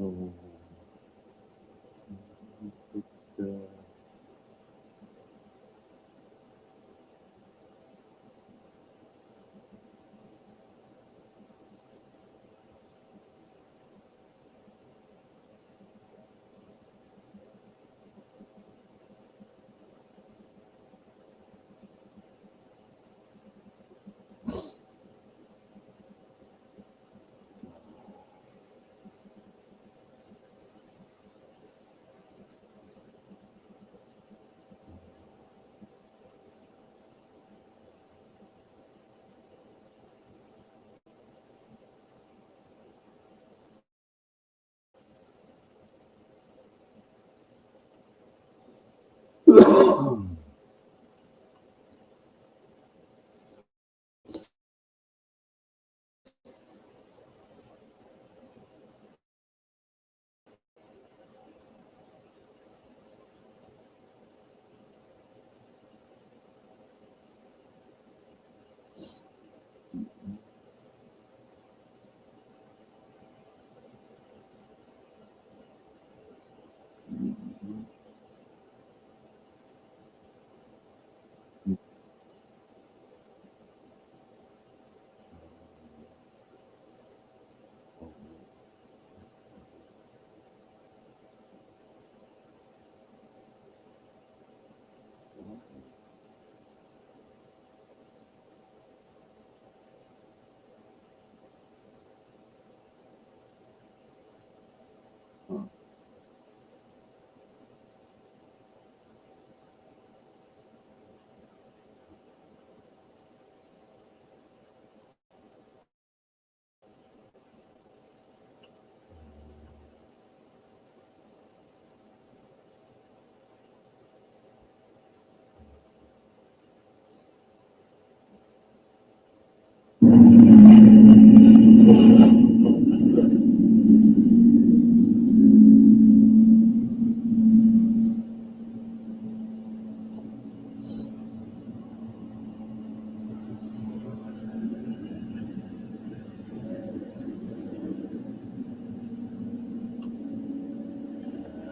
So it,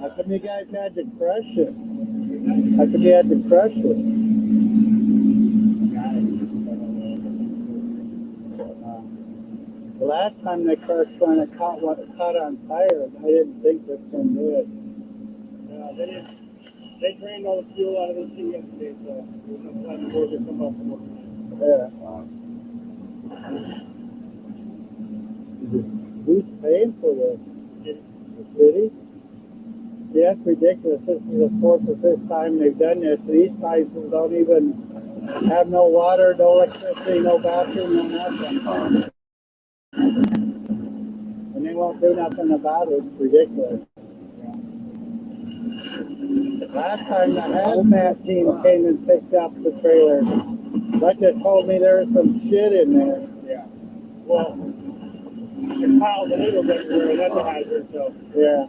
How come you guys had to crush it? How come you had to crush it? The last time they crushed one, it caught on fire. I didn't think this one did. They drained all the fuel out of this thing yesterday, so there's no time for it to come up. Yeah. Who's paying for this? The city? Yeah, that's ridiculous. This is the fourth or fifth time they've done this. These places don't even have no water, no electricity, no bathroom, no nothing. And they won't do nothing about it. It's ridiculous. Last time the hazmat team came and picked up the trailer, Lecca told me there was some shit in there. Yeah. Well, there's piles of needles everywhere, and that's a hazard, so. Yeah.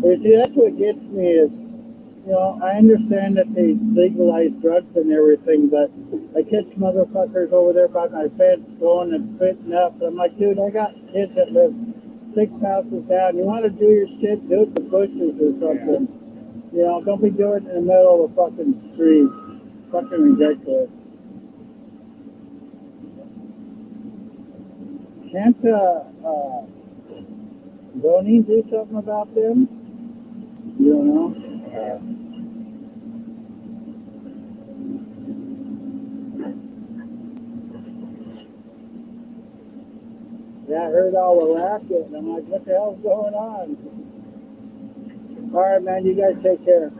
But see, that's what gets me is, you know, I understand that they legalize drugs and everything, but I catch motherfuckers over there by my fence going and spitting up. I'm like, dude, I got kids that live 6 houses down. You want to do your shit, do it in the bushes or something. Yeah. You know, don't be doing it in the middle of the fucking street. Fucking ridiculous. Can't Zoning do something about them? You don't know? Yeah, I heard all the racket, and I'm like, what the hell's going on? All right, man, you guys take care.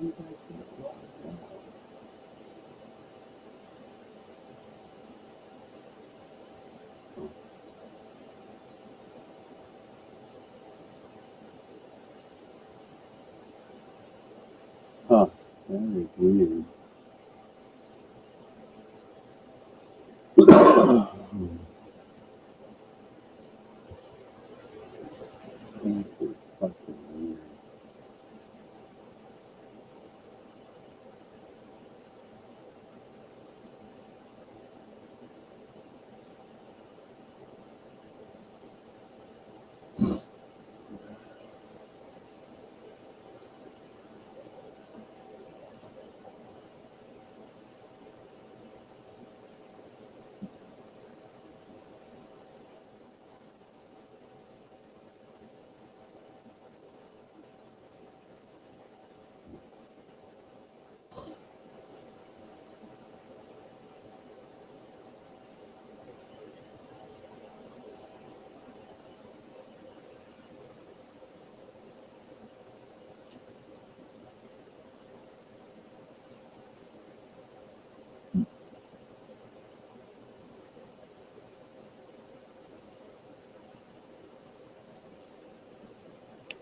Huh. That is weird. This is fucking weird.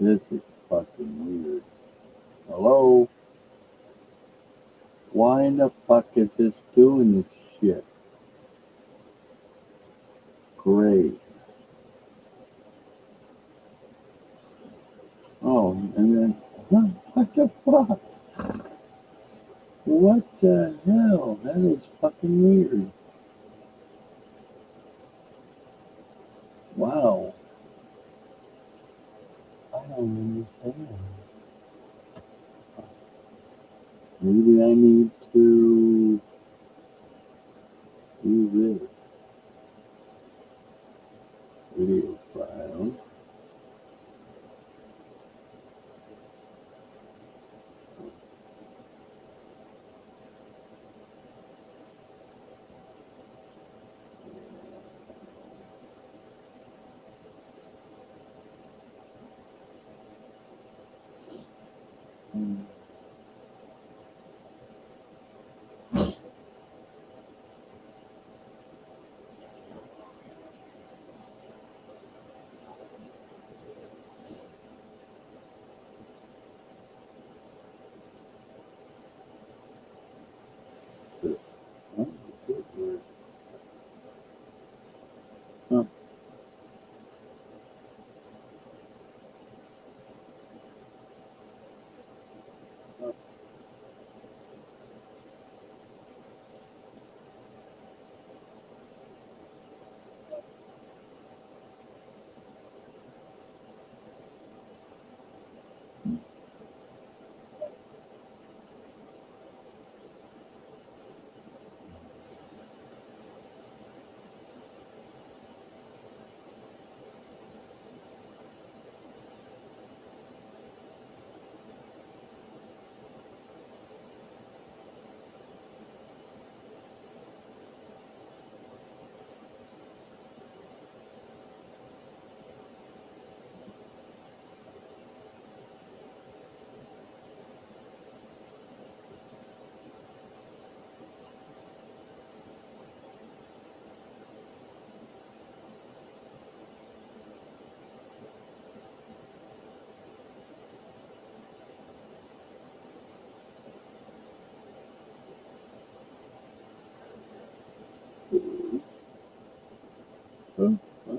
This is fucking weird. Hello? Why in the fuck is this doing this shit? Great. Oh, and then, what the fuck? What the hell? That is fucking weird. Wow. I don't understand. Maybe I need to do this. Video file. Hmm. Oh, good word. Huh. Huh? Huh?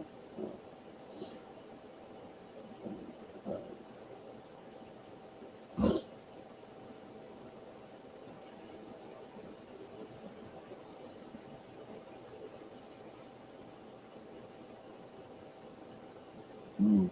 Hmm.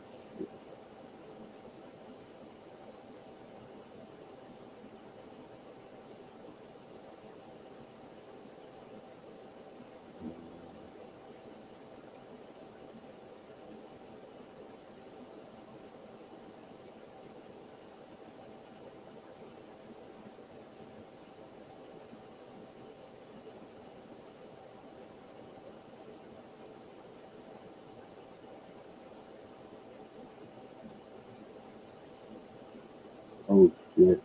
Oh shit.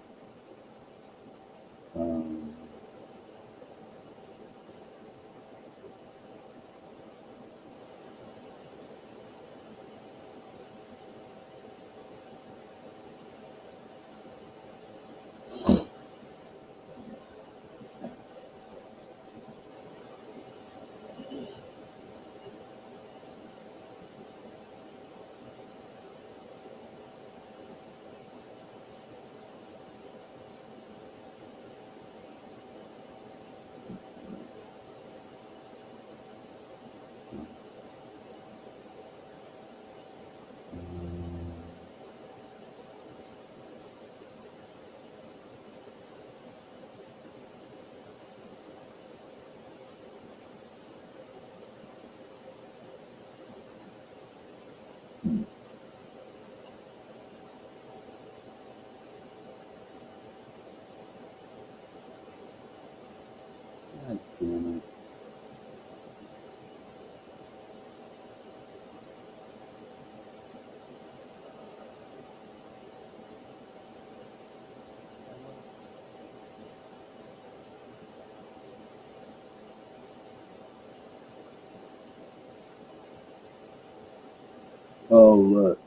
Oh, look.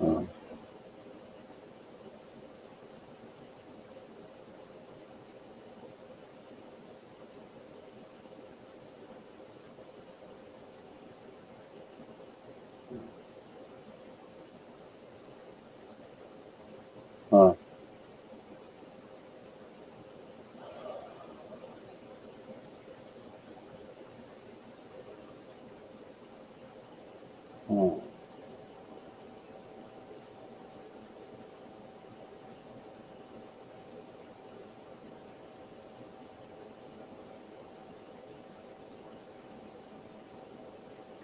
Oh. Huh. Huh.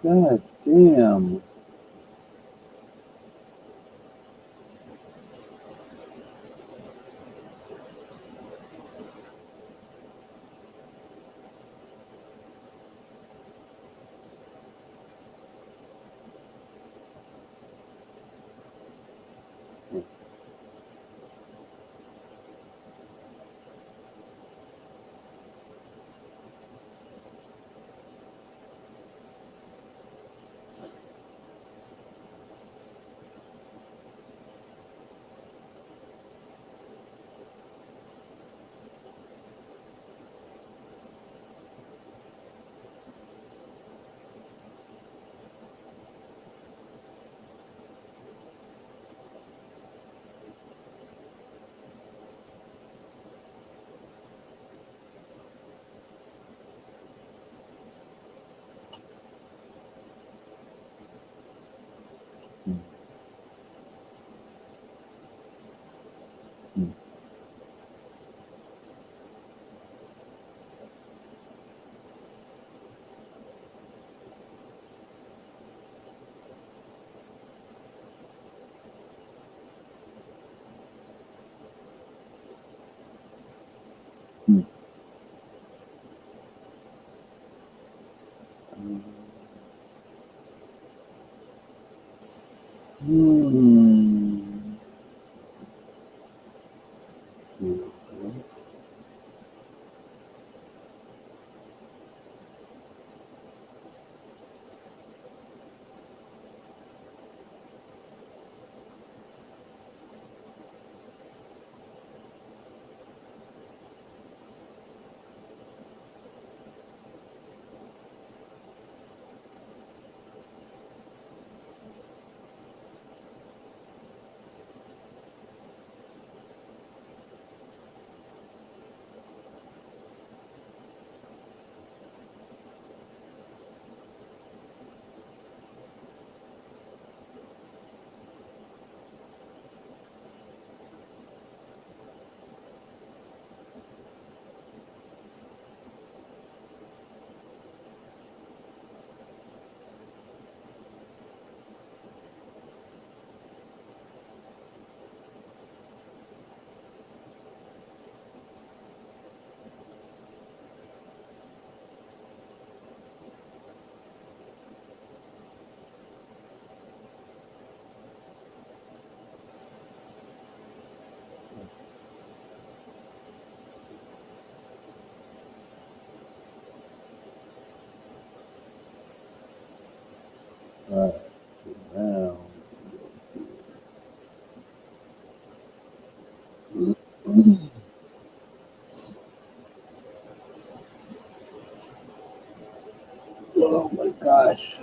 God damn. Hmm. Hmm. Hmm. Hmm. Alright. Now. Oh my gosh.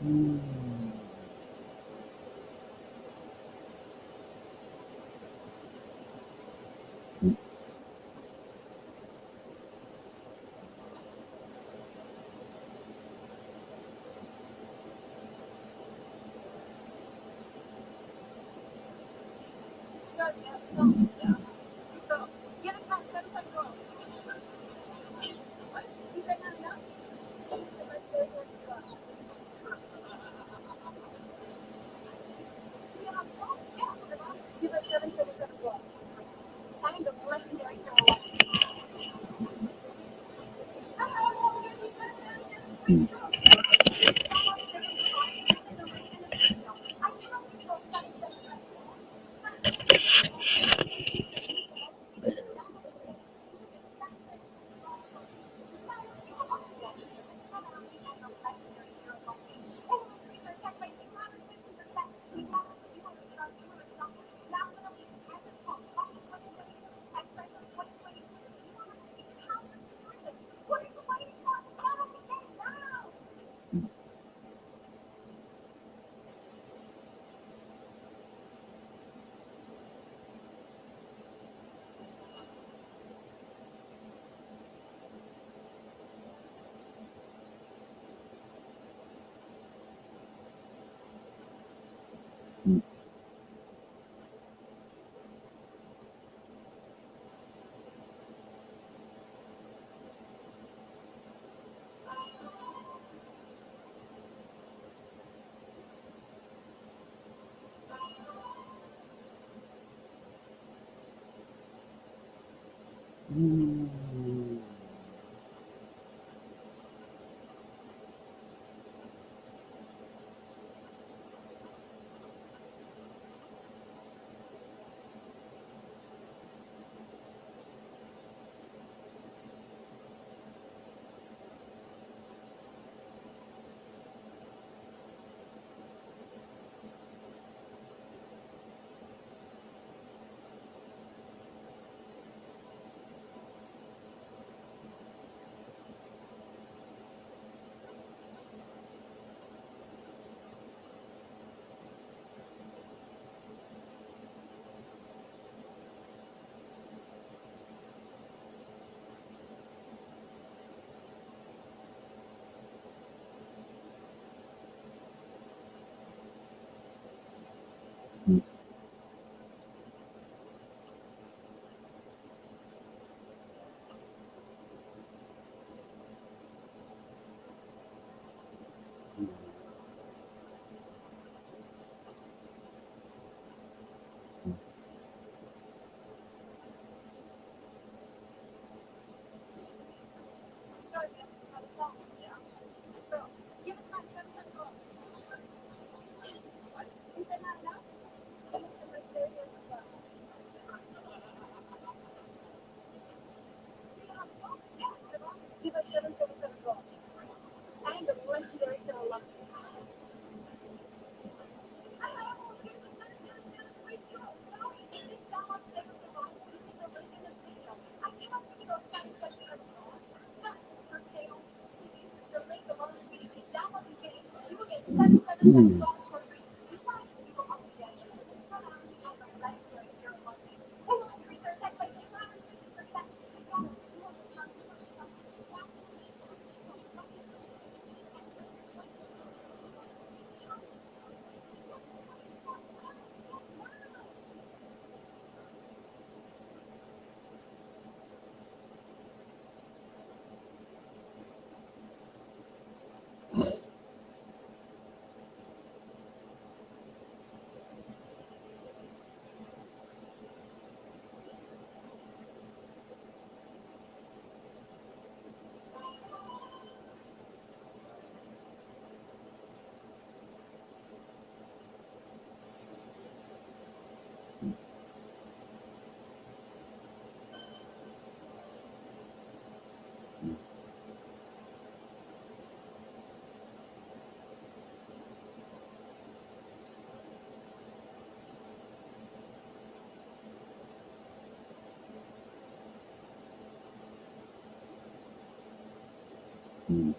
Mm. Mm. Mm. Mm.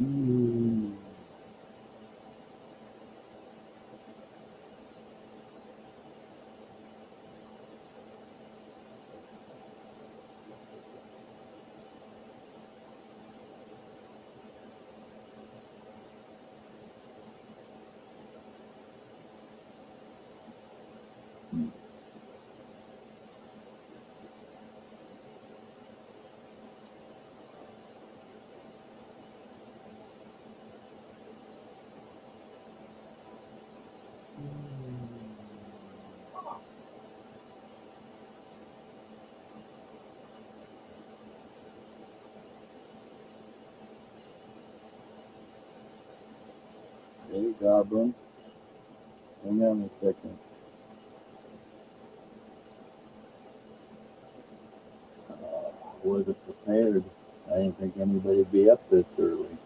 Mm. Hey, Goblin. Hang on a second. Wasn't prepared. I didn't think anybody'd be up this early.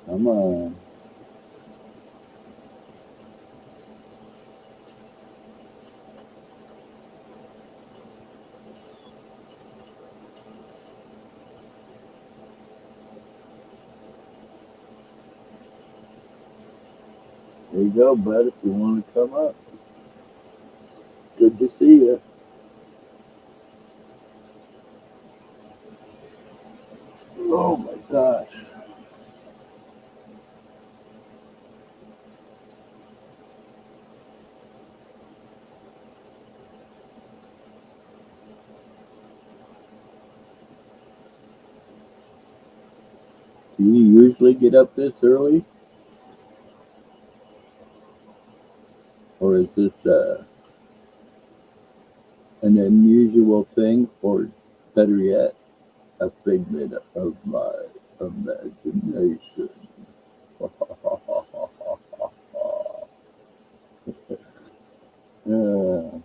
Come on. There you go, bud, if you want to come up. Good to see you. Oh my gosh. Do you usually get up this early? Or is this an unusual thing, or better yet, a figment of my imagination? Uh,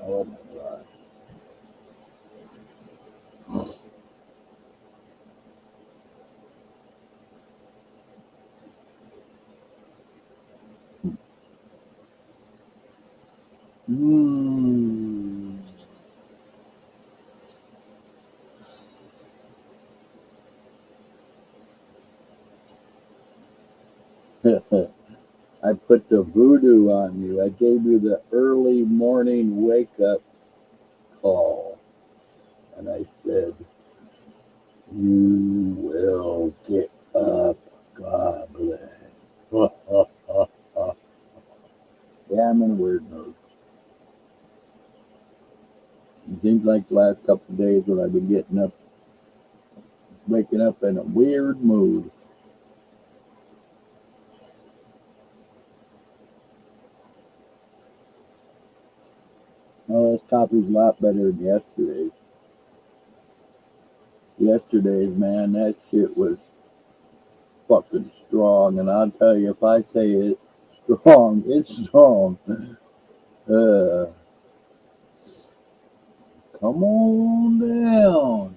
oh my gosh. Mm. I put the voodoo on you. I gave you the early morning wake up call. And I said, you will get up, Goblin. Yeah, I'm in a weird mood. It seems like the last couple of days when I've been getting up, waking up in a weird mood. Oh, this coffee's a lot better than yesterday's. Yesterday's, man, that shit was fucking strong. And I'll tell you, if I say it's strong, it's strong. Uh, come on down.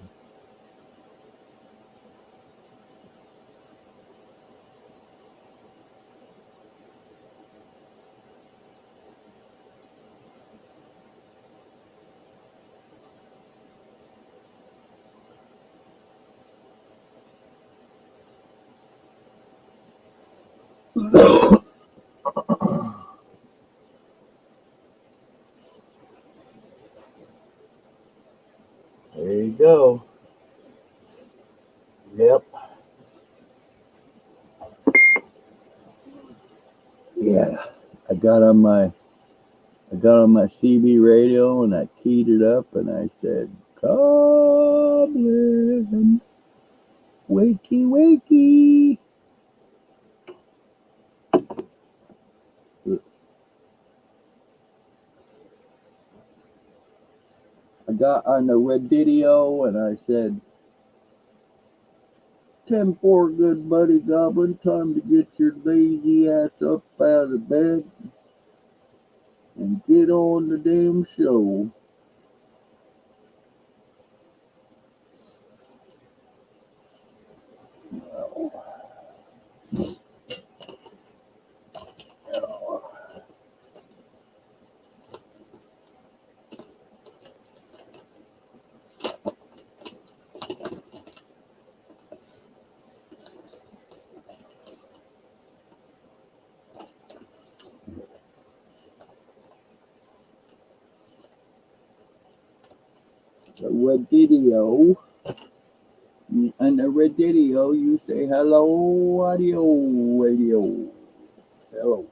There you go. Yep. Yeah. I got on my CB radio and I keyed it up and I said, Goblin, wakey wakey. I got on the radio and I said, 10-4, good buddy Goblin, time to get your lazy ass up out of bed and get on the damn show. The radio. And the radio, you say hello, audio, radio. Hello.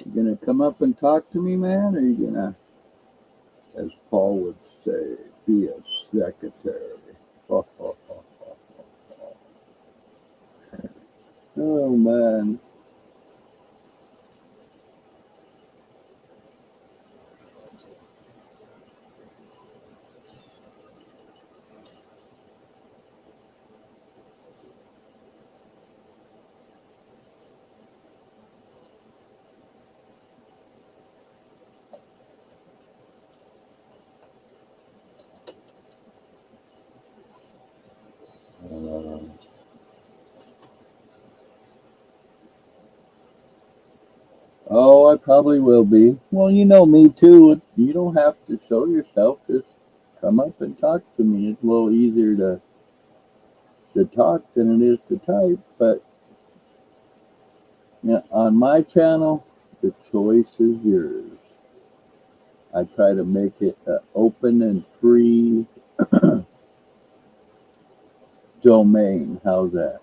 You gonna come up and talk to me, man, or you gonna, as Paul would say, be a secretary? Oh man. Oh, I probably will be. Well, you know me too. You don't have to show yourself. Just come up and talk to me. It's a little easier to talk than it is to type. But yeah, on my channel, the choice is yours. I try to make it an open and free domain. How's that?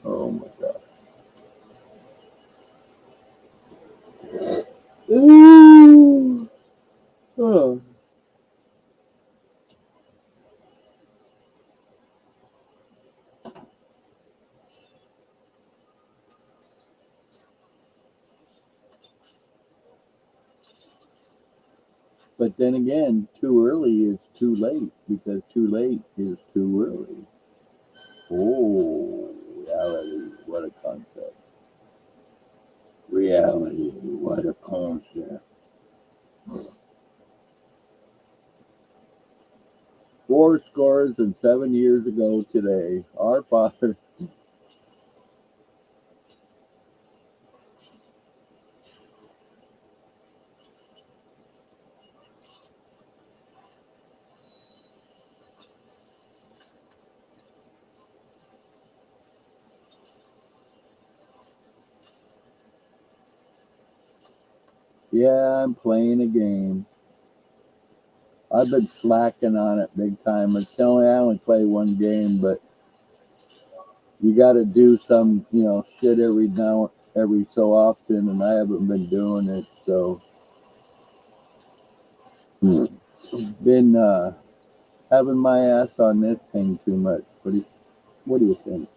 Oh my God. Ooh. Oh. But then again, too early is too late because too late is too early. Oh, reality, what a concept. Reality, what a concept. 7 years ago today, our father, yeah, I'm playing a game. I've been slacking on it big time. I only play one game, but you got to do some, shit every so often, and I haven't been doing it. So, been having my ass on this thing too much. What do you think?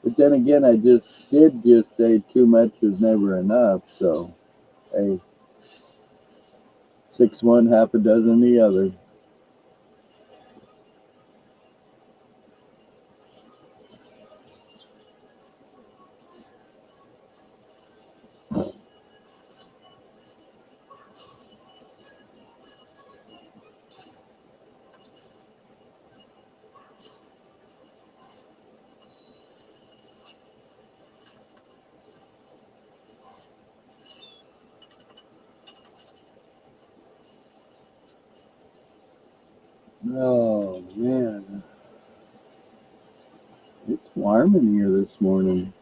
But then again, I just say too much is never enough. So, hey, 6 one, half a dozen the other. Oh man, it's warm in here this morning.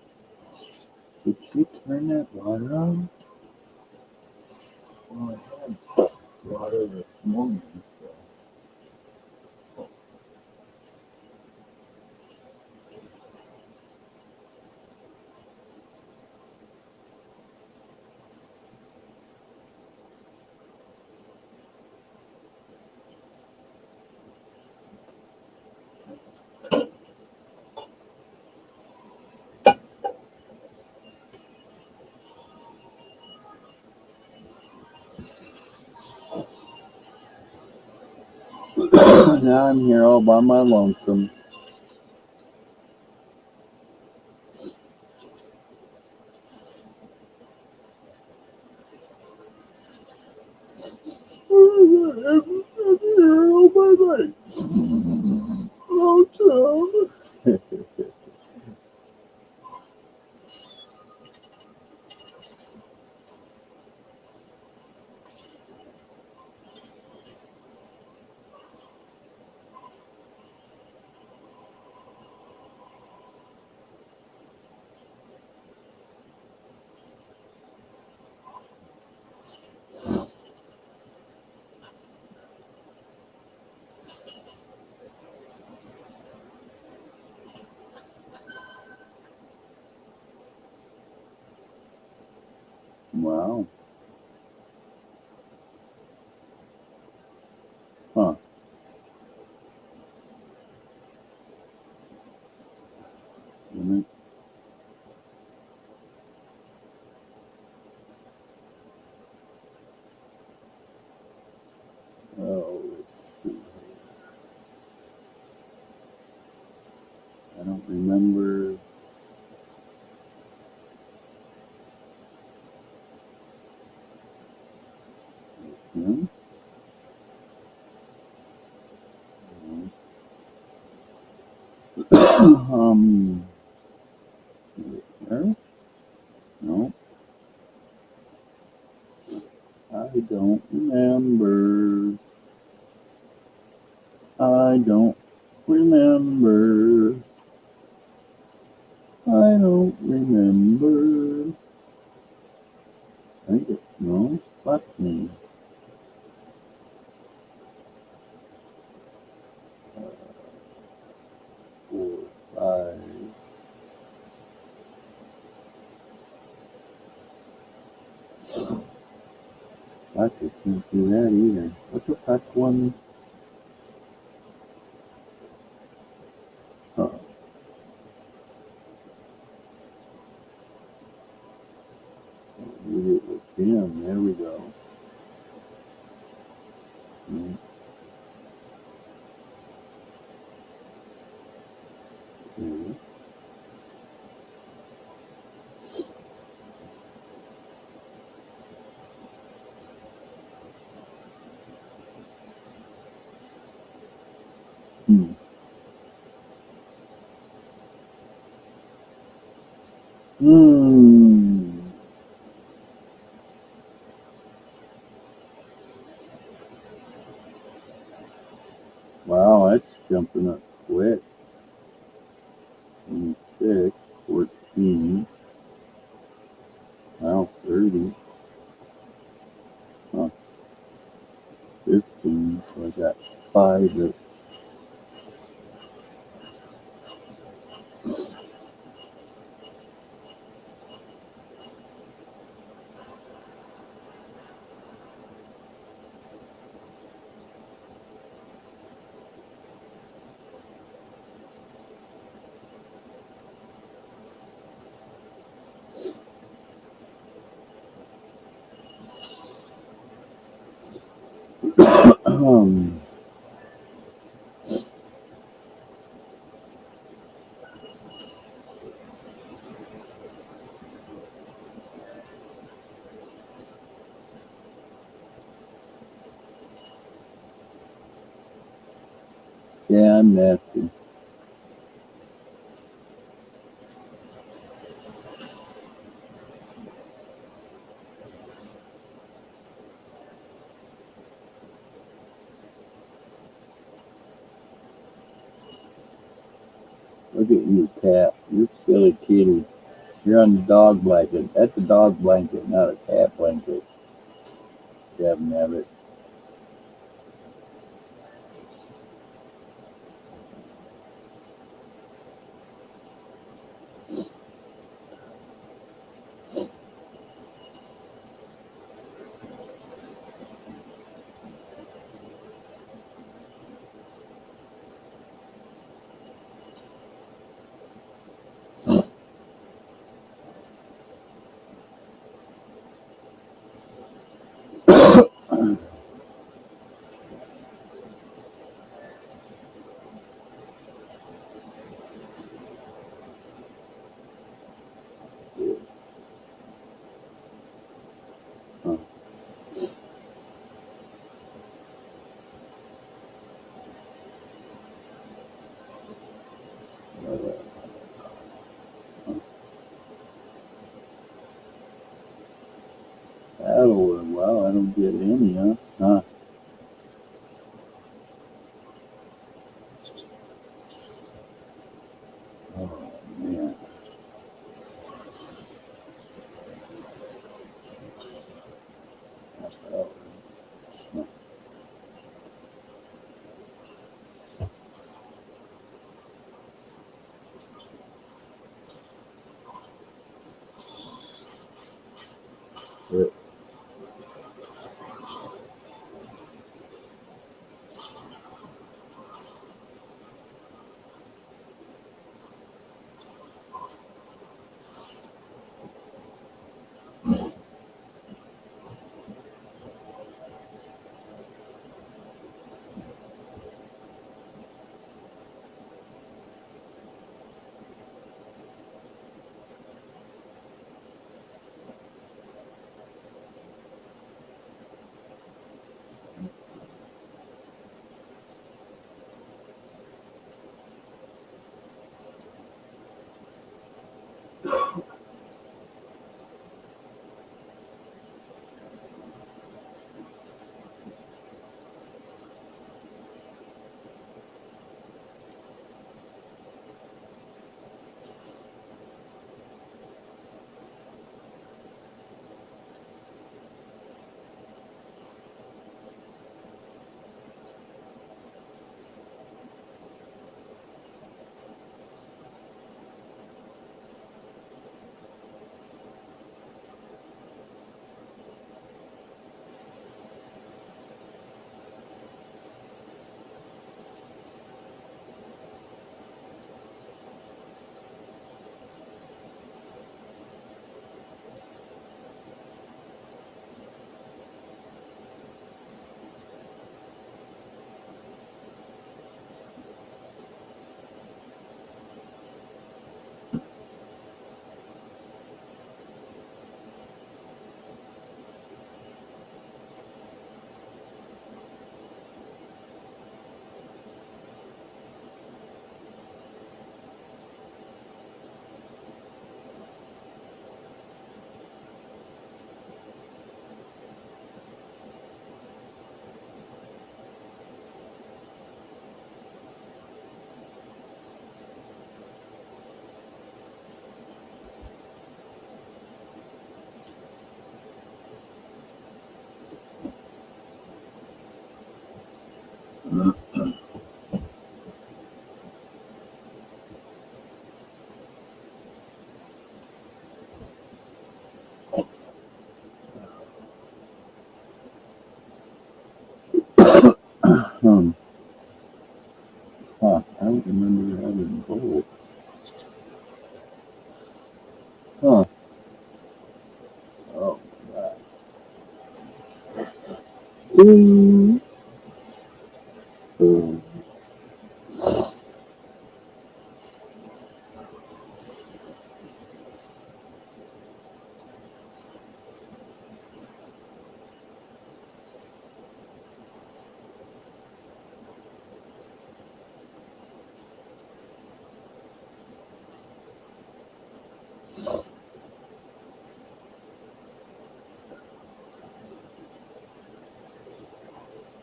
Did you turn that water on? Well, I had water this morning. Now I'm here all by my lonesome. I'm here all by my lonesome. Wow. Huh. Mhm. Oh, let's see. I don't remember. Hmm? um, there? No, I don't remember. I don't remember. I don't remember. I think it, no, last name. 4, 5. I just can't do that either. What's the first one? Huh. Read it with Jim. There we go. Mm, okay. Hmm. Hmm. Wow, that's jumping up quick. 26, 14. Wow, 30. Huh, 15. So I got 5 that yeah, I'm nasty. Look at you, cat. You're silly kitty. You're on the dog blanket. That's a dog blanket, not a cat blanket. Gavin Abbott. Huh. That'll, wow, I don't get any, huh? Huh. Oh, man. Oh, huh. But um, I don't remember having gold. Huh? Oh, God. Ding. Uh,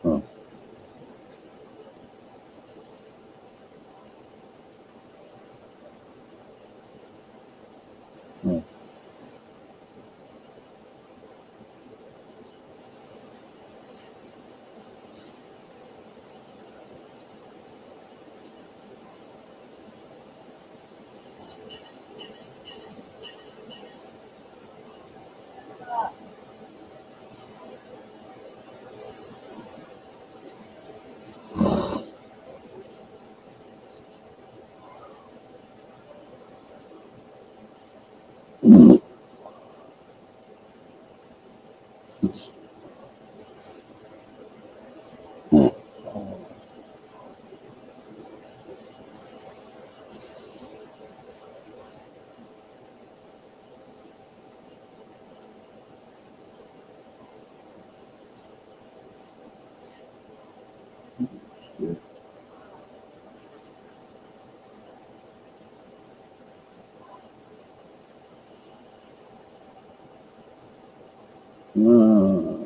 huh? Huh? Shit. Uh,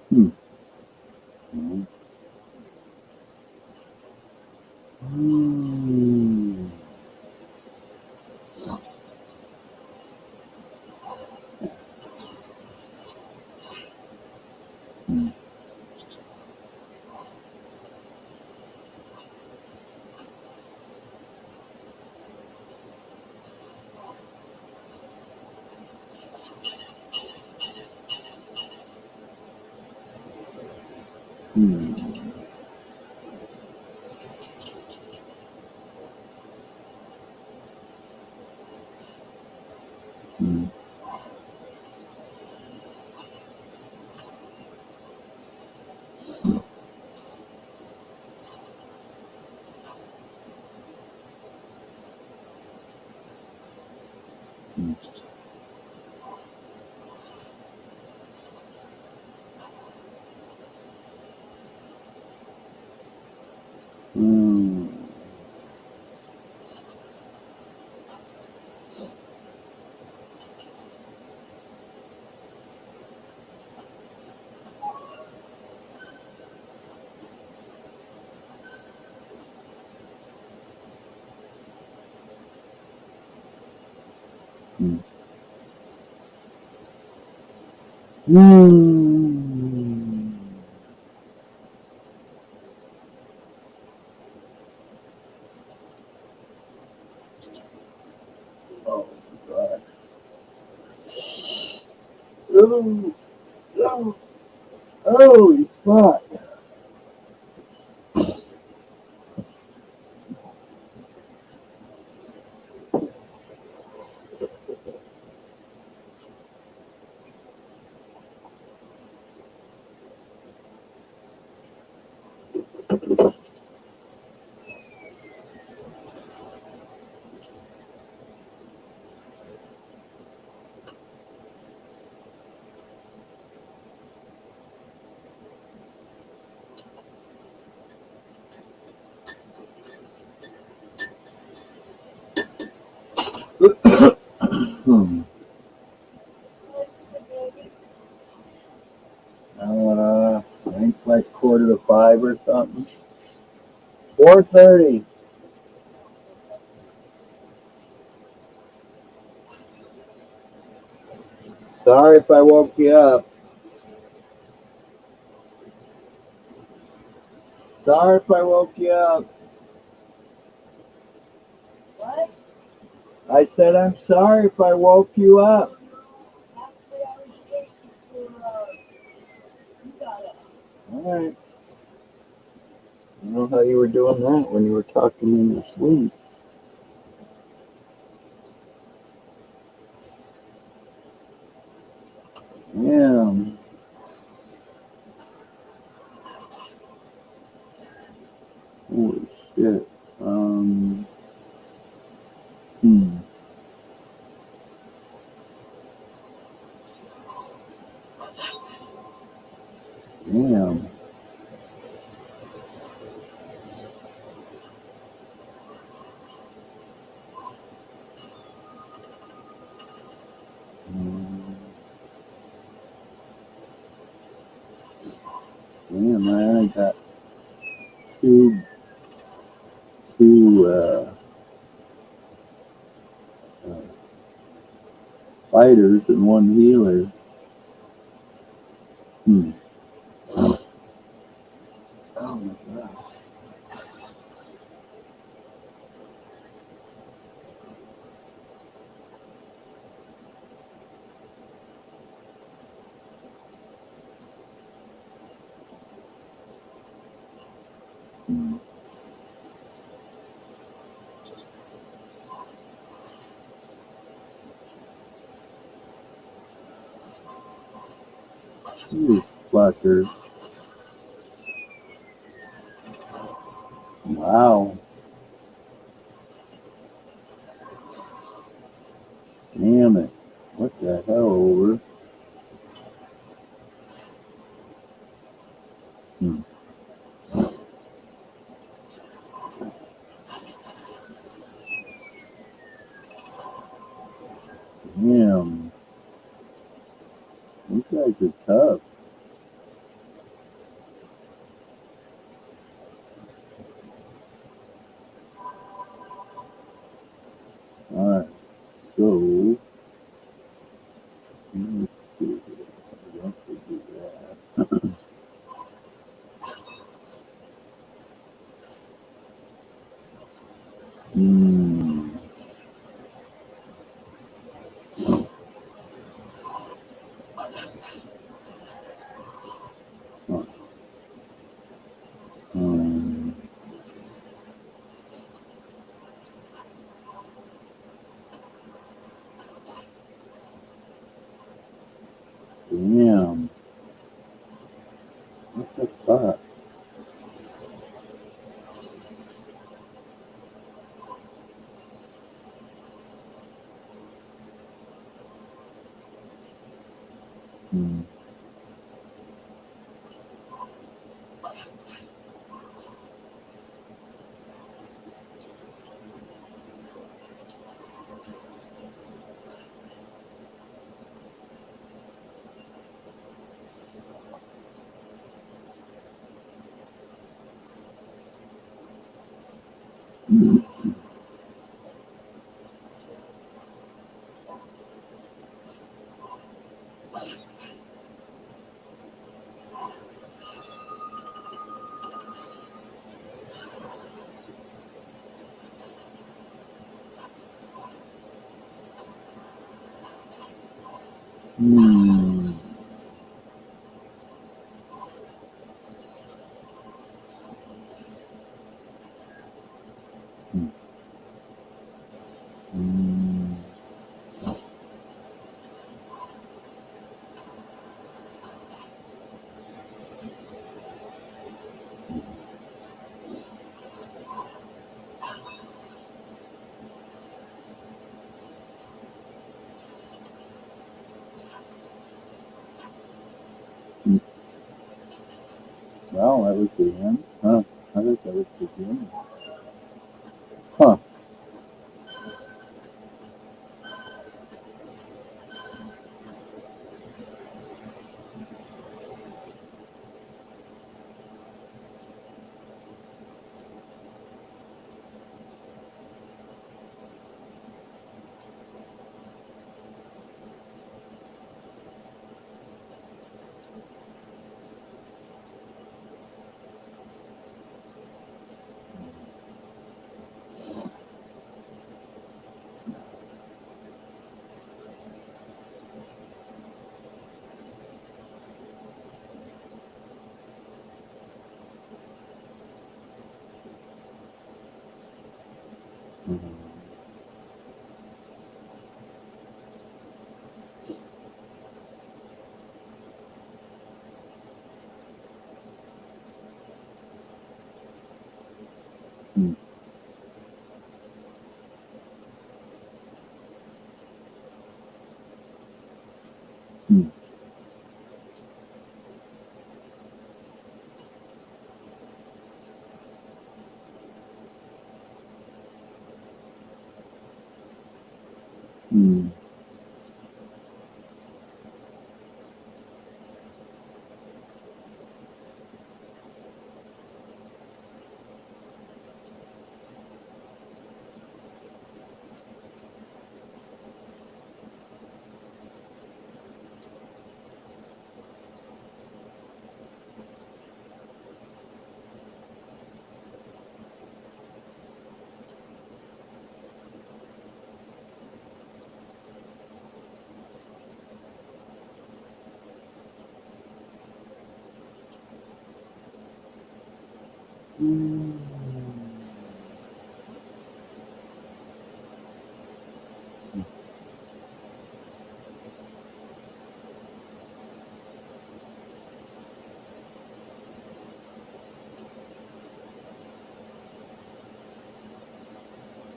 hmm. Hmm. Hmm. Hmm. Hmm. Hmm. Oh, God. Oh, oh, holy fuck. Hmm. I think like 4:45 or something. 4:30. Sorry if I woke you up. Sorry if I woke you up. What? I said I'm sorry if I woke you up. Actually, I was waiting for, you got it. All right. I don't know how you were doing that when you were talking in your sleep. Yeah. Holy shit. Hmm. Damn. Damn, I only got two, two, uh, fighters and one healer. Hmm. Oh my god. Hmm. You fuckers. Wow. Damn it. What the hell, over? Hmm. Damn. These guys are tough. Alright, so let's see. I have to do that. Hmm. Hmm. Hmm. Well, that was the end. Huh. I thought that was the beginning. Huh. Hmm. Hmm. Hmm. Hmm. Hmm.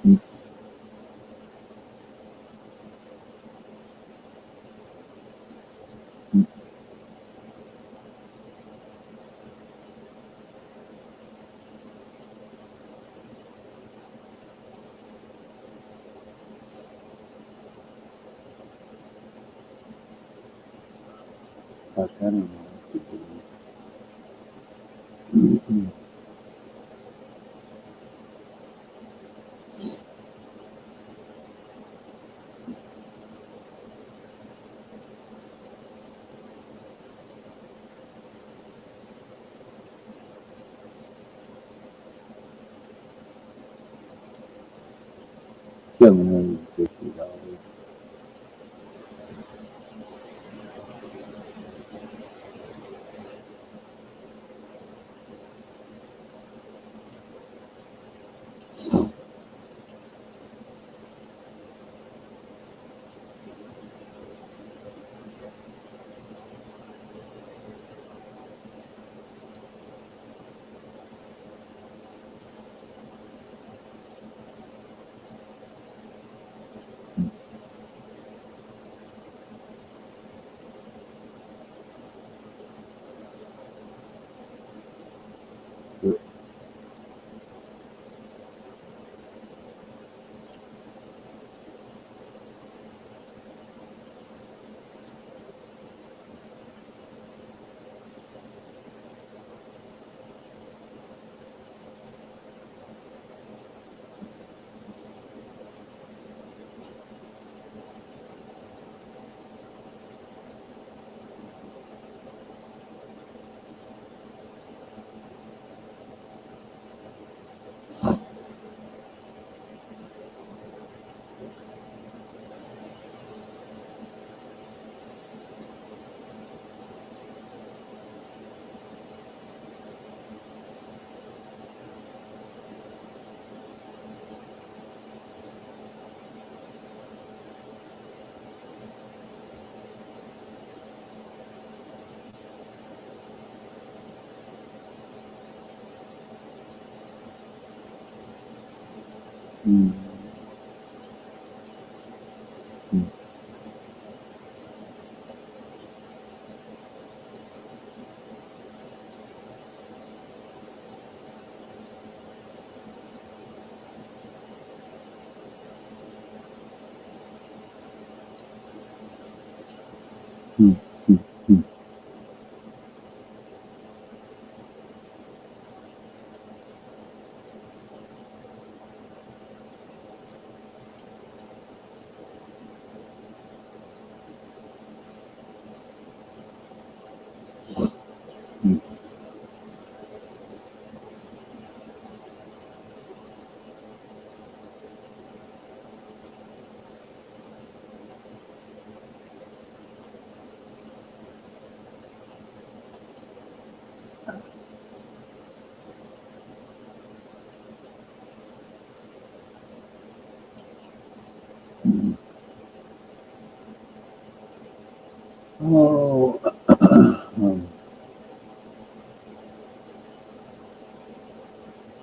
Hmm. Hmm. Gosh, I don't know what to do. $750. Mm. Mm. Mm. Mm. Mm. Mm. Mm. Oh,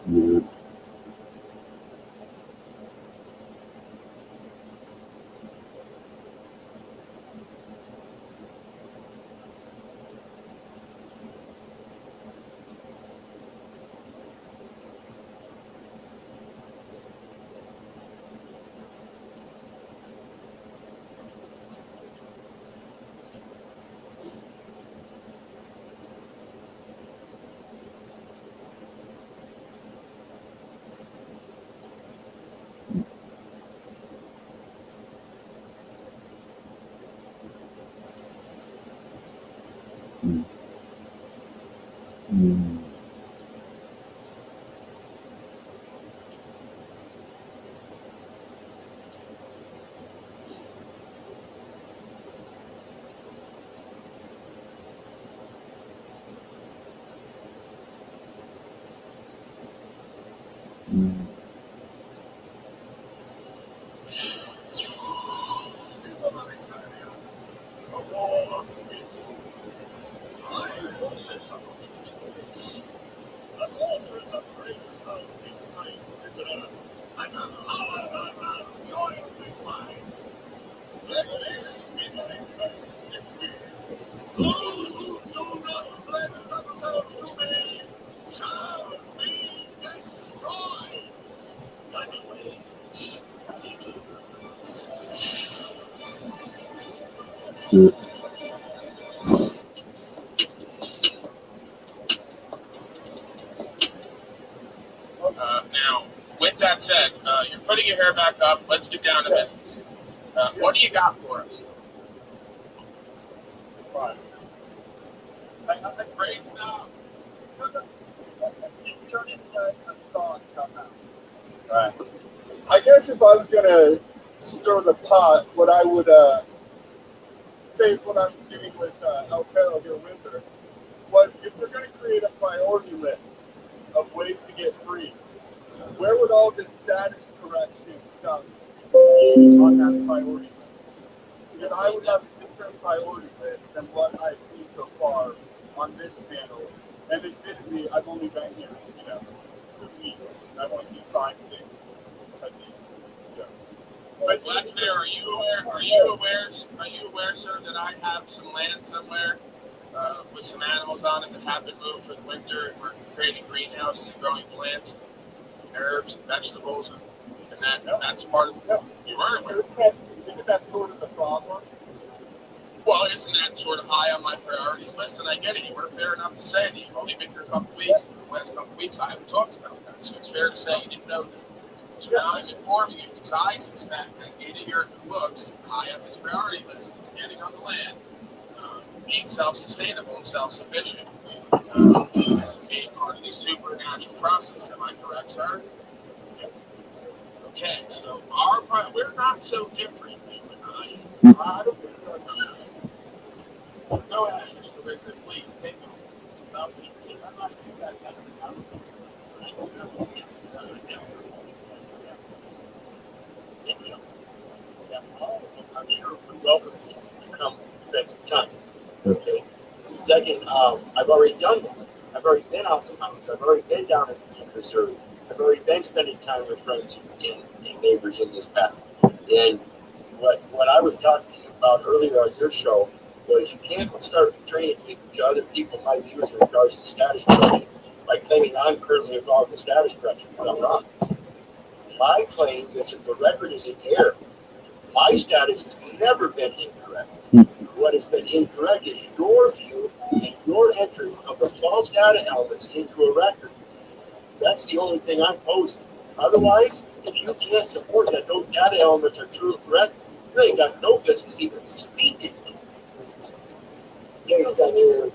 yeah. Mm. Mm. Mm. Good. Now, with that said, you're putting your hair back up. Let's get down to business. What do you got for us? Right. Great stuff. Right. I guess if I was gonna stir the pot, what I would say is what I was getting with El Perro here with her was if we're gonna create a priority list of ways to get free, where would all this status correction stuff be on that priority list? Because I would have a different priority list than what I've seen so far on this panel. And admittedly, I've only been here, 2 weeks. I've only seen 5, 6 of these. So. But let's say, are you aware? Are you aware, sir, that I have some land somewhere with some animals on it that have been moved for the winter, and we're creating greenhouses and growing plants, herbs, and vegetables, and that's part of. No. You weren't aware. Isn't that sort of the problem? Well, isn't that sort of high on my priorities list? And I get it. You were fair enough to say that you've only been here a couple of weeks. And the last couple of weeks, I haven't talked about that. So it's fair to say you didn't know that. So now I'm informing you because I suspect that Ada here looks high on his priority list. It's getting on the land, being self-sustainable and self-sufficient, being part of the supernatural process. Am I correct, sir? Okay, so we're not so different, you and I. I don't think Go ahead, Mr. Wizard, please take over. I'm sure we welcome you to come spend some time. Okay. Second, I've already done that. I've already been out in the mountains. I've already been down in Missouri. I've already been spending time with friends and neighbors in this path. And what I was talking to you about earlier on your show was you can't start portraying to other people my views in regards to status correction by claiming I'm currently involved in status correction, because I'm not. My claim is that the record is in error. My status has never been incorrect. What has been incorrect is your view and your entry of the false data elements into a record. That's the only thing I'm posing. Otherwise, if you can't support that those data elements are true and correct, you ain't got no business even speaking based on your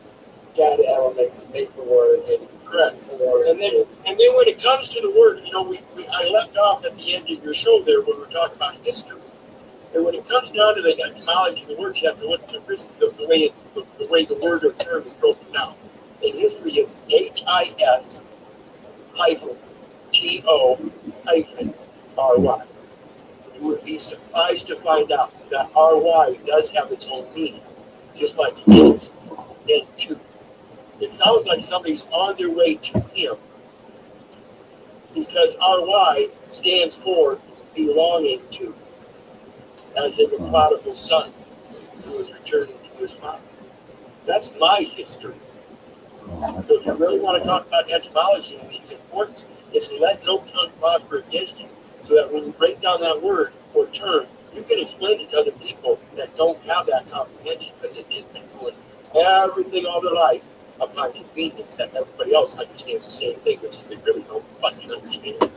data elements and paperwork and correct. And then when it comes to the word, I left off at the end of your show there when we were talking about history. And when it comes down to the etymology of the words, you have to look at the way the word or term is broken down. And history is HIS hyphen TO-RY. You would be surprised to find out that RY does have its own meaning, just like his and to. It sounds like somebody's on their way to him, because RY stands for belonging to, as in the prodigal son who is returning to his father. That's my history. So if you really want to talk about etymology and its importance, it's let no tongue prosper against you, so that when you break down that word or term, you can explain it to other people that don't have that comprehension, because it has been doing everything all their life upon convenience that everybody else understands the same thing, which is they really don't fucking understand.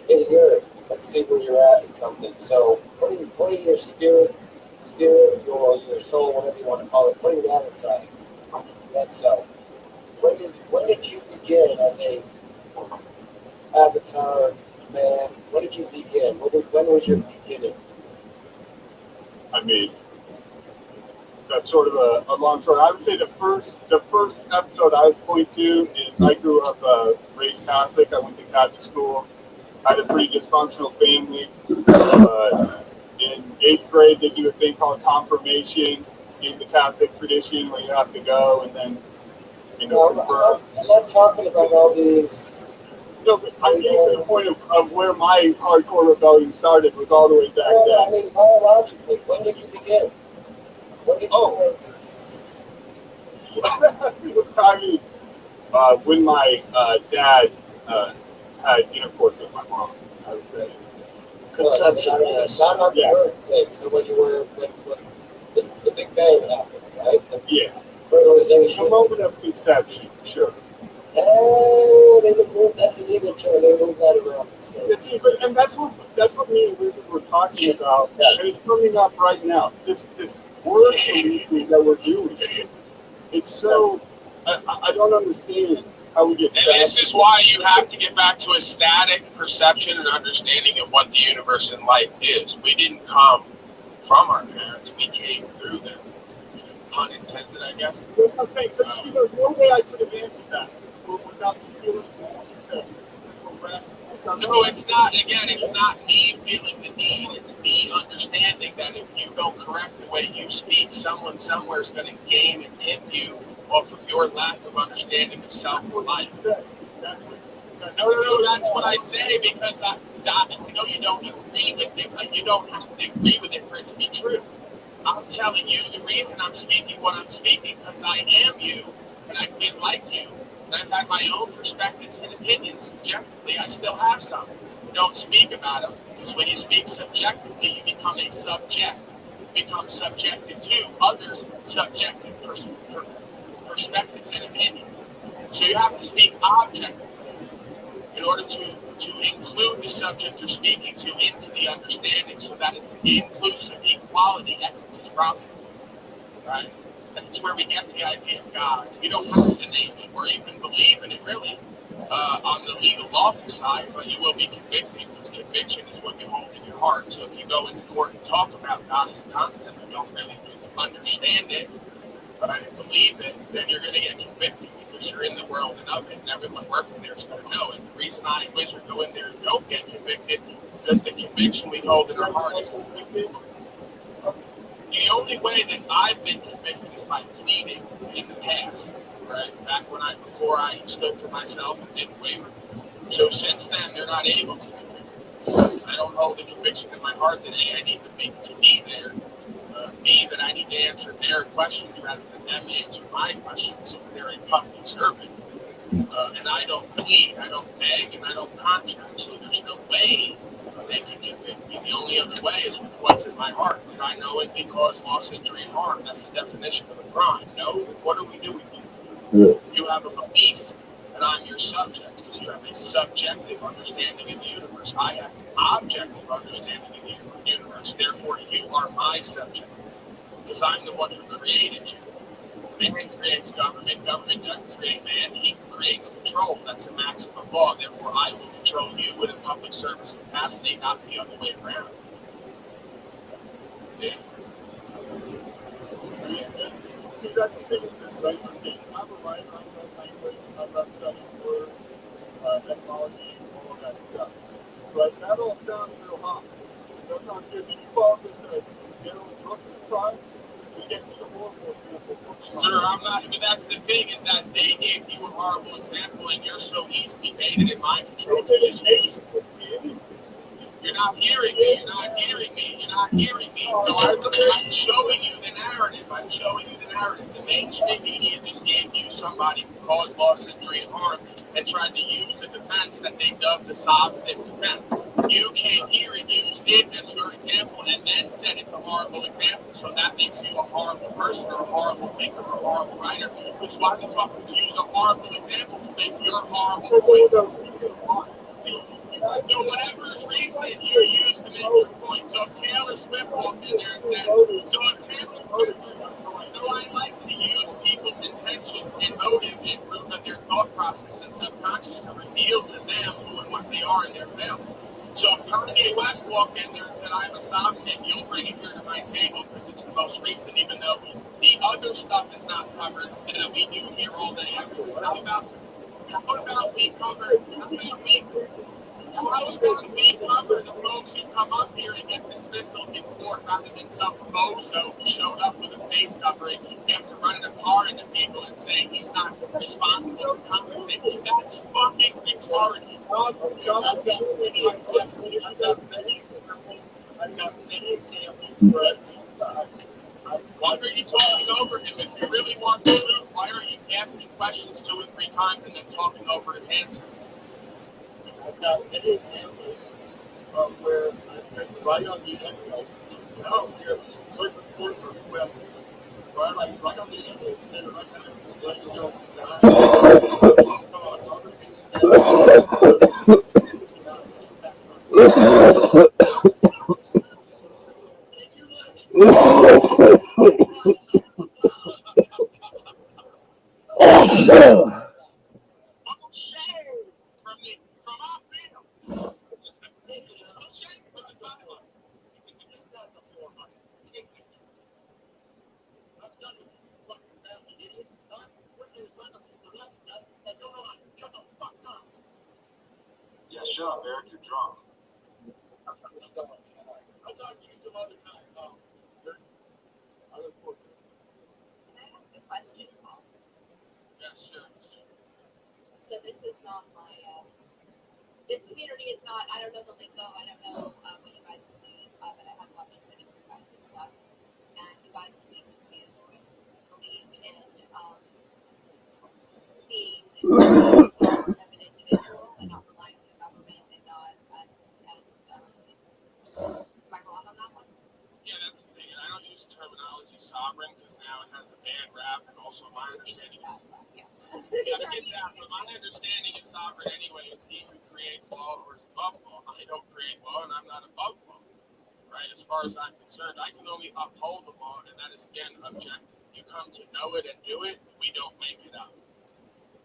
Hey, let's see where you're at in something. So putting your spirit, your soul, whatever you want to call it, putting that aside. That self. When did you begin as a avatar man? When did you begin? When was your beginning? I mean, that's sort of a long story. I would say the first episode I would point to is I grew up raised Catholic. I went to Catholic school. I had a pretty dysfunctional family. In 8th grade, they do a thing called confirmation in the Catholic tradition, where you have to go and then, confirm. I'm not talking about all these. No, but I'm getting to the point of where my hardcore rebellion started was all the way back then. I mean, biologically, when did you begin? When did you I mean, when my dad had intercourse with my mom, I would say. Conception, yes. Not on the birth date. So when the Big Bang happened, right? Yeah. Fertilization. A moment of conception, sure. Oh, they removed, that's a legal term, they moved that around the state. Yeah, see, and that's what me and Richard were talking about, and it's coming up right now. This word policing that we're doing, it's so, I don't understand how we get. And this is why you have to get back to a static perception and understanding of what the universe and life is. We didn't come from our parents, we came through them. Pun intended, I guess. That's what I'm saying. So there's no way I could have answered that without feeling No, it's not. Again, it's not me feeling the need. It's me understanding that if you don't correct the way you speak, someone somewhere is going to gain and hit you off of your lack of understanding of self or life. No, that's what I say, because I know you don't agree with it, but you don't have to agree with it for it to be true. I'm telling you the reason I'm speaking what I'm speaking, because I am you, and I've been like you, and I've had my own perspectives and opinions. Subjectively, I still have some. Don't speak about them, because when you speak subjectively, you become a subject. You become subjected to others' subjective perspectives and opinions. So you have to speak objectively in order to include the subject you're speaking to into the understanding, so that it's inclusive, equality, equity process, right? That's where we get the idea of God. You don't have to name it or even believe in it, really, on the legal lawful side, but you will be convicted, because conviction is what you hold in your heart. So if you go into court and talk about God as a concept and don't really understand it, but I didn't believe it, then you're going to get convicted, because you're in the world and of it, and everyone working there is going to know it. The reason I and Wizard go in there and don't get convicted, because the conviction we hold in our heart is convicted. The only way that I've been convicted is by pleading in the past. right? Before I stood for myself and didn't waver. So since then, they're not able to convict me. I don't hold the conviction in my heart that A, I need to be there. B, that I need to answer their questions rather than them answer my questions since they're a public servant. And I don't plead, I don't beg, and I don't contract. So there's no way they can convict me. The only other way is with what's in my heart. Did I knowingly cause loss, injury, and harm? That's the definition of a crime. No, what are we doing here? You have a belief that I'm your subject because you have a subjective understanding of the universe. I have an objective understanding of the universe. Therefore, you are my subject because I'm the one who created you. Man creates government. Government doesn't create man. He creates controls. That's a maximum law. Therefore, I will control you in a public service capacity, not the other way around. Yeah. See, that's the thing with this, right? I'm a writer, I love language, I love studying words, technology, all of that stuff. But that all sounds real hot. That sounds good. Did you follow this, Brooks trial? You get me some more Sir, I'm not, but that's the thing, is that they gave you a horrible example and you're so easily baited in mind control. You're not hearing me. You're not hearing me. You're not hearing me. So I'm showing you the narrative. I'm showing you the narrative. The mainstream media just gave you somebody who caused loss, injury, and harm and tried to use a defense that they dubbed the Sobstick defense. You came here and used it as your example and then said it's a horrible example. So that makes you a horrible person or a horrible thinker or a horrible writer. Because why the fuck would you use a horrible example to make your horrible point? So whatever is recent, you use to make your point. So if Taylor Swift walked in there and said, so I like to use people's intention and motive and root of their thought process and subconscious to reveal to them who and what they are in their family. So if Kanye West walked in there and said, I'm a Sobstick, you'll bring it here to my table because it's the most recent, even though the other stuff is not covered and that we do here all day everywhere. How about we cover the folks who come up here and get dismissals in court rather than some bozo who showed up with a face covering after running a car into people and saying he's not responsible for compensating. That's fucking retarded. I've got many examples. Why are you talking over him? If you really want to truth, why are you asking questions to him 3 times and then talking over his answer? I've got many examples of where I've been right on the envelope. I don't care if it's a court or whoever. Right on the envelope, said it right now. Let you know. Come on, other things Yeah, shut up, Eric. You're drunk. I'll talk to you some other time. I look forward to it. Can I ask a question, Paul? Yeah, sure. So this is not my, this community is not, I don't know the lingo, I don't know what you guys believe, but I have watched many of your guys' stuff, and you guys seem to believe in being sovereign of an individual and not relying on the government and not, am I wrong on that one? Yeah, that's the thing. And I don't use the terminology sovereign because now it has a bad rap, and also my understanding is. Yeah. But my understanding is sovereign anyway is he who creates law or is above law. I don't create law and I'm not above law. Right? As far as I'm concerned, I can only uphold the law, and that is again objective. You come to know it and do it, we don't make it up.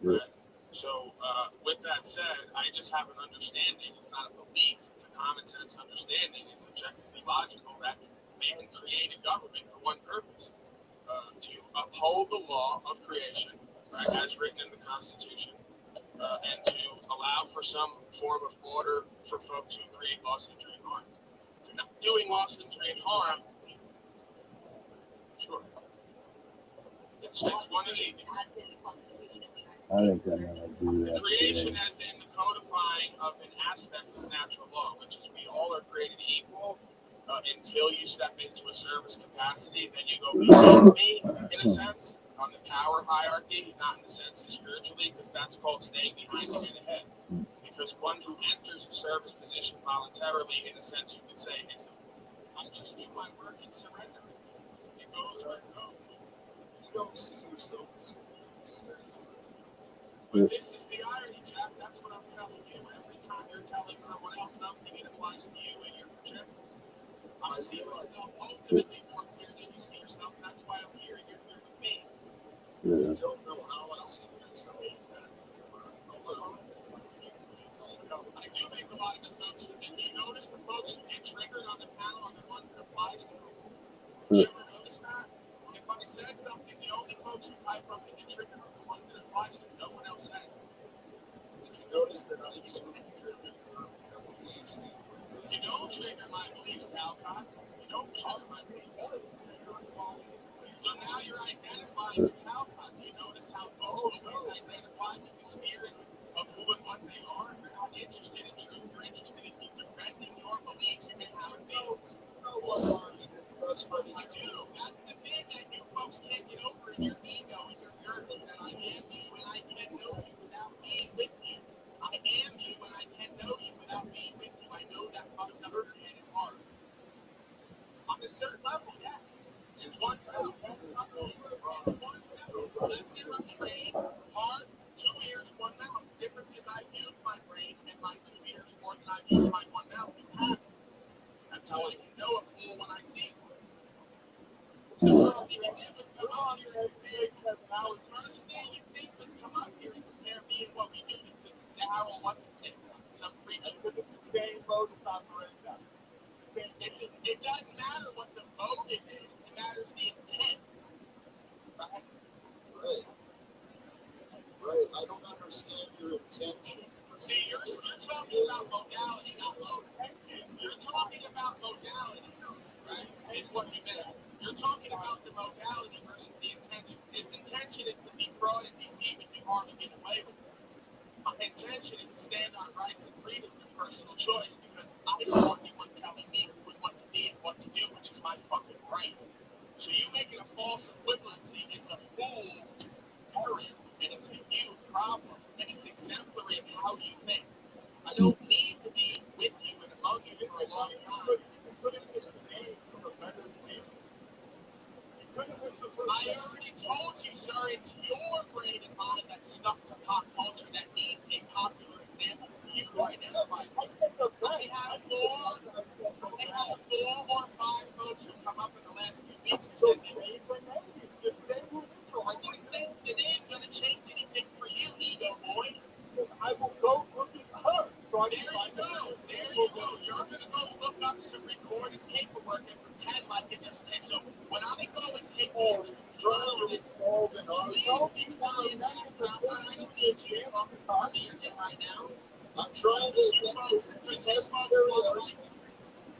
Right? So with that said, I just have an understanding. It's not a belief, it's a common sense understanding. It's objectively logical that man created government for one purpose. To uphold the law of creation, right, as written in the Constitution, and to allow for some form of order for folks who create loss, injury, and harm. If you're not doing loss, injury, and harm, sure. If It's one of the That's in the Constitution of the United I States. think I'm gonna do the that creation today. as in the codifying of an aspect of natural law, which is we all are created equal until you step into a service capacity, then you go beyond me in a sense on the power hierarchy, not in the sense of spiritually, because that's called staying behind the man ahead. Because one who enters a service position voluntarily, in a sense, you could say, it's I'm just doing my work and surrender. It goes where it goes. You don't see yourself as But this is the irony, Jeff. That's what I'm telling you. Every time you're telling someone else something, it applies to you and your project. I see myself ultimately more clear than you see yourself. That's why I'm here. You're here with me. Yeah. you don't know how I see myself. I do make a lot of assumptions, and you notice the folks who get triggered on the panel are the ones it applies to. Did you ever notice that? If I said something, the only folks who pipe up and get triggered are the ones it applies to. No one else said it. Did you notice that I tend to trigger your beliefs? You don't trigger my beliefs, Talcott. You don't trigger my beliefs. So now you're identifying with Talcott. You notice how folks always identify with the spirit of who and what they are. You're not interested in truth. You're interested in defending your beliefs and how it feels. That's what I it's do. That's the thing that you folks can't get over in your ego and your nervous that I am you and I can know you without being with you. I am you and I can know you without being with you. I know that fucks up your head and heart. On a certain level, yes. It's one self. One self. Left ear of the brain, heart, 2 ears, 1 mouth. The difference is I've used my brain and my 2 ears more than I've used my 1 mouth. You haven't. That's how I can know a fool when I see one. So all you did was come up here and say, first thing you did was come up here and compare me and what we do to this Daryl, what's his name? Some preacher. Because it's the same modus operandi. It doesn't matter what the motive is, it matters the intent. Right? Right. I don't understand your intention. See, you're talking about modality, not motive. You're talking about modality, right? Is what you meant. You're talking about the modality versus the intention. His intention is to defraud and deceive and do harm and get away with it. My intention is to stand on rights and freedoms and personal choice because I don't want anyone telling me what to be and what to do, which is my fucking right. So you making a false equivalency is a fool errand, and it's a you problem, and it's exemplary of how you think. I don't need to be with you and among you for a long time. I already told you, sir, it's your brain and mind that's stuck to pop culture that needs a popular example for you to identify with. I have 4 or 5 folks who come up in the last few weeks and said, I didn't say the name going to change anything for you, ego boy. I will go look at her. There you go. You're going to go look up some recorded paperwork and pretend like it doesn't exist. So when I go and take over the please be quiet. I don't need you to talk to me right now. I'm trying to test my theory.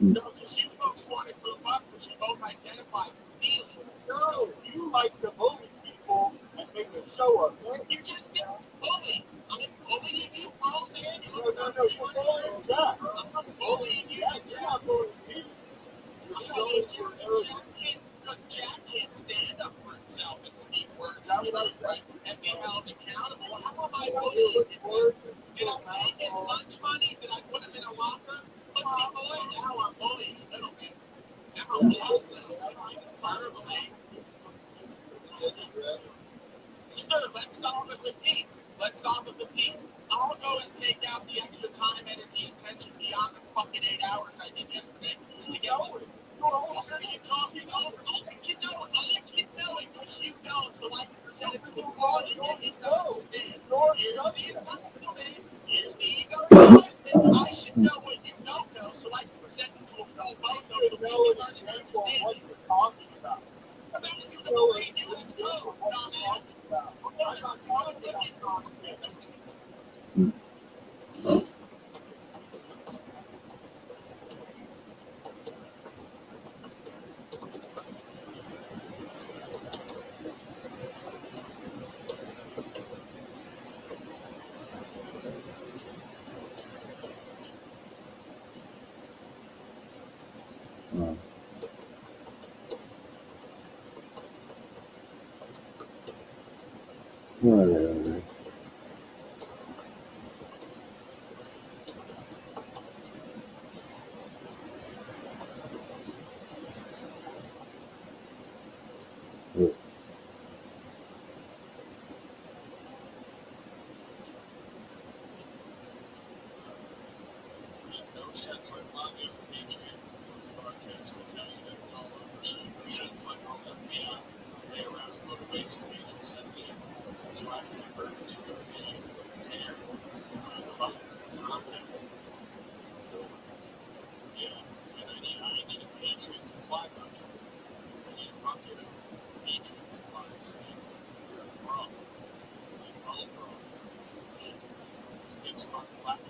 No, because you folks want to move up because you both identify with feelings. No, you like to bully people and make a show of it. You just get bullied. I'm bullying you, bro, man. No, you're bullying Jack. I'm bullying you. You're not bullying me. You're showing your arrogance. Because Jack can't stand up for himself and speak words out right and be held accountable. How am I bullying him? Did I take his lunch money? Did I put him in a locker? Pussy boy, now I'm bullying a little bit. Now I'm bullying verbally. Sure, let's solve it with peace. Let's solve it with peace. I'll go and take out the extra time, energy, and attention beyond the fucking 8 hours I did yesterday to get one. What are you talking over? I'll let you know it because you know it so I can present it to the world and get you know Here's the ego. I should know what you don't know so I can present it to a full boat so we can understand what you're talking about. This is the way you would go, dumbass. I'm not talking about Oh. Whatever. No sense like a lot of the other Patriot broadcasts that tell you that it's all over. So no sense like all that fiat way around motivates the Patriots and that's why I convert it to a vision of care, contact. So yeah, and I need a Patriot supply bucket. I need a bucket of Patriot supplies. Bro, bro, big smart black guy.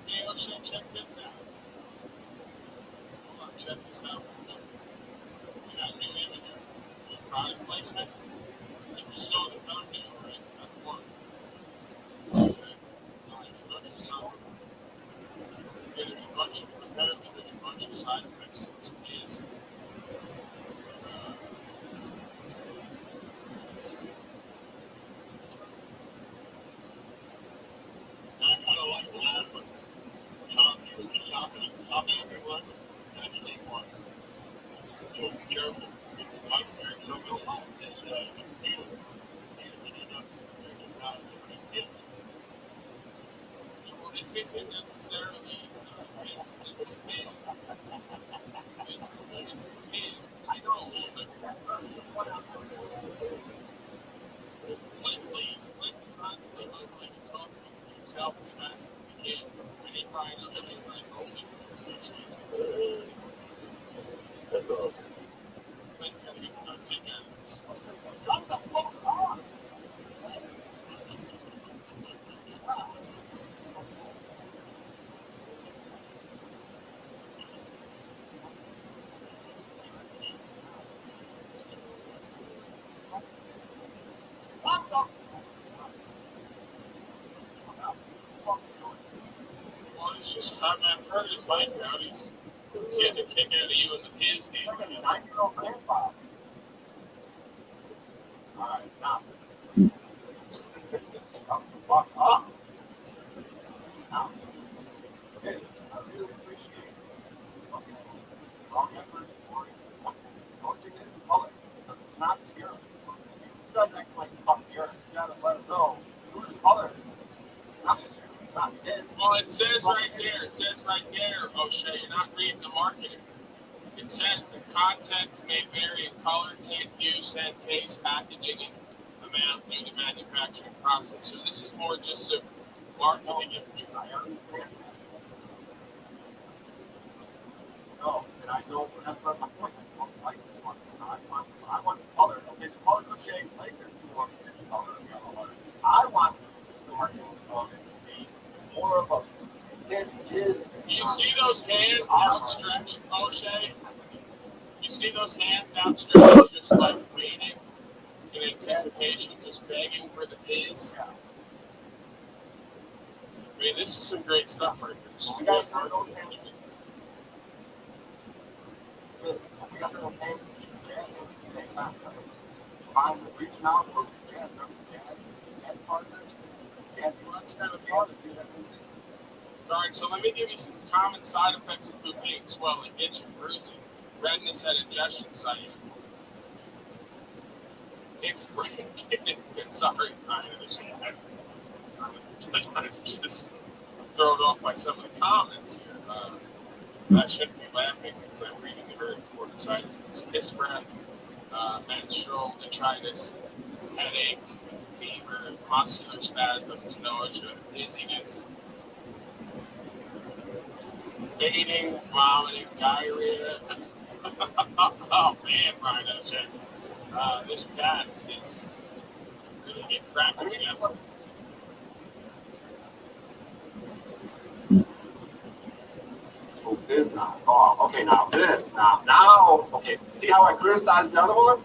Hey, O'Shea, check this out. Hold on, check this out. We got new imagery, new product placement. If you saw the thumbnail, right? That's one. Okay. Now introduce yourself. Yeah, there's a bunch of apparently there's a bunch of side effects to this is I kind of like that, but copy everyone, and you take one. So be careful. I'm very careful. This isn't necessarily this is me. This is me. I know, but please, let's not stay ugly and talk to yourself in the back. You can't. We need Brian O'Shea, Brian Golden, essentially. That's awesome. Thank you. Take care of this. Shut the fuck up! Well, it's just I've heard his mic out. He's getting a kick out of you in the Piz game. Alright, now. Fuck up! Now. Okay, I really appreciate long effort for it. The only thing is the color. It's not the urine. It doesn't act like it's fucking urine. You gotta let them know whose color it is. Not just urine. It's not his. Well, it says right there, O'Shea, you're not reading the marketing. It says the contents may vary in color, tint, use, and taste, packaging, and amount due to manufacturing process. So this is more just a marketing imagery. No, and I know that's not my point. I don't like this one. I want the color. Okay, the color could change later if you want this color or the other color. I want the marketing of it to be more of a this jizz. You see those hands outstretched, O'Shea? You see those hands outstretched, just like waiting in anticipation, just begging for the Piz? I mean, this is some great stuff right here. This is great. We got those hands at the same time. I'm reaching out for jazz part of this. Jazz, that's kind of fun. All right, so let me give you some common side effects of pooping: swelling, itching, bruising, redness at ingestion sites. It's sorry, I just thrown off by some of the comments here. I shouldn't be laughing because I'm reading the very important side effects: piss breath, menstrual detritus, headache, fever, muscular spasms, nausea, dizziness, fainting, vomiting, diarrhea. Oh man, Brian, this cat is really getting cracking me up. Oh, this now. Oh, okay, now this. Now, okay. See how I criticized the other one?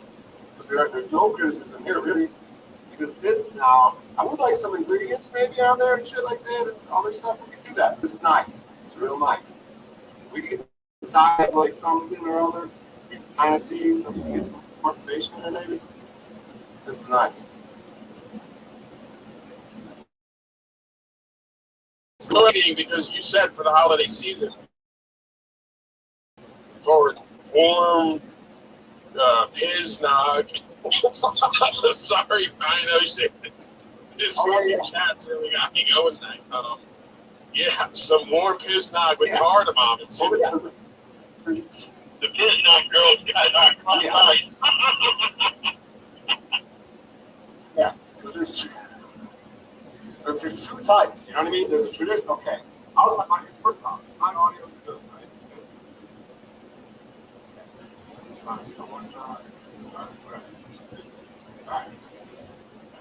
But there's no criticism here, really. Because this now, I would like some ingredients maybe on there and shit like that and other stuff. We could do that. This is nice. It's real nice. We could get the side of like something or other. We can kind of see some, get some more information there maybe. This is nice. It's good because you said for the holiday season, forward warm Piznog. Sorry, I know shit. This fucking chat's really got me going tonight. Yeah, some warm Piznog with cardamom and cinnamon. The Piznog girls got Yeah, because there's two types. You know what I mean? There's a traditional. Okay, how's my audience? First off, my audio is good, right? Alright.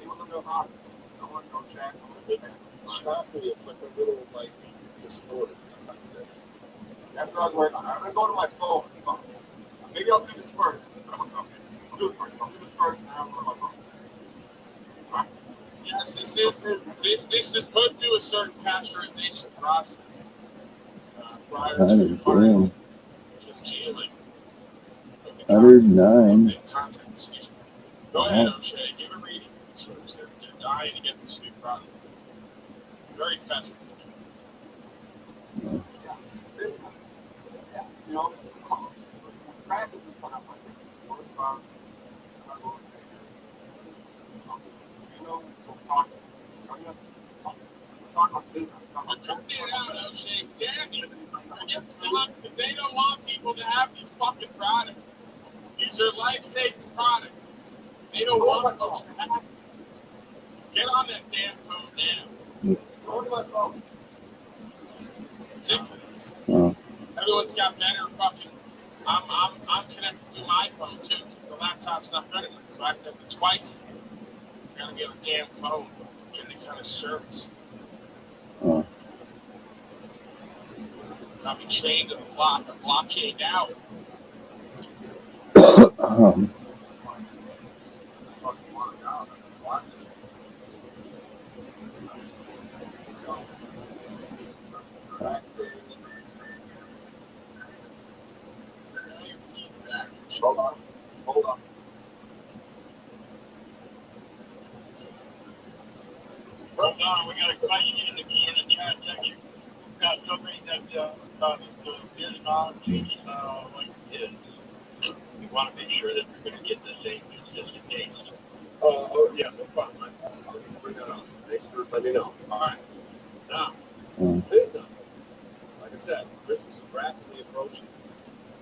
Anyone know about it? No one go chat. It's choppy. It's like a little like distorted. That's what I was working on. I'm gonna go to my phone. Maybe I'll do this first. I'll do it first. I'll do this first, and then I'll go to my phone. Alright. Yes, this is put through a certain pasteurization process prior to Damn. congealing. 109. Content, excuse me. Go ahead, O'Shea. Give a reading. So they're dying to get this new product. Very festive. Yeah, you know, crack is just up like this. What about, I'm going to say, you know, we'll talk about business. Well, just get it out, O'Shea. Damn you. Forget the dogs because they don't want people to have these fucking products. These are life-saving products. They don't want folks to have them. Get on that damn phone now. Go to my phone. Ridiculous. Oh. Everyone's got better fucking. I'm connected to my phone too because the laptop's not good enough, so I have to have it twice. I gotta get a damn phone and the kind of service. Oh. I'll be trained to the blockade now. Hold on. Hold on. Hold on, we gotta find you in the chat section. We've got somebody that is not like this. We want to make sure that you're going to get the same news just in case. Oh, yeah, no problem. I'll bring that up. Thanks for letting me know. All right. Now, please know, like I said, Christmas is rapidly approaching.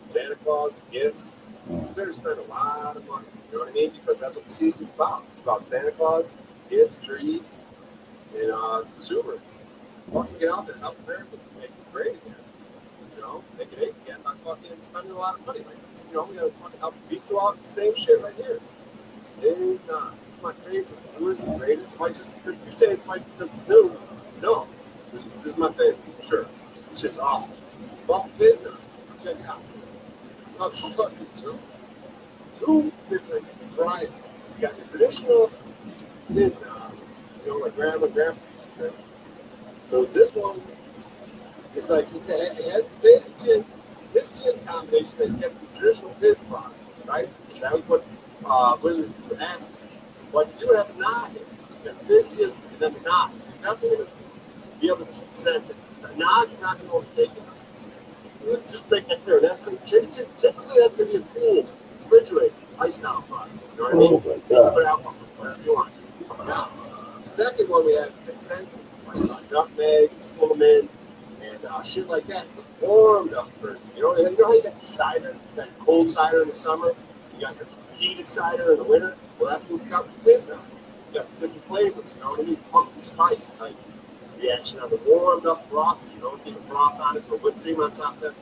Santa Claus, gifts. You better spend a lot of money. You know what I mean? Because that's what the season's about. It's about Santa Claus, gifts, trees, and consumers. Fucking get out there, help America make it great again. You know, make it eight again by fucking spending a lot of money. Like, you know, we gotta fucking help beat you out. The same shit right here. It is not. It's my favorite. Who is the greatest? Am I just because you say this is new? No. This is my favorite, for sure. This shit's awesome. Fuck business. Check it out. Two different varieties. You got the traditional Disney, you know, like grandma and grandpa used to drink. So this one is like it has this gin combination that you get from traditional Diz products, right? That was what Wizard was asking. But you do have the nog. You have the gin and then the nog. So you're not going to be able to sense it. The nog's not going to overtake it. Just make that clear. Typically, that's going to be a cool refrigerated, iced out product. You know what I mean? You can put alcohol, whatever you want. Now, the second one we have is sensitive, like nutmeg, cinnamon, and shit like that. The warmed up version. You know how you got the cider, that cold cider in the summer? You got the heated cider in the winter? Well, that's what we got with this now. You got different flavors, you know what I mean? Pumpkin spice type reaction on the warmed up broth. You know, keep the broth on it for whipped cream on top of it.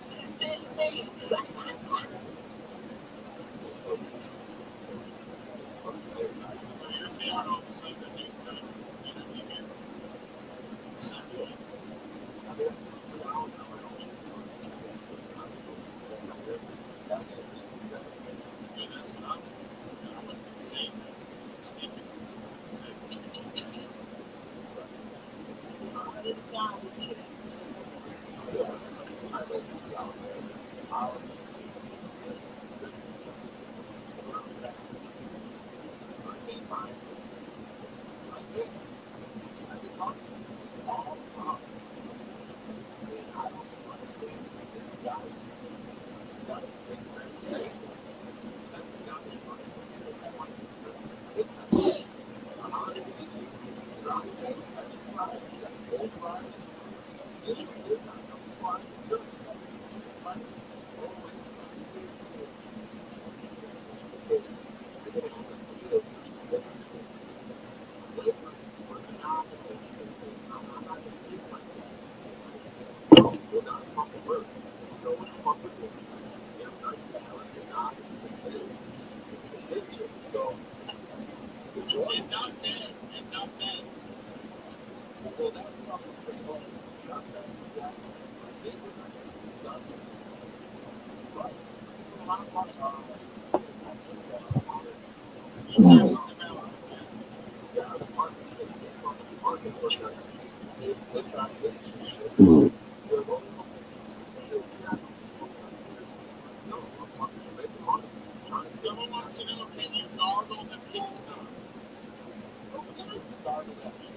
And not bad. And not bad. Someone wants to know, can you gargle the pig stuff? Gargle that shit.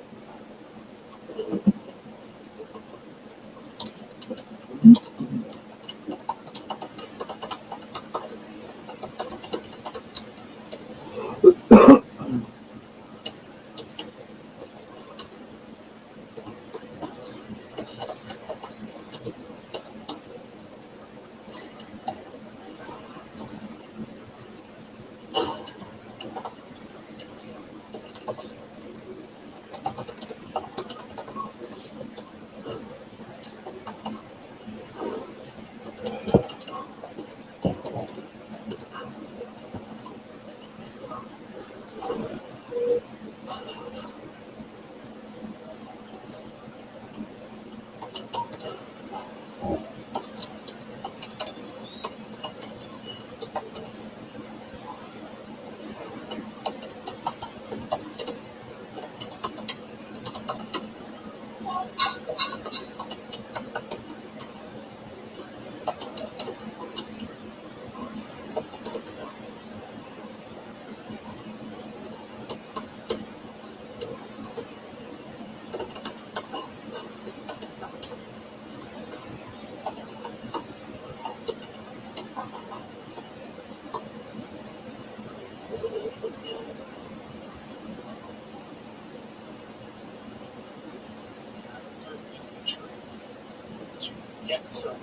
Get someone.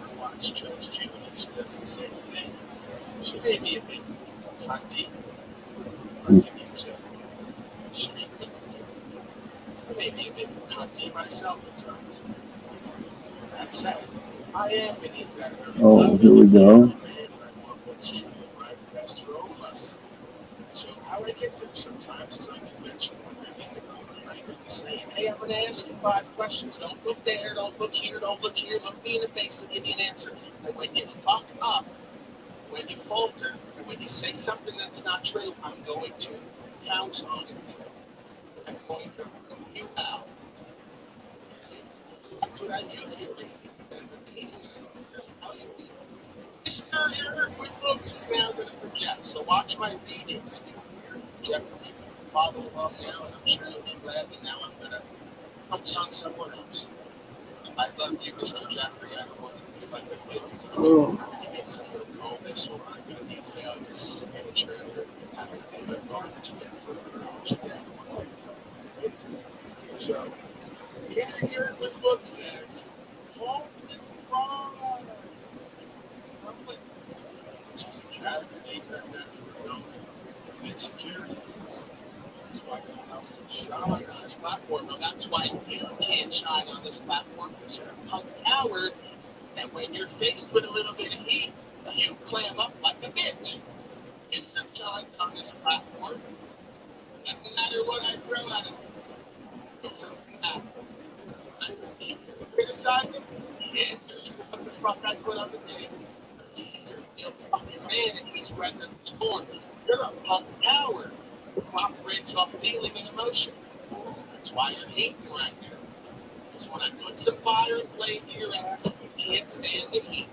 I watch Judge Judy. She does the same thing. She may be a bit cunty. I can use it. I may be a bit cunty myself at times. That said, I am beneath that very Oh, here we go. man. I want what's true and right best for all of us. So how I get there sometimes is unconventional. I'm in the corner, right? Saying, hey, I'm going to ask you 5 questions. Don't look there, don't look here, don't look here. Look me in the face and give me an answer. And when you fuck up, when you falter, and when you say something that's not true, I'm going to pounce on it. I'm going to root you out. That's what I do here. Mr. QuickBooks is now going to project. So watch my reading. Jeffrey, follow along now, and I'm sure you'll be glad that now I'm going to pounce on someone else. I love you, Mr. Jeffrey. I don't want you to feel like I'm going to get someone to call this, or I'm going to be a failure and a trailer. I'm going to be a garbage again for garbage again. So, here QuickBooks says, hold it wrong. Which is a tragedy that has resulted in insecurities. That's why no one else can shine on this platform. No, that's why you can't shine on this platform, because you're a punk coward. And when you're faced with a little bit of heat, you clam up like a bitch. You still shine on this platform. And no matter what I throw at him, it doesn't matter. You criticize him, he answers what the fuck I put on the table. Because he's a real fucking man and he's weathered the storm. You're a punk coward who operates off feeling and emotion. That's why you're hating right now. Because when I put some fire and flame to your ass, you can't stand the heat.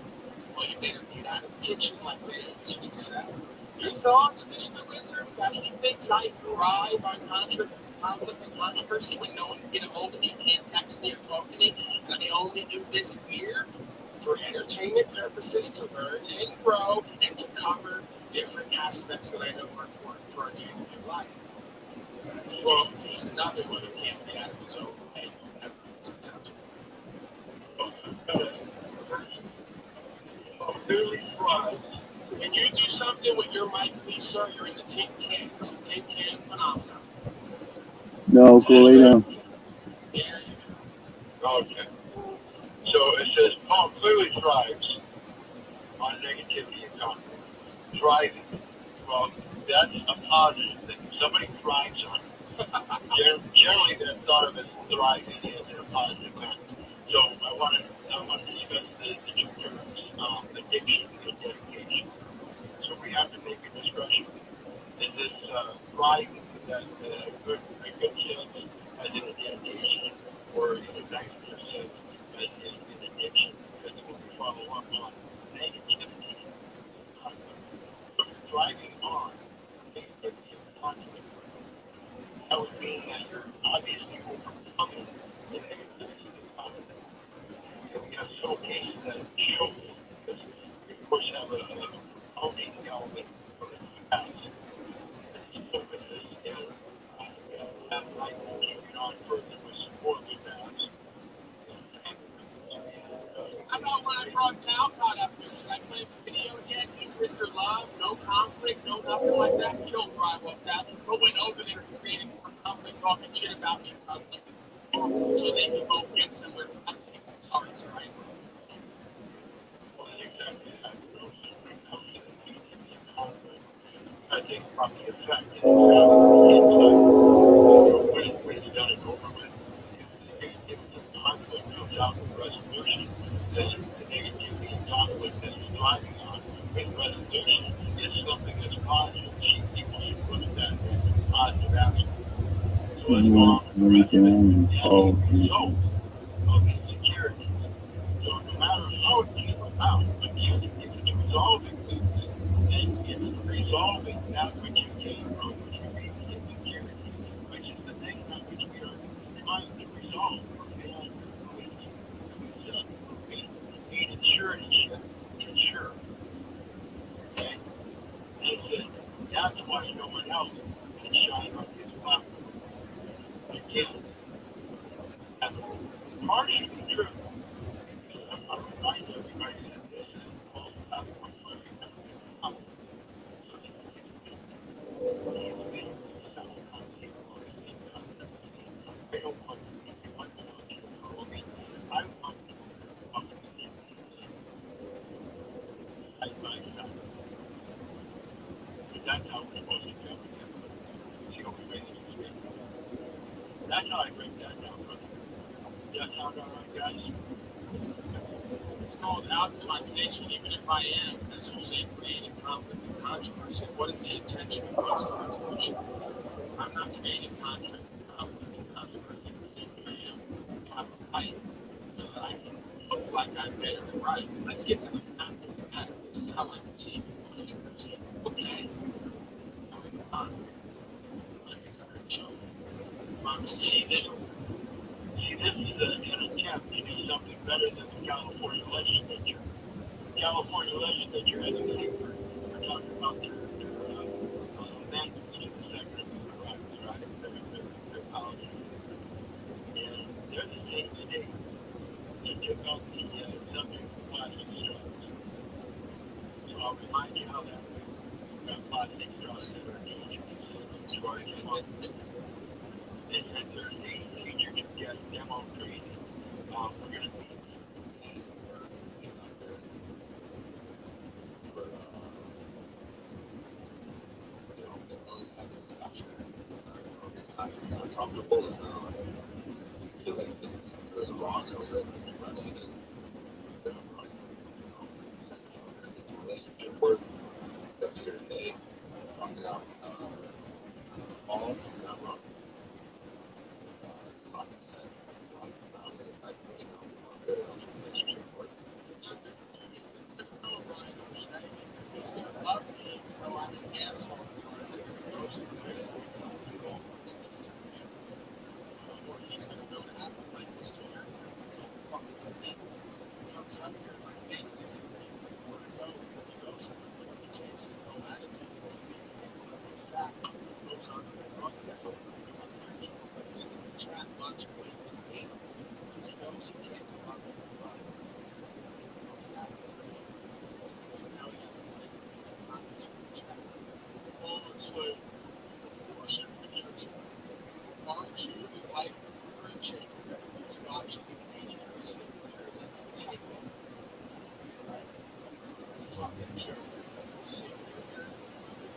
Well, you better get out of the kitchen like that. It's just a sound. Your thoughts, Mr. Wizard? that. He thinks I thrive on conflict and controversy when no one can get a hold of me, can't text me or talk to me, and I only do this here for entertainment purposes, to learn and grow, and to cover different aspects that I know are important for our day-to-day life. Well, he's another one who can't get out of his own way. Never successful. Clearly thrives. Can you do something with your mic, please, sir? You're in the tin can. It's a tin can phenomenon. No, Colita. There you go. Okay. So it says Paul clearly thrives on negativity and conflict. Thriving. Well, that's a positive thing. Somebody thrives on it. Generally, they're thought of as thriving in a positive manner. So I want to discuss the two terms, addiction and dedication. So we have to make a discussion. Is this thriving that a good sense as in a dedication, or in a negative sense as in an addiction? Because when we follow up on negativity, so you're thriving on negativity and conflict. That would mean that you're obviously overcoming the negativity and conflict. And we have some cases that show this, because we of course have a compounding element from the past. And so with this, and have like keeping on further with support with that. How about when I brought Talcott up here? Should I play the video again? He's Mr. Love, no conflict, no nothing like that. You don't thrive off that. But went over there and created more conflict, talking shit about me in public. So they can both get somewhere. Sorry, sir. I think from the effect when it's done and over with, if the conflict comes out with resolution, then the negativity and conflict that it's driving on with resolution is something that's positive. People should look at that as a positive aspect. So let's go on with the rest of it. The result of insecurity. So no matter how it came about, if it's resolving things, then it's resolving that which you came from, which you may be insecurity, which is the thing that which we are trying to resolve. We're failing we need insurance. Insure. Okay? And it says, that's why no one else can shine on his platform. Again, that's partially true. I remind everybody that this is all platform for everything. I don't want anyone to control me. I want to talk to me side by side. Because that's how we're supposed to go together. See how we make this mistake. That's how I break that down, brother. Does that sound all right, guys? It's called optimization, even if I am, as you say, creating conflict and controversy. What is the intention of this resolution? I'm not creating conflict and controversy. I am. I'm right, so that I can look like I'm better and right. Let's get to the facts of the matter. This is how I perceive it. What do you perceive? Okay. Moving on. I'm saying this. See, this is an attempt to do something better than the California legislature. The California legislature has a paper. We're talking about their amendments to the Second Amendment rights, right? Their policy. And they're the same state that took out the subject of plastic straws. So I'll remind you how that went. We've got plastic straws that are dangerous as far as your mom. And there's a teacher to get demo training. We're going to be So he sits in the chat much away from me because he knows he can't come up with the body. He's out of his name. So now he has to like comments in the chat. Well, it's like, question for the answer. Aren't you the wife for a chick who's watching the Canadian Wrestling player that's typing, right? Fucking sure. Sit here,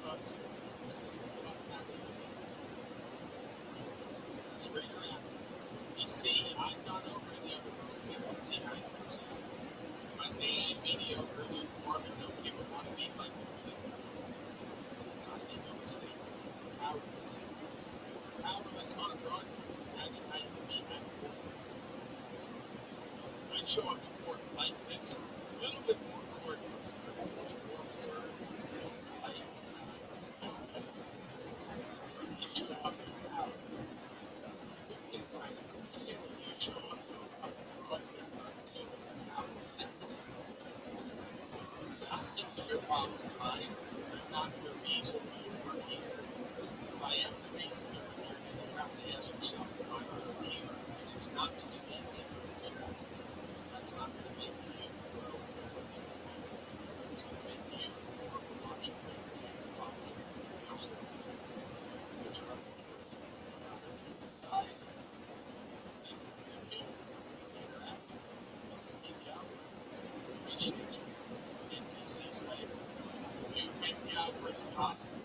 bucks, sit the fuck back to the game. That's where you're at. You see, I've gone over to the other room, yes, and see how you proceed. I may be mediocre, lukewarm, and nobody would want to be like me. It's not an ego mistake. Powerless. Powerless on a broadcast. Imagine how you can be at court. I'd show up to court like this, a little bit more courteous, a little bit more reserved. Like, you show up to power. You show up to a fucking broadcast on TV. Powerless. Not into your problems, mine. I'm not the reason you are here. If I am the reason you are here, then you have to ask yourself why you are here. And it's not to get information. That's not going to make you grow. It's going to make you more of a watcher than a follower. Which are in society. And you interact with the algorithm. Appreciate you. NPCs later. You make the algorithm positive.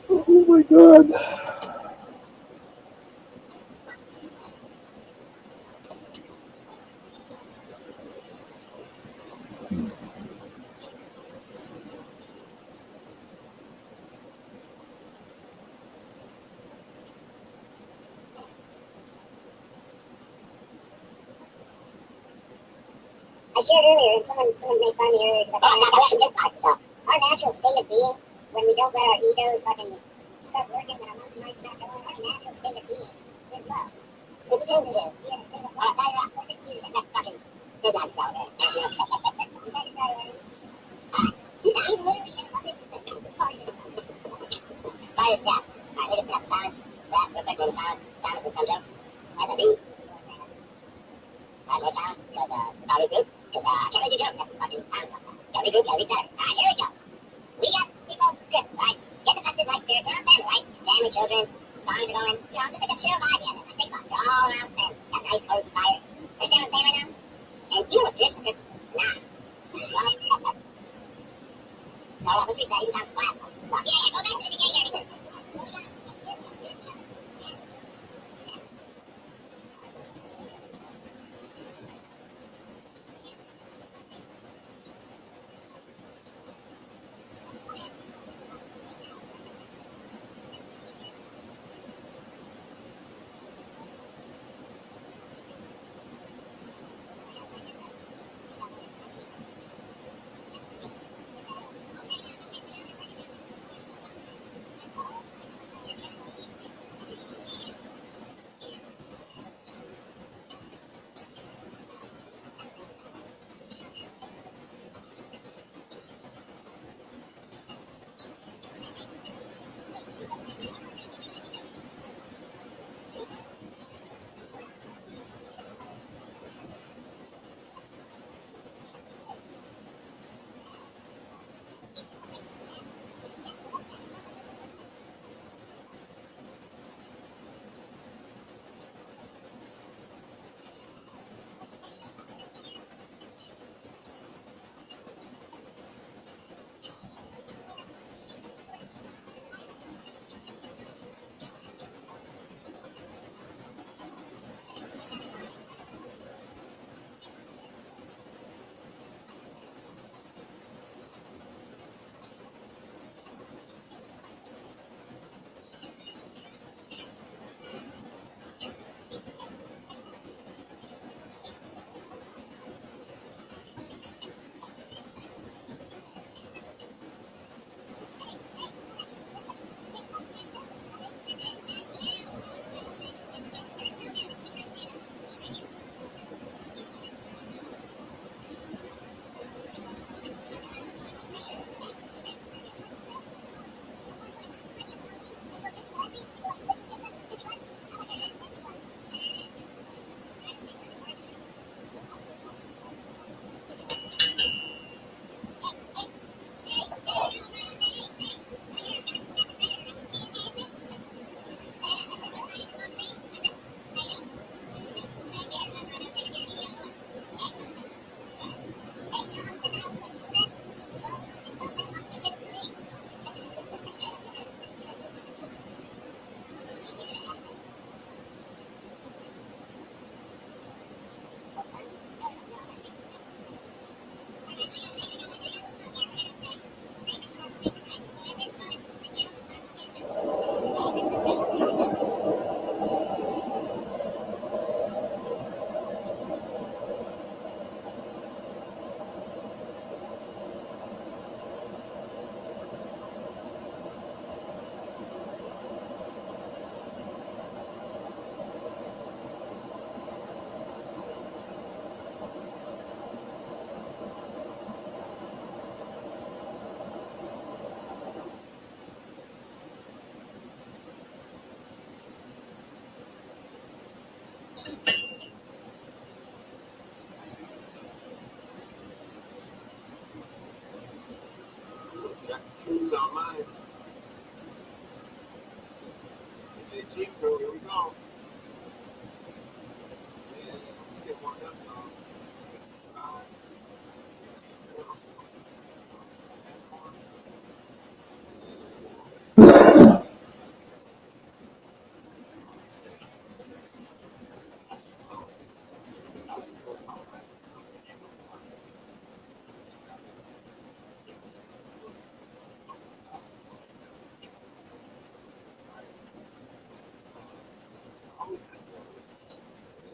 Oh my God. I shared earlier, and someone made fun of me earlier because our natural state of being, when we don't let our egos fucking start working, when our monkey mind's not going, our natural state of being is love. It's a transition. Be in a state of love. That's fucking, there's not so there. You fucking try to learn. He's literally in love with the sorry. Sorry, yeah. Alright, we just got some silence. That, real quick, maybe silence. Silence with some jokes. As I do. More silence, because it's always good. Because I can't really do jokes after fucking time sometimes. Gotta regroup, gotta reset. Alright, here we go. We got people, Christmas, right? Get the festive life spirit. We're on family, right? Family, children, songs are going. You know, just like a chill vibe here. I think about it. We're all around family. Got nice clothes and fire. Understand what I'm saying right now? And you know what tradition Christmas is? Nah. No, let's reset. Even time flat. Stop. Yeah, go back to the beginning. It's all mine. Okay, Jeep girl, here we go. Yeah, let's get warmed up, y'all. 5, 4,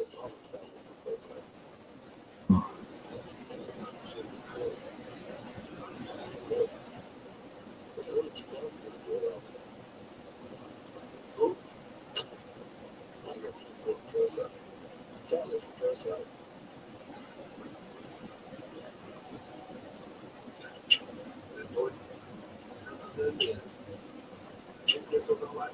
it's almost done. It's like, it's close, it's good. Oop, I got to put the dress up. Tell me to dress up. Good boy. Good again. Get this over the light.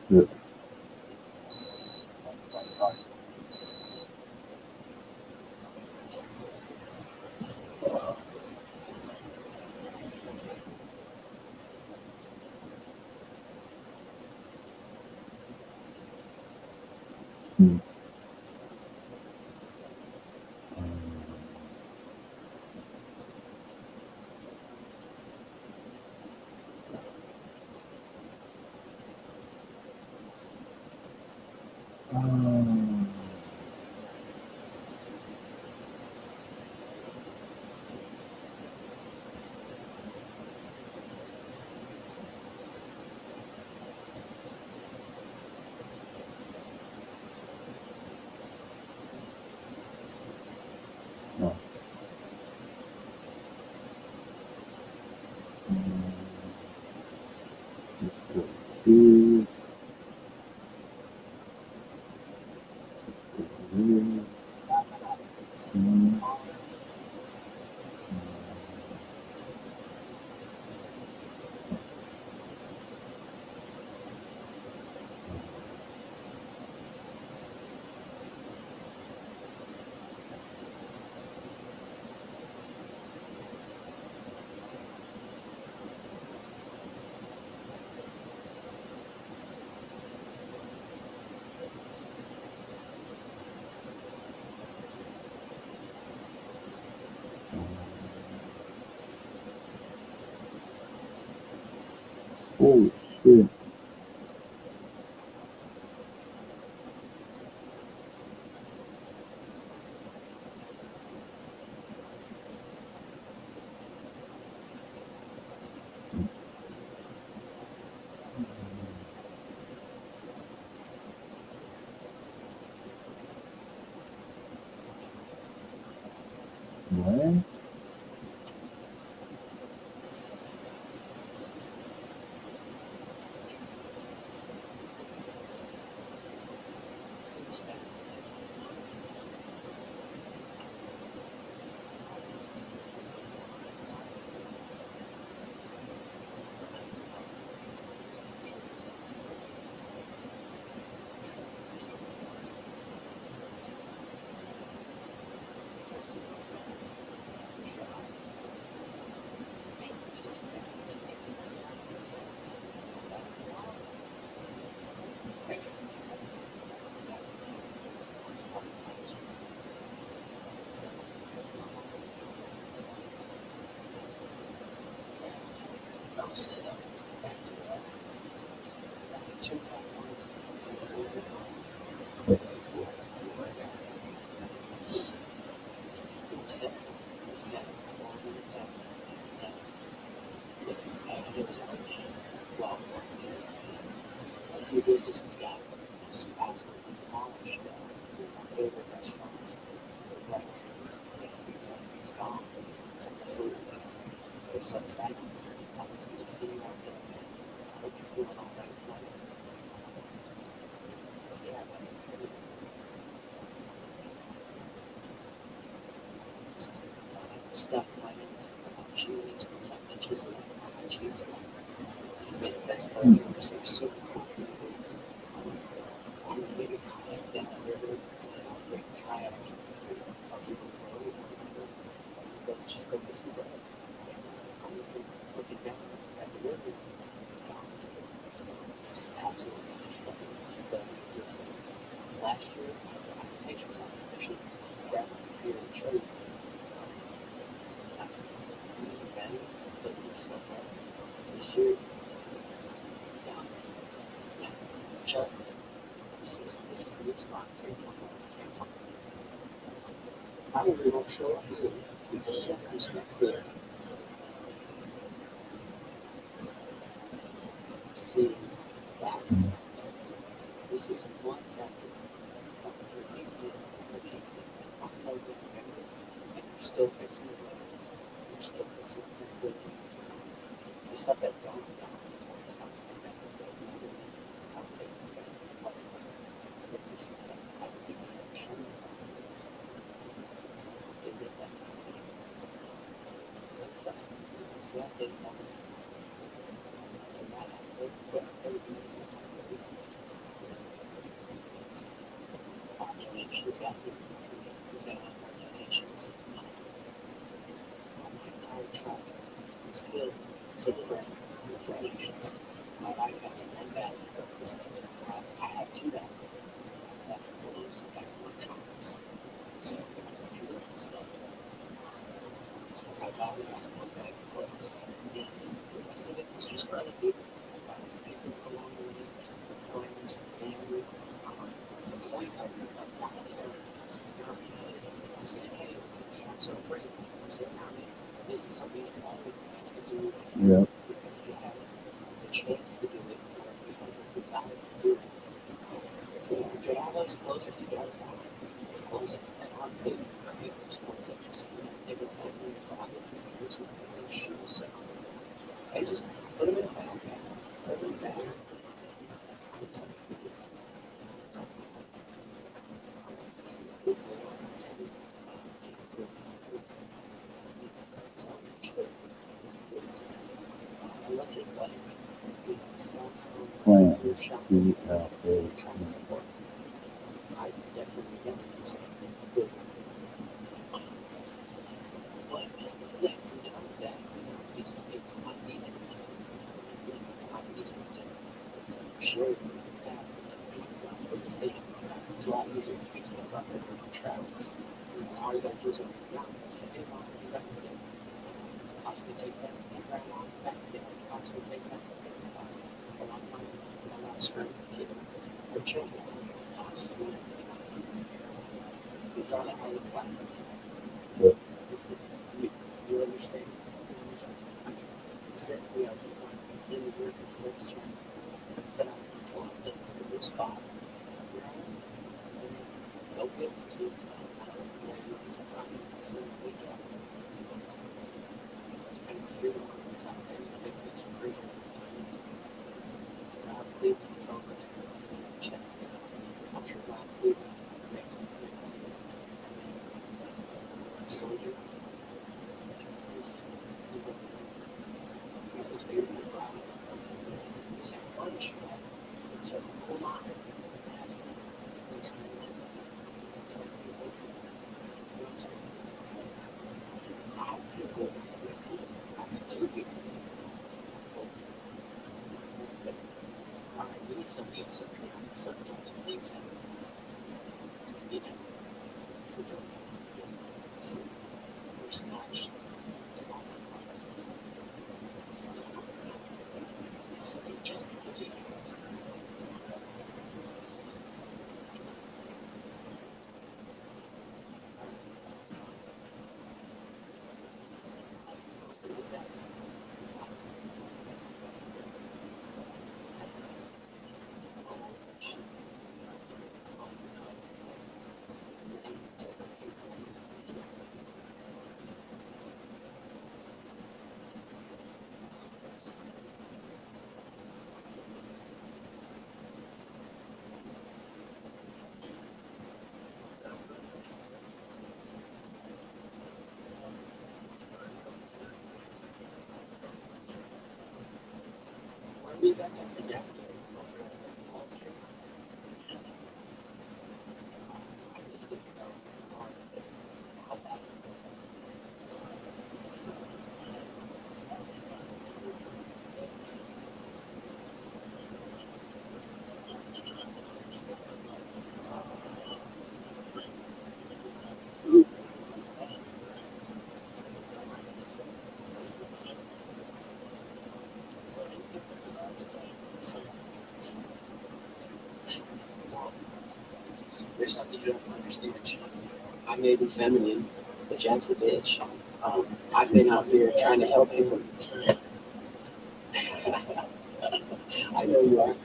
Good. Hmm. Holy shit. What? Your business has got this absolutely polished. My favorite restaurants. There's like, it's gone. It's absolutely. It's so exciting. It's good to see you out there, man. I hope you're feeling all right tonight. Yeah, stuff plans, cheese, and some bitches and cheese. The best part of it was they're so cool. I'm gonna make a kayak down the river, and I'll bring a kayak. I'll keep it rolling. Just go get some bread. I'm looking down at the river. It's gone. It's gone. It's absolutely destructive. It's done this thing. Last year, I had pictures on it. I should grab my computer and show you. But stuff like this year, down. Yeah. Chuck, this is a new spot. Can't find it. I really won't show up here because you have to do stuff good. See that. This is months after October, November, and you're still fixing the roads. You're still fixing the buildings. The stuff that's gone is gone. It's not going back to the building. I don't think it's going to be part of it. This is like, I don't think they have insurance on it. They did that kind of thing. It's that they don't know. And that aspect, but everything else is kind of good. Our donations got to we got our donations. My entire truck was filled to the brim with donations. My wife has one bag of those. I have two bags that are closed and electronics. So my computer and stuff. So my daughter has one bag of clothes. And the rest of it was just for other people. People along the way, friends, family. The point of my story is I'm saying, hey, I'm so grateful. I'm saying, this is something that all of you guys can do. Yeah. If you have the chance to do it, or if you have the desire to do it. You get all those clothes that you don't want, the clothes that aren't good for you, those clothes that just, they've been sitting in your closet for years, and those shoes, so, hey, just put them in a bag, put them in a bag. It's like, unless it's like, small town, Plant. thrift shop, PLA. trying to support. I definitely don't use good. But yeah, from down to that, it's not easy to do. It's not easy to do. Sure, it's a lot easier to fix things up than on travels. All you gotta do is open your mouth and say, hey, mom, you got to possibly take that, and try along back, possibly take that, a lot of money, a lot of strength, kids, or children. These are the hard classes. Yep. You understand? I mean, specifically, I was in the group of folks trying to set out to pull up the new spot. No bills to it's probably simply and freedom comes out there and takes its freedom. God Cleveland is over there. Checks. I'm sure God Cleveland makes it. Soldier. Texas. He's over there. It was beautiful. It's a furniture. It's a cool line. It has it's so people with two people. All right, we need somebody else up here. Somebody else with things happen. You know, we're snatched. It's just continue. you guys have to get Wall Street. I just think how bad there's something you don't understand. I may be feminine, but Jack's a bitch. I've been out here trying to help him. I know you are.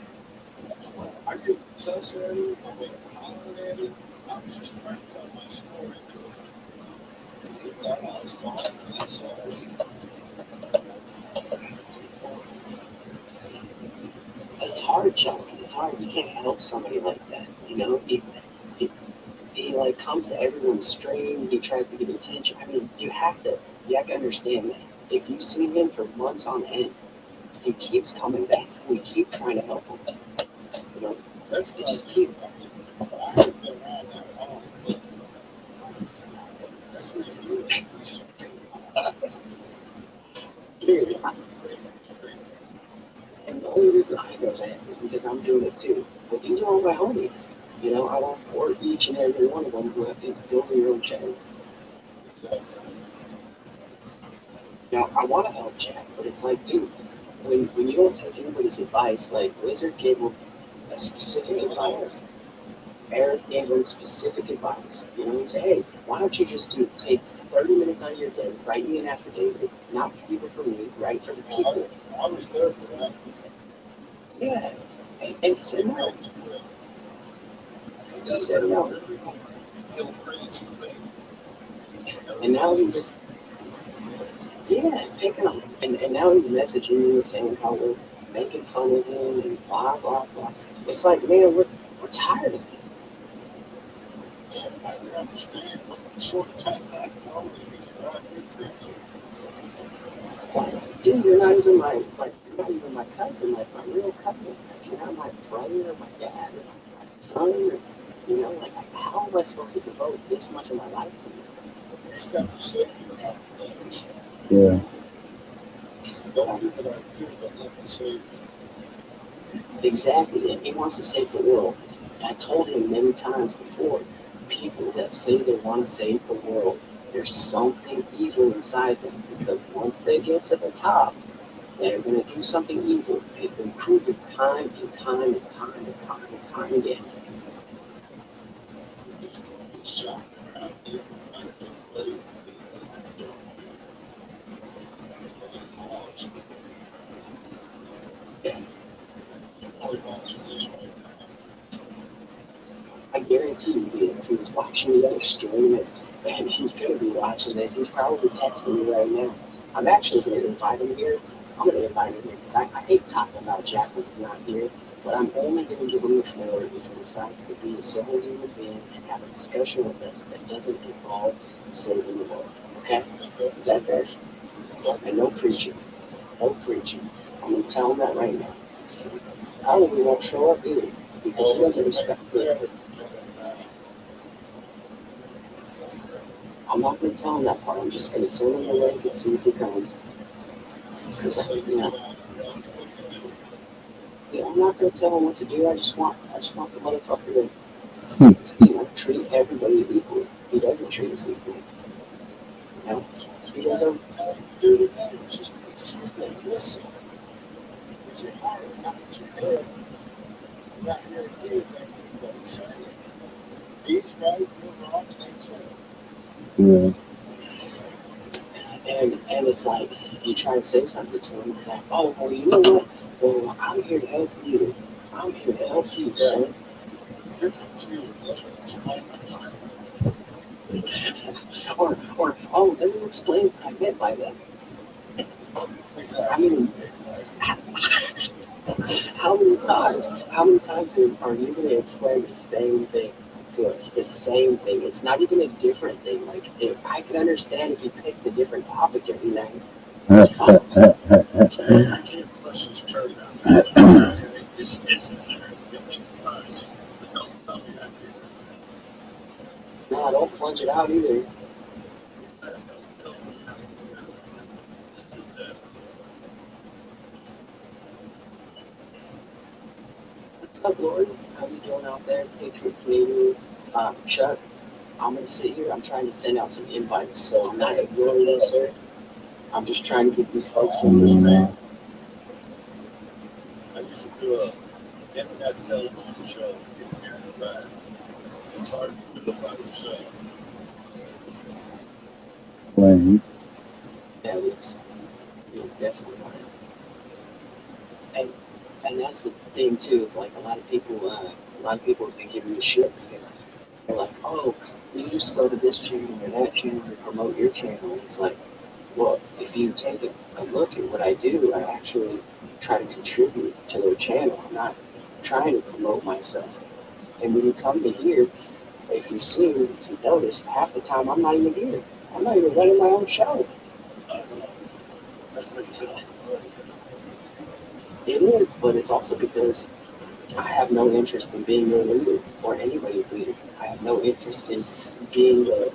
I get cuss at him, I get holler at him. I was just trying to tell my story to him. And he thought I was lying, and that's all. It's hard, Chuck. It's hard. You can't help somebody like that. You know, he like comes to everyone's stream. He tries to get attention. I mean, you have to understand that. If you've seen him for months on end, he keeps coming back. We keep trying to help him. You know, That's you just keep. I haven't been around that long, but that's what he's doing. He's Dude, and the only reason I know that is because I'm doing it too. But these are all my homies. You know, I want for each and every one of them who is building your own channel. Now, I want to help Jack, but it's like, dude, when you don't take anybody's advice, like Wizard gave him a specific advice. Eric gave him specific advice. You know, he said, hey, why don't you just take 30 minutes out of your day, write me an affidavit, not even for me, write for the people. I was there for that. Yeah, and said no. He He does said that no. He'll preach to me. And now he's, yeah, picking on him. And now he's messaging me and saying how we're making fun of him and blah, blah, blah. It's like, man, we're tired of it. Yeah, I can understand, but short times I know that he's not good for you. It's like, dude, you're not even my cousin, like my real cousin. Like, you're not my brother or my dad or my son or, you know, like, how am I supposed to devote this much of my life to you? He's got to save you out of things. Yeah. Don't do what I do, but let me save you. Exactly, and he wants to save the world. And I told him many times before, people that say they want to save the world, there's something evil inside them, because once they get to the top, they're going to do something evil. They've been proven time and time and time and time and time again. He's shot around here. I don't believe it. I guarantee you, he was watching the other stream, and he's going to be watching this. He's probably texting me right now. I'm actually going to invite him here. I'm going to invite him here because I hate talking about Jack when he's not here, but I'm only going to give him the floor if he decides to be a civil human being and have a discussion with us that doesn't involve saving the world. Okay? Is that fair? And no preaching. No preaching. I'm going to tell him that right now. Probably won't show up either because he doesn't respect me. I'm not going to tell him that part. I'm just going to send him the link and see if he comes. Because, you know, I'm not going to tell him what to do. I just want the motherfucker to, you know, treat everybody equally. He doesn't treat us equally. You know, he doesn't. Just listen with your heart, not with your head. Not your kids, everybody saying. He's right, you're wrong, and they say. Yeah. And it's like, you try to say something to him, it's like, oh, well, you know what? Well, I'm here to help you. I'm here to help you, son. You're confused. Let me explain this to you. Or, oh, let me explain what I meant by that. Exactly. I mean, how many times are you going to explain the same thing to us? The same thing. It's not even a different thing. Like, if I could understand if you picked a different topic every night, I can't flush this turd out. It's in there. It makes nice. Don't tell me that. No, don't plunge it out either. Don't tell me that. This is it. What's up, Lord? How you doing out there, Patriot Canadian? Chuck, I'm gonna sit here. I'm trying to send out some invites, so I'm not ignoring you, sir. I'm just trying to get these folks in this man. I used to do a internet television show years back. It's hard to do it by yourself. Playing. Yeah, it's definitely hard. And that's the thing too. Is like a lot of people have been giving me shit because they're like, oh, you just go to this channel or that channel to promote your channel. It's like, well, if you take a look at what I do, I actually try to contribute to their channel. I'm not trying to promote myself. And when you come to here, if you see, if you notice, half the time I'm not even here. I'm not even running my own show. I know. That's what you do. It is, but it's also because I have no interest in being your leader or anybody's leader. I have no interest in being the.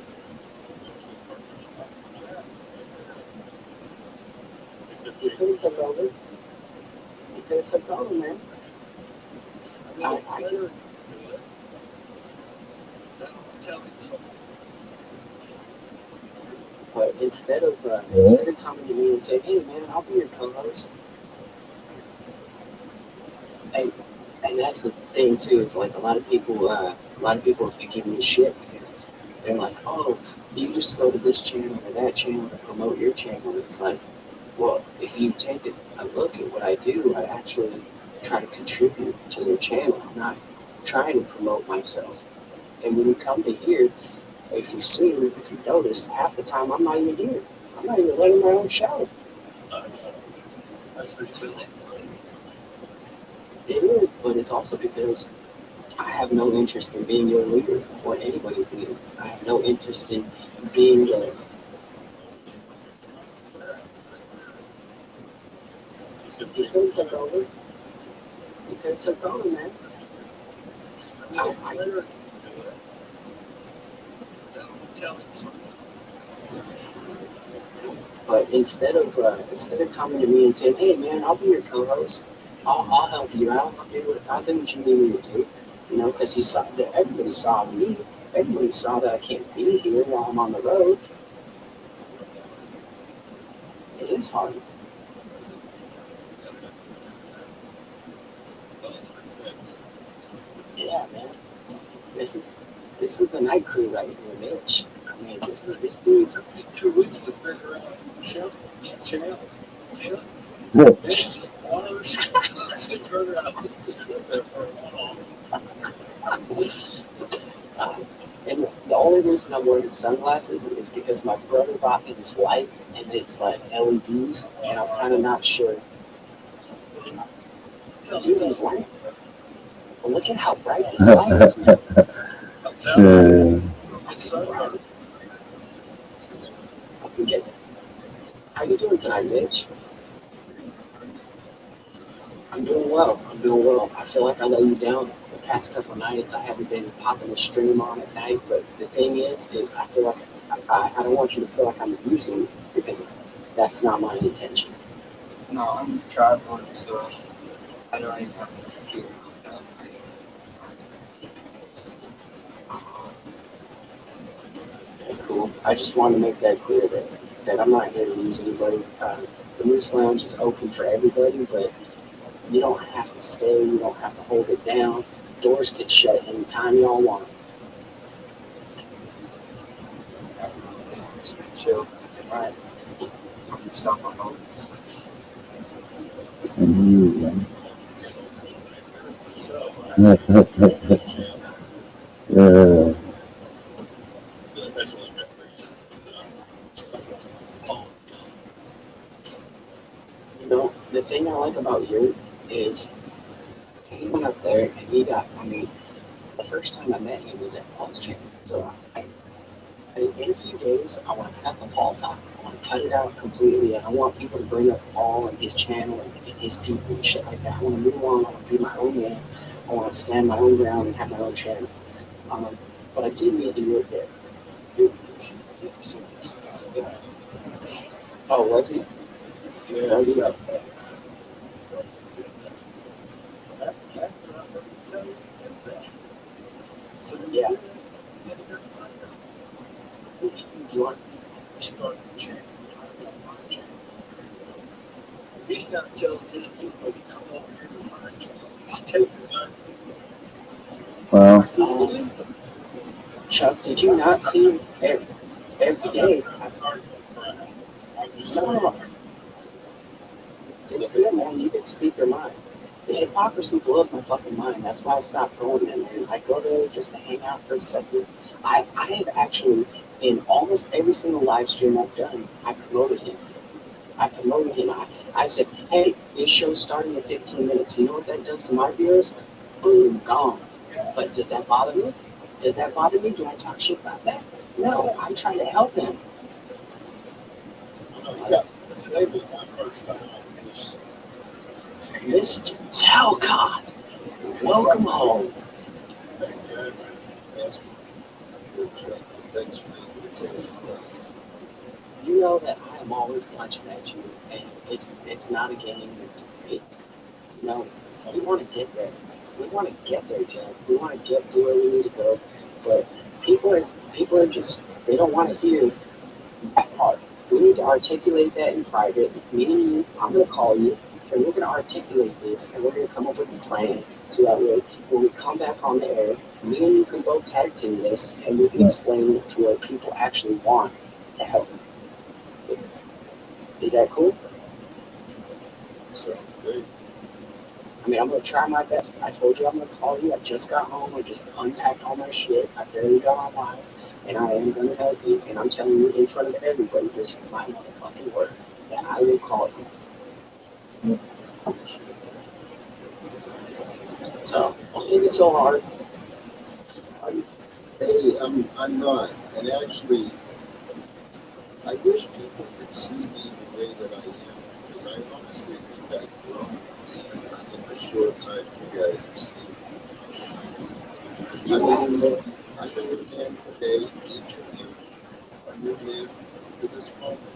You could have took over. You could have took over, man. I But instead of coming to me and saying, "Hey, man, I'll be your co-host," and that's the thing too. Is like a lot of people have been giving me shit because they're like, "Oh, you just go to this channel or that channel to promote your channel." It's like, well, if you take a look at what I do, I actually try to contribute to their channel. I'm not trying to promote myself. And when you come to here, if you see, if you notice, half the time I'm not even here. I'm not even running my own show. That's what you do. It is, but it's also because I have no interest in being your leader or anybody's leader. I have no interest in being the. You could have took over. You could have took over, man. But instead of coming to me and saying, "Hey, man, I'll be your co-host. I'll help you out. I'll do what you need me to do." You know, because everybody saw me. Everybody saw that I can't be here while I'm on the road. It is hard. Yeah, man. This is the night crew right here, Mitch. I mean, this dude took me 2 weeks to figure out channel. Yeah. Whoa. It's water. Figure out there for and the only reason I'm wearing sunglasses is because my brother bought me this light, and it's like LEDs, and I'm kind of not sure. Dude, these lights. Well, look at how bright this light is, man. I can get it. How you doing tonight, Mitch? I'm doing well. I feel like I let you down the past couple of nights. I haven't been popping the stream on at night, but the thing is I feel like I don't want you to feel like I'm abusing you because that's not my intention. No, I'm traveling, so I don't even have a computer. Okay, cool. I just want to make that clear that I'm not here to use anybody. The Moose Lounge is open for everybody, but you don't have to stay. You don't have to hold it down. Doors get shut anytime y'all want. Chill tonight. I'm stuck on those. And you, You know, the thing I like about you is he went up there and he got, I mean, the first time I met him was at Paul's channel. So I in a few days, I want to cut the Paul talk. I want to cut it out completely. I don't want people to bring up Paul and his channel and his people and shit like that. I want to move on. I want to be my own man. I want to stand my own ground and have my own channel. But I do need to look at. Oh, was he? Yeah, yeah. Yeah. You want? He's not telling his people to come over here to find. He's taking money. Well, I can't believe it. Chuck, did you not see him every day? I'm just No, saying. it's good, man. You can speak your mind. The hypocrisy blows my fucking mind. That's why I stopped going there, man. I go there just to hang out for a second. I have actually, in almost every single live stream I've done, I promoted him. I said, hey, this show's starting in 15 minutes. You know what that does to my viewers? Boom, gone. But does that bother me? Does that bother me? Do I talk shit about that? No, I'm trying to help them. Yeah, today was my first time on this. Mr. Talcott, welcome home. Thanks, guys. Thanks for the invitation. You know that I am always punching at you, and it's not a game. It's you know, we want to get there. We want to get there, Jeff. We want to get to where we need to go. But people are just they don't want to hear that part. We need to articulate that in private. Me and you, I'm gonna call you, and we're gonna articulate this, and we're gonna come up with a plan so that way when we come back on the air, me and you can both tag team this, and we can explain it to where people actually want to help. Is that cool? Sounds great. I mean, I'm gonna try my best. I told you I'm gonna call you. I just got home. I just unpacked all my shit. I barely got online, and I am gonna help you. And I'm telling you in front of everybody, this is my motherfucking word that I will call you. So don't think it's so hard. Hey, I'm not. And actually, I wish people could see me the way that I am, because I honestly think I've grown in the short time you guys have seen me. I'm a new man today, each of you. A new man to this moment.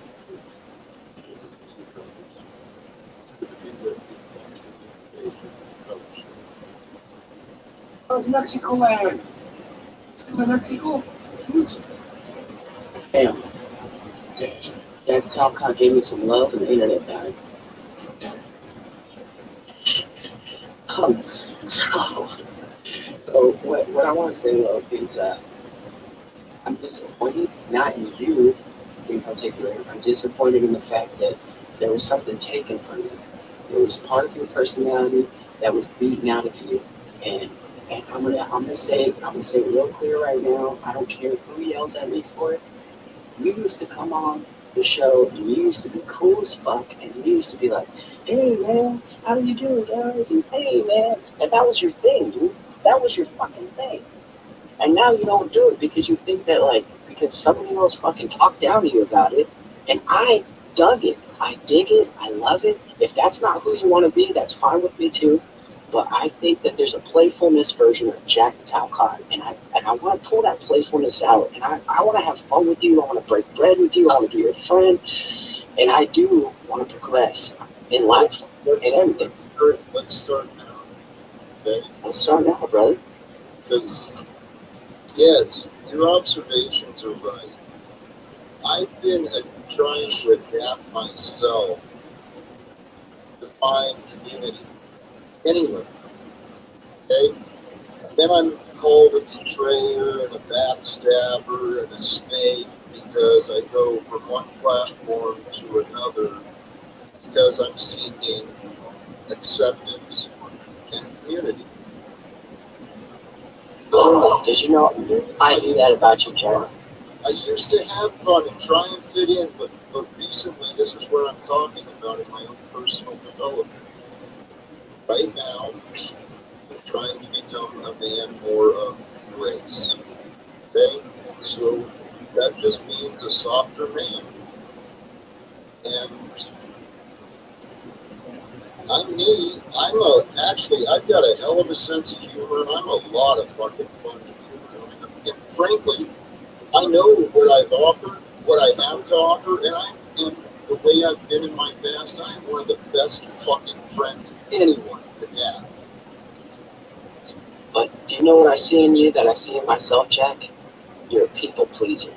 How's Mexico land? Still in Mexico? Damn. That Talcott gave me some love and the internet died. So what I want to say, though, is I'm disappointed, not in you in particular. I'm disappointed in the fact that there was something taken from you. There was part of your personality that was beaten out of you. And I'm gonna say it real clear right now. I don't care who yells at me for it. You used to come on the show and you used to be cool as fuck and you used to be like, hey man, how you doing guys? And hey man, and that was your thing, dude. That was your fucking thing. And now you don't do it because you think that because somebody else fucking talked down to you about it. And I dug it. I dig it. I love it. If that's not who you want to be, that's fine with me too. But I think that there's a playfulness version of Jack Talcott, and I want to pull that playfulness out, and I want to have fun with you. I want to break bread with you. I want to be your friend, and I do want to progress in life and everything. Let's start now. Okay? Let's start now, brother. Because, yes, your observations are right. I've been trying to adapt myself to find community. Anyway, okay? Then I'm called a betrayer and a backstabber and a snake because I go from one platform to another because I'm seeking acceptance and community. Did you know I knew that about you, Jared? I used to have fun and try and fit in, but recently this is what I'm talking about in my own personal development. Right now, I'm trying to become a man more of grace. Okay? So that just means a softer man. And actually, I've got a hell of a sense of humor, and I'm a lot of fucking fun to humor. And frankly, I know what I've offered, what I have to offer, and the way I've been in my past, I am one of the best fucking friends anyone could have. But do you know what I see in you that I see in myself, Jack? You're a people pleaser.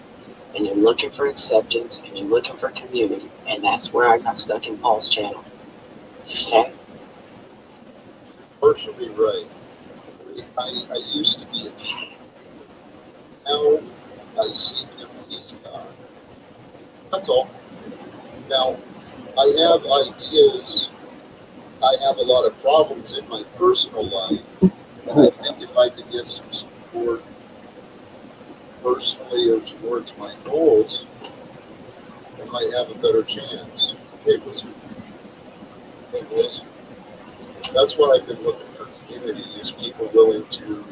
And you're looking for acceptance, and you're looking for community. And that's where I got stuck in Paul's channel. Okay? Partially right. I used to be a chief. Now I seek to please God. That's all. Now, I have ideas. I have a lot of problems in my personal life. And I think if I could get some support personally or towards my goals, I might have a better chance. It was. That's what I've been looking for. Community is people willing to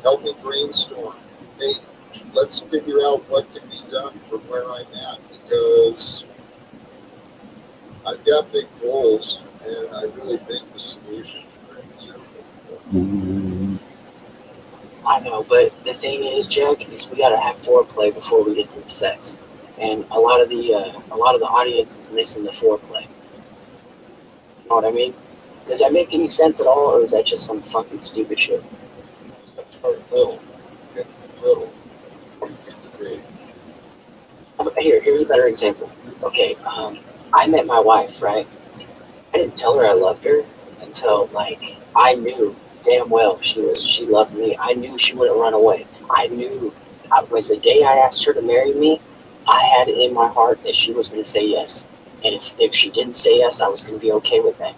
help me brainstorm. Hey, let's figure out what can be done from where I'm at, because I've got big goals, and I really think the solution is very simple. I know, but the thing is, Jack, is we gotta have foreplay before we get to the sex, and a lot of the audience is missing the foreplay. You know what I mean? Does that make any sense at all, or is that just some fucking stupid shit? That's very little. Get little. Get big. Here's a better example. Okay, I met my wife, right? I didn't tell her I loved her until, like, I knew damn well she loved me. I knew she wouldn't run away. I knew, was the day I asked her to marry me, I had it in my heart that she was going to say yes. And if she didn't say yes, I was going to be okay with that.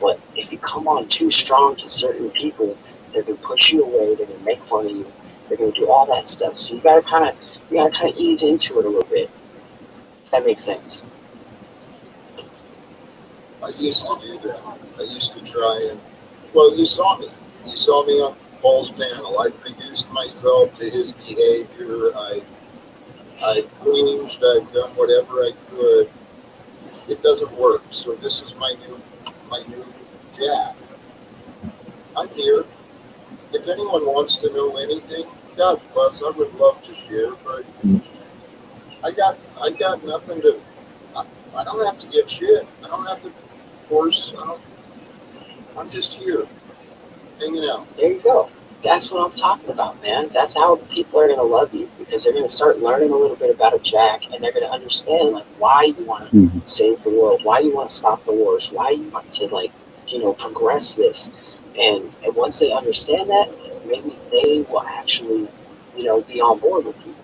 But if you come on too strong to certain people, they're going to push you away. They're going to make fun of you. They're going to do all that stuff. So you got to kind of ease into it a little bit. If that makes sense. I used to do that. I used to try and, well, you saw me. You saw me on Paul's panel. I reduced myself to his behavior. I changed. I've done whatever I could. It doesn't work. So this is my new Jack. I'm here. If anyone wants to know anything, God bless, I would love to share, but I got nothing to, I don't have to give shit. I don't have to force, I'm just here, hanging out. There you go. That's what I'm talking about, man. That's how people are going to love you, because they're going to start learning a little bit about a Jack, and they're going to understand, like, why you want to save the world, why you want to stop the wars, why you want to, like, progress this. And once they understand that, maybe they will actually, be on board with you.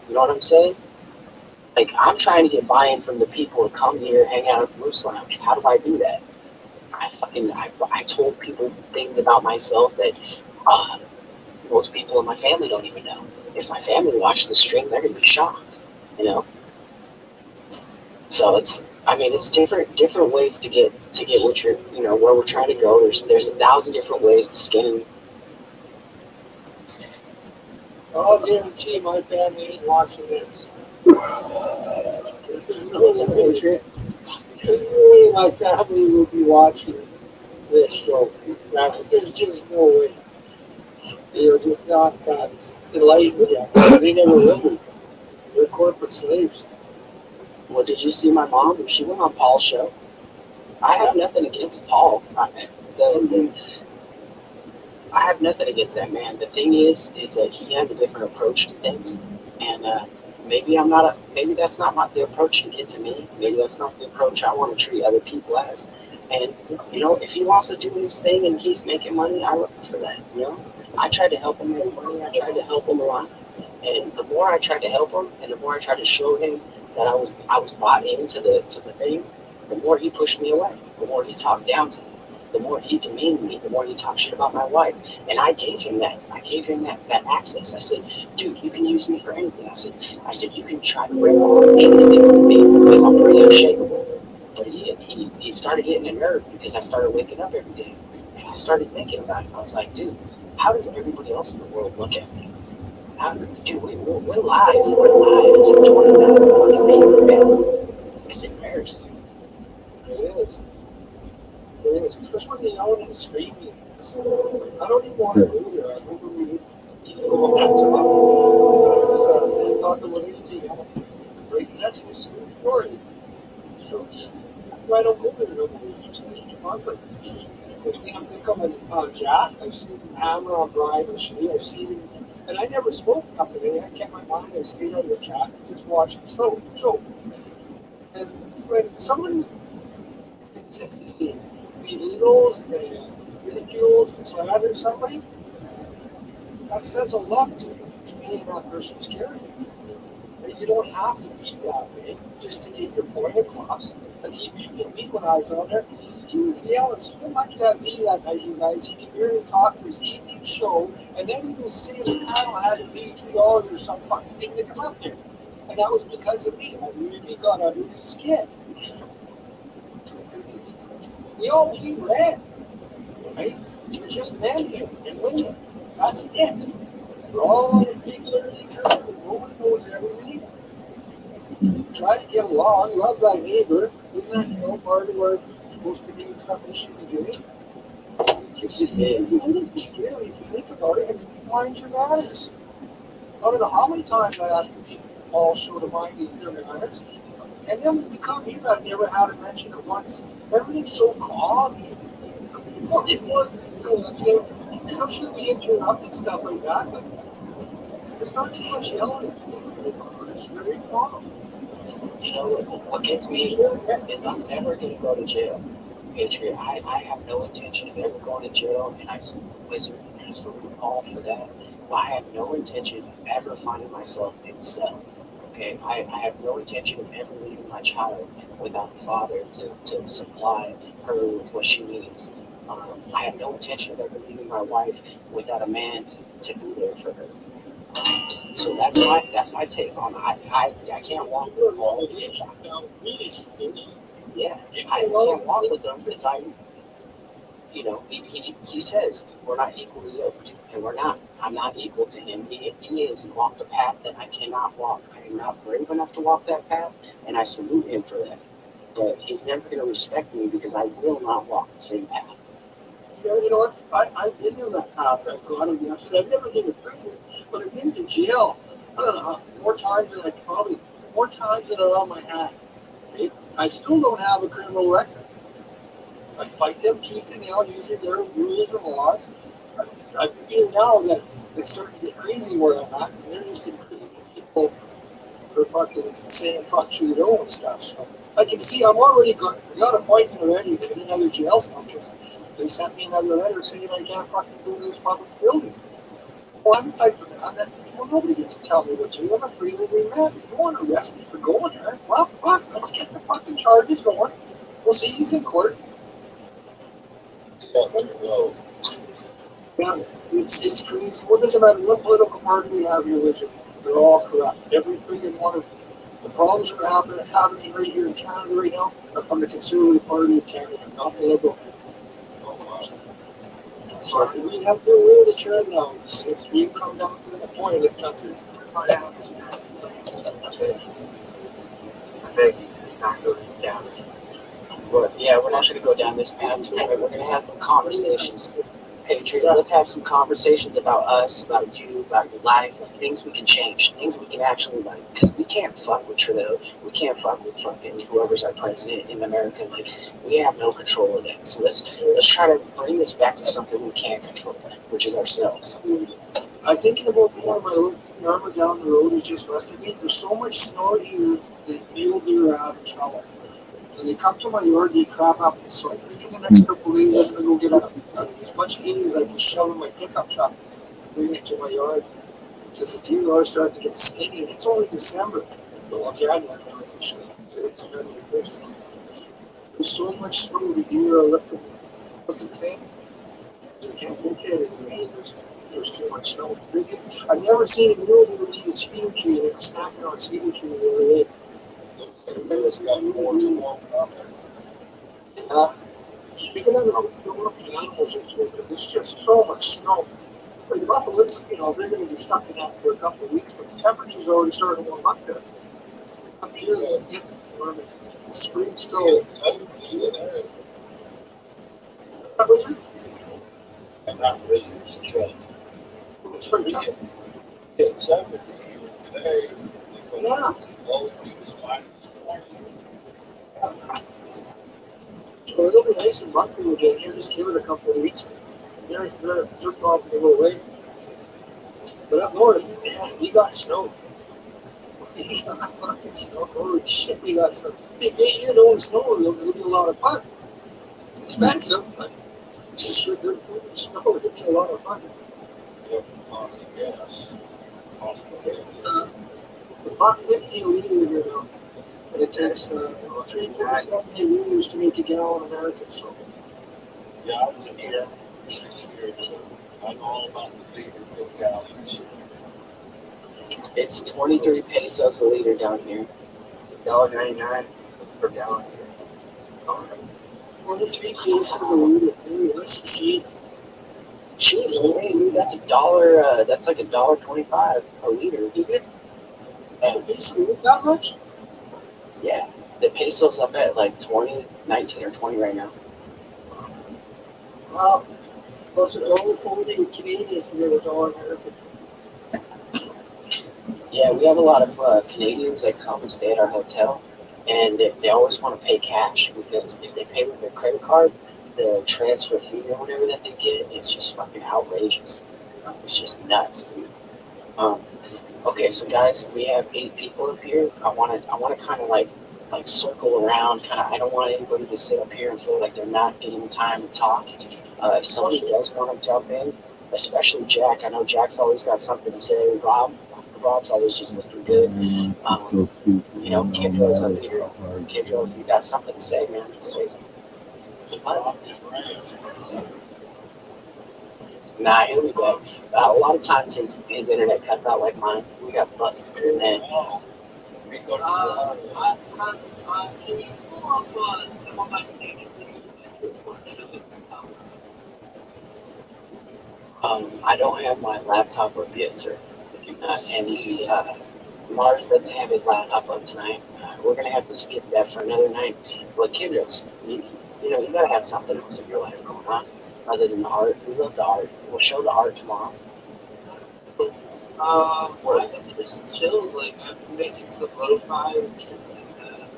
You know what I'm saying? Like, I'm trying to get buy-in from the people to come here, hang out at the Moose Lounge. How do I do that? I told people things about myself that most people in my family don't even know. If my family watched the stream, they're gonna be shocked. So it's different ways to get what you're, where we're trying to go. There's 1,000 different ways to skin. I'll guarantee my family ain't watching this. There's no way my family will be watching this show. There's just no way. They're just not that enlightened yet. They never will be. They're corporate slaves. Well, did you see my mom? She went on Paul's show. I have nothing against Paul. I have nothing against that man. The thing is that he has a different approach to things, and maybe that's not the approach to get to me. Maybe that's not the approach I want to treat other people as. And if he wants to do his thing and he's making money, I love him for that. I tried to help him make money. I tried to help him a lot, and the more I tried to help him, and the more I tried to show him that I was bought into the thing, the more he pushed me away. The more he talked down to me. The more he demeaned me, the more he talked shit about my wife. And I gave him that. I gave him that access. I said, dude, you can use me for anything. I said, you can try to bring on anything with me because I'm pretty unshakable. But he started getting a nerve because I started waking up every day. And I started thinking about it. I was like, dude, how does everybody else in the world look at me? Dude, we're live. We're live to 20,000 fucking people, man. It's embarrassing. It is. It is. Just when you're yelling and screaming. I don't even want to go there. I think when we go back to my talk about anything else. Right? That's his story. So, I don't go there no more. It's just each month. Because we have become a Jack. I've seen him hammer on Brian O'Shea. I've seen him. And I never spoke nothing. I kept my mind. I stayed out of the chat and just watched the show. And when somebody consistently belittles and ridicules and slanders somebody, that says a lot to me and that person's character. And you don't have to be that way just to get your point across. Like he muted me when I was on there. He was yelling so much at me that night, you guys. He could barely talk for his evening show. And then he was saying the panel had to pay $2 or some fucking thing to come up there. And that was because of me. I really got under his skin. He ran. Right? We're just men here and women. That's it. We're all in a big learning curve and nobody knows everything. Try to get along, love thy neighbor. Isn't that, part of what it's supposed to be and stuff we should be doing? Really, if you think about it, and mind your manners. I don't know how many times I asked the people to all show to mind their manners. And then when we come here, I've never had to mention it once. Everything's so calm here. I'm sure we interrupted stuff like that, but there's not too much yelling. It's very calm. You know, what gets me is I'm never going to go to jail. Patriot, I have no intention of ever going to jail, and I salute all for that. But I have no intention of ever finding myself in a cell. Okay, I have no intention of ever leaving my child without a father to supply her with what she needs. I have no intention of ever leaving my wife without a man to be there for her. So that's my take on it. I can't walk with all of this. Yeah, I can't walk with them because he says we're not equally yoked, and we're not. I'm not equal to him. He has walked a path that I cannot walk. I am not brave enough to walk that path, and I salute him for that. But he's never going to respect me because I will not walk the same path. You know what? I've been in that path. I've gone and I've never been to prison, but I've been to jail. I don't know, more times than are on my hand. Okay? I still don't have a criminal record. I fight them tooth and nail using their rules and laws. I feel now that it's starting to get crazy where I'm at, and they're just imprisoning people for fucking saying fuck Trudeau and stuff. So I can see I got an appointment already to another jail cell because they sent me another letter saying I can't fucking go to this public building. Well, I'm the type of man that nobody gets to tell me what to do. I'm a freely man. If you want to arrest me for going there, well, fuck, let's get the fucking charges going. We'll see he's in court. Yeah, it's crazy. What doesn't matter what political party we have here with it, they're all corrupt. Every freaking one of the problems that are happening right here in Canada right now are from the Conservative Party of Canada, not the Liberal. So we have no way to turn now. We've come down to the point of the country. I beg you, just not go down. Yeah, we're not going to go down this path tonight. We're going to have some conversations. Patriot, let's have some conversations about us, about you, about your life, like things we can change, things we can actually like. Because we can't fuck with Trudeau. We can't fuck with fucking whoever's our president in America. Like, we have no control of that. So let's try to bring this back to something we can control, which is ourselves. I'm thinking about going my neighbor down the road is just west of me. There's so much snow here, the mule deer are out of trouble. And they come to my yard, they crap up. So I think in the next couple of days, I'm going to go get as much hay as I can shove in my pickup truck, bring it to my yard. Because the deer are starting to get skinny, and it's only December. Well, January, actually. It's January 1st. There's so much snow, the deer are looking thin. So I can't look at it in May. There's too much snow. I've never seen a mule deer eat a cedar tree, and it's snapping on a cedar tree the other day. Speaking of the animals, it's just so much snow. Like Buffalo's, you know, they're going to be stuck in that for a couple of weeks, but the temperature's already starting to warm up there. Up here, the spring's still. What was it? I'm not busy, it's a trend. It's pretty tough. Hit 70 today. Yeah. So it'll be nice and bumpy again here. Just give it a couple of weeks. They're probably a little away. But up north, man, we got snow. We got fucking snow. Holy shit, we got snow. Hey, get here to snow. It'll be a lot of fun. It's expensive, but it's sure good food. Snow, it'll be a lot of fun. Cost of gas. Cost of gas. $1.50 a liter here now. And it takes 3.78 liters to make a gallon American, so. Yeah, I was in here for 6 years, so I know all about the liter per gallons. It's 23 pesos a liter down here. $1.99 per gallon here. 23 pesos a liter. Ooh, that's cheap. Jeez, man, dude, that's $1. That's like $1.25 a liter. Is it? And peso that much? Yeah, the peso's up at like 20, 19 or 20 right now. Wow. Plus $1.40 Canadian to get $1 American. Yeah, we have a lot of Canadians that come and stay at our hotel, and they always want to pay cash because if they pay with their credit card, the transfer fee or whatever that they get is just fucking outrageous. It's just nuts, dude. Okay, so guys, we have 8 people up here. I want to kind of like circle around. I don't want anybody to sit up here and feel like they're not getting time to talk. If somebody does want to jump in, especially Jack. I know Jack's always got something to say. Rob's always just looking good. You know, Kendro's up here. Kendro, if you got something to say, man, just say something. Nah, he'll be back. A lot of times his internet cuts out like mine. We got butts for internet. Can you pull up some of my things? I don't have my laptop up yet, sir. I do not. And Mars doesn't have his laptop up tonight. We're gonna have to skip that for another night. But Kendra, you know, you gotta have something else in your life going on other than the art. We love the art. We'll show the art tomorrow. I've been just chill. Like I've been making some lo-fi and shit like that.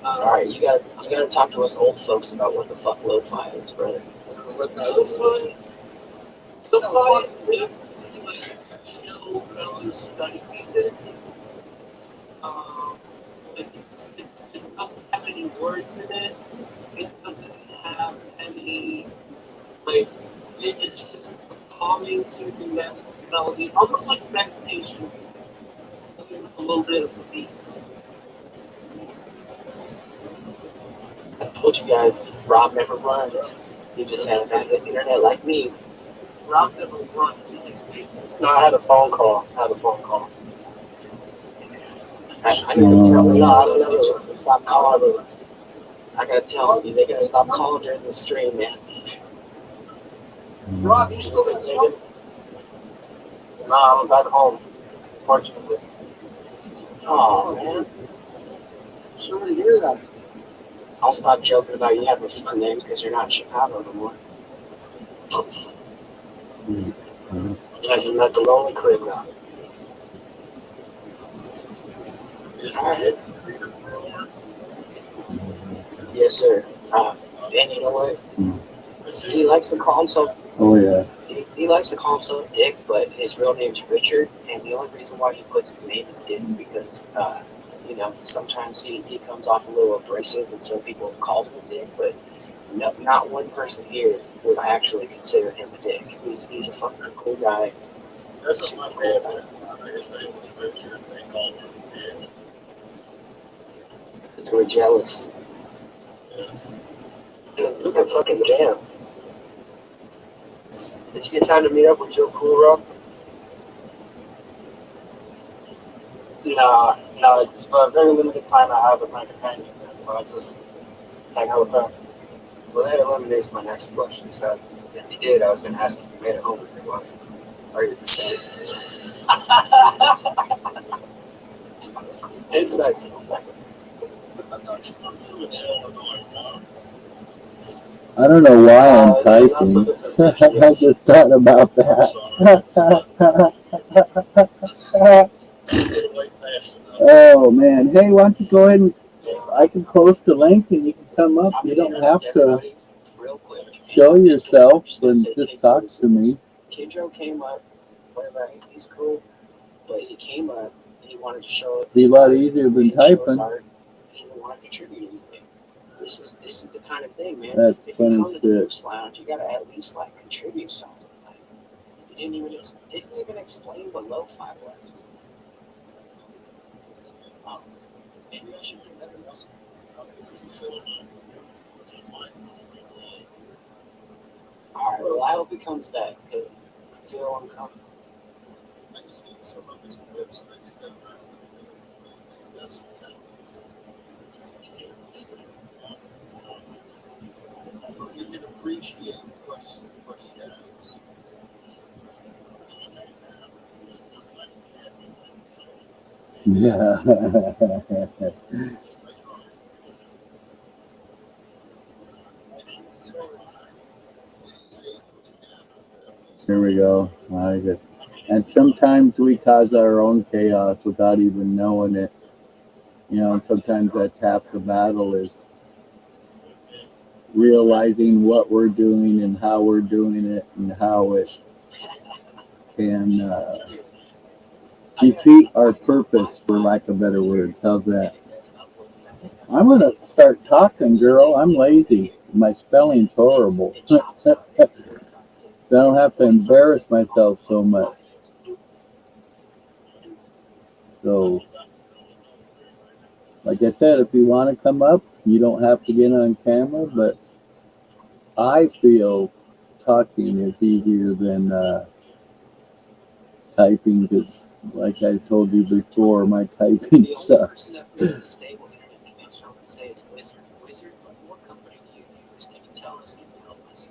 All right, you gotta talk to us old folks about what the fuck lo-fi is, brother. Lo-fi is like chill, mellow study music. It doesn't have any words in it. It doesn't have any it's just calming, soothing melody, almost like meditation music, with a little bit of a beat. I told you guys, Rob never runs. He just has the internet like me. Rob never runs, he just beats. No, I had a phone call. I gotta tell them, to stop calling. I gotta tell them, they gotta stop calling during the stream, man. Rob, you still got snow? No, I'm back home, fortunately. Oh, man. Sorry to hear that. I'll stop joking about you having fun names because you're not in Chicago no more. Like the lonely crib now. Yes, sir. And you know what? He likes to call himself. Oh yeah. He likes to call himself Dick, but his real name's Richard. And the only reason why he puts his name as Dick because, you know, sometimes he comes off a little abrasive, and some people have called him a Dick. But no, not one person here would actually consider him a Dick. He's a fucking cool guy. That's what my dad did. His name was Richard. They called him Dick. Because we're jealous. Look at fucking jam. Did you get time to meet up with Joe Cool, Rob? No, it's a very limited time I have with my companion, so I just hang out with her. Well, that eliminates my next question. So if you did, I was going to ask if you made it home with your wife. Are you the same? It's like, I thought you were moving to Illinois, Ron. I don't know why I'm you're not typing. supposed to I just thought about that. Didn't wait fast enough. Oh man, hey, why don't you go ahead and I can post a link and you can come up. You don't have to real quick. show I'm just yourself gonna and say just take talk notice to of me. this. Kidro came up, whatever, he's cool, but he came up and he wanted to show Be a his lot art, easier he than didn't show his typing. art, he didn't want to contribute anything. This is the kind of thing, man. That's If funny you come to the shit. Moose Lounge, you gotta at least like contribute something. Like, you didn't even explain what lo-fi was. Maybe I should have better listen. How many people fill it up? Alright, well, I hope he comes back, because you know I'm coming. I've seen some of his clips, and I think that he's got some talent. You can appreciate what he has. Yeah. Here we go. I get, and sometimes we cause our own chaos without even knowing it. You know, and sometimes that's half the battle is realizing what we're doing and how we're doing it and how it can defeat our purpose, for lack of better words. How's that? I'm going to start talking, girl. I'm lazy. My spelling's horrible. So I don't have to embarrass myself so much. So, like I said, if you want to come up, you don't have to get on camera, but I feel talking is easier than typing, because, like I told you before, my typing The only sucks. person that made a stable internet connection, I would say, is Wizard. Wizard, what company do you use? Can you tell us? Can you help us?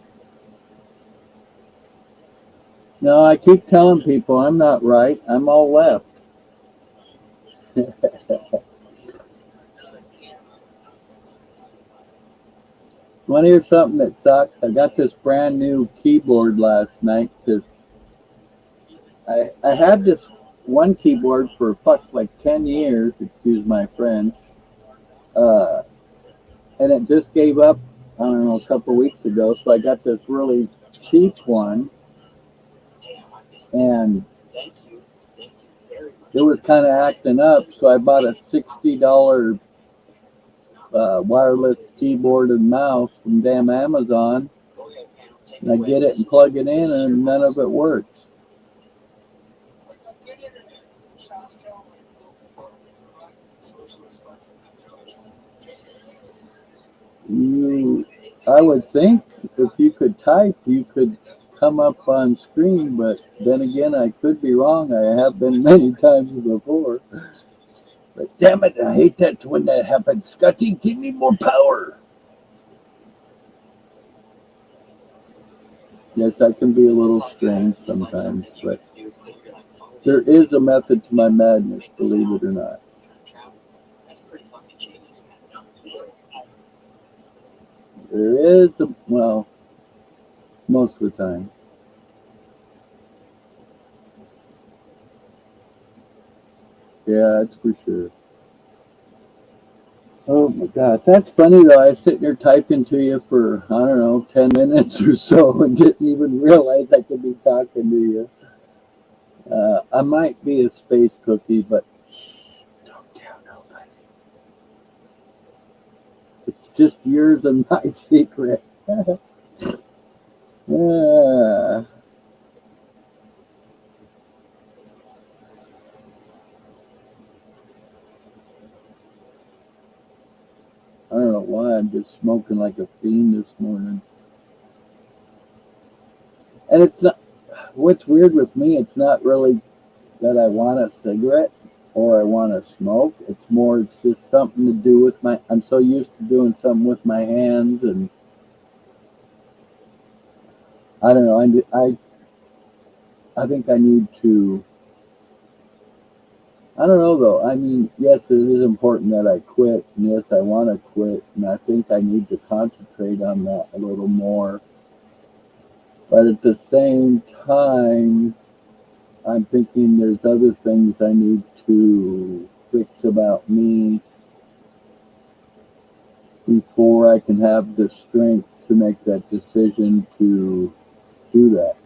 No, I keep telling people I'm not right. I'm all left. Want to hear something that sucks? I got this brand new keyboard last night because I had this one keyboard for like 10 years, excuse my French, and it just gave up, I don't know, a couple weeks ago. So I got this really cheap one, and Thank you. Thank you very much. it was kind of acting up. So I bought a $60 wireless keyboard and mouse from damn Amazon. Go ahead, Pam. Take And I away. get it and plug it in, and none of it works. Good internet. Charles Tillman, socialist I would think if you could type, you could come up on screen, but then again, I could be wrong. I have been many times before. But damn it, I hate that when that happens. Scotty, give me more power. Yes, I can be a little strange sometimes, but there is a method to my madness, believe it or not. That's pretty fucking genius, man. There is a, well, most of the time. Yeah, that's for sure. Oh my God, that's funny though. I was sitting there typing to you for, I don't know, 10 minutes or so and didn't even realize I could be talking to you. I might be a space cookie, but don't tell nobody. It's just yours and my secret. Yeah. I don't know why I'm just smoking like a fiend this morning. And it's not, what's weird with me, it's not really that I want a cigarette or I want to smoke. It's more, it's just something to do with my, I'm so used to doing something with my hands, and I don't know, I think I need to, I don't know though. I mean, yes, it is important that I quit, and yes, I want to quit, and I think I need to concentrate on that a little more. But at the same time, I'm thinking there's other things I need to fix about me before I can have the strength to make that decision to do that.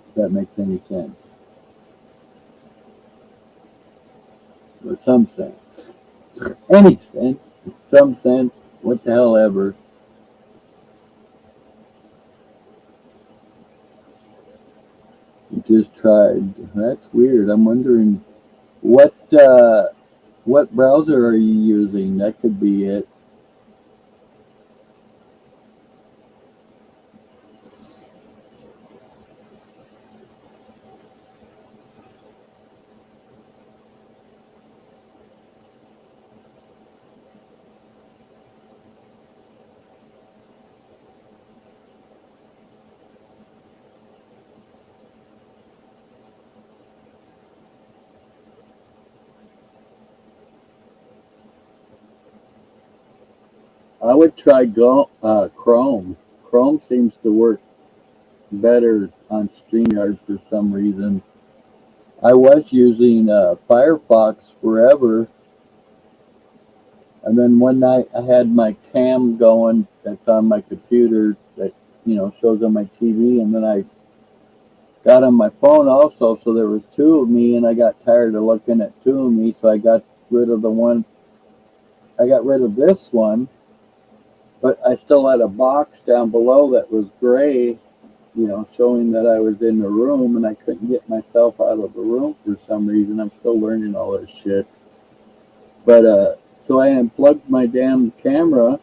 If that makes any sense. Or some sense. Any sense. Some sense. What the hell ever. You just tried. That's weird. I'm wondering what browser are you using? That could be it. I would try Chrome. Chrome seems to work better on StreamYard for some reason. I was using Firefox forever, and then one night I had my cam going that's on my computer that shows on my TV, and then I got on my phone also, so there was two of me, and I got tired of looking at two of me, so I got rid of the one. I got rid of this one, but I still had a box down below that was gray, showing that I was in the room, and I couldn't get myself out of the room for some reason. I'm still learning all this shit. But so I unplugged my damn camera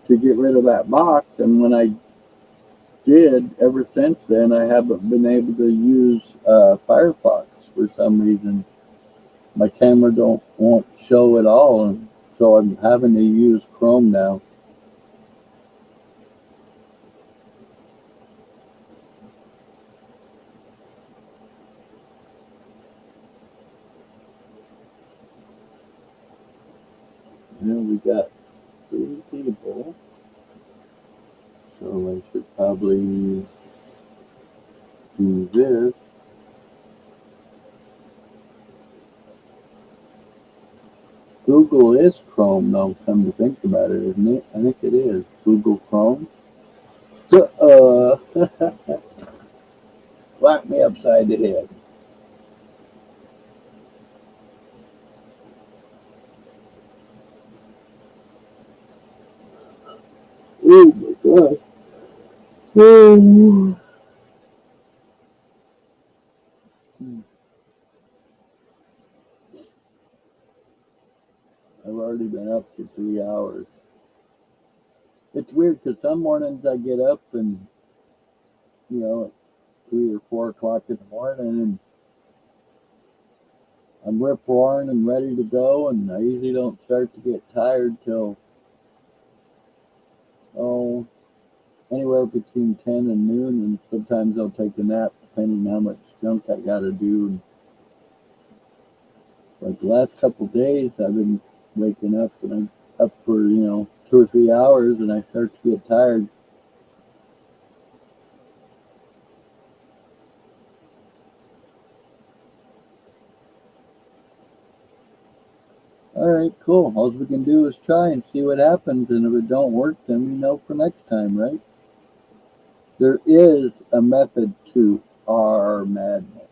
to get rid of that box, and when I did, ever since then, I haven't been able to use Firefox for some reason. My camera won't show at all, and so I'm having to use Chrome now. We got 3 people, so I should probably do this. Google is Chrome, though, come to think about it, isn't it? I think it is. Google Chrome. Slap me upside the head. Oh my God. Oh. I've already been up for 3 hours. It's weird because some mornings I get up and, at 3 or 4 o'clock in the morning, and I'm rip roaring and ready to go, and I usually don't start to get tired till, anywhere between 10 and noon, and sometimes I'll take a nap depending on how much junk I got to do. Like the last couple of days, I've been waking up and I'm up for, 2 or 3 hours, and I start to get tired. All right, cool. All we can do is try and see what happens, and if it don't work, then we know for next time, right? There is a method to our madness.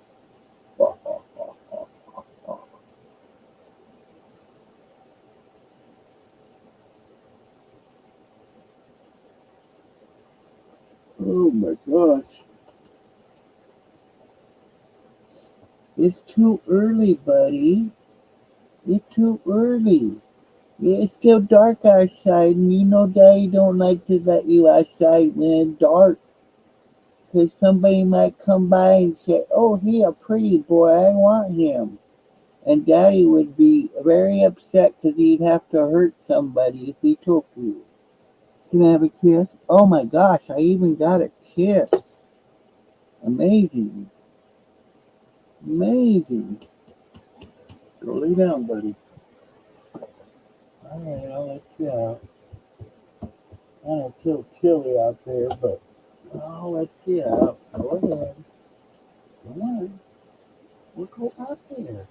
Oh my gosh. It's too early, buddy. It's too early. It's still dark outside, and Daddy don't like to let you outside when it's dark. Because somebody might come by and say, oh, he a pretty boy, I want him. And Daddy would be very upset because he'd have to hurt somebody if he took you. Can I have a kiss? Oh my gosh, I even got a kiss. Amazing. Amazing. Go lay down, buddy. All right, I'll let you out. I know it's a little chilly out there, but I'll let you out. Go ahead. Come on. We'll go out there.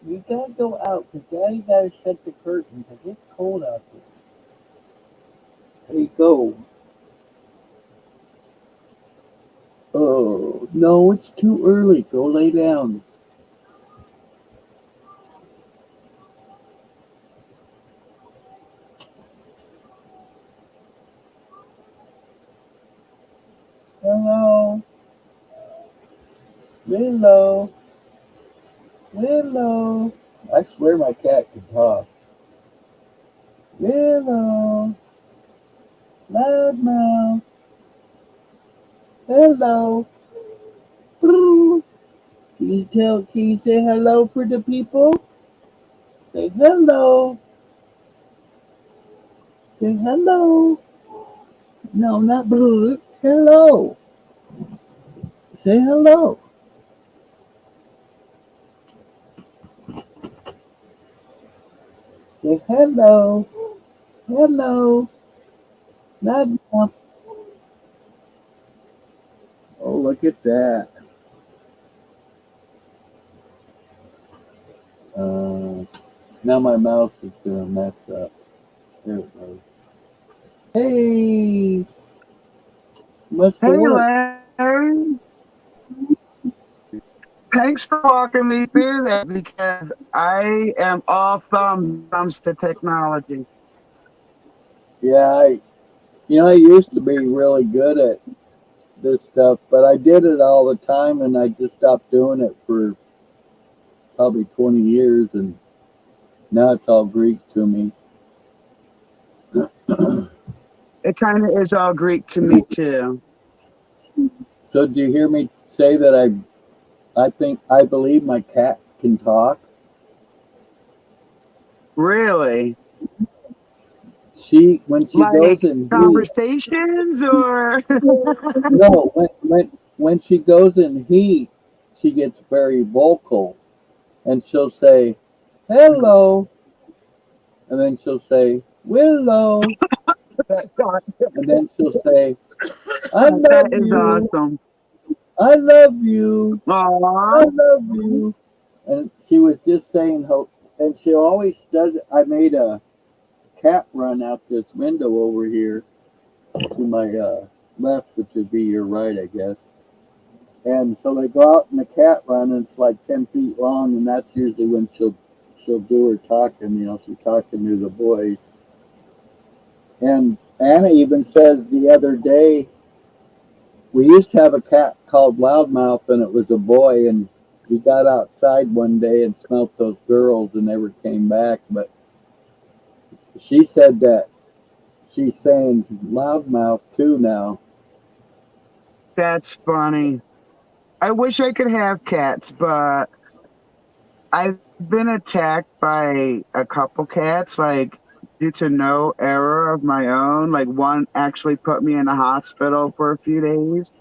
You gotta go out because Daddy gotta shut the curtain because it's cold out there. There you go. Oh, no, it's too early. Go lay down. Hello. Willow. Willow. I swear my cat can talk. Willow. Loudmouth. Hello. Can can you say hello for the people? Say hello. Say hello. No, not blue. Hello. Say hello. Say hello. Hello. Loudmouth. Oh, look at that. Now my mouse is gonna mess up. There it goes. Hey, must have Hey, worked. Larry. Thanks for walking me through that because I am all thumbs to technology. Yeah, I used to be really good at this stuff, but I did it all the time, and I just stopped doing it for probably 20 years, and now it's all Greek to me. It kind of is all Greek to me too. So, do you hear me say that I believe my cat can talk? Really? When she goes Like in heat, conversations or? no, when she goes in heat, she gets very vocal, and she'll say, "Hello," and then she'll say, "Willow," That's and then she'll say, "I awesome. That love is you, awesome. I love you, I Aw. love you," and she was just saying how, and she always does it. I made a cat run out this window over here to my left, which would be your right, I guess. And so they go out in the cat run, and it's like 10 feet long, and that's usually when she'll do her talking. She's talking to the boys. And Anna even says the other day, we used to have a cat called Loudmouth, and it was a boy, and he got outside one day and smelt those girls and never came back. But she said that she's saying Loudmouth too now. That's funny. I wish I could have cats, but I've been attacked by a couple cats, like due to no error of my own. Like one actually put me in the hospital for a few days.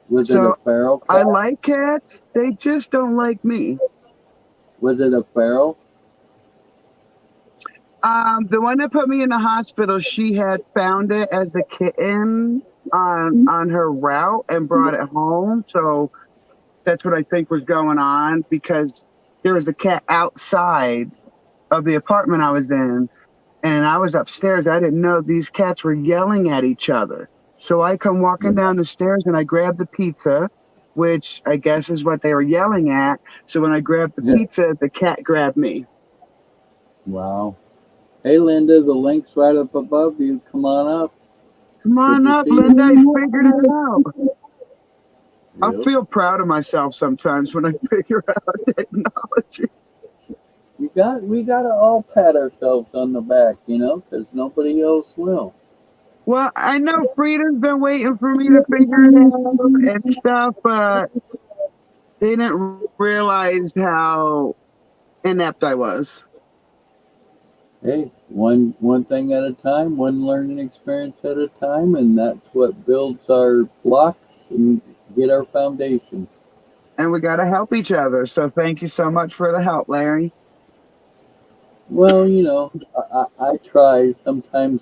Was it a So feral I cat? like cats. They just don't like me. Was it a feral? The one that put me in the hospital, she had found it as a kitten on her route and brought it home. So that's what I think was going on because there was a cat outside of the apartment I was in, and I was upstairs. I didn't know these cats were yelling at each other. So I come walking down the stairs and I grab the pizza, which I guess is what they were yelling at. So when I grabbed the pizza, the cat grabbed me. Wow. Hey, Linda, the link's right up above you. Come on up. Come Did on you up, see it? Linda. I figured it out. I Yep. feel proud of myself sometimes when I figure out technology. We gotta all pat ourselves on the back, because nobody else will. Well, I know Frida's been waiting for me to figure it out and stuff, but they didn't realize how inept I was. Hey, one thing at a time, one learning experience at a time, and that's what builds our blocks and get our foundation. And we got to help each other. So thank you so much for the help, Larry. Well, I try. Sometimes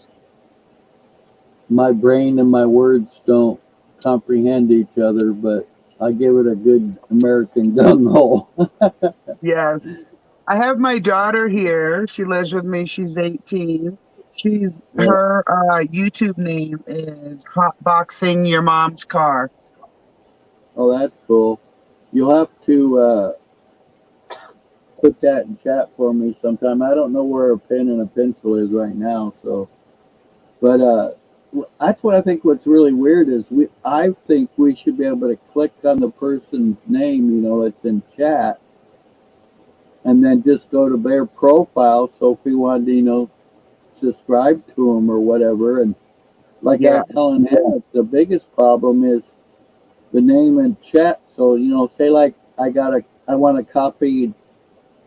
my brain and my words don't comprehend each other, but I give it a good American gung ho. Yes. I have my daughter here. She lives with me. She's 18. Her YouTube name is Hotboxing Your Mom's Car. Oh, that's cool. You'll have to put that in chat for me sometime. I don't know where a pen and a pencil is right now, so. But that's what I think. What's really weird is I think we should be able to click on the person's name, that's in chat, and then just go to their profile. So if we wanted to, subscribe to them or whatever, and like I was telling him, the biggest problem is the name in chat. So say like I want to copy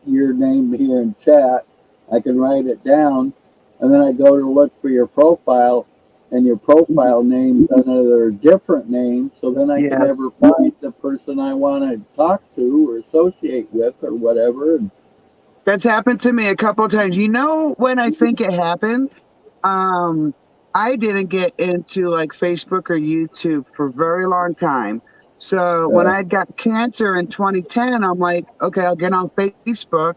your name here in chat. I can write it down, and then I go to look for your profile, and your profile name's another different name. So then I can never find the person I want to talk to or associate with or whatever. And that's happened to me a couple of times. When I think it happened, I didn't get into like Facebook or YouTube for a very long time. So when I got cancer in 2010, I'm like, okay, I'll get on Facebook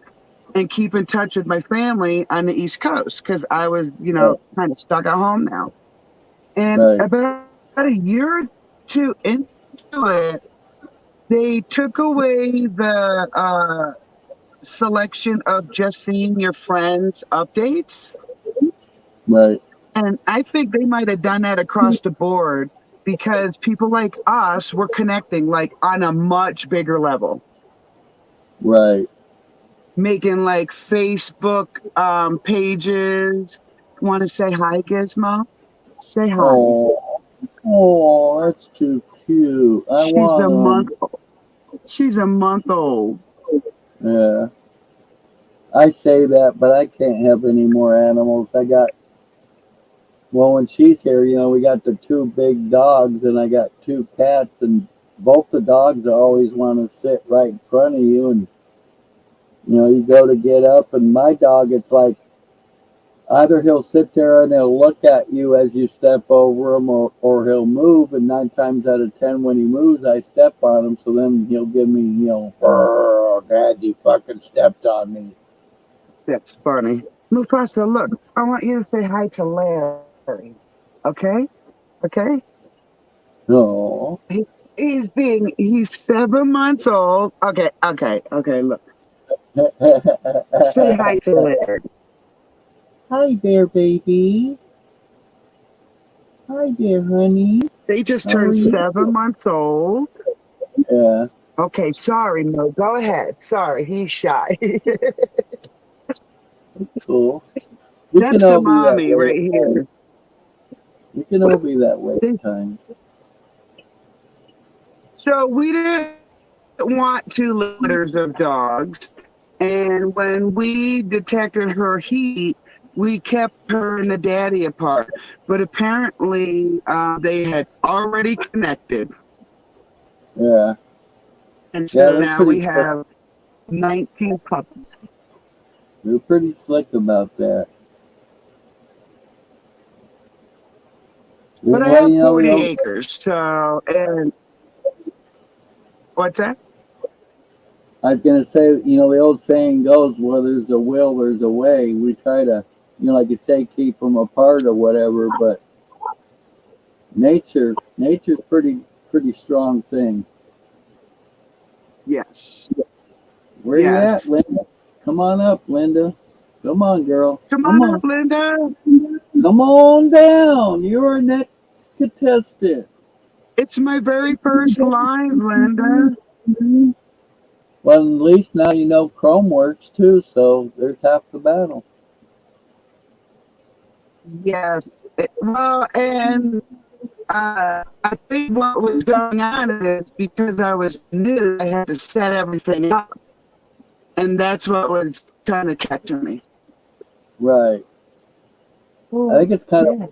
and keep in touch with my family on the East Coast because I was, kind of stuck at home now. And about a year or two into it, they took away the selection of just seeing your friends' updates. Right. And I think they might have done that across the board because people like us were connecting like on a much bigger level. Right. Making like Facebook pages. Want to say hi, Gizmo? Say hi. Oh, that's too cute. She's a month old. Yeah. I say that, but I can't have any more animals. When she's here, we got the 2 big dogs, and I got 2 cats, and both the dogs always want to sit right in front of you, and you go to get up, and my dog, it's like either he'll sit there and he'll look at you as you step over him, or he'll move, and 9 times out of 10 when he moves, I step on him, so then he'll give me, Dad, you fucking stepped on me. That's funny. Mufasa, look, I want you to say hi to Larry. Okay? Okay? No. He's 7 months old. Okay, look. Say hi to Larry. Hi there, baby. Hi there, honey. They just turned 7 months old. Yeah. Okay, sorry, no, go ahead. Sorry, he's shy. Cool. That's the mommy right here. You can all be that way at times. So we didn't want 2 litters of dogs. And when we detected her heat, we kept her and the daddy apart. But apparently they had already connected. Yeah. And so now we have 19 puppies. They're pretty slick about that. But I have 40 acres, so, and what's that? I was going to say, the old saying goes, where there's a will, there's a way. We try to, like you say, keep them apart or whatever, but nature's pretty strong thing. Yes. Where you at, Linda? Come on up, Linda. Come on, girl. Come on up, Linda. Come on down. You're our next contestant. It's my very first live, Linda. Well, at least now you know Chrome works too, so there's half the battle. Yes. Well, and I think what was going on is because I was new, I had to set everything up. And that's what was trying to catch me. Right. I think it's kind of.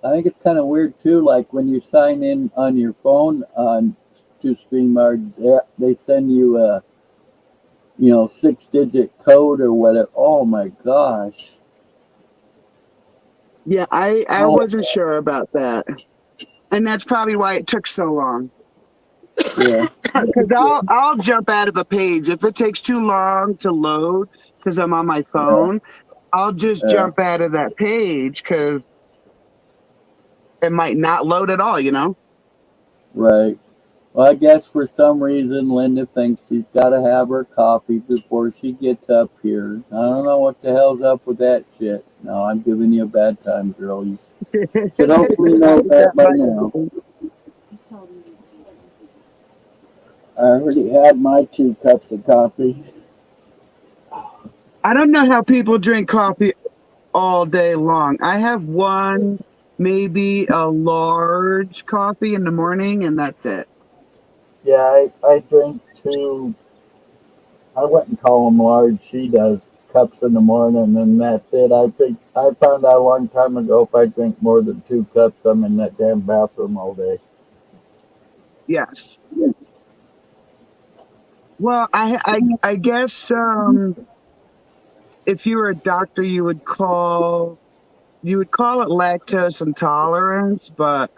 I think it's kind of weird too. Like when you sign in on your phone on to StreamYard, they send you a 6-digit code or whatever. Oh my gosh! Yeah, I Oh wasn't sure about that, and that's probably why it took so long. yeah, Because I'll jump out of a page if it takes too long to load because I'm on my yeah, phone. I'll just yeah. jump out of that page because it might not load at all. Right. Well, I guess for some reason Linda thinks she's got to have her coffee before she gets up here. I don't know what the hell's up with that shit. No, I'm giving you a bad time, girl. You should hopefully know that by now. I already had my 2 cups of coffee. I don't know how people drink coffee all day long. I have one, maybe a large coffee in the morning, and that's it. Yeah, I drink 2. I wouldn't call them large. She does cups in the morning, and that's it. I think I found out a long time ago if I drink more than 2 cups, I'm in that damn bathroom all day. Yes. Well, I guess if you were a doctor, you would call it lactose intolerance, but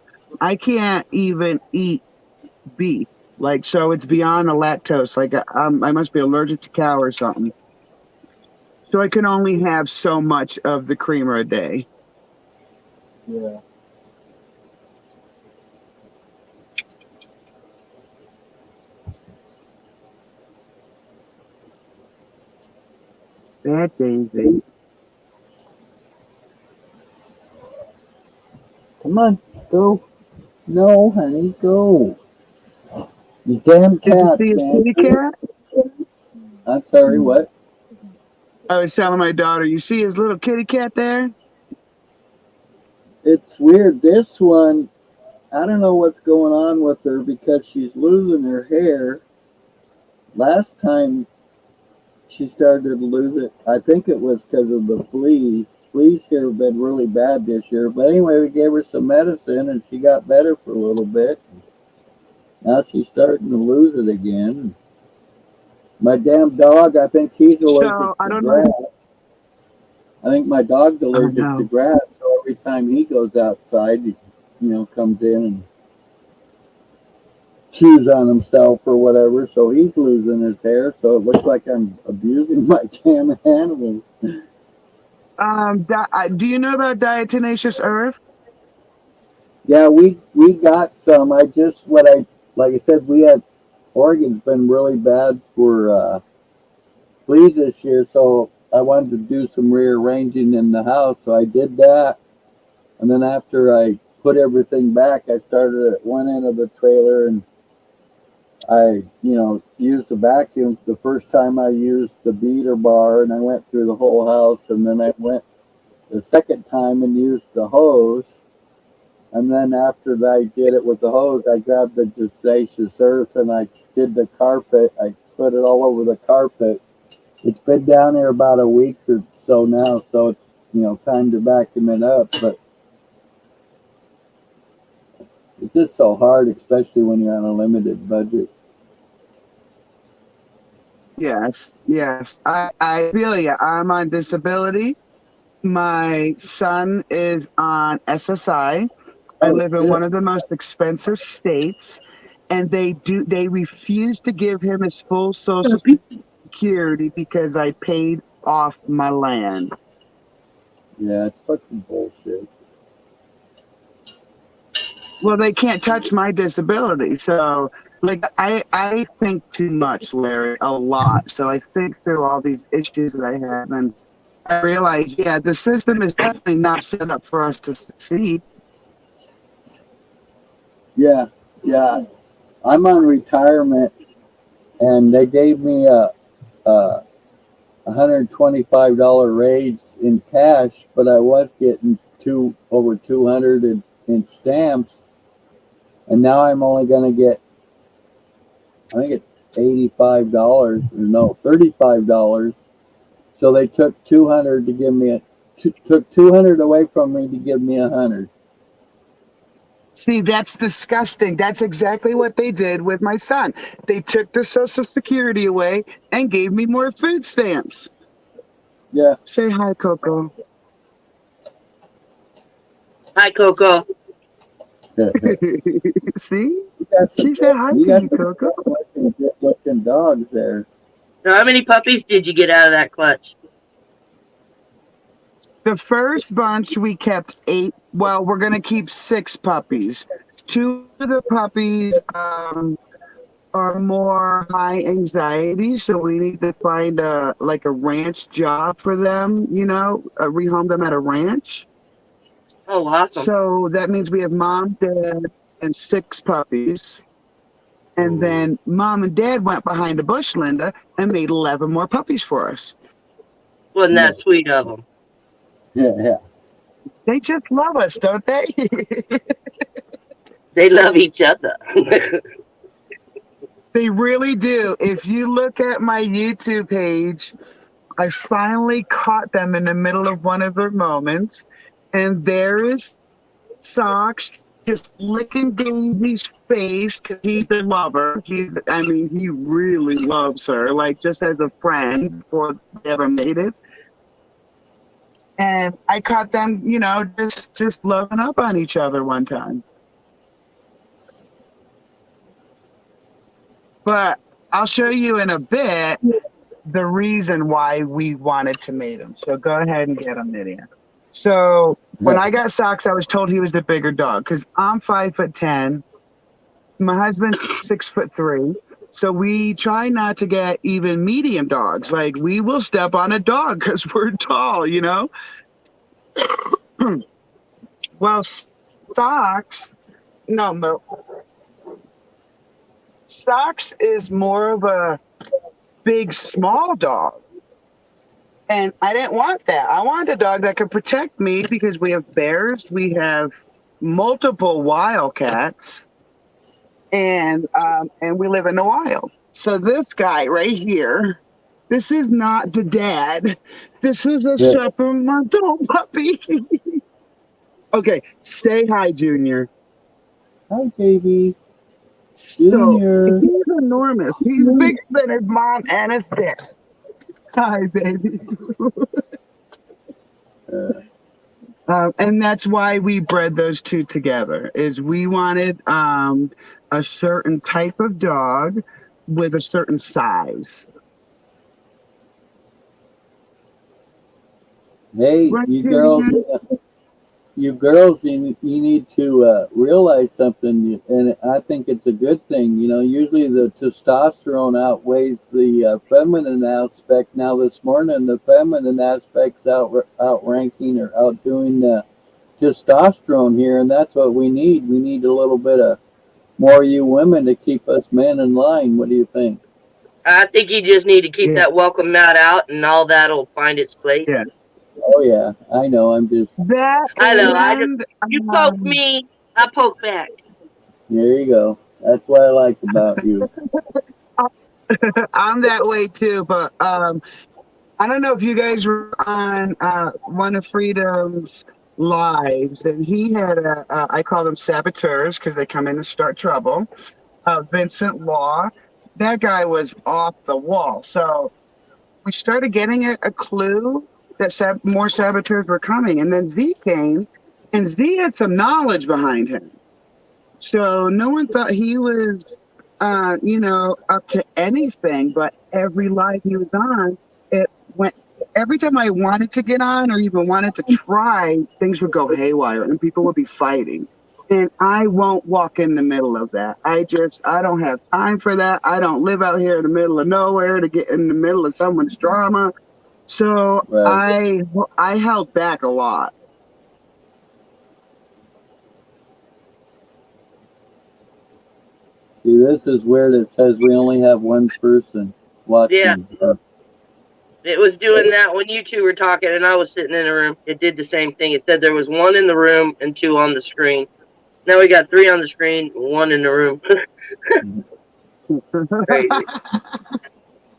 I can't even eat beef. Like, so it's beyond the lactose. Like, I must be allergic to cow or something. So I can only have so much of the creamer a day. Yeah. Bad Daisy. Come on, go. No, honey, go. You damn Did you cats, see his man. kitty cat? I'm sorry, what? I was telling my daughter, you see his little kitty cat there? It's weird. This one, I don't know what's going on with her because she's losing her hair. Last time she started to lose it, I think it was because of the fleas. Fleas here have been really bad this year. But anyway, we gave her some medicine and she got better for a little bit. Now she's starting to lose it again. My damn dog, I think he's allergic So I to don't grass. know. I think my dog's allergic to No. grass, so every time he goes outside, he, comes in and chews on himself or whatever, so he's losing his hair, so it looks like I'm abusing my damn animals. Do you know about diatomaceous earth? Yeah, we got some. Like I said, Oregon's been really bad for fleas this year, so I wanted to do some rearranging in the house, so I did that. And then after I put everything back, I started at one end of the trailer and I, used the vacuum. The first time I used the beater bar and I went through the whole house, and then I went the second time and used the hose. And then after I did it with the hose, I grabbed the diatomaceous earth and I did the carpet. I put it all over the carpet. It's been down here about a week or so now, so it's, time to vacuum it up. But it's just so hard, especially when you're on a limited budget. Yes. I feel you. I'm on disability. My son is on SSI. I Oh, live in shit. one of the most expensive states, and they refuse to give him his full Social Security because I paid off my land. Yeah, it's fucking bullshit. Well, they can't touch my disability. So, like, I think too much, Larry, a lot. So I think through all these issues that I have, and I realize, yeah, the system is definitely not set up for us to succeed. Yeah. I'm on retirement, and they gave me a $125 raise in cash, but I was getting over 200 in stamps, and now I'm only going to get, I think it's $85, no, $35. So they took 200 to give me took 200 away from me to give me 100. See, that's disgusting. That's exactly what they did with my son. They took the Social Security away and gave me more food stamps. Yeah. Say hi, Coco. Hi, Coco. See? You got some She said hi you to got you, some Coco. good-looking dogs there. So how many puppies did you get out of that clutch? The first bunch we kept 8. Well, we're gonna keep 6 puppies. 2 of the puppies are more high anxiety, so we need to find a ranch job for them. Rehome them at a ranch. Oh, awesome. So that means we have mom, dad, and 6 puppies. And then mom and dad went behind the bush, Linda, and made 11 more puppies for us. Wasn't that sweet of them? Yeah. They just love us, don't they? They love each other. They really do. If you look at my YouTube page, I finally caught them in the middle of one of their moments. And there is Socks just licking Daisy's face because he's a lover. He really loves her, like just as a friend before they ever made it. And I caught them, just loving up on each other one time. But I'll show you in a bit the reason why we wanted to mate him. So go ahead and get him, Lydia. So when I got Socks, I was told he was the bigger dog because I'm 5'10". My husband's 6'3". So we try not to get even medium dogs. Like we will step on a dog because we're tall, Well, Socks, no. Socks is more of a big, small dog. And I didn't want that. I wanted a dog that could protect me because we have bears, we have multiple wildcats, and we live in the wild. So this guy right here, this is not the dad. This is a Shepherd puppy. Okay, say hi, Junior. Hi, baby. So Junior. he's enormous. He's bigger than his mom and his dad. Hi, baby. And that's why we bred those 2 together. Is we wanted a certain type of dog with a certain size. Hey, Right, you Junior? girls, you need to realize something, and I think it's a good thing. Usually the testosterone outweighs the feminine aspect. Now this morning, the feminine aspect's outranking or outdoing the testosterone here, and that's what we need. We need a little bit of more of you women to keep us men in line. What do you think? I think you just need to keep that welcome mat out, and all that'll find its place. Yes. Oh yeah, I know. I'm just. I know. You poke me, I poke back. There you go. That's what I like about you. I'm that way too, but I don't know if you guys were on one of Freedom's lives, and he had I call them saboteurs because they come in and start trouble. Vincent Law, that guy was off the wall. So we started getting a clue that more saboteurs were coming, and then Z came, and Z had some knowledge behind him. So no one thought he was, up to anything. But every live he was on, it went. Every time I wanted to get on or even wanted to try, things would go haywire and people would be fighting. And I won't walk in the middle of that. I don't have time for that. I don't live out here in the middle of nowhere to get in the middle of someone's drama. So right. I held back a lot. See, this is weird. It says we only have one person watching. Yeah. It was doing that when you 2 were talking and I was sitting in the room. It did the same thing. It said there was 1 in the room and 2 on the screen. Now we got 3 on the screen, 1 in the room. Crazy.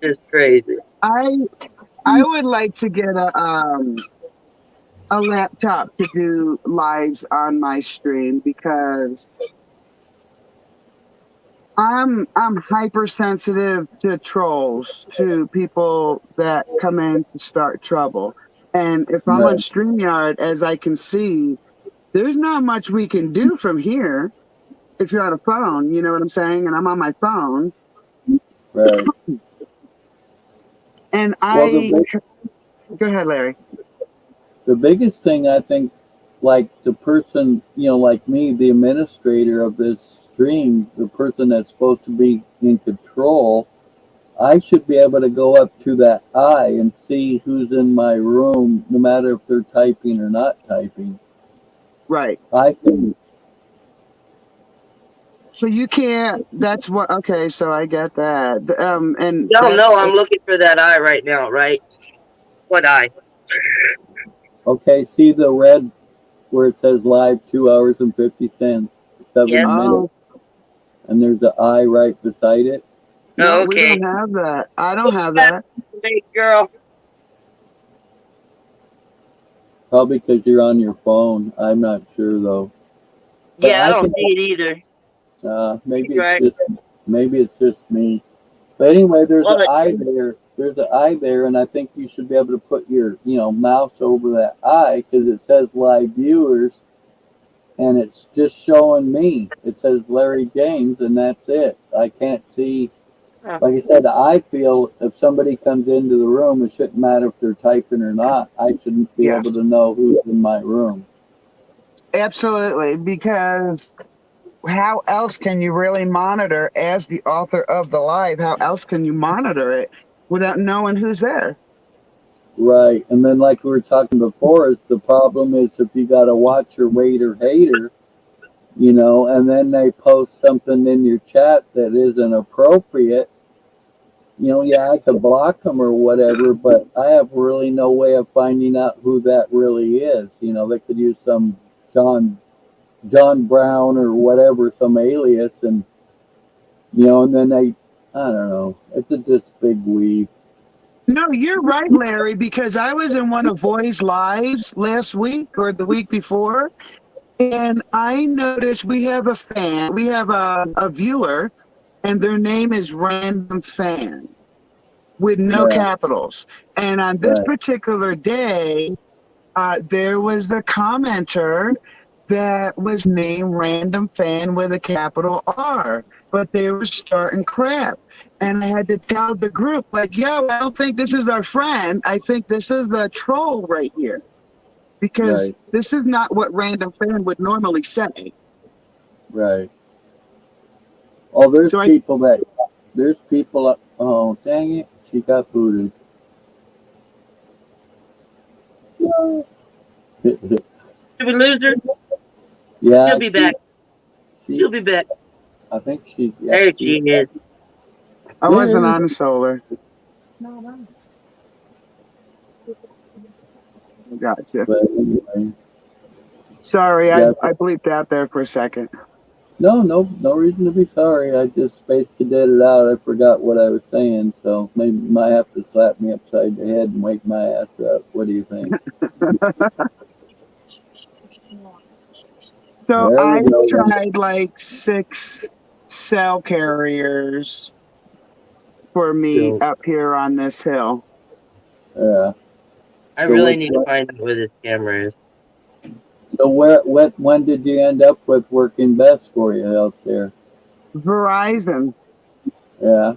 Just crazy. I would like to get a laptop to do lives on my stream because I'm hypersensitive to trolls, to people that come in to start trouble. And if I'm on Right. StreamYard, as I can see, there's not much we can do from here if you're on a phone, you know what I'm saying? And I'm on my phone. Right. And Well, the go ahead, Larry. the biggest thing I think, like the person, like me, the administrator of this stream, the person that's supposed to be in control, I should be able to go up to that eye and see who's in my room, no matter if they're typing or not typing. Right. I think, So you can't, that's what, okay, so I get that. And No, that's, no, I'm looking for that eye right now, right? What eye? okay, see the red where it says live 2 hours and 50 cents, 7 Yes. minutes, and there's an eye right beside it. no, Oh, we okay. don't have that. I don't have that. Hey, girl. Probably because you're on your phone. I'm not sure though. But Yeah, I don't can- see it either. maybe Right. it's just me. But anyway, there's Well, an eye there. There's an eye there, and I think you should be able to put your mouse over that eye because it says live viewers, and it's just showing me. It says Larry James, and that's it. I can't see. Huh. Like I said, I feel if somebody comes into the room, it shouldn't matter if they're typing or not. I shouldn't be Yes. able to know who's in my room. Absolutely, because how else can you really monitor as the author of the live? How else can you monitor it without knowing who's there? Right. And then like we were talking before, is the problem is if you got a watcher, waiter, hater, and then they post something in your chat that isn't appropriate, yeah, I could block them or whatever, but I have really no way of finding out who that really is. They could use some John Brown or whatever, some alias, and and then I don't know. It's just big weave. No, you're right, Larry, because I was in one of Voi's lives last week or the week before, and I noticed we have a fan, we have a viewer, and their name is Random Fan with no Yeah. capitals. And on this Right. particular day, there was a commenter that was named Random Fan with a capital R, but they were starting crap. And I had to tell the group, like, yo, I don't think this is our friend. I think this is a troll right here. Because Right. this is not what Random Fan would normally say. Right. Oh, there's So people. Oh, dang it! She got booted. Did we lose her? Yeah, She'll be back. she's- She'll be back. I think she's. There she is. I wasn't on solar. Gotcha. But anyway, Sorry, Yeah. I bleeped out there for a second. no reason to be sorry. I just space cadetted out. I forgot what I was saying, so maybe you might have to slap me upside the head and wake my ass up. What do you think? So There I we go. tried like 6 cell carriers for me Cool. up here on this hill. Yeah. I So really which need to one- find out where this camera is. So when did you end up with working best for you out there? Verizon. Yeah.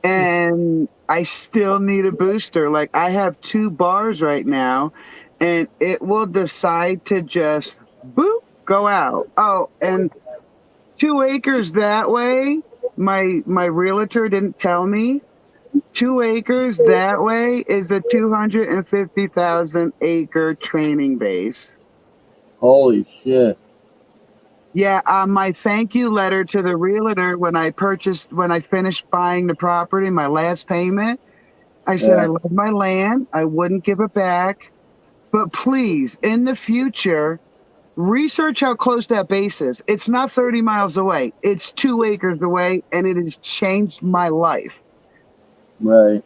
And I still need a booster. Like I have 2 bars right now, and it will decide to just boop go out. Oh, and 2 acres that way. My realtor didn't tell me. 2 acres that way is a 250,000 acre training base. Holy shit. Yeah, my thank you letter to the realtor when I finished buying the property, my last payment, I said, Yeah. I love my land. I wouldn't give it back. But please, in the future, research how close that base is. It's not 30 miles away. It's 2 acres away, and it has changed my life. Right.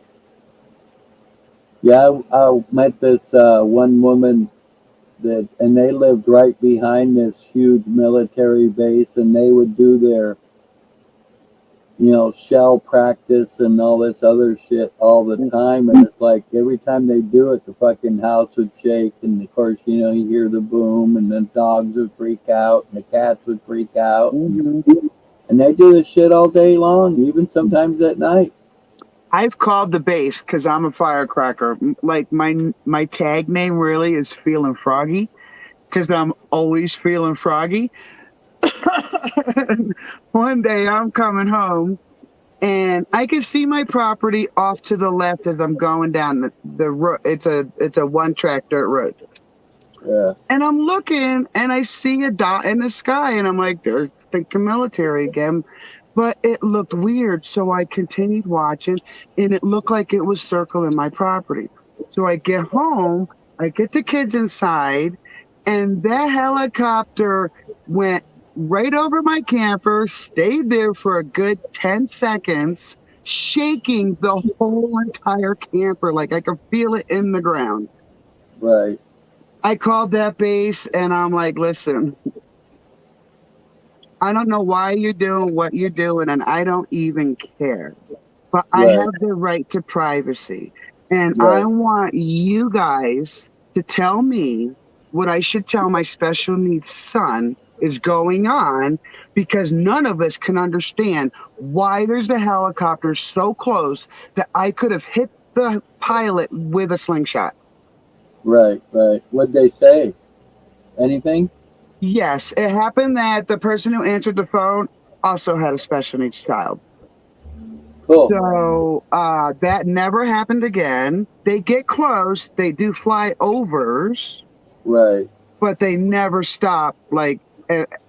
Yeah, I met this one woman that, and they lived right behind this huge military base, and they would do their, shell practice and all this other shit all the time. And it's like every time they do it, the fucking house would shake. And of course, you hear the boom, and the dogs would freak out, and the cats would freak out. Mm-hmm. And they do this shit all day long, even sometimes at night. I've called the base because I'm a firecracker. Like my tag name really is Feeling Froggy because I'm always feeling froggy. One day I'm coming home and I can see my property off to the left as I'm going down the road. It's a one-track dirt road. Yeah. And I'm looking and I see a dot in the sky and I'm like, there's thinking military again. But it looked weird, so I continued watching and it looked like it was circling my property. So I get home, I get the kids inside, and that helicopter went right over my camper, stayed there for a good 10 seconds, shaking the whole entire camper. Like I could feel it in the ground. Right. I called that base and I'm like, listen, I don't know why you're doing what you're doing and I don't even care. But I Right. have the right to privacy. And Right. I want you guys to tell me what I should tell my special needs son is going on, because none of us can understand why there's a helicopter so close that I could have hit the pilot with a slingshot. Right. What'd they say? Anything? Yes, it happened that the person who answered the phone also had a special needs child. Cool. So that never happened again. They get close. They do fly overs. Right. But they never stop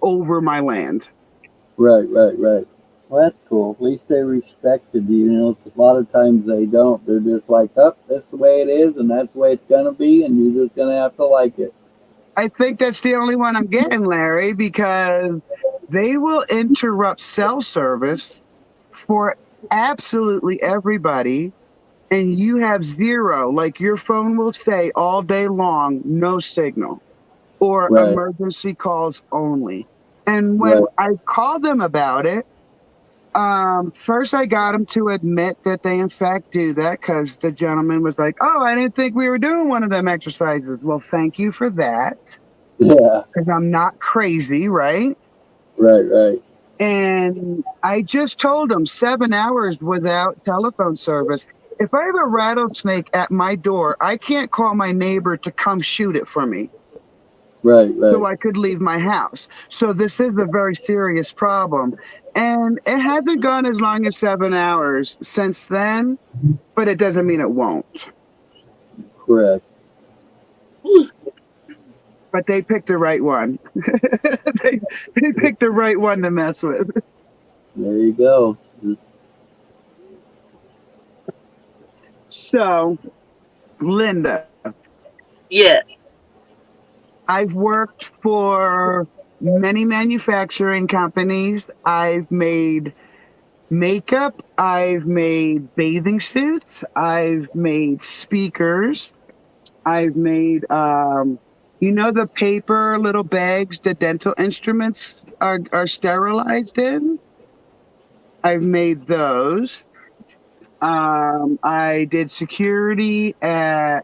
over my land. Right. Well, that's cool. At least they respected you. A lot of times they don't. They're just like, oh, that's the way it is, and that's the way it's going to be, and you're just going to have to like it. I think that's the only one I'm getting, Larry, because they will interrupt cell service for absolutely everybody, and you have zero. Like your phone will say all day long, no signal, or Right. emergency calls only. And when I called them about it, first I got them to admit that they in fact do that, because the gentleman was like, oh, I didn't think we were doing one of them exercises. Well, thank you for that. Yeah. Because I'm not crazy, right? Right. And I just told them 7 hours without telephone service. If I have a rattlesnake at my door, I can't call my neighbor to come shoot it for me. Right. So I could leave my house. So this is a very serious problem. And it hasn't gone as long as 7 hours since then, but it doesn't mean it won't. Correct. But they picked the right one. they picked the right one to mess with. There you go. So, Linda. Yeah. I've worked for many manufacturing companies. I've made makeup. I've made bathing suits. I've made speakers. I've made, the paper little bags the dental instruments are sterilized in. I've made those. I did security at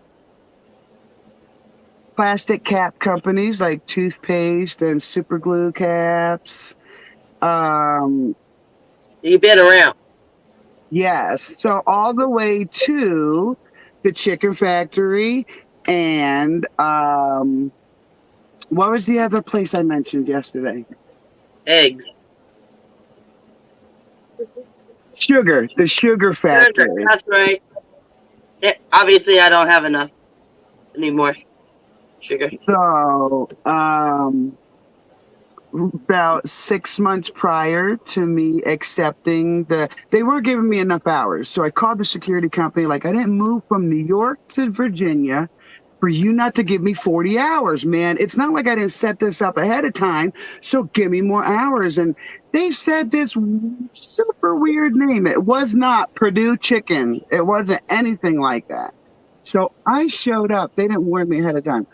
plastic cap companies like toothpaste and super glue caps. You've been around. Yes. So all the way to the chicken factory and what was the other place I mentioned yesterday? Eggs. The sugar factory. That's right. Yeah, obviously, I don't have enough anymore. Sugar. So, about 6 months prior to me accepting they weren't giving me enough hours. So I called the security company, like, I didn't move from New York to Virginia for you not to give me 40 hours, man. It's not like I didn't set this up ahead of time. So give me more hours. And they said this super weird name. It was not Purdue Chicken. It wasn't anything like that. So I showed up. They didn't warn me ahead of time.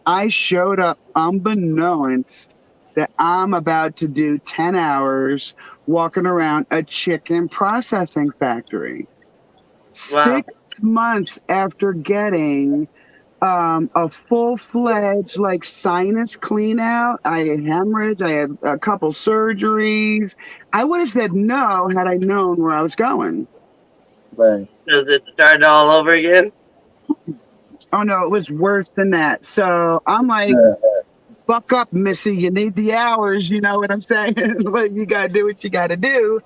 I showed up unbeknownst that I'm about to do 10 hours walking around a chicken processing factory. Wow. 6 months after getting a full-fledged like sinus clean out. I had hemorrhage. I had a couple surgeries. I would have said no had I known where I was going. Right. Does it start all over again? Oh no, it was worse than that. So I'm like, buck up, Missy. You need the hours. You know what I'm saying? But you gotta do what you gotta do.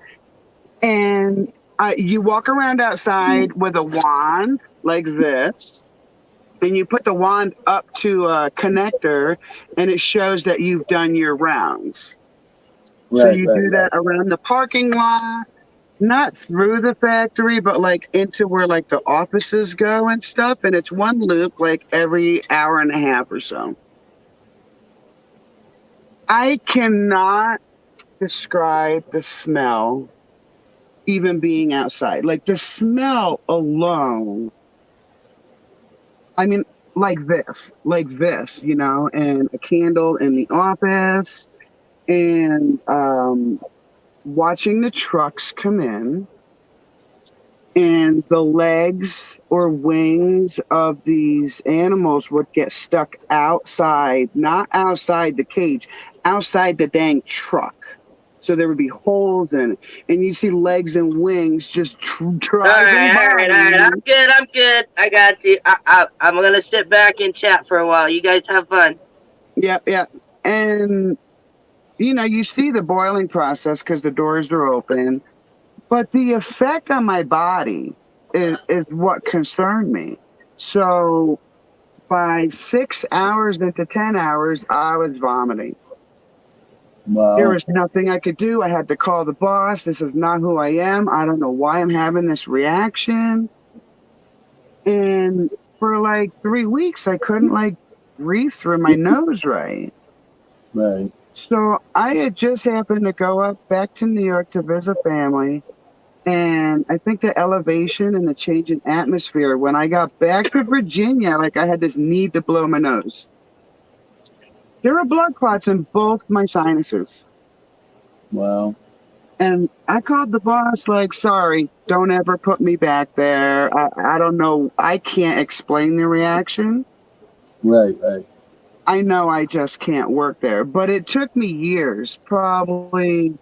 And you walk around outside with a wand like this. And you put the wand up to a connector, and it shows that you've done your rounds. So Right, you right, do right. that around the parking lot, not through the factory, but like into where like the offices go and stuff. And it's one loop like every hour and a half or so. I cannot describe the smell, even being outside. Like the smell alone. I mean, like this, you know, and a candle in the office, and watching the trucks come in, and the legs or wings of these animals would get stuck outside, not outside the cage, outside the dang truck. So there would be holes in it, and you see legs and wings just driving by. All right. I'm good. I got you. I'm gonna sit back and chat for a while. You guys have fun. Yeah, yeah. And you know, you see the boiling process because the doors are open, but the effect on my body is what concerned me. So by 6 hours into 10 hours, I was vomiting. There Wow. was nothing I could do. I had to call the boss. This is not who I am. I don't know why I'm having this reaction. And for like 3 weeks, I couldn't like breathe through my nose right. Right. So I had just happened to go up back to New York to visit family. And I think the elevation and the change in atmosphere, when I got back to Virginia, like I had this need to blow my nose. There were blood clots in both my sinuses. Wow. And I called the boss, like, sorry, don't ever put me back there. I don't know. I can't explain the reaction. Right, right. I know I just can't work there. But it took me years, probably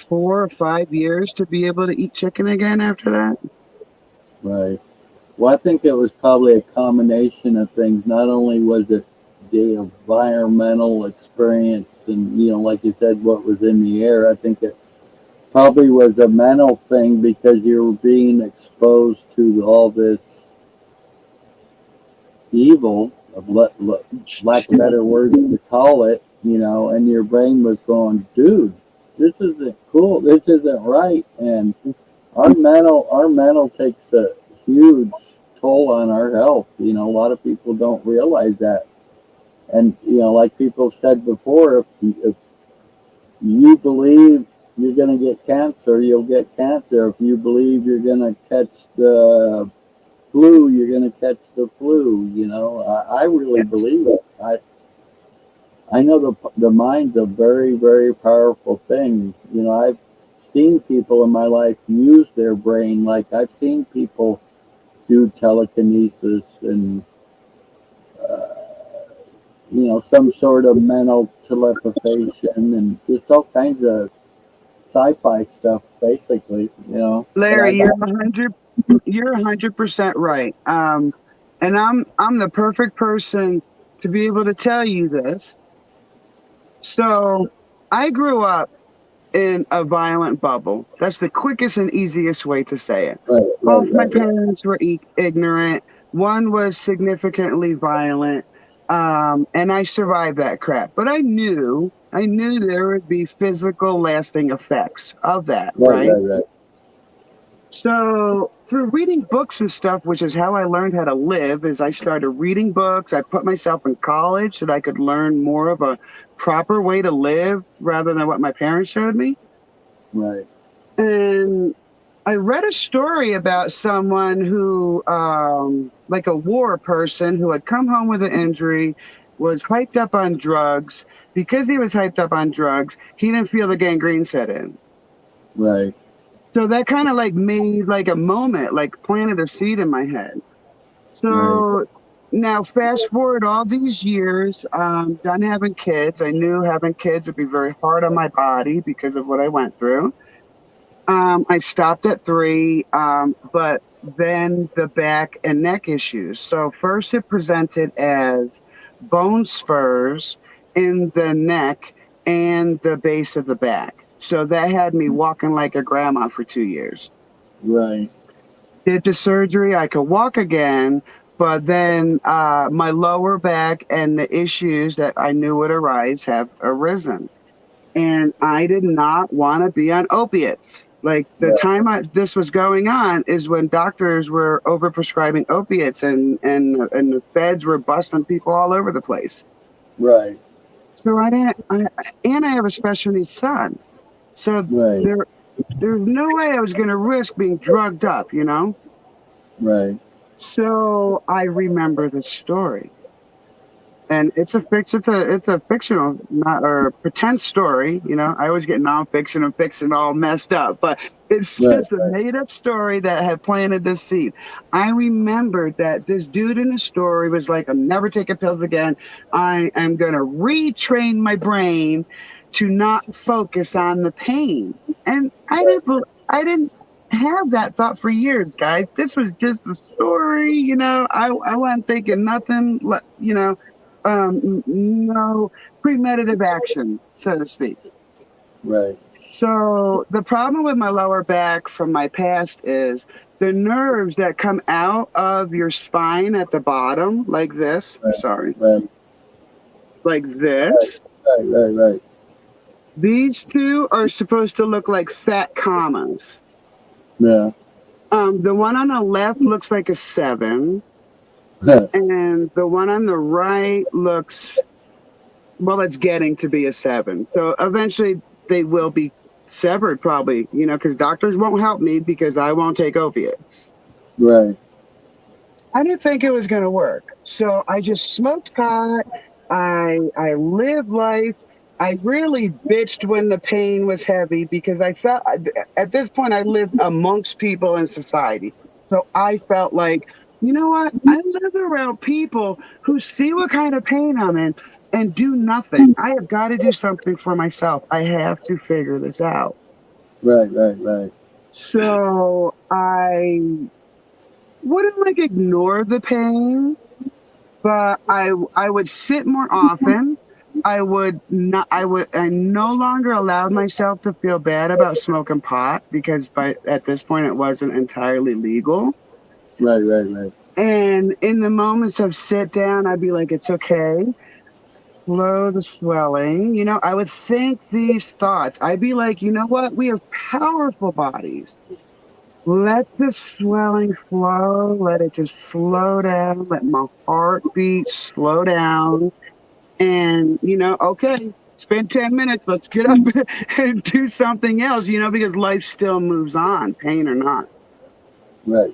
4 or 5 years to be able to eat chicken again after that. Right. Well, I think it was probably a combination of things. Not only was it the environmental experience and, you know, like you said, what was in the air, I think it probably was a mental thing because you were being exposed to all this evil, of lack of better words to call it, you know, and your brain was going, dude, this isn't cool, this isn't right. And our mental takes a huge toll on our health. You know, a lot of people don't realize that. And, you know, like people said before, if you believe you're going to get cancer, you'll get cancer. If you believe you're going to catch the flu, you're going to catch the flu. You know, I really believe it. I know the mind's a very, very powerful thing. You know, I've seen people in my life use their brain. Like I've seen people do telekinesis and, you know, some sort of mental teleportation and just all kinds of sci-fi stuff, basically, you know. Larry, you're 100% right. And I'm the perfect person to be able to tell you this. So I grew up in a violent bubble. That's the quickest and easiest way to say it. Right, Both my right. parents were ignorant. One was significantly violent. And I survived that crap. But I knew there would be physical lasting effects of that, right? Right. So through reading books and stuff, which is how I learned how to live, is I started reading books. I put myself in college so that I could learn more of a proper way to live rather than what my parents showed me. Right. And I read a story about someone who, like a war person who had come home with an injury, was hyped up on drugs. Because he was hyped up on drugs, he didn't feel the gangrene set in. Right. So that kind of like made like a moment, like planted a seed in my head. So now fast forward all these years, done having kids. I knew having kids would be very hard on my body because of what I went through. I stopped at 3, but then the back and neck issues. So first it presented as bone spurs in the neck and the base of the back. So that had me walking like a grandma for 2 years. Right. Did the surgery, I could walk again, but then my lower back and the issues that I knew would arise have arisen. And I did not want to be on opiates. Like the time this was going on is when doctors were overprescribing opiates and the feds were busting people all over the place. Right. So I have a special needs son. So there's no way I was going to risk being drugged up, you know? Right. So I remember the story. And it's a fictional, not or pretend story, you know. I always get nonfiction and fiction all messed up, but it's just a made up story that had planted this seed. I remembered that this dude in the story was like, I'm never taking pills again. I am gonna retrain my brain to not focus on the pain. And I didn't have that thought for years, guys. This was just a story, you know. I wasn't thinking nothing, you know. No premeditative action, so to speak. Right. So the problem with my lower back from my past is the nerves that come out of your spine at the bottom, like this. Sorry. Right. Like this. Right. These two are supposed to look like fat commas. Yeah. The one on the left looks like a 7. And the one on the right looks, well, it's getting to be a 7. So eventually they will be severed probably, you know, because doctors won't help me because I won't take opiates. Right. I didn't think it was going to work. So I just smoked pot. I lived life. I really bitched when the pain was heavy because I felt, at this point, I lived amongst people in society. So I felt like, you know what? I live around people who see what kind of pain I'm in and do nothing. I have got to do something for myself. I have to figure this out. Right. So I wouldn't like ignore the pain, but I would sit more often. I no longer allowed myself to feel bad about smoking pot because at this point it wasn't entirely legal. Right. And in the moments of sit down, I'd be like, it's okay. Slow the swelling. You know, I would think these thoughts. I'd be like, you know what? We have powerful bodies. Let the swelling flow. Let it just slow down. Let my heartbeat slow down. And, you know, okay, spend 10 minutes. Let's get up and do something else, you know, because life still moves on, pain or not. Right.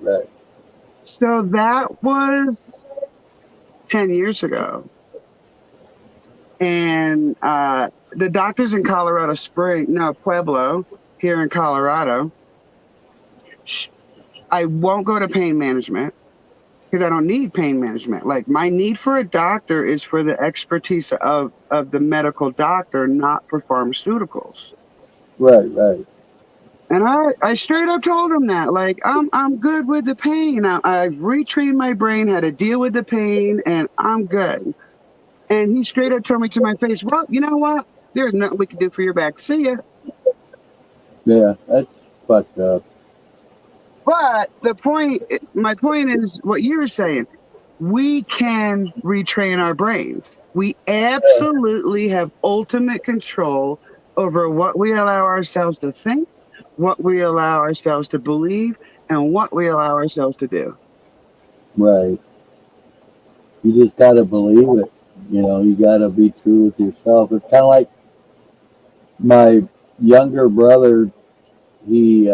So that was 10 years ago. And the doctors in Pueblo, here in Colorado, I won't go to pain management because I don't need pain management. Like my need for a doctor is for the expertise of the medical doctor, not for pharmaceuticals. Right. And I straight up told him that, like, I'm good with the pain. I've retrained my brain how to deal with the pain, and I'm good. And he straight up told me to my face, well, you know what? There's nothing we can do for your back. See ya. Yeah, that's fucked up. But my point is what you were saying. We can retrain our brains. We absolutely have ultimate control over what we allow ourselves to think, what we allow ourselves to believe, and what we allow ourselves to do. Right. You just gotta believe it. You know, you gotta be true with yourself. It's kind of like my younger brother. He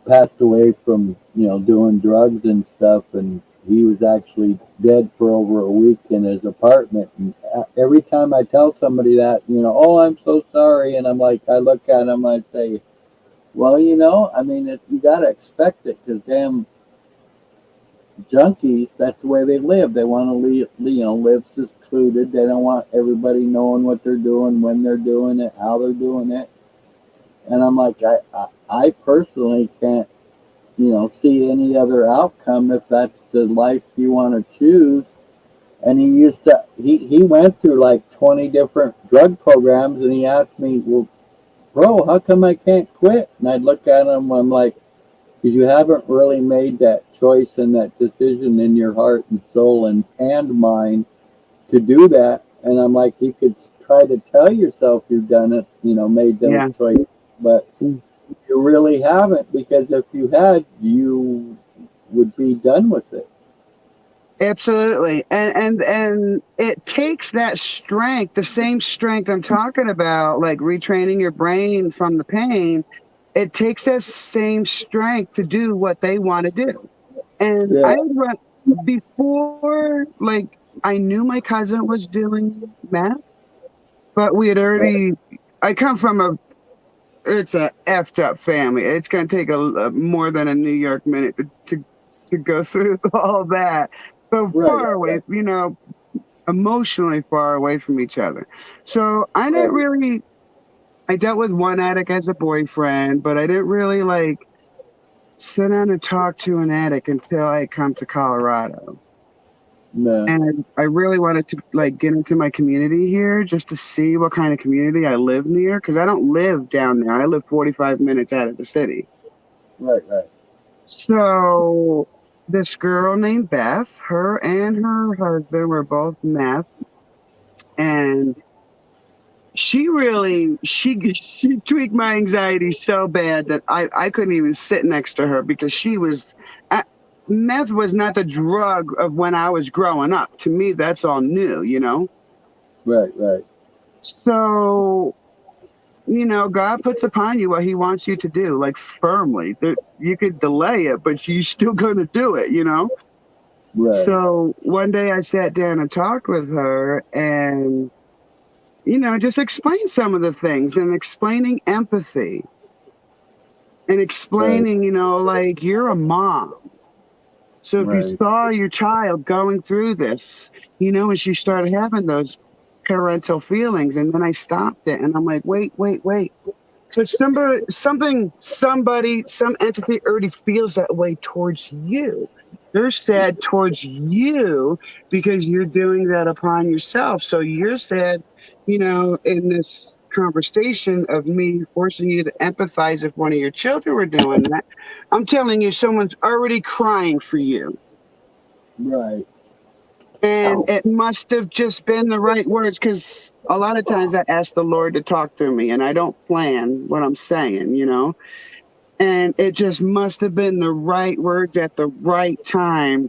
passed away from, doing drugs and stuff, and he was actually dead for over a week in his apartment. And every time I tell somebody that, oh, I'm so sorry, and I'm like, I look at him, I say, well, I mean, you gotta expect it, because damn junkies, that's the way they live. They want to live secluded. They don't want everybody knowing what they're doing, when they're doing it, how they're doing it. And I'm like, I personally can't, see any other outcome if that's the life you want to choose. And he went through like 20 different drug programs, and he asked me, well, bro, how come I can't quit? And I'd look at him, I'm like, because you haven't really made that choice and that decision in your heart and soul and mind to do that. And I'm like, you could try to tell yourself you've done it, made those Yeah. choices, but you really haven't, because if you had, you would be done with it. Absolutely. And it takes that strength, the same strength I'm talking about, like retraining your brain from the pain. It takes that same strength to do what they want to do. And Yeah. I run before, like, I knew my cousin was doing meth, but we had already, I come from it's a effed up family. It's going to take a more than a New York minute to go through all that. So far away, emotionally far away from each other. So I didn't really, I dealt with one addict as a boyfriend, but I didn't really like sit down and talk to an addict until I come to Colorado. No. And I really wanted to like get into my community here just to see what kind of community I live near, because I don't live down there. I live 45 minutes out of the city. Right. So this girl named Beth, her and her husband were both meth, and she tweaked my anxiety so bad that I couldn't even sit next to her, because she was meth was not the drug of when I was growing up. To me, that's all new, Right. So, God puts upon you what he wants you to do, like firmly. You could delay it, but you're still going to do it, Right. So one day I sat down and talked with her, and, just explained some of the things, and explaining empathy, and explaining, like, you're a mom. So if you Right. saw your child going through this, and she started having those parental feelings, and then I stopped it, and I'm like, wait. So some entity already feels that way towards you. They're sad towards you because you're doing that upon yourself. So you're sad, in this conversation of me forcing you to empathize if one of your children were doing that. I'm telling you, someone's already crying for you. Right. And it must have just been the right words, because a lot of times I ask the Lord to talk through me, and I don't plan what I'm saying, and it just must have been the right words at the right time.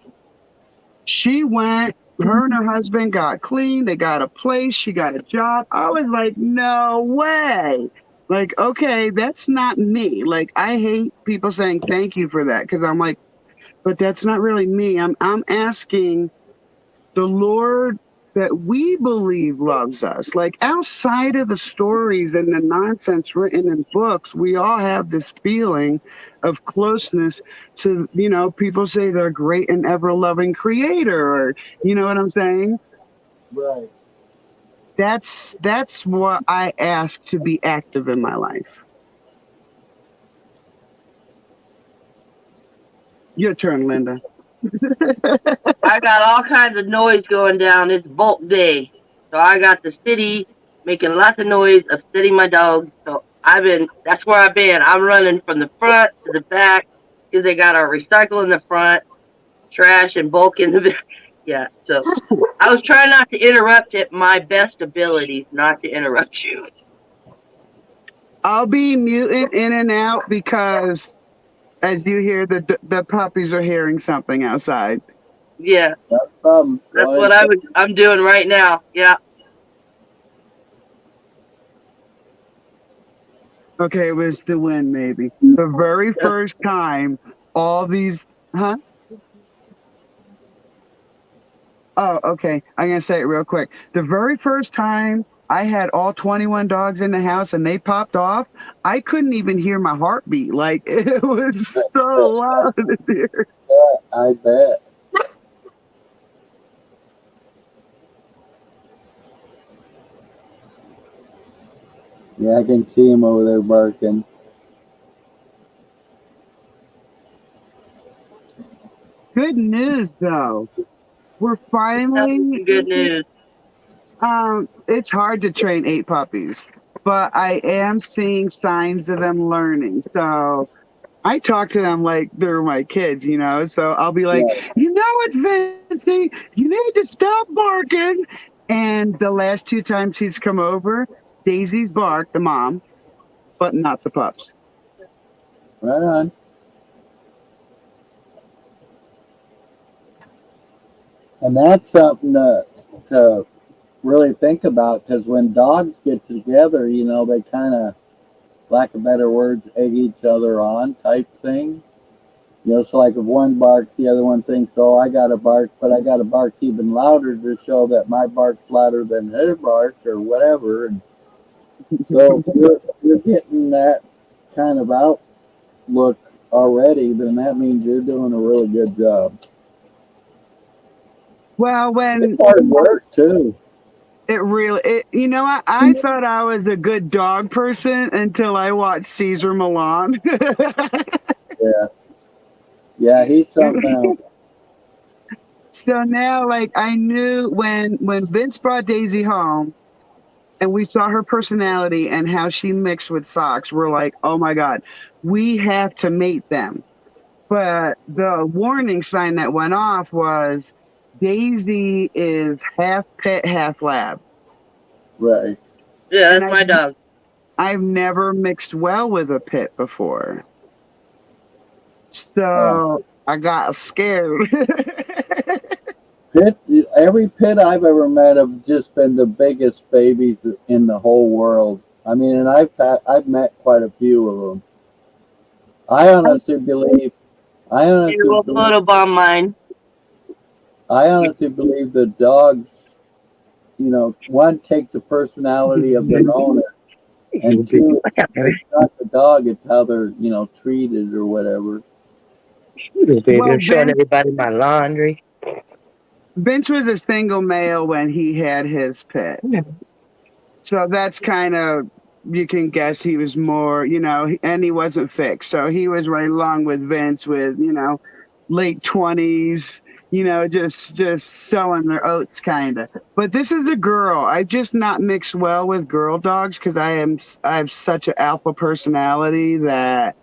She went, her and her husband got clean, they got a place, she got a job. I was like, no way. Like, okay, that's not me. Like, I hate people saying thank you for that, because I'm like, but that's not really me. I'm asking the Lord that we believe loves us. Like, outside of the stories and the nonsense written in books, we all have this feeling of closeness to, people say they're great and ever loving creator, or, you know what I'm saying? Right. That's what I ask to be active in my life. Your turn, Linda. I got all kinds of noise going down. It's Bolt Day. So I got the city making lots of noise, upsetting my dog. So that's where I've been. I'm running from the front to the back because they got our recycle in the front, trash and bulk in the back. Yeah, so I was trying not to interrupt at my best abilities, not to interrupt you. I'll be muting in and out because as you hear, the puppies are hearing something outside. Yeah, No problem. that's what I'm doing right now. Yeah. Okay, it was the win, maybe. The very first time all these, huh? Oh, okay. I'm going to say it real quick. The very first time I had all 21 dogs in the house and they popped off, I couldn't even hear my heartbeat. Like, it was so loud in here. I bet. Yeah, I can see him over there barking. Good news, though. We're Tell me finally, some good news. it's hard to train 8 puppies, but I am seeing signs of them learning. So I talk to them like they're my kids, you know? So I'll be like, Yeah. it's Vinci. You need to stop barking. And the last 2 times he's come over, Daisy's barked, the mom, but not the pups. Right on. And that's something to really think about, because when dogs get together, they kind of, lack of better words, egg each other on type thing. So like if one barks, the other one thinks, oh, I got to bark, but I got to bark even louder to show that my bark's louder than her bark or whatever. And so if you're getting that kind of outlook already, then that means you're doing a really good job. Well, when It's hard work too. it really, I thought I was a good dog person until I watched Caesar Milan. Yeah. Yeah, he's something else. So now, like, I knew when Vince brought Daisy home and we saw her personality and how she mixed with Socks, we're like, oh my God, we have to mate them. But the warning sign that went off was Daisy is half pit, half lab. Right. Yeah, And that's my dog. I've never mixed well with a pit before. So I got scared. Every pit I've ever met have just been the biggest babies in the whole world. I mean, and I've met quite a few of them. I honestly believe You will photobomb mine. the dogs, one, take the personality of their owner, and two, it's not the dog, it's how they're, treated or whatever. Baby, Well, I'm showing everybody my laundry. Vince was a single male when he had his pit. So that's kind of, you can guess he was more, and he wasn't fixed. So he was right along with Vince with, late 20s, just sowing their oats kind of. But this is a girl. I've just not mixed well with girl dogs because I have such an alpha personality that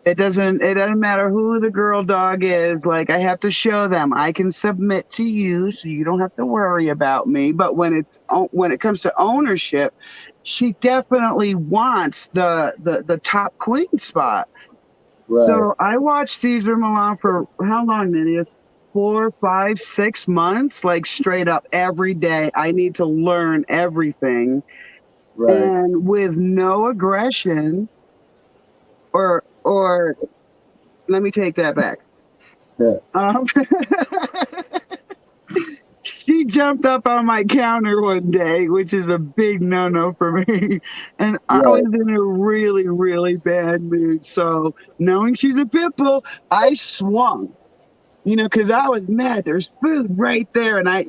it doesn't matter who the girl dog is. Like, I have to show them I can submit to you, so you don't have to worry about me. But when it comes to ownership, she definitely wants the top queen spot. Right. So I watched Caesar Milan for how long, Nydia? 4, 5, 6 months, like straight up every day. I need to learn everything. Right. And with no aggression or let me take that back. Yeah. She jumped up on my counter one day, which is a big no-no for me. And I was in a really, really bad mood. So knowing she's a pit bull, I swung, because I was mad. There's food right there. And I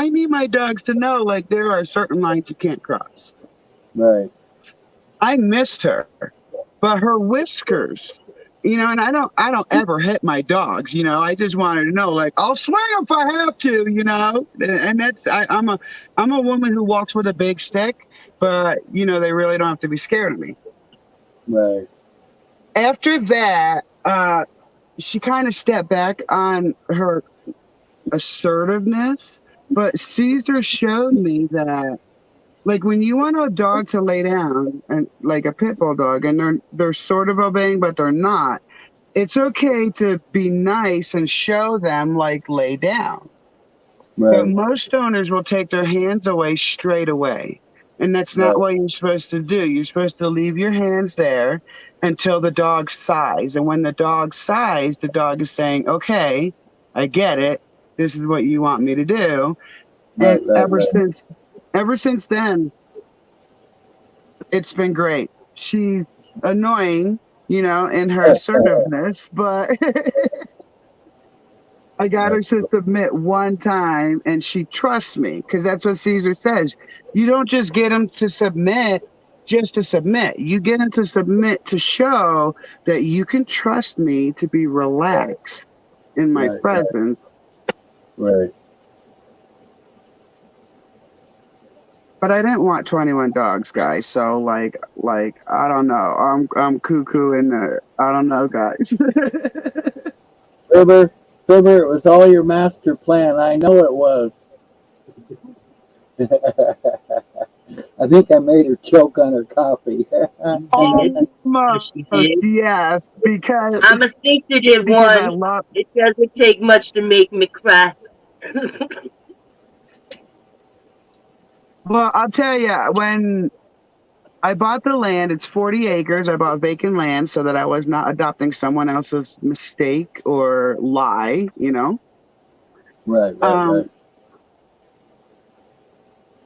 need my dogs to know, like, there are certain lines you can't cross. Right. I missed her, but her whiskers, and I don't ever hit my dogs, I just wanted to know, like, I'll swing if I have to, and that's, I'm a woman who walks with a big stick, but they really don't have to be scared of me. Right. After that, she kind of stepped back on her assertiveness, but Caesar showed me that, like, when you want a dog to lay down, and like a pit bull dog, and they're sort of obeying, but they're not, it's okay to be nice and show them, like, lay down. Right. But most owners will take their hands away straight away. And that's not what you're supposed to do. You're supposed to leave your hands there until the dog sighs. And when the dog sighs, the dog is saying, okay, I get it. This is what you want me to do. And ever since then, it's been great. She's annoying, you know, in her assertiveness, but I got her to submit one time and she trusts me, because that's what Caesar says. You don't just get him to submit just to submit. You get him to submit to show that you can trust me to be relaxed in my presence. Right. But I didn't want 21 dogs, guys. So like I don't know. I'm cuckoo in there. I don't know, guys. Filbert, it was all your master plan. I know it was. I think I made her choke on her coffee. Almost, yes, because I'm a sensitive one. It doesn't take much to make me cry. Well, I'll tell you, when I bought the land, it's 40 acres. I bought vacant land so that I was not adopting someone else's mistake or lie, you know? Right.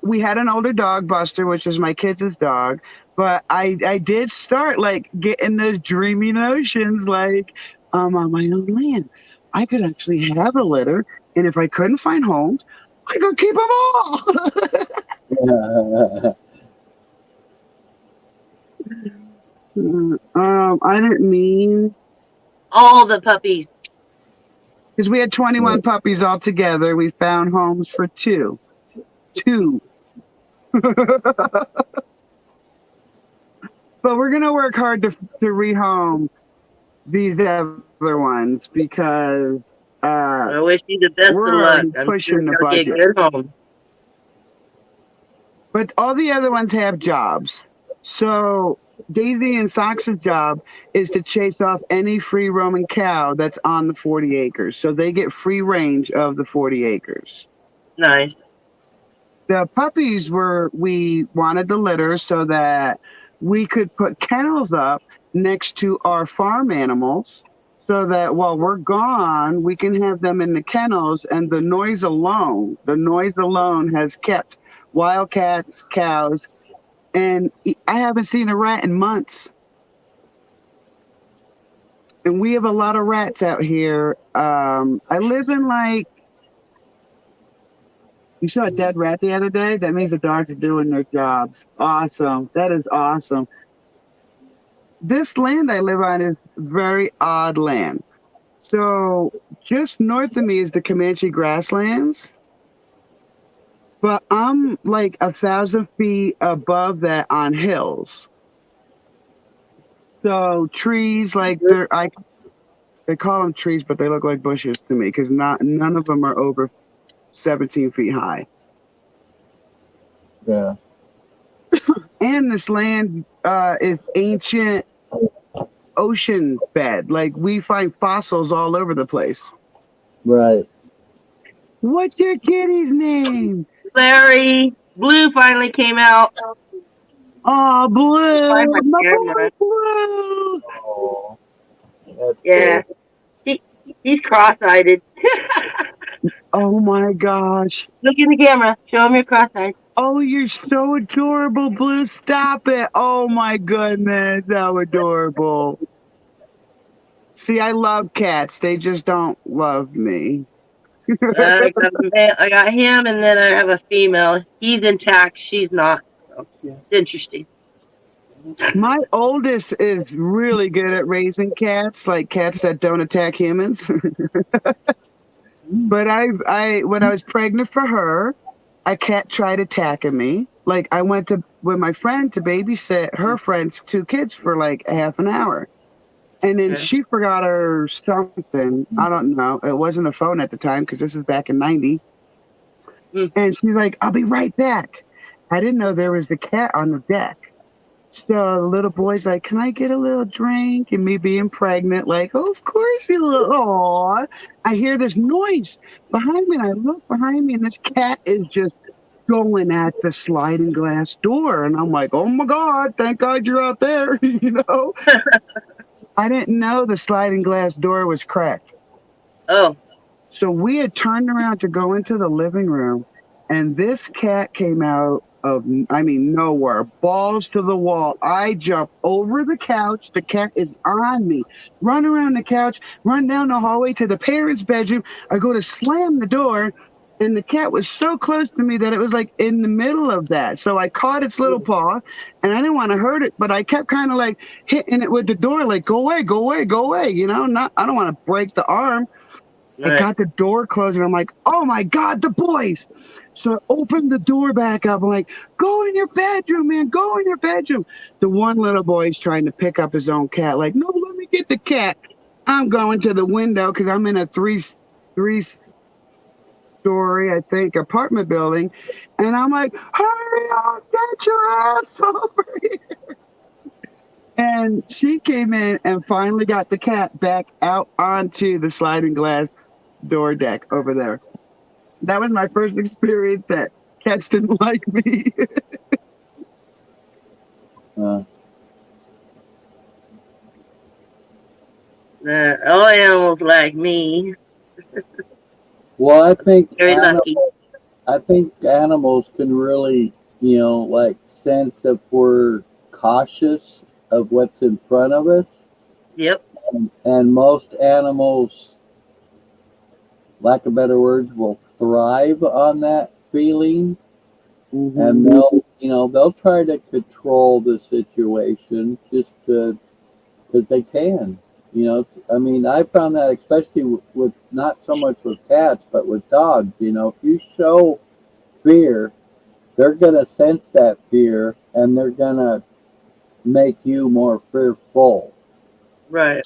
We had an older dog, Buster, which is my kids' dog, but I did start like getting those dreamy notions, like on my own land, I could actually have a litter, and if I couldn't find homes, I could keep them all. I didn't mean all the puppies, because we had 21 puppies all together. We found homes for two. But we're gonna work hard to rehome these other ones, because I wish you the best of luck. I'm pushing the budget. Get good home. But all the other ones have jobs. So Daisy and Sock's job is to chase off any free roaming cow that's on the 40 acres. So they get free range of the 40 acres. Nice. The puppies we wanted the litter so that we could put kennels up next to our farm animals, so that while we're gone, we can have them in the kennels, and the noise alone has kept wildcats, cows, and I haven't seen a rat in months. And we have a lot of rats out here. I live in you saw a dead rat the other day? That means the dogs are doing their jobs. Awesome. That is awesome. This land I live on is very odd land. So just north of me is the Comanche grasslands. But I'm like 1,000 feet above that on hills. So trees, like they call them trees, but they look like bushes to me, because none of them are over 17 feet high. Yeah. And this land is ancient ocean bed. Like, we find fossils all over the place. Right. What's your kitty's name? Larry. Blue finally came out. Oh, Blue. My boy, Blue. Oh, yeah. Cool. He's cross-eyed. Oh my gosh. Look in the camera. Show him your cross-eyed. Oh, you're so adorable, Blue. Stop it. Oh my goodness. How adorable. See, I love cats. They just don't love me. I got him, and then I have a female. He's intact. She's not. So it's interesting. My oldest is really good at raising cats, like cats that don't attack humans. But when I was pregnant for her, a cat tried attacking me. Like, I went with my friend to babysit her friend's 2 kids for like a half an hour. And then she forgot her something. I don't know. It wasn't a phone at the time, because this is back in 90. And she's like, I'll be right back. I didn't know there was a cat on the deck. So the little boy's like, can I get a little drink? And me being pregnant, like, oh, of course, you little, aw. I hear this noise behind me, and I look behind me, and this cat is just going at the sliding glass door. And I'm like, oh my God, thank God you're out there. I didn't know the sliding glass door was cracked. Oh, So we had turned around to go into the living room, and this cat came out of, I mean, nowhere, balls to the wall. I jump over the couch. The cat is on me. Run around the couch, run down the hallway to the parents' bedroom. I go to slam the door, and the cat was so close to me that it was like in the middle of that. So I caught its little paw, and I didn't want to hurt it, but I kept kind of like hitting it with the door, like, go away, go away, go away. Not, I don't want to break the arm. I right. got the door closed, and I'm like, oh my God, the boys. So I opened the door back up. I'm like, go in your bedroom, man. Go in your bedroom. The one little boy's trying to pick up his own cat. Like, no, let me get the cat. I'm going to the window because I'm in a three-story, I think, apartment building. And I'm like, hurry up, get your ass over here. And she came in and finally got the cat back out onto the sliding glass door deck over there. That was my first experience that cats didn't like me. All animals like me. Well, I think Very lucky. animals can really, like sense if we're cautious of what's in front of us. Yep. And most animals, lack of better words, will thrive on that feeling, and they'll try to control the situation just because they can. I mean, I found that especially with not so much with cats, but with dogs. If you show fear, they're gonna sense that fear, and they're gonna make you more fearful. Right.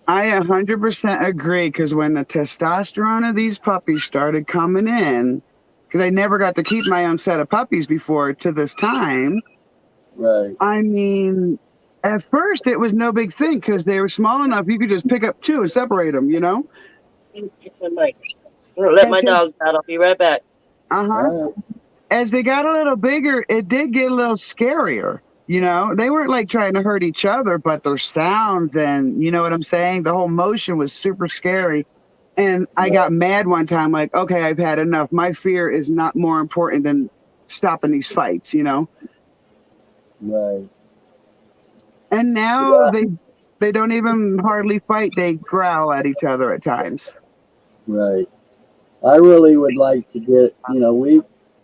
I 100% agree, because when the testosterone of these puppies started coming in, because I never got to keep my own set of puppies before to this time. Right. I mean, at first it was no big thing because they were small enough you could just pick up two and separate them, Get my mic. I'm gonna let my dogs out. I'll be right back. As they got a little bigger, it did get a little scarier. They weren't like trying to hurt each other, but their sounds and you know what I'm saying? The whole motion was super scary. And I got mad one time, like, okay, I've had enough. My fear is not more important than stopping these fights, Right. And now they don't even hardly fight. They growl at each other at times. Right. I really would like to get,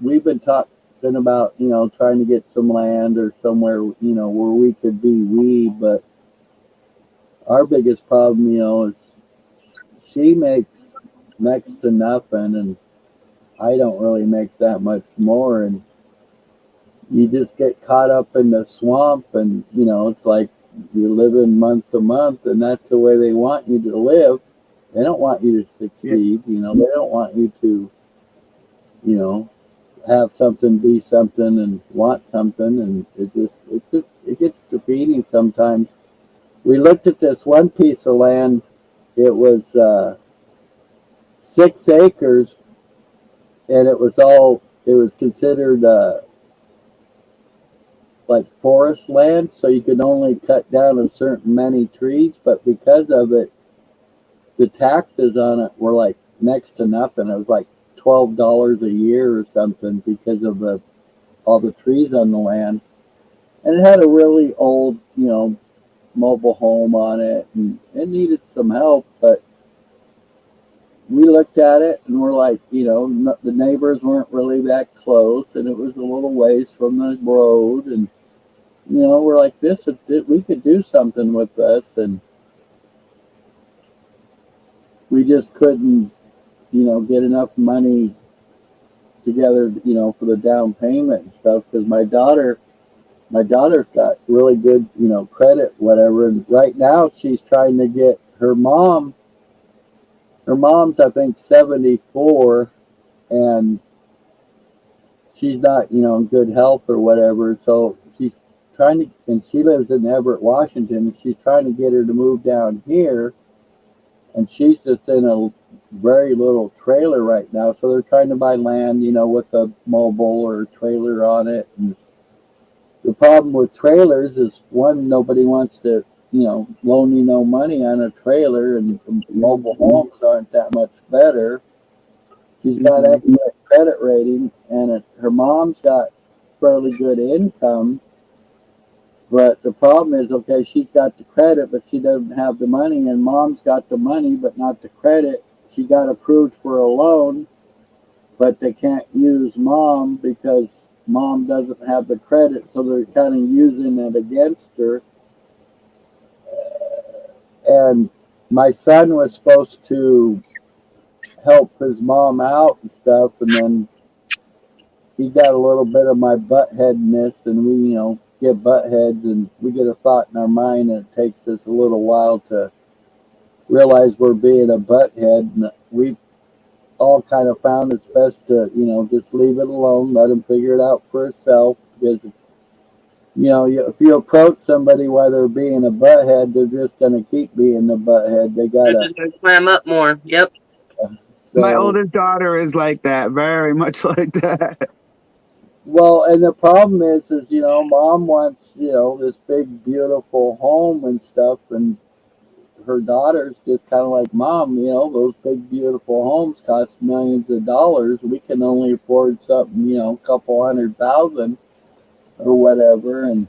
we've been talking about, trying to get some land or somewhere, where we could be but our biggest problem, is she makes next to nothing, and I don't really make that much more, and you just get caught up in the swamp, and, it's like you're living month to month, and that's the way they want you to live. They don't want you to succeed, they don't want you to, have something, be something, and want something, and it gets defeating sometimes. We looked at this one piece of land. It was 6 acres, and it was considered like forest land, so you could only cut down a certain many trees, but because of it, the taxes on it were like next to nothing. It was like $12 a year or something because of all the trees on the land. And it had a really old, mobile home on it, and it needed some help, but we looked at it and we're like, the neighbors weren't really that close, and it was a little ways from the road, and we're like, we could do something with this, and we just couldn't, get enough money together, for the down payment and stuff, because my daughter's got really good, credit, whatever, and right now she's trying to get her mom's, I think, 74, and she's not, in good health or whatever, so she's trying to, and she lives in Everett, Washington, and she's trying to get her to move down here, and she's just in a very little trailer right now. So they're trying to buy land, with a mobile or trailer on it. And the problem with trailers is, one, nobody wants to, loan you no money on a trailer, and mobile homes aren't that much better. She's got excellent credit rating, and her mom's got fairly good income. But the problem is, okay, she's got the credit, but she doesn't have the money, and mom's got the money, but not the credit. She got approved for a loan, but they can't use mom because mom doesn't have the credit, so they're kind of using it against her. And my son was supposed to help his mom out and stuff, and then he got a little bit of my buttheadness, and we, get buttheads, and we get a thought in our mind, and it takes us a little while to realize we're being a butthead, and we've all kind of found it's best to, just leave it alone, let him figure it out for himself, because, if you approach somebody while they're being a butthead, they're just going to keep being a butthead. They got They're just gonna clam up more. Yep. My oldest daughter is like that, very much like that. Well, and the problem is, mom wants, this big, beautiful home and stuff, and her daughter's just kind of like, Mom, those big, beautiful homes cost millions of dollars. We can only afford something, a couple $100,000 or whatever, and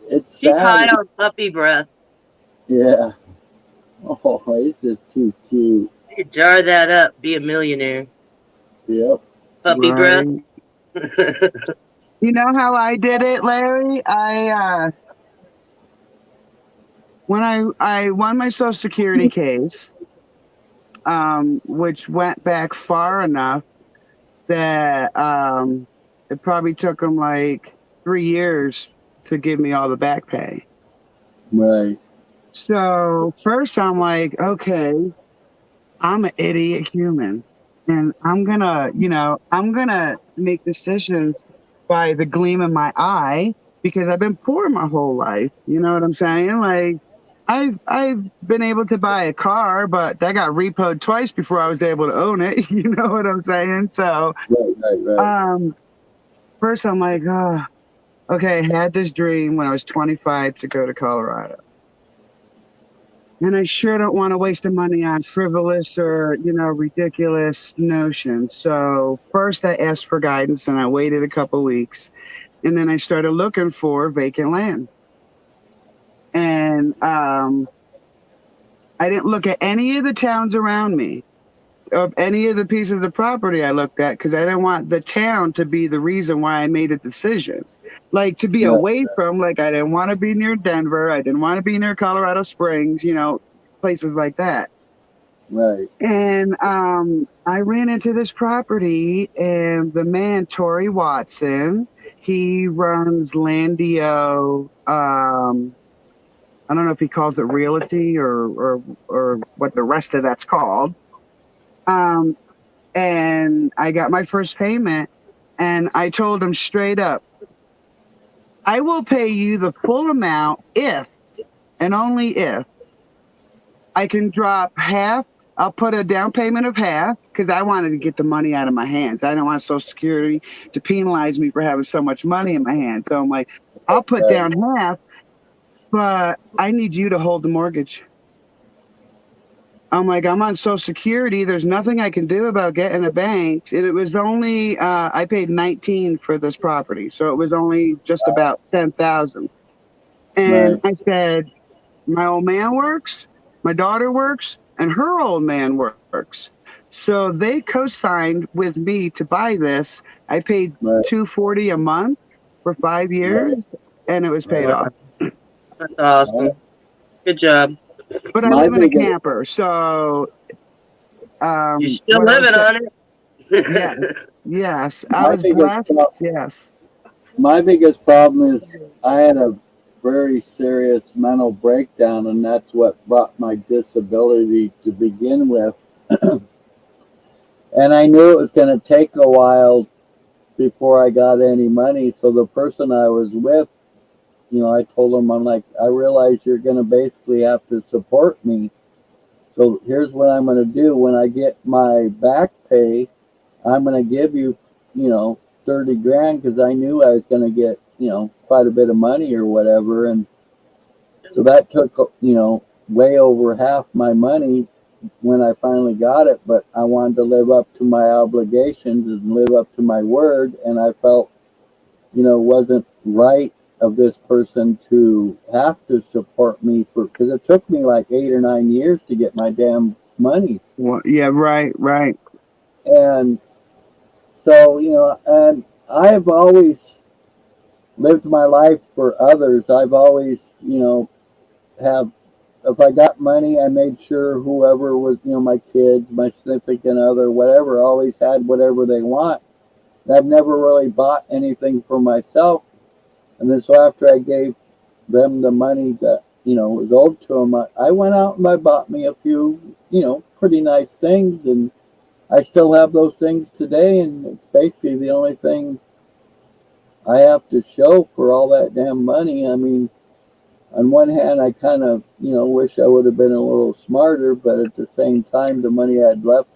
it's She's sad. high on puppy breath. Yeah. Oh, it's just too cute. You could jar that up, be a millionaire. Yep. Puppy breath. You know how I did it, Larry? When I won my Social Security case, which went back far enough that it probably took them like 3 years to give me all the back pay. Right. So first I'm like, okay, I'm an idiot human, and I'm gonna make decisions by the gleam in my eye, because I've been poor my whole life. You know what I'm saying? Like, I've been able to buy a car, but that got repoed twice before I was able to own it. You know what I'm saying? So, right. First I'm like, oh, okay, I had this dream when I was 25 to go to Colorado. And I sure don't want to waste the money on frivolous or, ridiculous notions. So first I asked for guidance, and I waited a couple weeks. And then I started looking for vacant land. And I didn't look at any of the towns around me, of any of the pieces of property I looked at, because I didn't want the town to be the reason why I made a decision. Like, to be away from, like, I didn't want to be near Denver. I didn't want to be near Colorado Springs, places like that. Right. And I ran into this property, and the man, Tori Watson, he runs Landio. I don't know if he calls it realty or what the rest of that's called. And I got my first payment, and I told him straight up, I will pay you the full amount if, and only if, I can drop half. I'll put a down payment of half, because I wanted to get the money out of my hands. I didn't want Social Security to penalize me for having so much money in my hands. So I'm like, I'll put down half, but I need you to hold the mortgage. I'm like, I'm on Social Security. There's nothing I can do about getting a bank. And it was only, I paid $19,000 for this property. So it was only just about $10,000. And I said, my old man works, my daughter works, and her old man works. So they co-signed with me to buy this. I paid $240 a month for 5 years, and it was paid off. That's awesome. Good job. But I live in a camper, so you're still living on it. Yes. I was blessed. Yes. My biggest problem is I had a very serious mental breakdown, and that's what brought my disability to begin with. And I knew it was going to take a while before I got any money. So the person I was with, I told them, I'm like, I realize you're going to basically have to support me. So here's what I'm going to do. When I get my back pay, I'm going to give you, 30 grand, because I knew I was going to get, quite a bit of money or whatever. And so that took, way over half my money when I finally got it. But I wanted to live up to my obligations and live up to my word. And I felt, it wasn't right of this person to have to support me because it took me like 8 or 9 years to get my damn money. Well, yeah, right. And so, and I've always lived my life for others. I've always, if I got money, I made sure whoever was, my kids, my significant other, whatever, always had whatever they want. And I've never really bought anything for myself. And then so after I gave them the money that, was owed to them, I went out and I bought me a few, pretty nice things. And I still have those things today. And it's basically the only thing I have to show for all that damn money. I mean, on one hand, I kind of, wish I would have been a little smarter, but at the same time, the money I had left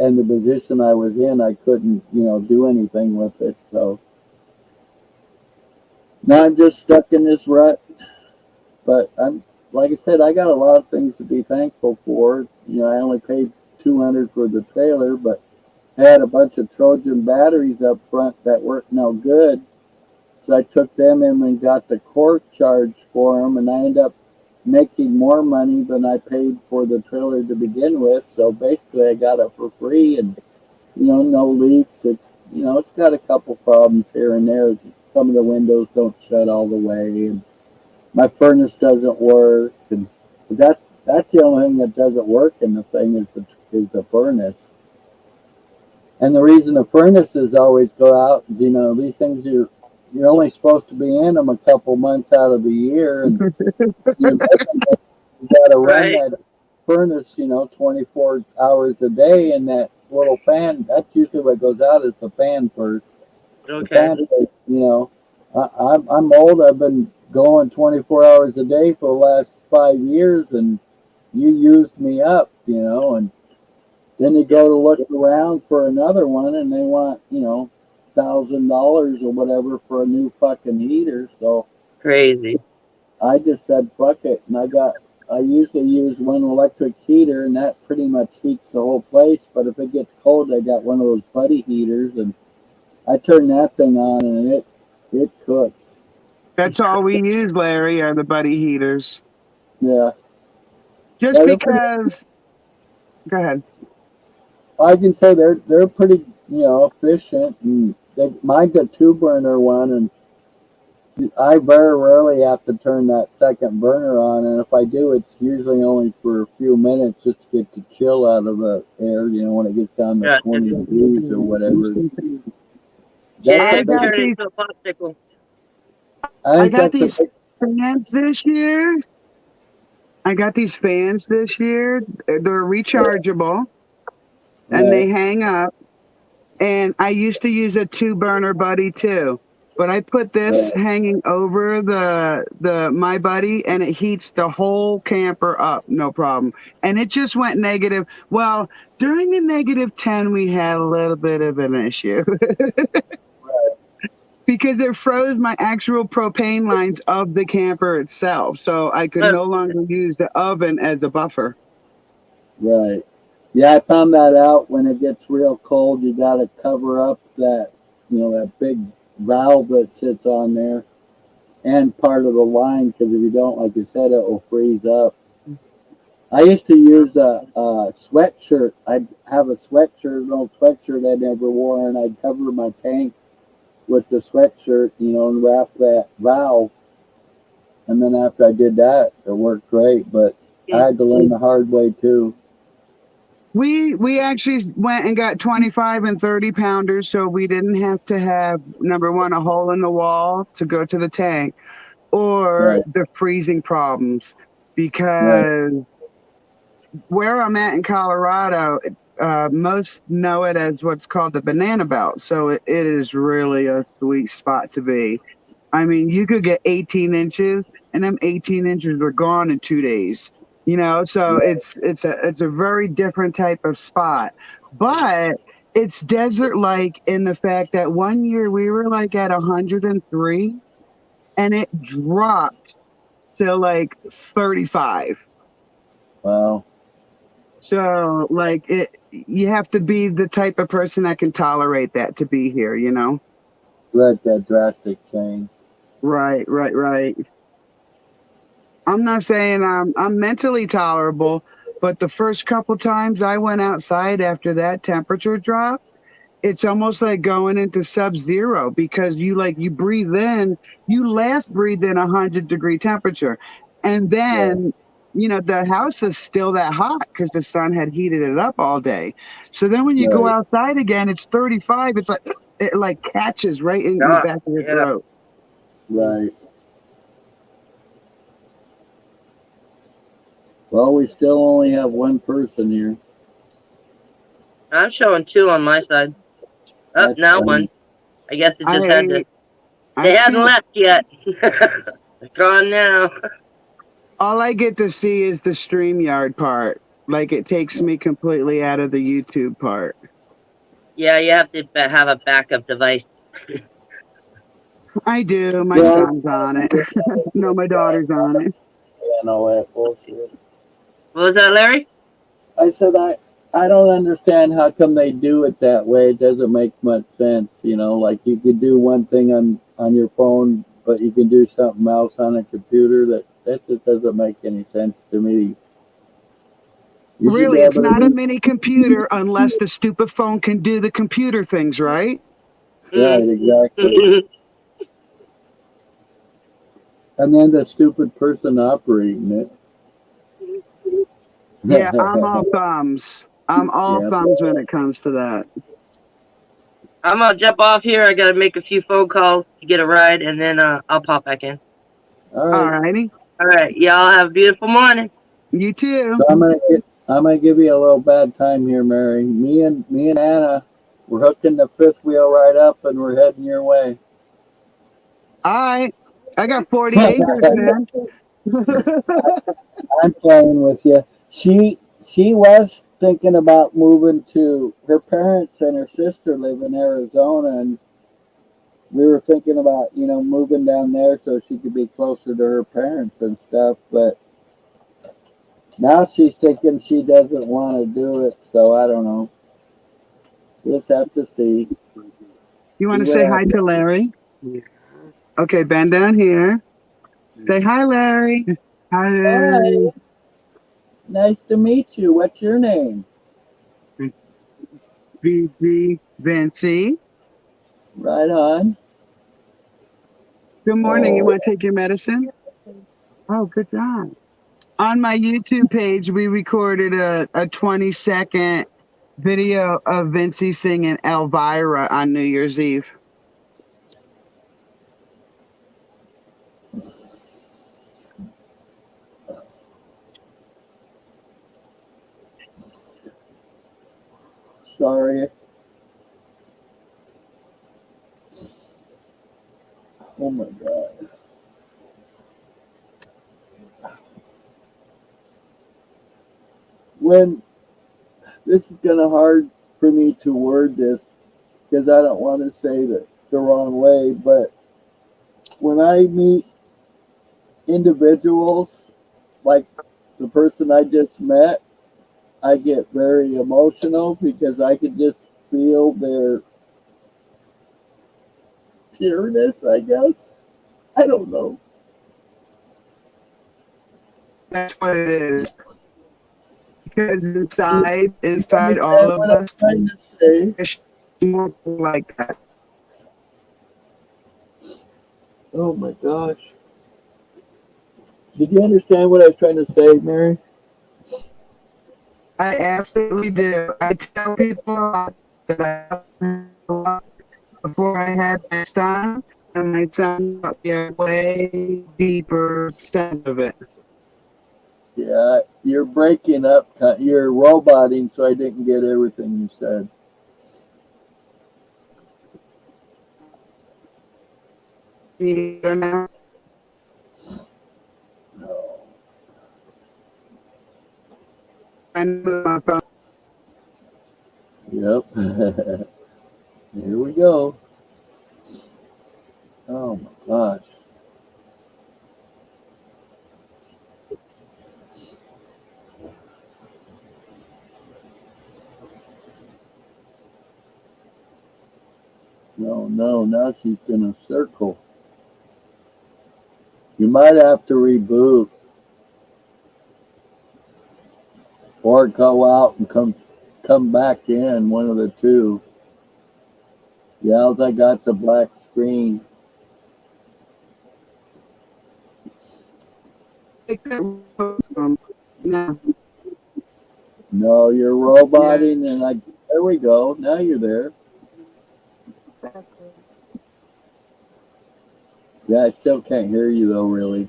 and the position I was in, I couldn't, do anything with it. So now I'm just stuck in this rut. But like I said, I got a lot of things to be thankful for. I only paid $200 for the trailer, but I had a bunch of Trojan batteries up front that weren't no good. So I took them in and got the core charge for them, and I ended up making more money than I paid for the trailer to begin with. So basically I got it for free, and, no leaks. It's, it's got a couple problems here and there. Some of the windows don't shut all the way, and my furnace doesn't work. And that's the only thing that doesn't work in the thing is the furnace. And the reason the furnaces always go out, these things you're only supposed to be in them a couple months out of the year, and you got to run that furnace, 24 hours a day, and that little fan, that's usually what goes out is the fan first. Okay. The fan, I'm old. I've been going 24 hours a day for the last 5 years, and you used me up, and then you go to look around for another one, and they want, $1,000 or whatever for a new fucking heater. So crazy. I just said fuck it, and I usually use one electric heater, and that pretty much heats the whole place. But if it gets cold, I got one of those buddy heaters, and I turn that thing on, and it cooks. That's all we use, Larry, are the buddy heaters. Yeah. Just because. Go ahead. I can say they're pretty, efficient, and mine's a 2-burner one, and I very rarely have to turn that second burner on, and if I do, it's usually only for a few minutes just to get the chill out of the air, when it gets down to 20 degrees or whatever. Yeah, turn it into a popsicle. I got these fans this year. They're rechargeable, and they hang up. And I used to use a 2-burner buddy too, but I put this hanging over the my buddy, and it heats the whole camper up, no problem. And it just went negative. Well, during the -10, we had a little bit of an issue. Because it froze my actual propane lines of the camper itself. So I could no longer use the oven as a buffer. Right. Yeah, I found that out. When it gets real cold, you got to cover up that, that big valve that sits on there and part of the line, because if you don't, like you said, it will freeze up. I used to use a sweatshirt. I'd have a sweatshirt, an old sweatshirt I never wore, and I'd cover my tank with the sweatshirt, and wrap that valve. And then after I did that, it worked great. But I had to learn the hard way too. We actually went and got 25 and 30 pounders, so we didn't have to have, number one, a hole in the wall to go to the tank, or the freezing problems. Because where I'm at in Colorado, most know it as what's called the banana belt. So it is really a sweet spot to be. I mean, you could get 18 inches, and them 18 inches are gone in 2 days. You know, so Right. it's a very different type of spot, but it's desert like in the fact that one year we were like at 103, and it dropped to like 35. Wow. So like you have to be the type of person that can tolerate that to be here, you know? Right, that drastic change. Right, right, right. I'm not saying I'm mentally tolerable, but the first couple times I went outside after that temperature drop, it's almost like going into sub-zero because you breathe in, you last breathe in 100-degree temperature, and Yeah. then the house is still that hot because the sun had heated it up all day. So then when you go Right. outside again, it's 35. It's like it like catches right in the God, back of your yeah. throat. Right. Well, we still only have one person here. I'm showing 2 on my side. Up That's now funny. 1. I guess it just had to. I They hadn't see. left yet. They're gone now. All I get to see is the StreamYard part. Like it takes me completely out of the YouTube part. Yeah, you have to have a backup device. I do. My Yeah. son's on it. No, my daughter's on it. And all that bullshit. What was that, Larry? I said I don't understand how come they do it that way. It doesn't make much sense, like you could do one thing on your phone, but you can do something else on a computer. That just doesn't make any sense to me. You should Really, be it's able not a to mini computer unless the stupid phone can do the computer things, right? right, exactly. And then the stupid person operating it. Yeah, I'm all thumbs. I'm all Yeah. thumbs when it comes to that. I'm gonna jump off here. I gotta make a few phone calls to get a ride, and then I'll pop back in. All right. Alrighty. All right, y'all have a beautiful morning. You too. So I'm gonna give you a little bad time here, Mary. Me and Anna, we're hooking the fifth wheel right up, and we're heading your way. I got 40 acres, man. I'm playing with you. She was thinking about moving to her parents, and her sister live in Arizona, and we were thinking about moving down there so she could be closer to her parents and stuff. But now she's thinking she doesn't want to do it, so I don't know. We'll just have to see. You want to See say what hi happens. to Larry? Okay, bend down here. Say hi, Larry. Hi, Larry. Hi. Nice to meet you. What's your name? BG Vinci. Right on. Good morning. You Oh, want to take your medicine? Oh, good job. On my YouTube page, we recorded a 20-second video of Vinci singing Elvira on New Year's Eve. sorry. Oh my God. When this is kind of hard for me to word this because I don't want to say that the wrong way, but when I meet individuals like the person I just met, I get very emotional because I can just feel their pureness, I guess. I don't know. That's what it is. Because inside Understand all of what I'm us, trying to say? it's more like that. Oh my gosh. Did you understand what I was trying to say, Mary? I absolutely do. I tell people that before I had my son, and my son got me a way deeper sense of it. Yeah, you're breaking up. You're roboting, so I didn't get everything you said. You know? No. I know my phone. Yep. Here we go. Oh my gosh. No, now she's in a circle. You might have to reboot or go out and come back in, one of the two. Yeah, I got the black screen. No. No, you're roboting, and there we go. Now you're there. Yeah, I still can't hear you though, really.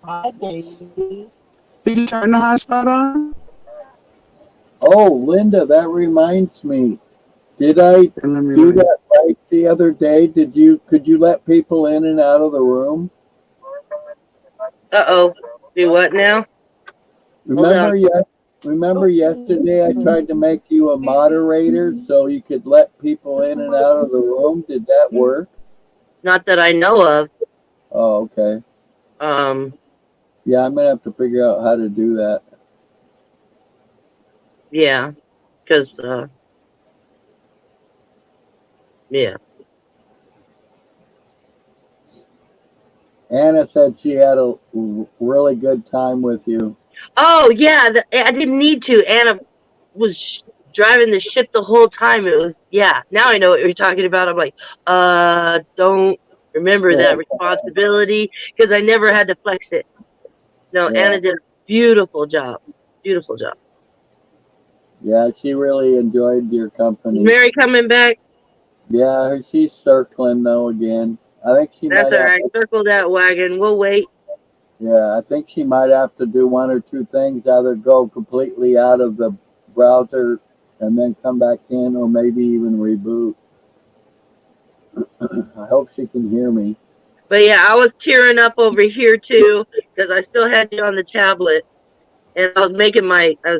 Hi, baby. Did you turn the hotspot on? Oh, Linda, that reminds me. Did I Let me do read. that right the other day? Could you let people in and out of the room? Uh-oh. Do what now? Hold on. Remember yesterday I tried to make you a moderator so you could let people in and out of the room? Did that work? Not that I know of. Oh, okay. Yeah, I'm gonna have to figure out how to do that. Yeah. Because, yeah. Anna said she had a really good time with you. Oh, yeah. I didn't need to. Anna was driving the ship the whole time. It was, yeah. Now I know what you're talking about. I'm like, don't remember that responsibility because I never had to flex it. No, Yeah. Anna did a beautiful job. Beautiful job. Yeah, she really enjoyed your company. Mary coming back? Yeah, she's circling though again. I think she That's might all have right. Circle that wagon. We'll wait. Yeah, I think she might have to do one or two things, either go completely out of the browser and then come back in, or maybe even reboot. I hope she can hear me. But yeah, I was tearing up over here too because I still had you on the tablet, and I was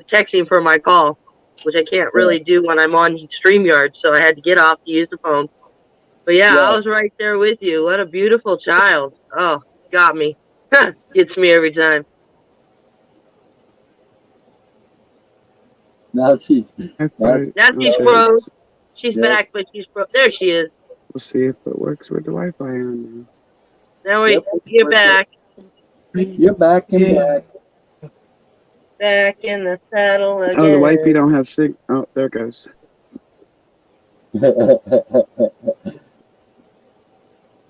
texting for my call, which I can't really do when I'm on StreamYard, so I had to get off to use the phone. But yeah, Yeah. I was right there with you. What a beautiful child. Oh, got me. Gets me every time. Now she's Now she's froze. She's Yep. back, but she's froze. There she is. We'll see if it works with the Wi-Fi on. Now Yep, you're back. You're back and back. Back in the saddle again. Oh, the wifey don't have sig. Oh, there it goes.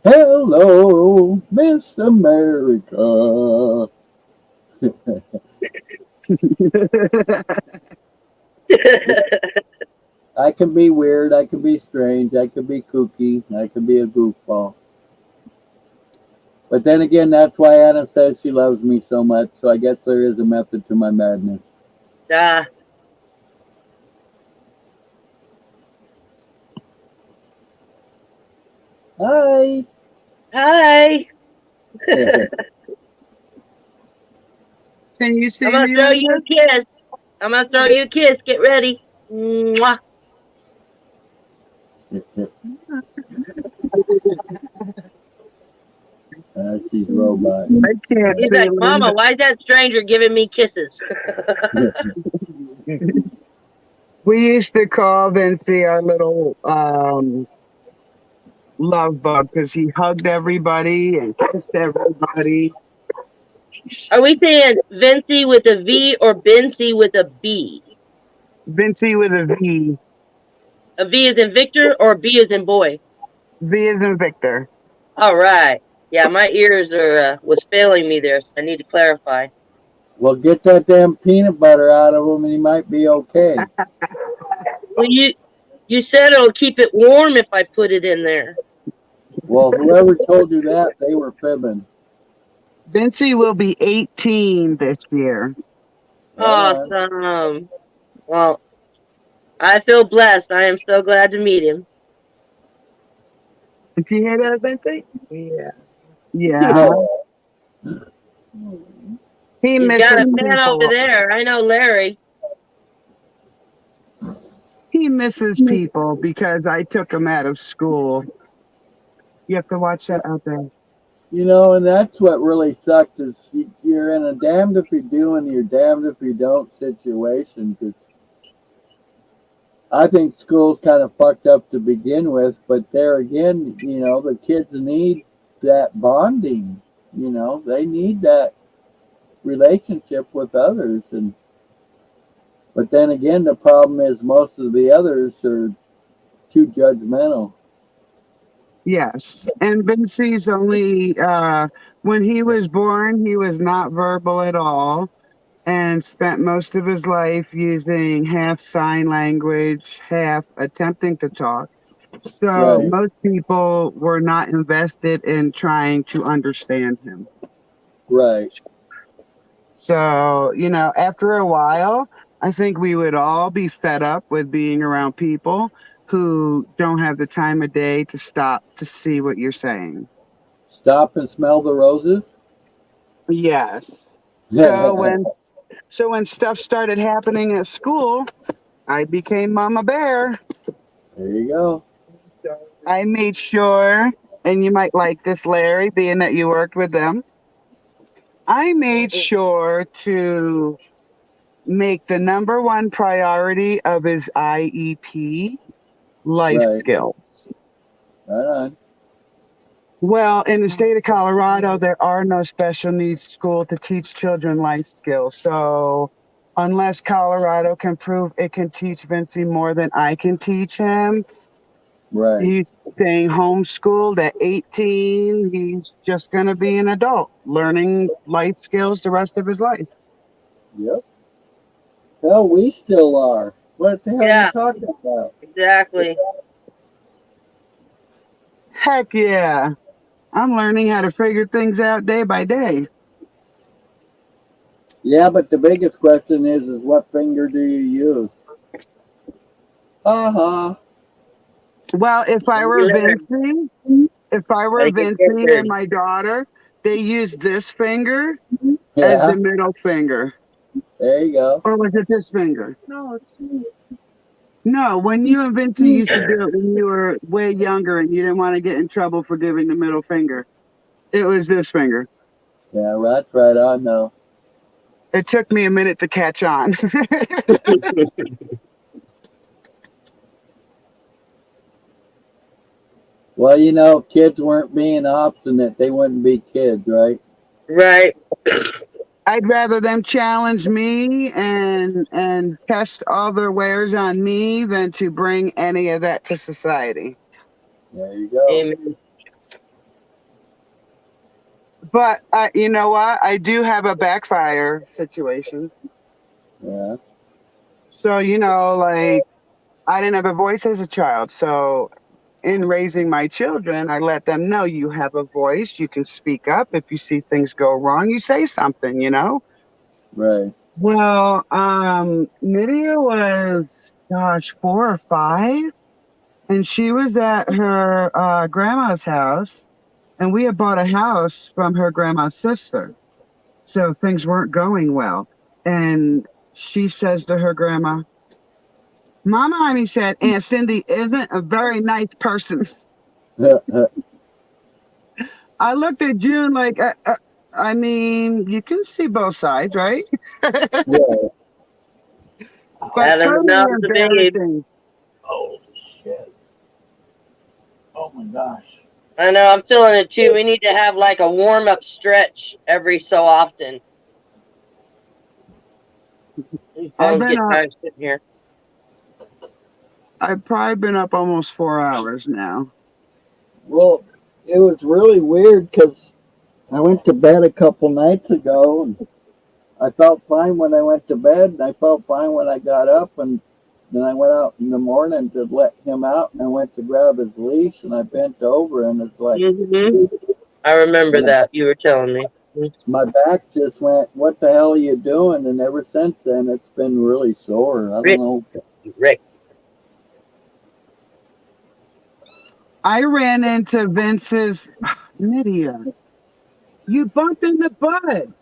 Hello, Miss America. I can be weird, I can be strange, I can be kooky, I can be a goofball. But then again, that's why Anna says she loves me so much, so I guess there is a method to my madness. Hi. Hi. Can you see I'm gonna me? throw you a kiss. I'm gonna throw you a kiss. Get ready. Mwah. She's robot. I can't He's see like, Mama, Linda. why is that stranger giving me kisses? We used to call Vinci our little love bug because he hugged everybody and kissed everybody. Are we saying Vinci with a V or Bincy with a B? Vinci with a V. A V is in Victor or B is in boy? V is in Victor. All right. Yeah, my ears was failing me there, so I need to clarify. Well, get that damn peanut butter out of him and he might be okay. Well, you said it'll keep it warm if I put it in there. Well, whoever told you that, they were fibbing. Vinci will be 18 this year. Awesome. Well, I feel blessed. I am so glad to meet him. Did you hear that, Bentley? Yeah. Yeah. He He's misses got a fan over people. there. I know Larry. He misses people because I took him out of school. You have to watch that out there. You know, and that's what really sucked is you're in a damned if you do and you're damned if you don't situation. Because I think school's kind of fucked up to begin with, but there again, you know, the kids need that bonding. You know, they need that relationship with others, and but then again, the problem is most of the others are too judgmental. Yes. And Vincey's only, when he was born, he was not verbal at all and spent most of his life using half sign language, half attempting to talk. So Right, most people were not invested in trying to understand him. right. So, you know, after a while, I think we would all be fed up with being around people who don't have the time of day to stop to see what you're saying. Stop and smell the roses. Yes. So There when stuff started happening at school, I became Mama Bear. you go. I made sure, and you might like this, Larry, being that you worked with them. I made sure to make the number one priority of his IEP life Right, skills. right on. Well, in the state of Colorado, there are no special needs schools to teach children life skills. So, unless Colorado can prove it can teach Vincey more than I can teach him, Right. he's staying homeschooled at 18. He's just going to be an adult, learning life skills the rest of his life. Yep. Hell, we still are. What the hell are Yeah, you talking about? exactly. Heck yeah. I'm learning how to figure things out day by day. Yeah, but the biggest question is what finger do you use? Uh-huh. Well, if I were You learn. Vincey, Gotta get and dirty. my daughter, they use this finger as the Yeah, middle finger. there you go. Or was it this finger? No, when you and Vincey used to do it when you were way younger and you didn't want to get in trouble for giving the middle finger, it was this finger. Yeah, that's right on though. It took me a minute to catch on. Well, you know, if kids weren't being obstinate, they wouldn't be kids, right? Right. I'd rather them challenge me and test all their wares on me than to bring any of that to society. There you go. Amen. But you know what? I do have a backfire situation. Yeah, So, you know, like I didn't have a voice as a child. So, in raising my children, I let them know you have a voice. You can speak up. If you see things go wrong, you say something, you know? right. Well, Nydia was, gosh, 4 or 5. And she was at her grandma's house. And we had bought a house from her grandma's sister. So things weren't going well. And she says to her grandma, Mama Honey said Aunt Cindy isn't a very nice person. I looked at June like, I mean, you can see both sides, right? Yeah. But Out of the totally mouth of the babe. embarrassing. Oh shit! Oh my gosh! I know, I'm feeling it too. We need to have like a warm up stretch every so often. These I've phones been get up. tired sitting here. I've probably been up almost 4 hours now. Well, it was really weird because I went to bed a couple nights ago and I felt fine when I went to bed and I felt fine when I got up, and then I went out in the morning to let him out and I went to grab his leash and I bent over and it's like I remember that. You were telling me. my back just went, what the hell are you doing? And ever since then it's been really sore. I don't Rick. know. Rick. I ran into Vince's Nydia. You bumped into Bud.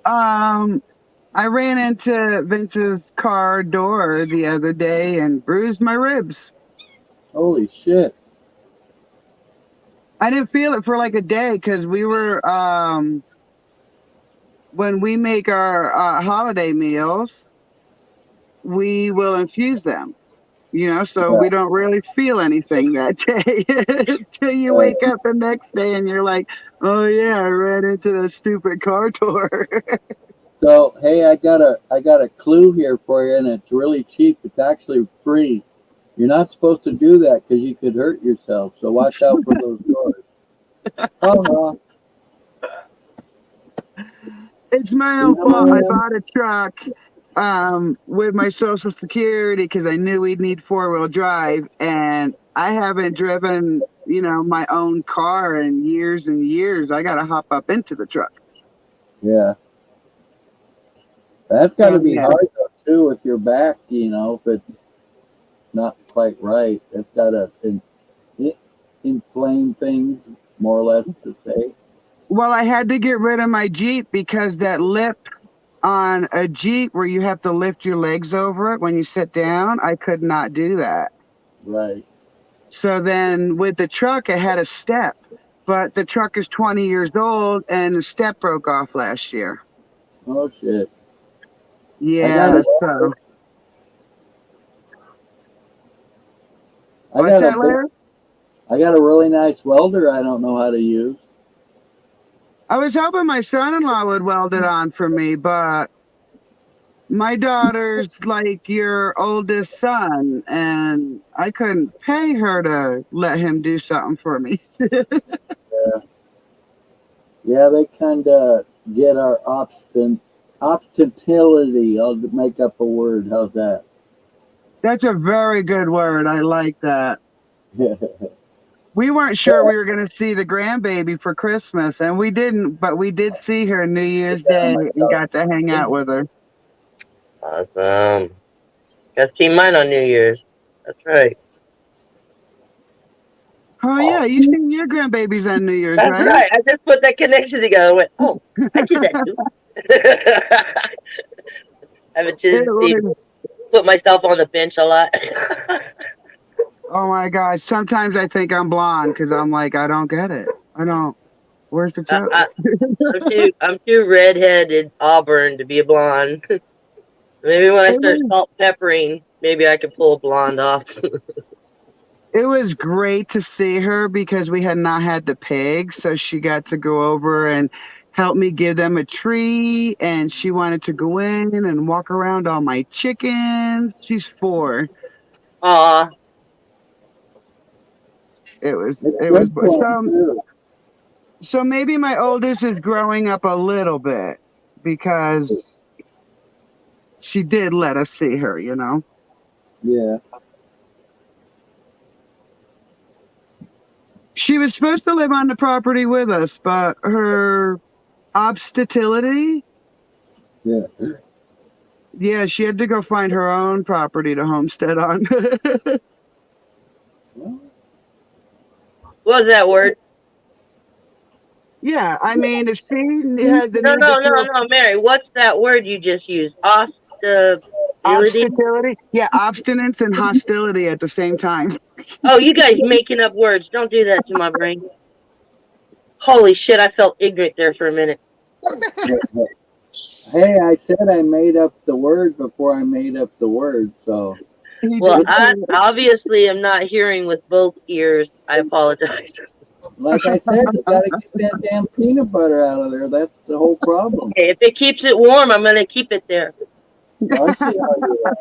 I ran into Vince's car door the other day and bruised my ribs. Holy shit. I didn't feel it for like a day because we were, when we make our holiday meals, we will infuse them, so we don't really feel anything that day till you wake up the next day and you're like, oh yeah, I ran into the stupid car door. So hey, I got a clue here for you, and it's really cheap. It's actually free. You're not supposed to do that because you could hurt yourself. So watch out for those doors. Oh no. It's my own fault. I bought a truck with my Social Security because I knew we'd need 4-wheel drive, and I haven't driven, my own car in years and years. I got to hop up into the truck. Yeah. That's got to be hard though, too, with your back, if it's not quite right. It's got to inflame things, more or less, to say. Well, I had to get rid of my Jeep because that lip on a Jeep where you have to lift your legs over it when you sit down, I could not do that. Right. So then with the truck, it had a step, but the truck is 20 years old and the step broke off last year. Oh, shit. Yeah, so. I got a really nice welder I don't know how to use. I was hoping my son-in-law would weld it on for me, but my daughter's like your oldest son, and I couldn't pay her to let him do something for me. Yeah, they kind of get our obstinality. I'll make up a word. How's that? That's a very good word. I like that. We weren't sure we were going to see the grandbaby for Christmas, and we didn't, but we did see her New Year's Day and got to hang out with her. Awesome. Got to see mine on New Year's. That's right. Oh, yeah. You seen your grandbabies on New Year's, That's right. I just put that connection together. I went, oh, I did that too. I've been choosing put myself on the bench a lot. Oh my gosh. Sometimes I think I'm blonde because I'm like, I don't get it. I don't. Where's the joke? I'm too redheaded auburn to be a blonde. Maybe when I start salt peppering, maybe I can pull a blonde off. It was great to see her because we had not had the pigs. So she got to go over and help me give them a tree. And she wanted to go in and walk around all my chickens. She's 4. Aw. It was so maybe my oldest is growing up a little bit because she did let us see her, Yeah. She was supposed to live on the property with us, but her obstinality. Yeah, she had to go find her own property to homestead on. What was that word? Yeah, I mean, if she has the No, Mary. What's that word you just used? Obstinality? Yeah, obstinance and hostility at the same time. Oh, you guys making up words. Don't do that to my brain. Holy shit, I felt ignorant there for a minute. Hey, I said I made up the word before I made up the word, so. Well, I obviously am not hearing with both ears. I apologize. Like I said, you gotta get that damn peanut butter out of there. That's the whole problem. Okay, if it keeps it warm, I'm going to keep it there. I see how you are.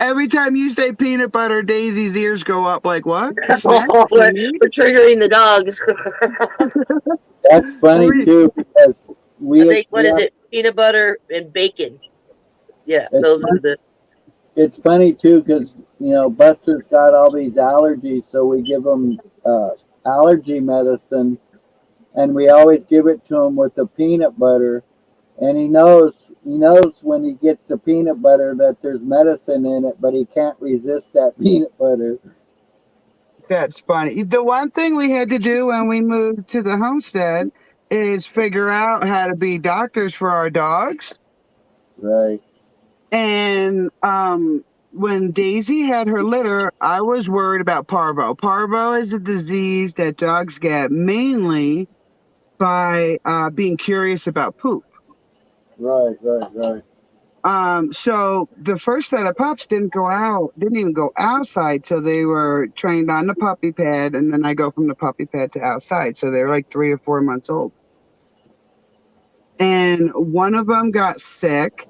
Every time you say peanut butter, Daisy's ears go up like, what? We're triggering the dogs. That's funny, too, because what is it? Peanut butter and bacon. Yeah, those are the... It's funny, too, because, Buster's got all these allergies, so we give him allergy medicine, and we always give it to him with the peanut butter, and he knows when he gets the peanut butter that there's medicine in it, but he can't resist that peanut butter. That's funny. The one thing we had to do when we moved to the homestead is figure out how to be doctors for our dogs. Right. And when Daisy had her litter, I was worried about parvo. Parvo is a disease that dogs get mainly by being curious about poop. Right. Right. So the first set of pups didn't even go outside till they were trained on the puppy pad, and then I go from the puppy pad to outside. So they're like 3 or 4 months old. And one of them got sick,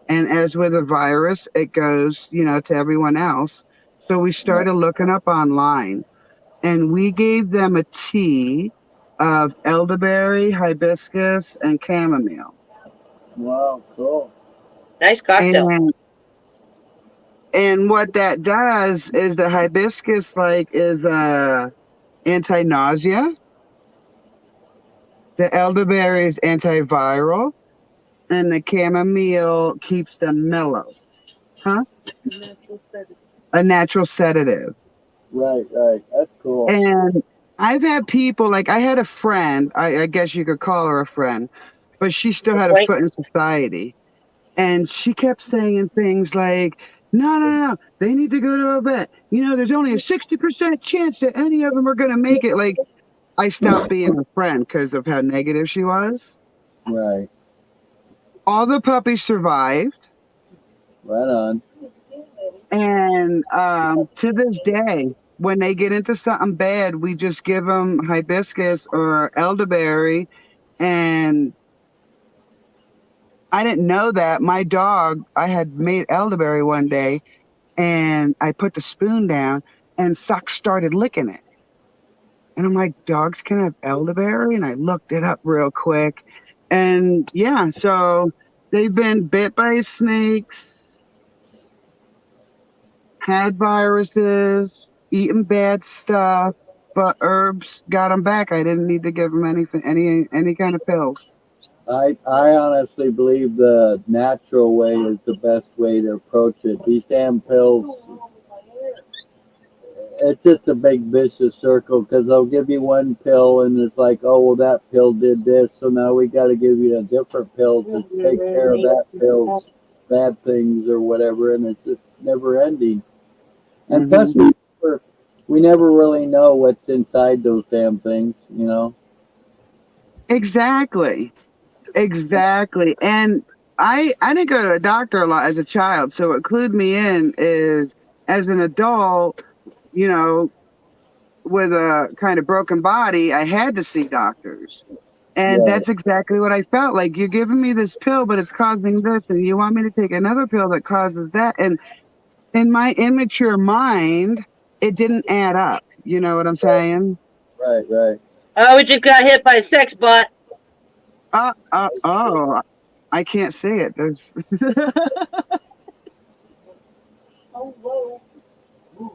and as with a virus, it goes, to everyone else. So we started looking up online, and we gave them a tea of elderberry, hibiscus, and chamomile. Wow, cool. Nice cocktail. And what that does is the hibiscus is anti-nausea. The elderberry is antiviral, and the chamomile keeps them mellow. Huh? A natural sedative. Right. That's cool. And I've had people, I had a friend, I guess you could call her a friend, but she still had a foot in society. And she kept saying things like, no, they need to go to a vet. There's only a 60% chance that any of them are going to make it. I stopped being her friend because of how negative she was. Right. All the puppies survived. Right on. And to this day, when they get into something bad, we just give them hibiscus or elderberry. And I didn't know that. My dog, I had made elderberry one day, and I put the spoon down, and Suck started licking it. And I'm like, dogs can have elderberry? And I looked it up real quick. And yeah, so they've been bit by snakes, had viruses, eaten bad stuff, but herbs got them back. I didn't need to give them anything, any kind of pills. I honestly believe the natural way is the best way to approach it. These damn pills, it's just a big vicious circle because they'll give you one pill and it's like, oh, well, that pill did this, so now we got to give you a different pill to take care of that pill's bad things or whatever, and it's just never ending. And plus, we never really know what's inside those damn things, Exactly. And I didn't go to a doctor a lot as a child, so what clued me in is, as an adult, with a kind of broken body, I had to see doctors. And that's exactly what I felt like. You're giving me this pill, but it's causing this, and you want me to take another pill that causes that. And in my immature mind, it didn't add up. You know what I'm saying? Right. Oh, we just got hit by a sex bot. Oh, I can't see it. There's.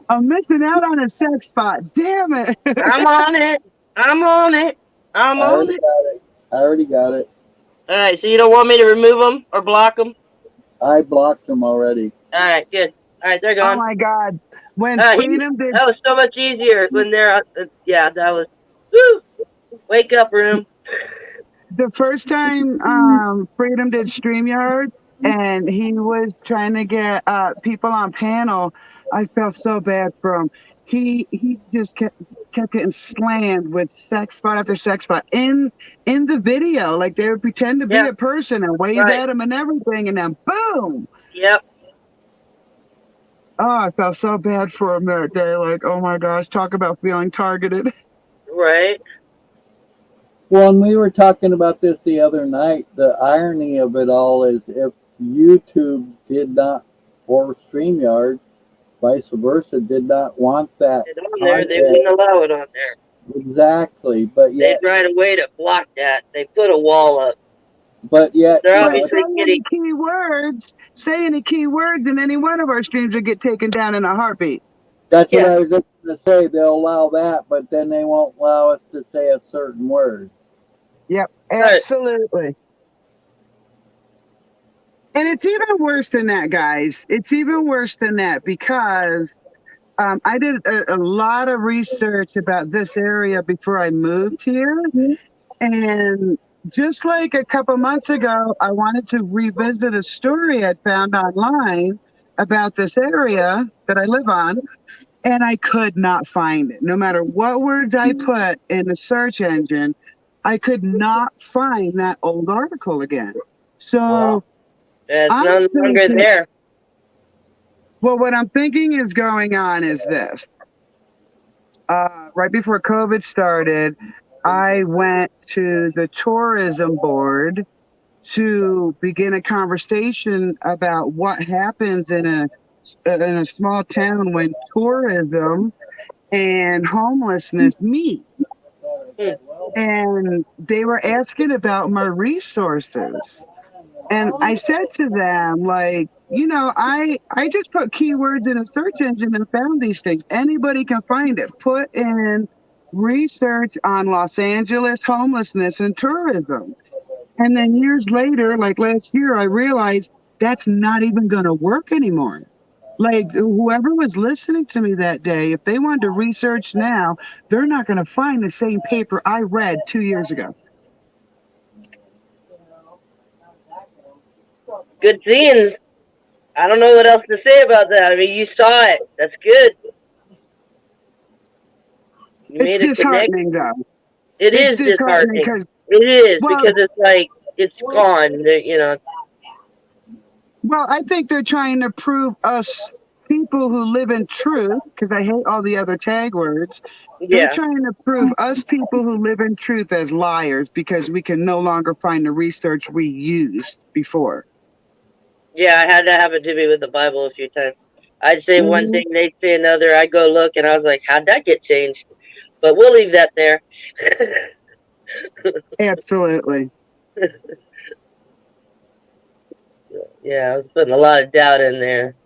I'm missing out on a sex spot. Damn it. I'm on it. I already got it. All right, so you don't want me to remove them or block them? I blocked them already. All right, good. All right, they're gone. Oh my God. When Freedom did. That was so much easier when they're, that was, woo! Wake up, room. The first time Freedom did StreamYard and he was trying to get people on panel, I felt so bad for him. He just kept getting slammed with sex spot after sex spot in the video. Like they would pretend to be a person and wave at him and everything, and then boom. Yep. Oh, I felt so bad for him that day. Like, oh my gosh, talk about feeling targeted. Right. Well, and we were talking about this the other night. The irony of it all is if YouTube did not, or StreamYard, vice versa, did not want that on there, they wouldn't allow it on there. Exactly, but yet they'd write a way to block that. They put a wall up. But yet they're obviously getting say any keywords, and any one of our streams would get taken down in a heartbeat. That's what I was going to say. They'll allow that, but then they won't allow us to say a certain word. Yep, absolutely. And it's even worse than that, guys. It's even worse than that because I did a lot of research about this area before I moved here. And just like a couple months ago, I wanted to revisit a story I'd found online about this area that I live on, and I could not find it. No matter what words I put in the search engine, I could not find that old article again. So It's I'm no longer thinking, there. well, what I'm thinking is going on is this. Right before COVID started, I went to the tourism board to begin a conversation about what happens in a small town when tourism and homelessness meet. And they were asking about my resources. And I said to them, like, you know, I just put keywords in a search engine and found these things. Anybody can find it. Put in research on Los Angeles homelessness and tourism. And then years later, like last year, I realized that's not even going to work anymore. Like whoever was listening to me that day, if they wanted to research now, they're not going to find the same paper I read 2 years ago. Good scenes. I don't know what else to say about that. I mean, you saw it. That's good. You It's made a disheartening, connection. though. It It's is disheartening. because, It is well, because it's like it's gone. You know. well, I think they're trying to prove us people who live in truth, because I hate all the other tag words. They're Yeah. trying to prove us people who live in truth as liars because we can no longer find the research we used before. Yeah, I had that happen to me with the Bible a few times. I'd say one Mhm. thing, they'd say another. I'd go look, and I was like, how'd that get changed? But we'll leave that there. Absolutely. Yeah, I was putting a lot of doubt in there.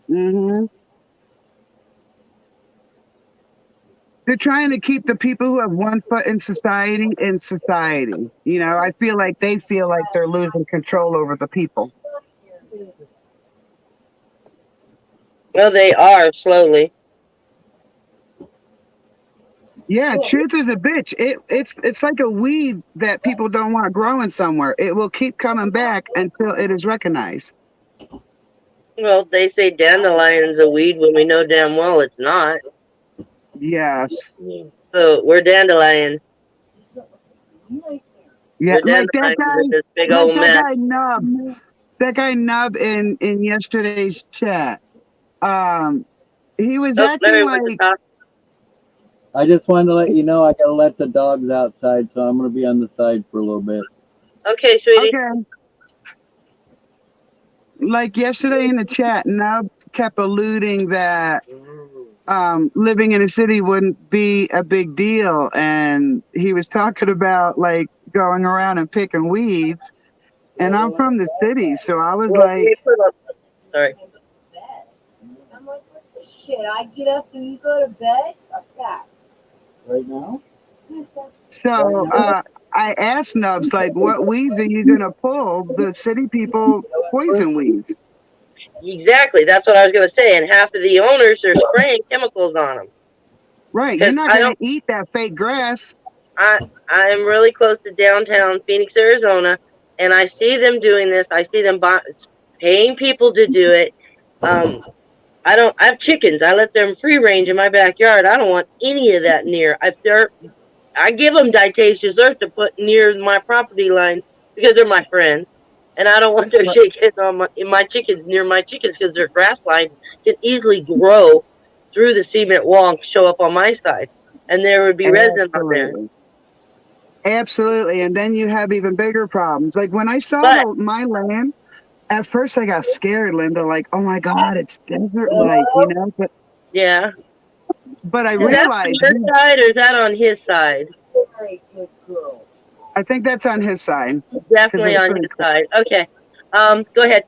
hmm They're trying to keep the people who have one foot in society in society. You know, I feel like they feel like they're losing control over the people. Well, they are slowly. Yeah, truth is a bitch. It's like a weed that people don't want growing somewhere. It will keep coming back until it is recognized. Well, they say dandelion's a weed when we know damn well it's not. Yes. So we're dandelion. Yeah, We're like that dandelion guy, with this big like old that mess. guy Nub. That guy Nub in yesterday's chat. He was Oh, acting Larry went to like, talk. I just wanted to let you know I gotta let the dogs outside, so I'm gonna be on the side for a little bit. Okay, sweetie. okay. Like yesterday in the chat, Nub kept alluding that living in a city wouldn't be a big deal, and he was talking about like going around and picking weeds. And I'm from the city, so I was Well, like, they put up. Sorry. I'm like, what's this shit? I get up and you go to bed? Fuck that. Right now? so I asked Nubs, like, what weeds are you gonna pull? The city people poison weeds. Exactly. That's what I was gonna say. And half of the owners are spraying chemicals on them. Right, you're Because not I gonna don't. eat that fake grass. I'm really close to downtown Phoenix, Arizona, and I see them doing this. I see them paying people to do it. I have chickens. I let them free range in my backyard. I don't want any of that near. I give them Dietaceous Earth to put near my property line because they're my friends, and I don't want their chickens in my chickens near my chickens because their grass lines can easily grow through the cement wall and show up on my side, and there would be residents out there. Absolutely. And then you have even bigger problems. Like when I saw my land, at first I got scared, Linda, like, oh my God, it's desert like, you know? But yeah. But I Is that on realized your side or is that on his side? I think that's on his side. Definitely on his side. Okay. Go ahead.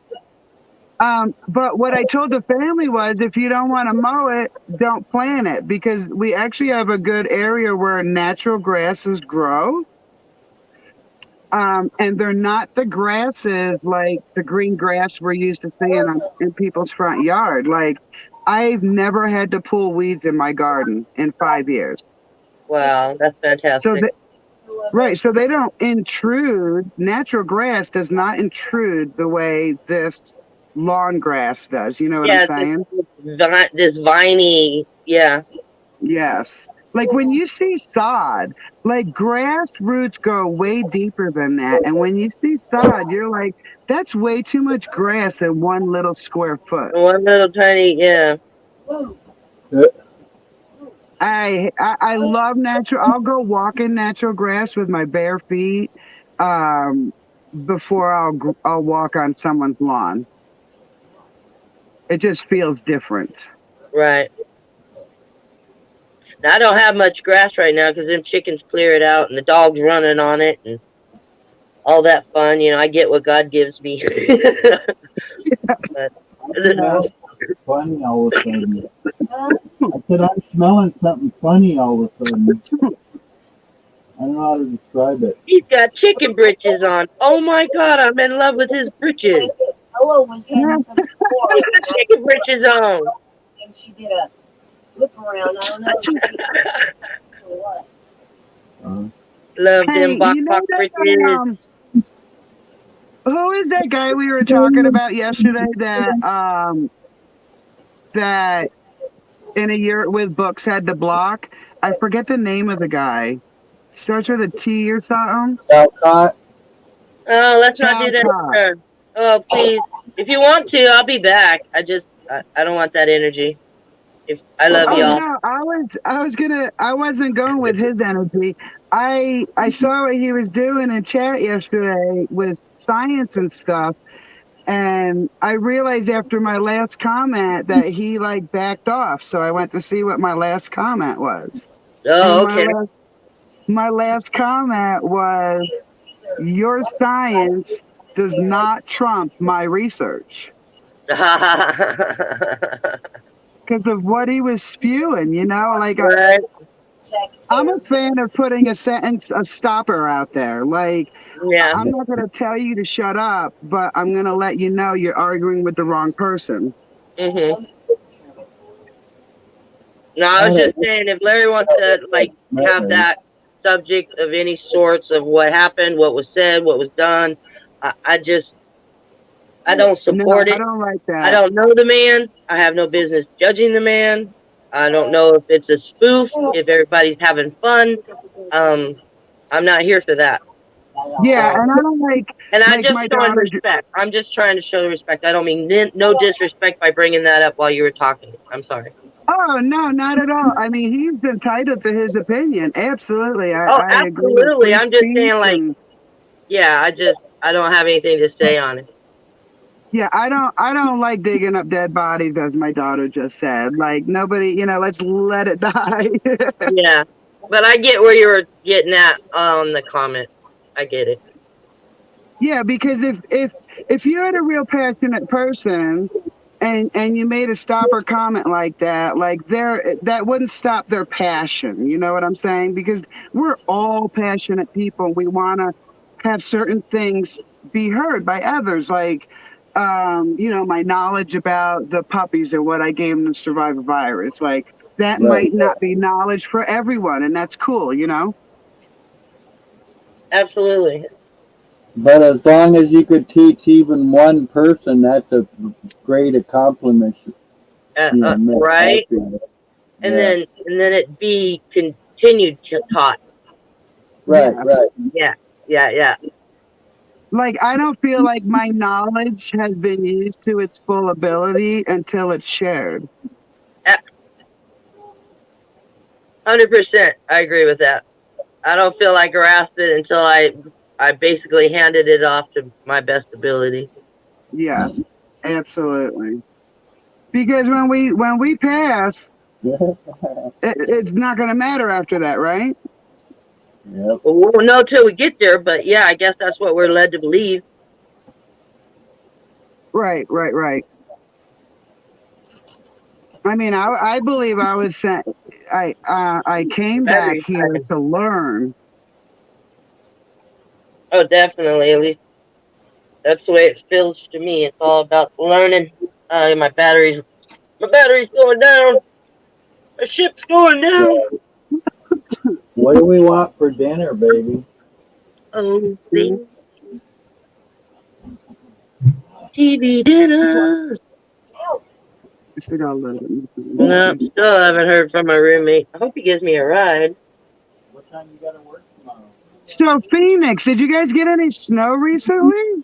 But what I told the family was if you don't want to mow it, don't plant it, because we actually have a good area where natural grasses grow. And they're not the grasses like the green grass we're used to seeing in people's front yard. Like I've never had to pull weeds in my garden in 5 years. Wow, that's So fantastic. they, right, so they don't intrude. Natural grass does not intrude the way this lawn grass does. You know what I'm Yeah, saying? this viney, yeah. Yes. Like when you see sod, like grass roots go way deeper than that. And when you see sod, you're like, that's way too much grass in one little square foot. One little tiny, yeah. I love natural. I'll go walk in natural grass with my bare feet before I'll walk on someone's lawn. It just feels different. Right. Now, I don't have much grass right now because them chickens clear it out and the dog's running on it and all that fun. You know, I get what God gives me. But, Smelling funny all of a sudden. I said I'm smelling something funny all of a sudden. I don't know how to describe it. he's got chicken britches on. Oh my God, I'm in love with his britches. Hello was heading for the door, He's got chicken britches on. and she did a flip around. I don't know what. Love Hey, them box you know box that, britches. who is that guy we were talking about yesterday that in a year with books had the block? I forget the name of the guy. Starts with a T or something. Talcott. Oh, let's not do that. Talcott. Sir. Oh, please. If you want to, I'll be back. I don't want that energy. If I love Oh y'all. no, I wasn't going with his energy. I saw what he was doing in chat yesterday with science and stuff, and I realized after my last comment that he like backed off. So I went to see what my last comment was. Oh, And okay. my last comment was, your science does not trump my research. Because of what he was spewing, you know, like Right. I'm a fan of putting a stopper out there. Like, Yeah. I'm not going to tell you to shut up, but I'm going to let you know you're arguing with the wrong person. Mhm. No, I was just saying, if Larry wants to like have that subject of any sorts of what happened, what was said, what was done, I don't support No, it. I don't like that. I don't know the man. I have no business judging the man. I don't know if it's a spoof, if everybody's having fun. I'm not here for that. Yeah, So, and I don't like. and I'm like just my showing daughter. respect. I'm just trying to show respect. I don't mean no disrespect by bringing that up while you were talking. I'm sorry. Oh no, not at all. I mean, he's entitled to his opinion. Absolutely, Oh, I agree with absolutely. free I'm just saying, speech like, and yeah, I don't have anything to say on it. yeah, I don't like digging up dead bodies, as my daughter just said. Like nobody, you know, let's let it die. Yeah, but I get where you were getting at on the comment. I get it. Yeah, because if you're a real passionate person and you made a stopper comment like that, like that wouldn't stop their passion. You know what I'm saying? Because we're all passionate people. We want to have certain things be heard by others. Like, you know, my knowledge about the puppies and what I gave them to survive a virus. Like that Right. might not be knowledge for everyone, and that's cool. You know. Absolutely. But as long as you could teach even one person, that's a great accomplishment. Right? And then it be continued taught. Right, Yes. right. Yeah. Like, I don't feel like my knowledge has been used to its full ability until it's shared. 100%. I agree with that. I don't feel I grasped it until I basically handed it off to my best ability. Yes, absolutely. Because when we pass, it's not going to matter after that, right? Yep. Well, we won't know till we get there, but yeah, I guess that's what we're led to believe. Right. I mean, I believe I was sent. I came back here to learn. Oh, definitely. At least that's the way it feels to me. It's all about learning. My battery's My battery's going down. My ship's going down. What do we want for dinner, baby? Oh, see. TV dinner. I should all let it. No, still haven't heard from my roommate. I hope he gives me a ride. What time you got to work tomorrow? So Phoenix, did you guys get any snow recently?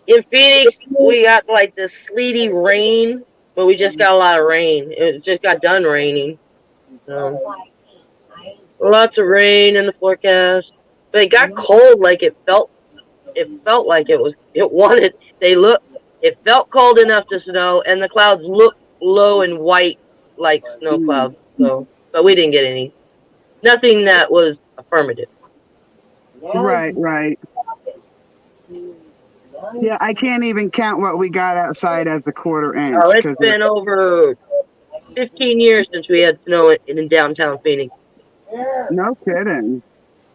In Phoenix, we got like this sleety rain, but we just got a lot of rain. It just got done raining. Lots of rain in the forecast. But it got cold, like it felt like it felt cold enough to snow, and the clouds looked low and white like snow clouds. So, but we didn't get any. Nothing that was affirmative. Right. Yeah, I can't even count what we got outside as the quarter inch. Oh, it's been over 15 years since we had snow in downtown Phoenix. No kidding.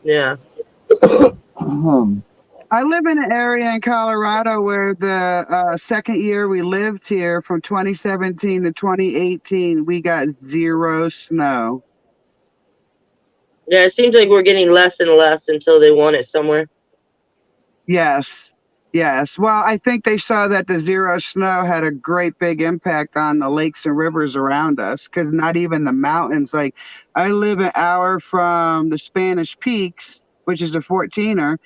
Yeah. I live in an area in Colorado where the second year we lived here, from 2017 to 2018, we got 0 snow. Yeah, it seems like we're getting less and less until they want it somewhere. Yes. Well, I think they saw that the 0 snow had a great big impact on the lakes and rivers around us, because not even the mountains. Like, I live an hour from the Spanish Peaks, which is a 14er,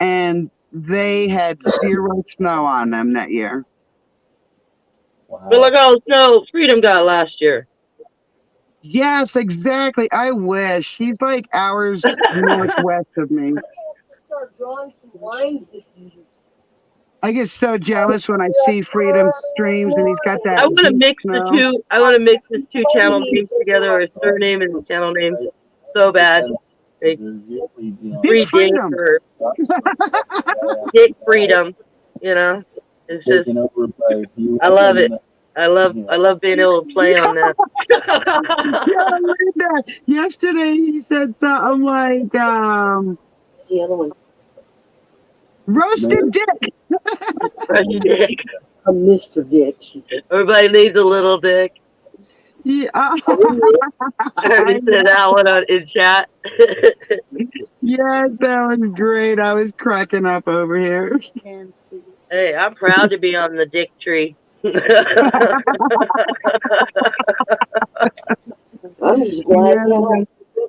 and they had 0 snow on them that year. Wow. But look how much snow Freedom got last year. Yes, exactly. I wish. He's like hours northwest of me. Start drawing some lines this season. I get so jealous when I see Freedom streams and he's got that. I want to deep mix snow. the two. I want to mix the two channel names together, or his surname and his channel name. So bad. Like, free Dick or Dick Freedom. You know, it's just. I love it. I love being able to play on that. Yeah, Linda, yesterday he said something like, The other one. roasted dick. Roasted dick. A Mr. Dick, she said. Everybody needs a little dick. Yeah. I already said that one in chat. Yes, that was great. I was cracking up over here. Hey, I'm proud to be on the dick tree. I'm just glad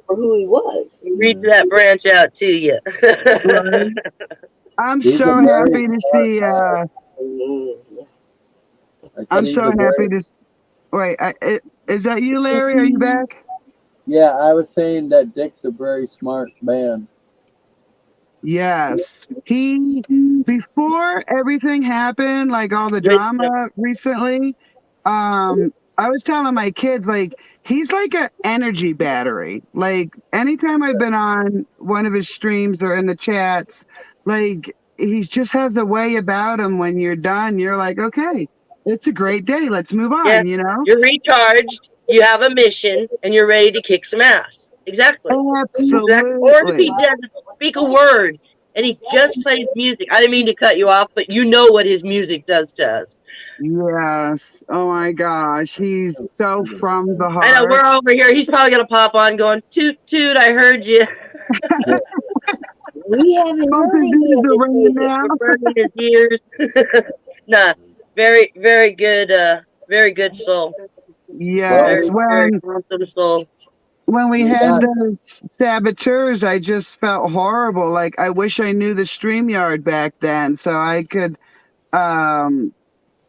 for who he was. Reach that branch out to you. I'm so happy to see. I'm so happy to. Wait, is that you, Larry? Are you back? Yeah, I was saying that Dick's a very smart man. Yes. Before everything happened, like all the drama recently, I was telling my kids, like, he's like an energy battery. Like, anytime I've been on one of his streams or in the chats, like, he just has a way about him. When you're done, you're like, okay, it's a great day. Let's move on, Yeah, you know? You're recharged, you have a mission, and you're ready to kick some ass. Exactly. Absolutely. Or if he doesn't speak a word and he just plays music. I didn't mean to cut you off, but you know what his music does to us. Yes. Oh my gosh. He's so from the heart. I know, we're over here. He's probably going to pop on going, toot, toot, I heard you. We haven't heard it now. Burning his ears. Nah, very, very good soul. Yes. Very awesome soul. When we had those saboteurs, I just felt horrible. Like, I wish I knew the StreamYard back then so I could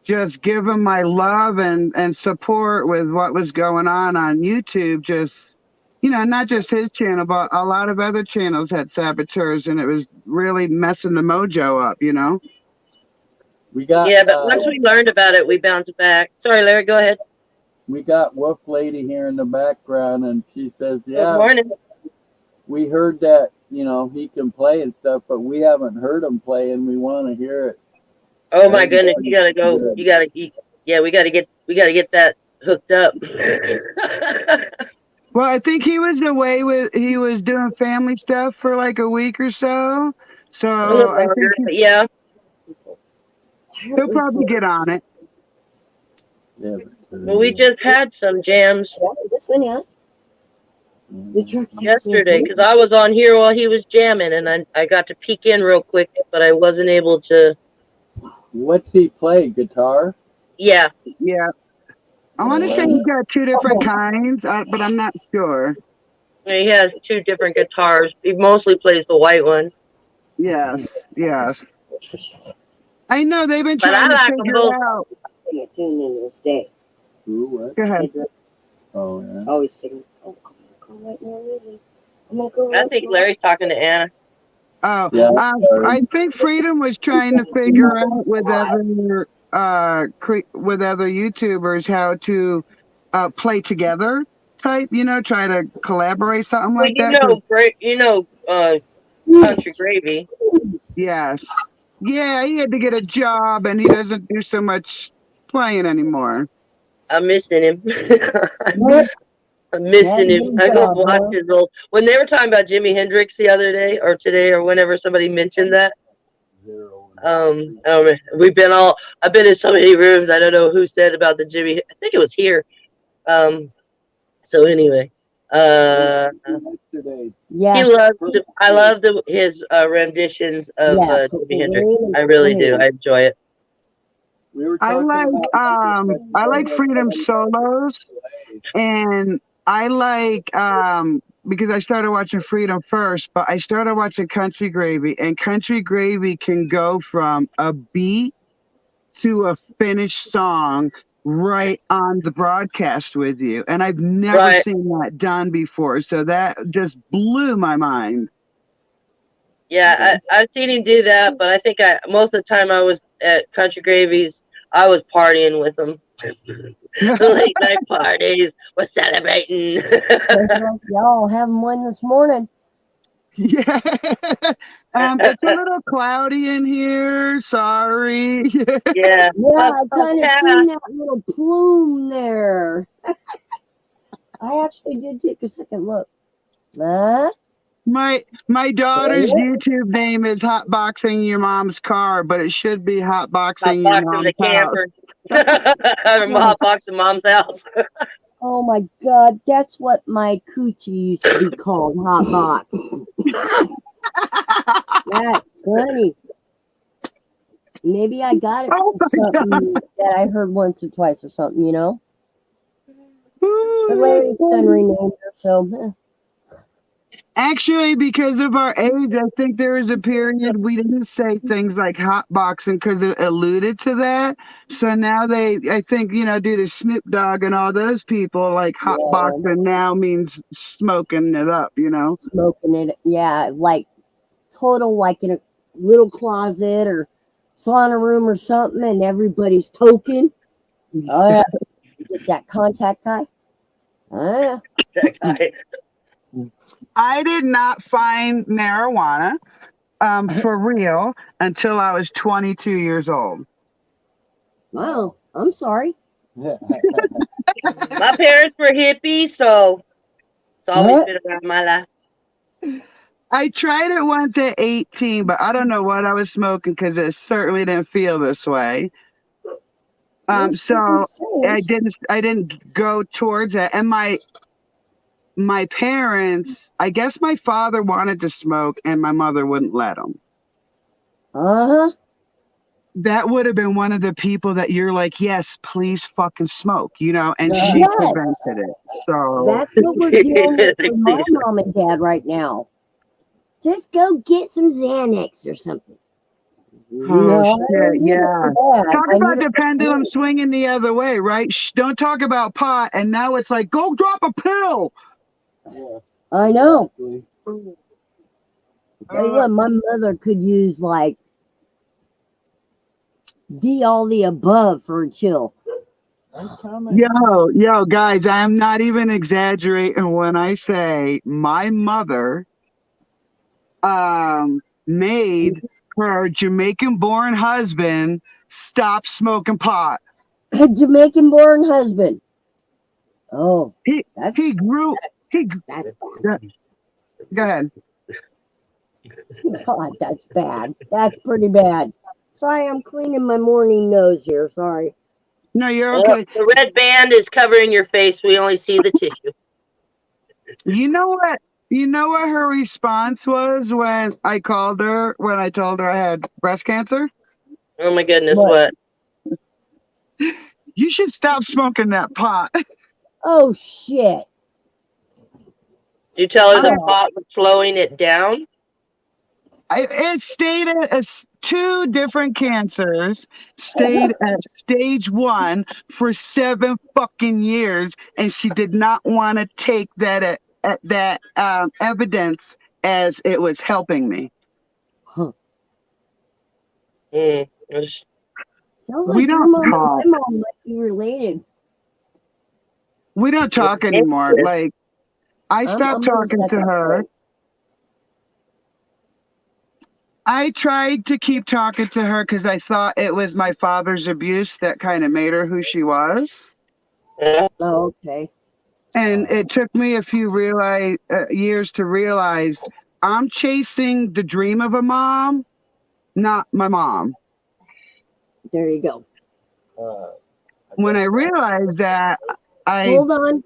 just give them my love and support with what was going on YouTube. Just, you know, not just his channel, but a lot of other channels had saboteurs, and it was really messing the mojo up, you know? Yeah, but once we learned about it, we bounced back. Sorry, Larry, go ahead. We got Wolf Lady here in the background, and she says, yeah, Good morning. We heard that, you know, he can play and stuff, but we haven't heard him play, and we want to hear it. Oh my goodness, you gotta go. We gotta get that hooked up. Well, I think he was he was doing family stuff for like a week or so. So I think yeah. He'll probably get on it. Yeah. Well, we just had some jams This one, yes. The truck's yesterday because I was on here while he was jamming, and I got to peek in real quick, but I wasn't able to. What's he play? Guitar? Yeah. Yeah. I want to say he's got two different kinds, but I'm not sure. He has two different guitars. He mostly plays the white one. Yes, yes. I know they've been But I trying to like them figure both. it out. Sing a tune in this day. Who? What? Go ahead. Oh, yeah. Always sing. Oh, I'm gonna go right now, Lizzie. I'm gonna go I right think now. Larry's talking to Anna. Oh, Yeah, I think Freedom was trying to figure out with other YouTubers how to play together type, try to collaborate something Well, like that. Country Gravy. Yes. Yeah, he had to get a job and he doesn't do so much playing anymore. I'm missing him. What? I'm missing him. I go job, watch huh? his old. When they were talking about Jimi Hendrix the other day or today or whenever somebody mentioned that, we've been all. I've been in so many rooms. I don't know who said about the Jimmy. I think it was here. So anyway, Yesterday. Yeah. he loves. I love his renditions of Jimi Hendrix. I really do. I enjoy it. We were I talking like Freedom solos, and I like because I started watching Freedom first, but I started watching Country Gravy, and Country Gravy can go from a beat to a finished song right on the broadcast with you, and I've never seen that done before, so that just blew my mind. Yeah, I've seen him do that, but I think most of the time I was at Country Gravy's, I was partying with him. The late night parties, we're celebrating. Y'all having one this morning. Yeah. It's a little cloudy in here. Sorry. Yeah. Yeah, I kind of seen that little plume there. I actually did take a second look. Huh? My daughter's YouTube name is Hotboxing Your Mom's Car, but it should be Hotboxing Your Hotboxing the Mom's House. camper. Hotboxing Mom's house. Oh my God, that's what my coochie used to be called, Hot Box. That's funny. Maybe I got it from something that I heard once or twice or something, you know? But Larry's done renamed her, so. Actually, because of our age, I think there was a period we didn't say things like hotboxing because it alluded to that. So now I think, due to Snoop Dogg and all those people, like hotboxing now means smoking it up, Smoking it, yeah, like total, like in a little closet or sauna room or something, and everybody's toking. Oh, yeah. Get that contact high. Oh, yeah. I did not find marijuana for real until I was 22 years old. Wow, I'm sorry. My parents were hippies, so it's always been around my life. I tried it once at 18, but I don't know what I was smoking because it certainly didn't feel this way. So I didn't go towards it. And my parents, I guess my father wanted to smoke and my mother wouldn't let him. Uh-huh. That would have been one of the people that you're like, yes, please fucking smoke, and she prevented it. So that's what we're dealing with my mom and dad right now. Just go get some Xanax or something. Oh, shit, yeah. Talk about the pendulum swinging the other way, right? Don't talk about pot, and now it's like, go drop a pill. Yeah. I know. Tell you what, my mother could use like all the above for a chill. Yo, guys, I am not even exaggerating when I say my mother made her Jamaican-born husband stop smoking pot. A Jamaican-born husband. Oh, he grew. That's bad. Go ahead. God, that's bad. That's pretty bad. Sorry, I'm cleaning my morning nose here. Sorry. No, you're Well, okay. the red band is covering your face. We only see the tissue. You know what? You know what her response was when I called her when I told her I had breast cancer? Oh my goodness, What? what? You should stop smoking that pot. Oh shit. You tell her I the mean, pot was slowing it down? it stated as 2 different cancers stayed at stage 1 for 7 fucking years, and she did not want to take that evidence as it was helping me. Huh. Mm. Sounds We like your don't mom and talk. my mom might be related. We don't talk anymore. Like, I stopped I'm almost talking at to that her. point. I tried to keep talking to her because I thought it was my father's abuse that kind of made her who she was. Yeah. Oh, okay. And it took me a few years to realize I'm chasing the dream of a mom, not my mom. There you go. When I realized that, Hold on.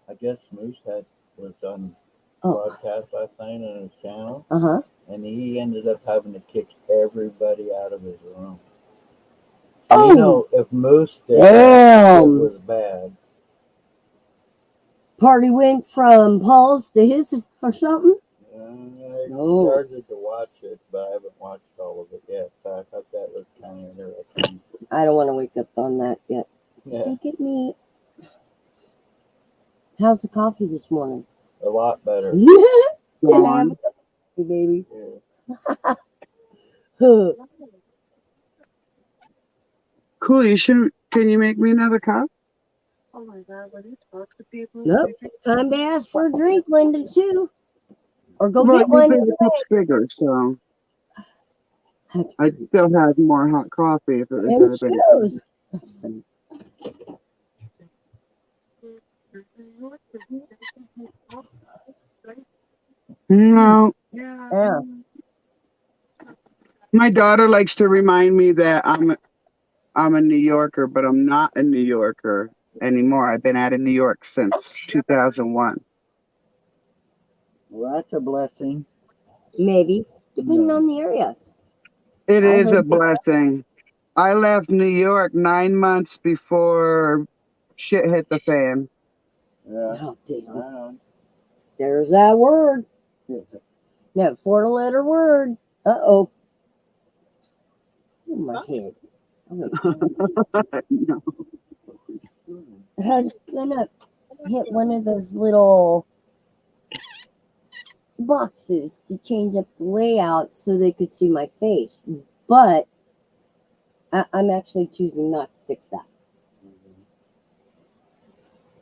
I guess Moosehead was on Oh. broadcast last night on his channel, Uh-huh. and he ended up having to kick everybody out of his room. Oh. You know, if Moose did that, it Damn. was bad. Party went from Paul's to his or something? I No. started to watch it, but I haven't watched all of it yet. So I thought that was kind of interesting. I don't want to wake up on that yet. Yeah, Don't get me. How's the coffee this morning? a lot better. Can I have a Gone. cup of coffee, baby? Yeah. Cool. Can you make me another cup? Oh my God, when you talk to people. Nope. Time to ask for a drink, Linda, too. Or go Well, get you one. think the cup's bigger, so I still have more hot coffee if it was And that big. shows. That's funny. No, Yeah. my daughter likes to remind me that I'm a New Yorker, but I'm not a New Yorker anymore. I've been out of New York since 2001. Well, that's a blessing. Maybe. Depending No. on the area. It I is a heard that. blessing. I left New York 9 months before shit hit the fan. Yeah. Oh, damn. Right There's that word. on. That 4-letter word. Uh-oh. In my head. No. I was gonna hit one of those little boxes to change up the layout so they could see my face. But I'm actually choosing not to fix that.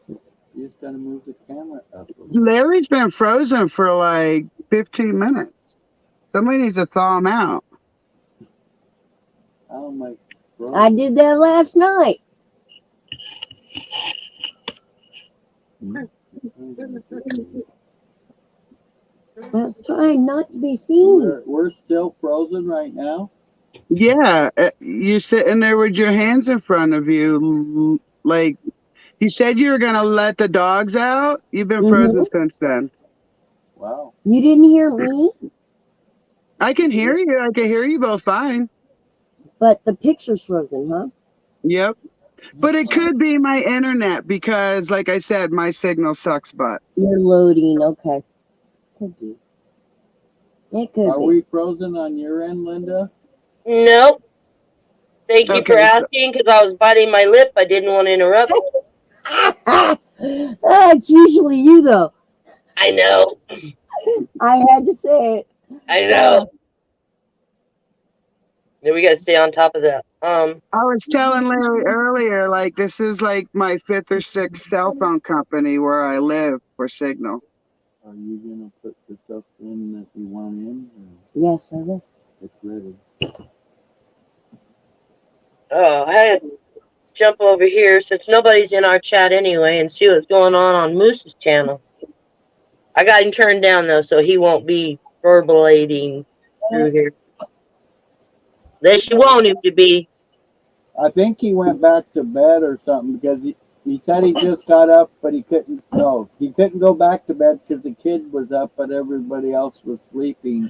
You just gotta move the camera up. Larry's been frozen for like 15 minutes. Somebody needs to thaw him out. Oh my I did that last night. I was trying not to be seen. We're still frozen right now. Yeah, you're sitting there with your hands in front of you. Like, you said you were going to let the dogs out. You've been frozen since then. Wow. You didn't hear me? I can hear you. I can hear you both fine. But the picture's frozen, huh? Yep. But it could be my internet because, like I said, my signal sucks butt. You're loading. Okay. Could be. It could Are be. we frozen on your end, Linda? Nope. Thank you Okay, for asking because I was biting my lip. I didn't want to interrupt. It's usually you, though. I know. I had to say it. I know. Yeah, we got to stay on top of that. I was telling Larry earlier, like, this is like my 5th or 6th cell phone company where I live for signal. Are you gonna put the stuff in that you want in? Or Yes, I will. it's ready. Oh, I had to jump over here since nobody's in our chat anyway and see what's going on Moose's channel. I got him turned down though, so he won't be verbalating through here. Unless you want him to be. I think he went back to bed or something because he said he just got up, but he couldn't. No, he couldn't go back to bed because the kid was up, but everybody else was sleeping.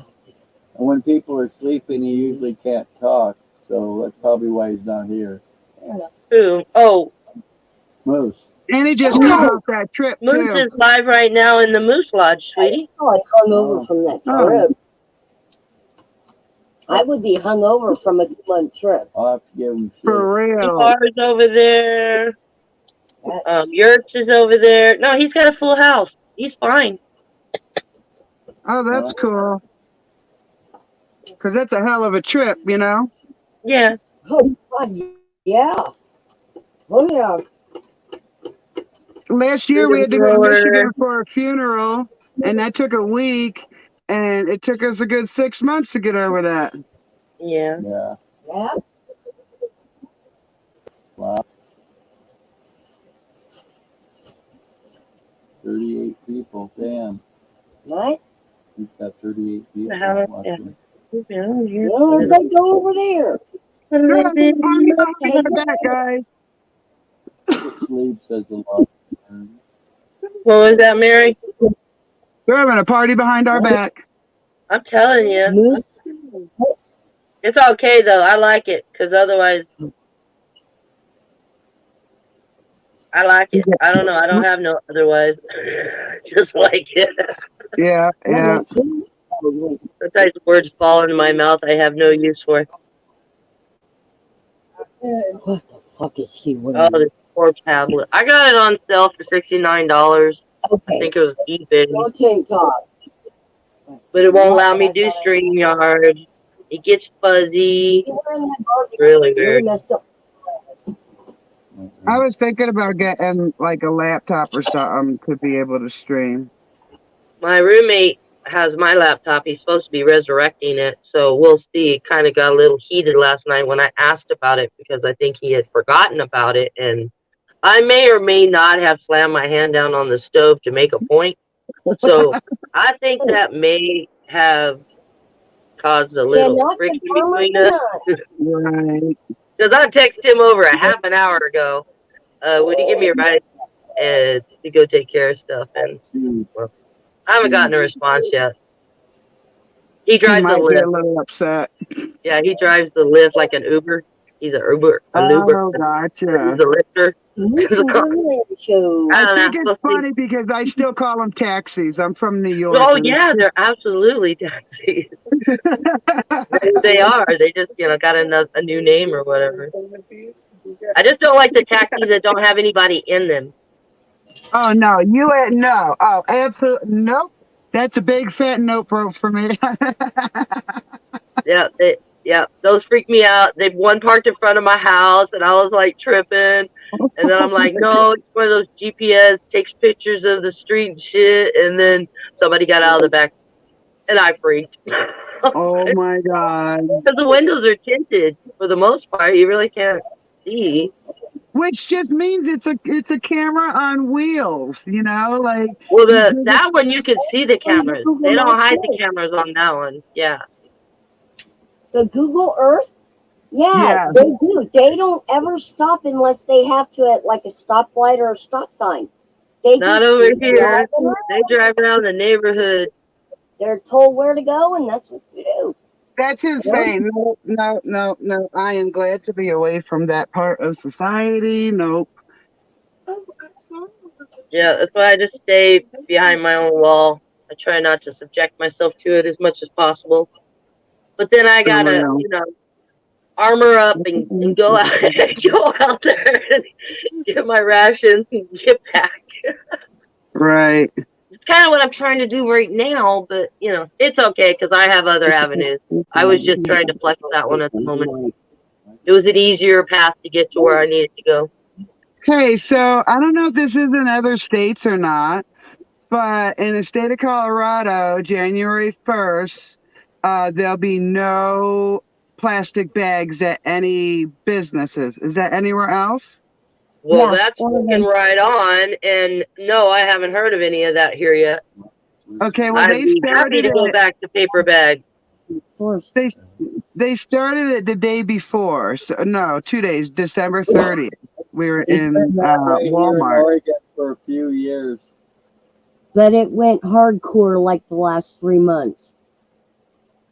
And when people are sleeping, he usually can't talk. So that's probably why he's not here. Who? Oh, Moose. And he just got off that trip Moose too. is live right now in the Moose Lodge, sweetie. Oh, I hung over from that trip. I would be hung over from a 2-month trip. I'll have to give him shit. For real. Bar's over there. Yurts is over there. No, he's got a full house. He's fine. Oh, that's cool. Because that's a hell of a trip, you know? Yeah. Oh, God, yeah. Oh, yeah. Last year we had to go to Michigan for a funeral, and that took a week, and it took us a good 6 months to get over that. Yeah. Yeah. Yeah. Wow. 38 people. Damn. What? He's got 38 people watching. Well, everybody go over there. Behind the back, guys. Sleep says a lot. What was that, Mary? They're having a party behind our back. I'm telling you. It's okay, though. I like it, because otherwise... I like it. I don't know. I don't have no otherwise. Just like it. Yeah, yeah. Sometimes words fall into my mouth I have no use for. What the fuck is she wearing? Oh, this poor tablet. I got it on sale for $69. Okay. I think it was eBay. No tank top. But it won't allow me to do StreamYard. It gets fuzzy. You wearing that Barbie? Really You're weird. messed up. I was thinking about getting like a laptop or something to be able to stream. My roommate has my laptop. He's supposed to be resurrecting it, so we'll see. It kind of got a little heated last night when I asked about it because I think he had forgotten about it, and I may or may not have slammed my hand down on the stove to make a point. So I think that may have caused a little friction between us. Right. Because I texted him over a half an hour ago. Would you give me a ride to go take care of stuff? And well, I haven't gotten a response yet. He drives might a be a Lyft. little upset. Yeah, he drives the Lyft like an Uber. He's an Uber. Oh, gotcha. He's a lifter. I think it's funny because I still call them taxis. I'm from New York. Oh yeah, they're absolutely taxis. They are. They just got a new name or whatever. I just don't like the taxis that don't have anybody in them. Oh no, no. Oh, absolutely nope. That's a big fat nope for me. Yeah, those freak me out. They've one parked in front of my house, and I was like tripping. And then I'm like, no, it's one of those GPS takes pictures of the street and shit. And then somebody got out of the back, and I freaked. Oh my god! Because the windows are tinted for the most part, you really can't see. Which just means it's a camera on wheels, like. Well, that one you can see the cameras. They don't hide the cameras on that one. Yeah. The Google Earth? Yeah, they do. They don't ever stop unless they have to at like a stoplight or a stop sign. They Not over here. They drive around the neighborhood. They're told where to go, and that's what they do. That's insane. No. I am glad to be away from that part of society. Nope. Yeah, that's why I just stay behind my own wall. I try not to subject myself to it as much as possible. But then I gotta, armor up and go out there and get my rations and get back. Right. It's kind of what I'm trying to do right now, but it's okay because I have other avenues. I was just trying to flex that one at the moment. It was an easier path to get to where I needed to go. Hey, so I don't know if this is in other states or not, but in the state of Colorado, January 1st, there'll be no plastic bags at any businesses. Is that anywhere else? Well, that's working right on. And no, I haven't heard of any of that here yet. Okay, well, I'd be happy to go back to paper bag. They started it the day before. So, no, 2 days, December 30th. We were It's in been that way here in Walmart. Oregon for a few years. But it went hardcore like the last 3 months.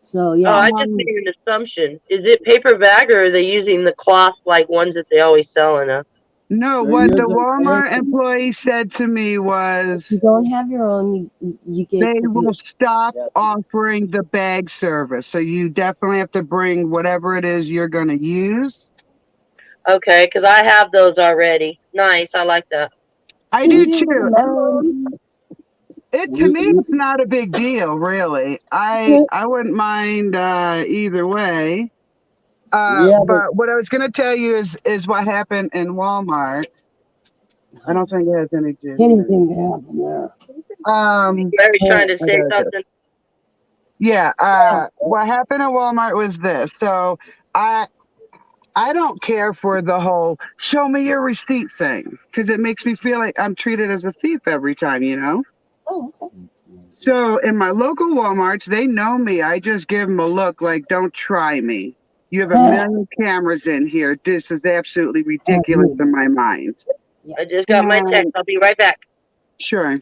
So Oh, yeah. I just made an assumption. Is it paper bag or are they using the cloth like ones that they always sell in us? No, They're what the using Walmart paper. employee said to me If you was don't have your own, you get they the will paper. stop Yeah. offering the bag service. So you definitely have to bring whatever it is you're going to use. Okay, because I have those already. Nice, I like that. I Do do you too. remember? To me, it's not a big deal, really. I wouldn't mind either way. Yeah, but But what I was going to tell you is what happened in Walmart. I don't think it has any juice. anything can happen there. Larry's trying to I say got this. something. Yeah. What happened at Walmart was this. So I don't care for the whole show me your receipt thing because it makes me feel like I'm treated as a thief every time, you know? Oh, okay. So in my local Walmarts, they know me. I just give them a look like, don't try me. You have a million cameras in here. This is absolutely ridiculous in my mind. I just got my text. I'll be right back. Sure.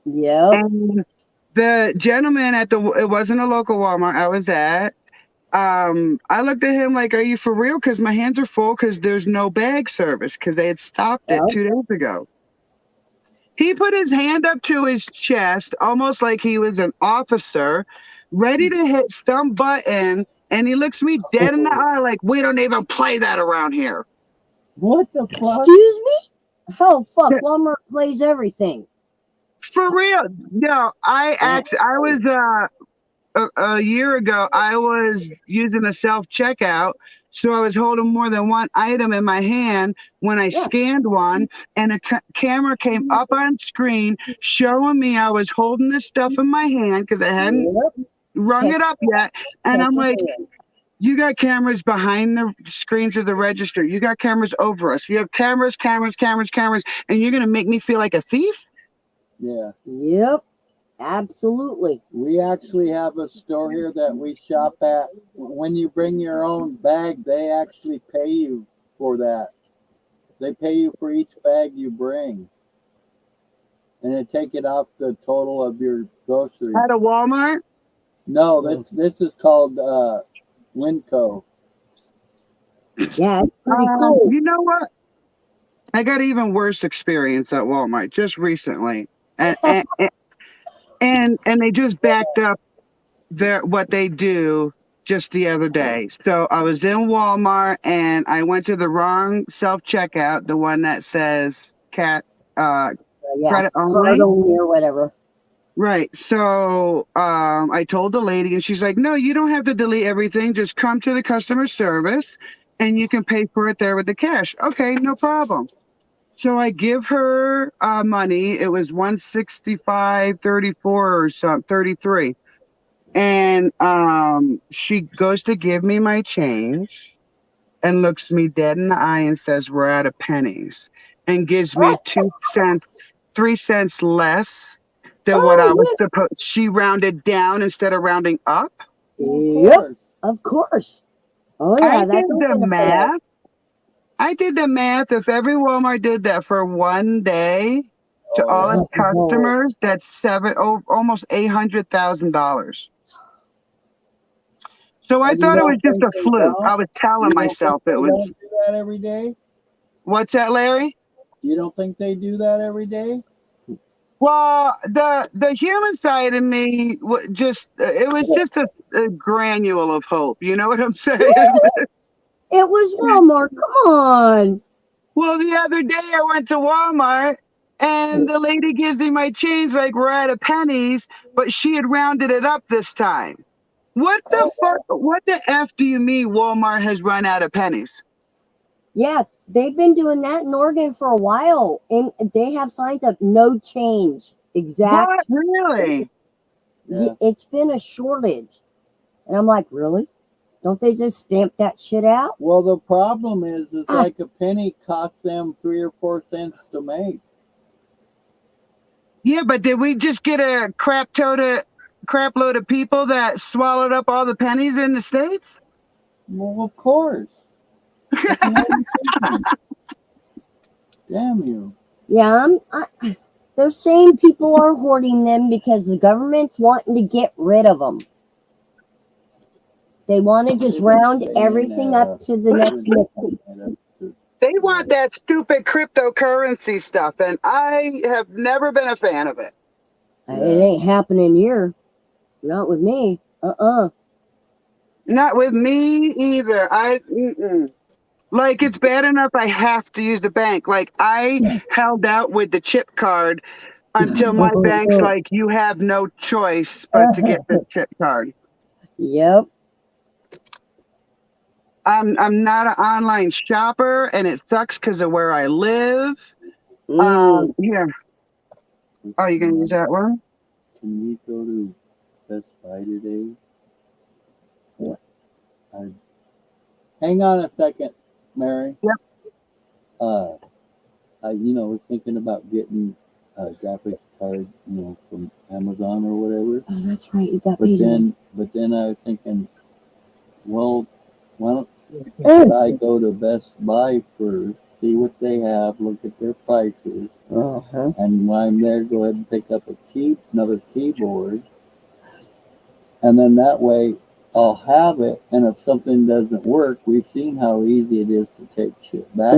Yep. And the gentleman it wasn't a local Walmart I was at. I looked at him like, are you for real? Because my hands are full because there's no bag service because they had stopped it 2 days ago. He put his hand up to his chest, almost like he was an officer, ready to hit some button, and he looks me dead in the eye like, we don't even play that around here. What the fuck? Excuse me? Oh fuck! Walmart plays everything. For real? No, I was a year ago, I was using a self-checkout, so I was holding more than one item in my hand when I scanned one, and a camera came up on screen showing me I was holding this stuff in my hand because I hadn't rung it up yet, and I'm like, you got cameras behind the screens of the register. You got cameras over us. You have cameras, and you're going to make me feel like a thief? Yeah. Yep. Absolutely. We actually have a store here that we shop at. When you bring your own bag, they actually pay you for that. They pay you for each bag you bring. And they take it off the total of your groceries. At a Walmart? No, this is called Winco. Yeah, it's pretty cool. You know what? I got even worse experience at Walmart just recently. And they just backed up what they do just the other day. So I was in Walmart and I went to the wrong self-checkout, the one that says credit only or whatever. Right. So I told the lady and she's like, no, you don't have to delete everything. Just come to the customer service and you can pay for it there with the cash. Okay, no problem. So I give her money. It was $165.34 or something, 33. And she goes to give me my change and looks me dead in the eye and says, we're out of pennies, and gives me 2 cents, 3 cents less than what I was supposed. She rounded down instead of rounding up. Yep, of course. Oh yeah, I did the math. I did the math. If every Walmart did that for one day to all its customers, that's almost $800,000. So I thought it was just a fluke. I was telling myself it was. Don't do that every day? What's that, Larry? You don't think they do that every day? Well, the human side of me was just a granule of hope. You know what I'm saying? It was Walmart. Come on. Well, the other day I went to Walmart and the lady gives me my change like we're out of pennies, but she had rounded it up this time. What the fuck? What the F do you mean Walmart has run out of pennies? Yeah, they've been doing that in Oregon for a while, and they have signs up no change. Exactly. What? Really? Yeah. It's been a shortage. And I'm like, really? Don't they just stamp that shit out? Well, the problem is like a penny costs them 3 or 4 cents to make. Yeah, but did we just get a crap load of people that swallowed up all the pennies in the States? Well, of course. Damn you. Yeah, they're saying people are hoarding them because the government's wanting to get rid of them. They want to just round everything up to the next nickel. They want that stupid cryptocurrency stuff, and I have never been a fan of it. It ain't happening here. Not with me. Not with me either. Like, it's bad enough I have to use the bank. Like, I held out with the chip card until my bank's like, you have no choice but to get this chip card. Yep. I'm not an online shopper, and it sucks because of where I live. Here. Oh, you gonna use that one? Can we go to Best Buy today? What? Hang on a second, Mary. Yep. I was thinking about getting a graphics card, from Amazon or whatever. Oh, that's right. You got But paid. then I was thinking, well, why don't I go to Best Buy first, see what they have, look at their prices, and while I'm there, go ahead and pick up another keyboard, and then that way I'll have it, and if something doesn't work, we've seen how easy it is to take shit back.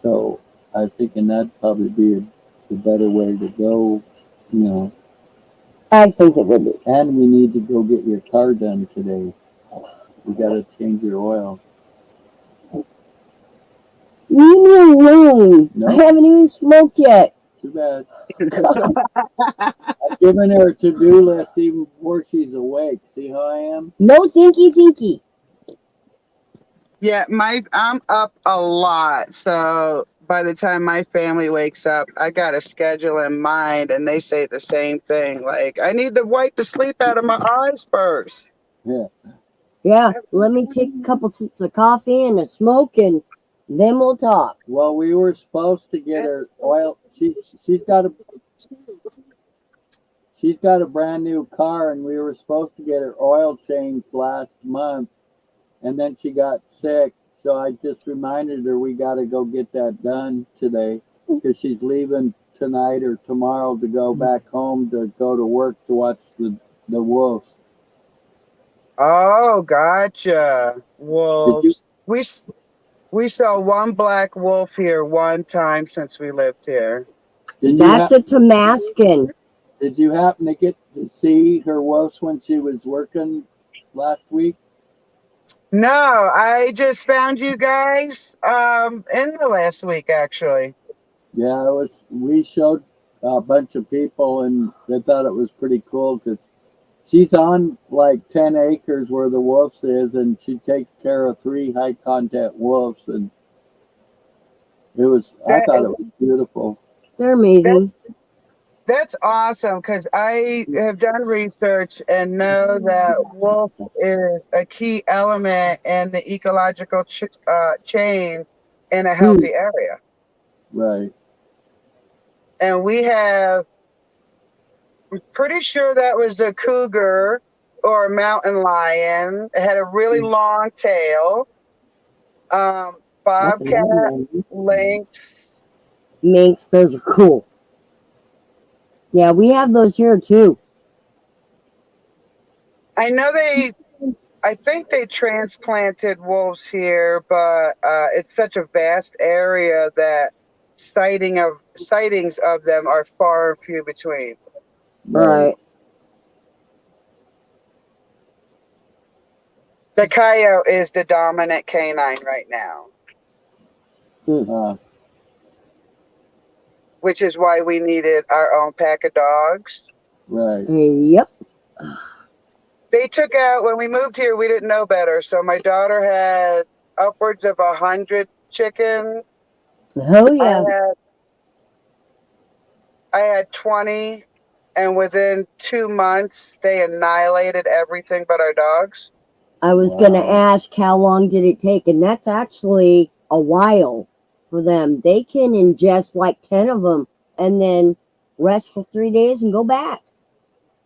So I was thinking that'd probably be the better way to go, I think it would be. And we need to go get your car done today. We gotta change your oil. Leave me alone. No. I haven't even smoked yet. Too bad. I've given her a to-do list even before she's awake. See how I am? No thinky. Yeah, I'm up a lot, so by the time my family wakes up, I got a schedule in mind, and they say the same thing. Like, I need to wipe the sleep out of my eyes first. Yeah, let me take a couple sips of coffee and a smoke, and then we'll talk. Well, we were supposed to get her oil. She's got a brand new car, and we were supposed to get her oil changed last month, and then she got sick. So I just reminded her we got to go get that done today because she's leaving tonight or tomorrow to go back home to go to work to watch the Wolves. Oh, gotcha. Wolves. We saw one black wolf here one time since we lived here. That's a Tamascan. Did you happen to get to see her wolves when she was working last week? No, I just found you guys in the last week, actually. Yeah, we showed a bunch of people, and they thought it was pretty cool because she's on like 10 acres where the wolves is, and she takes care of 3 high content wolves, and I thought it was beautiful. They're amazing. That's awesome because I have done research and know that wolf is a key element in the ecological chain in a healthy area. Right. And I'm pretty sure that was a cougar or a mountain lion. It had a really long tail. Bobcat, lynx. Minks, those are cool. Yeah, we have those here too. I know I think they transplanted wolves here, but it's such a vast area that sightings of them are far and few between. Right. The coyote is the dominant canine right now. Which is why we needed our own pack of dogs. Right. Yep. They took out, when we moved here, we didn't know better. So my daughter had upwards of 100 chickens. Oh, yeah. I had 20, and within 2 months, they annihilated everything but our dogs. I was going to ask how long did it take, and that's actually a while for them. They can ingest like 10 of them and then rest for 3 days and go back.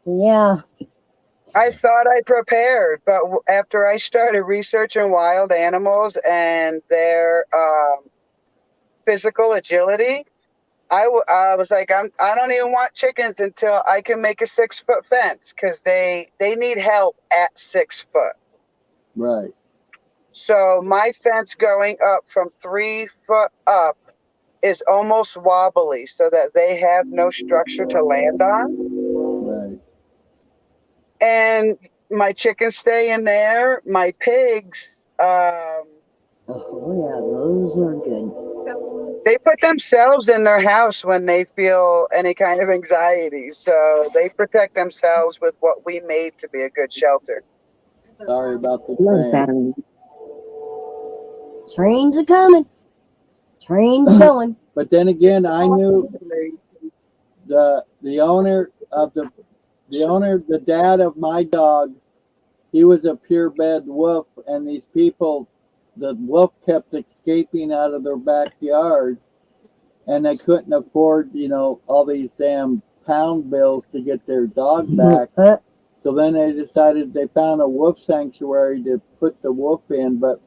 So, yeah. I thought I prepared, but after I started researching wild animals and their physical agility, I was like, I don't even want chickens until I can make a 6-foot fence because they need help at 6 foot. Right. So my fence going up from 3 foot up is almost wobbly so that they have no structure to land on. Right. And my chickens stay in there. My pigs, Oh yeah, those are good. they put themselves in their house when they feel any kind of anxiety. So they protect themselves with what we made to be a good shelter. Sorry about the Love train. that. Trains are coming. Trains going. But then again, I knew the owner, the dad of my dog, he was a purebred wolf, and these people, the wolf kept escaping out of their backyard, and they couldn't afford, all these damn pound bills to get their dog back. So then they decided they found a wolf sanctuary to put the wolf in, but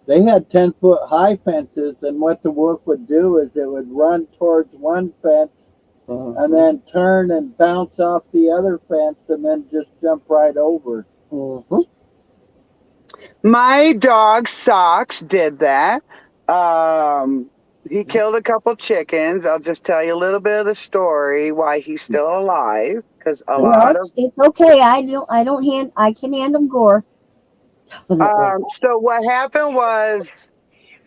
they had 10-foot high fences, and what the wolf would do is it would run towards one fence and then turn and bounce off the other fence and then just jump right over. My dog Socks did that. He killed a couple chickens. I'll just tell you a little bit of the story why he's still alive. Because a lot of it's okay. I can handle gore. Definitely. so what happened was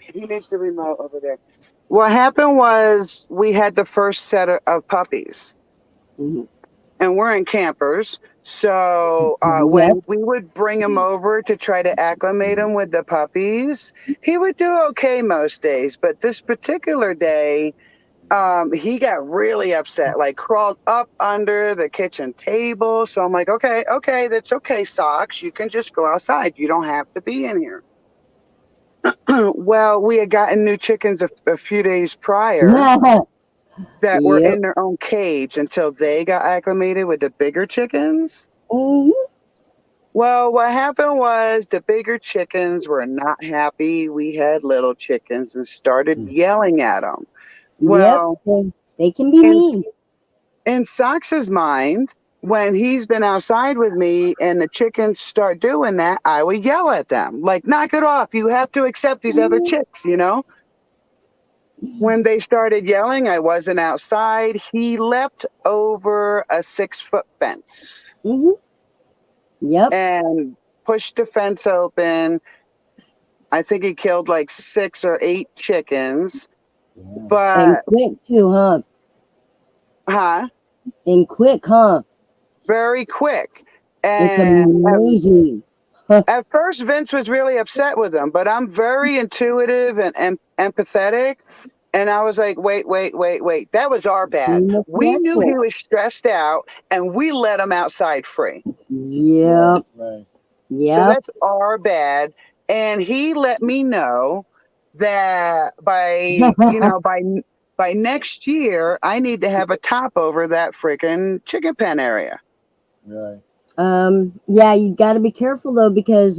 he needs the remote over there. What happened was we had the first set of puppies. And we're in campers. So when we would bring him over to try to acclimate him with the puppies, he would do okay most days. But this particular day, he got really upset, like crawled up under the kitchen table. So I'm like, okay, that's okay, Socks. You can just go outside. You don't have to be in here. Well, we had gotten new chickens a few days prior that were in their own cage until they got acclimated with the bigger chickens. Well, what happened was the bigger chickens were not happy. We had little chickens and started yelling at them. Well, they can be mean. In Socks's mind, when he's been outside with me and the chickens start doing that, I would yell at them, like, knock it off. You have to accept these other chicks, When they started yelling, I wasn't outside. He leapt over a 6-foot fence. And pushed the fence open. I think he killed like 6 or 8 chickens. But and quick too, huh? And quick, huh? Very quick. It's And amazing. at first, Vince was really upset with him, but I'm very intuitive and empathetic. And I was like, wait. That was our bad. We knew he was stressed out, and we let him outside free. Yep. Right. So that's our bad. And he let me know that by next year, I need to have a top over that freaking chicken pen area. Right. Yeah, you got to be careful though, because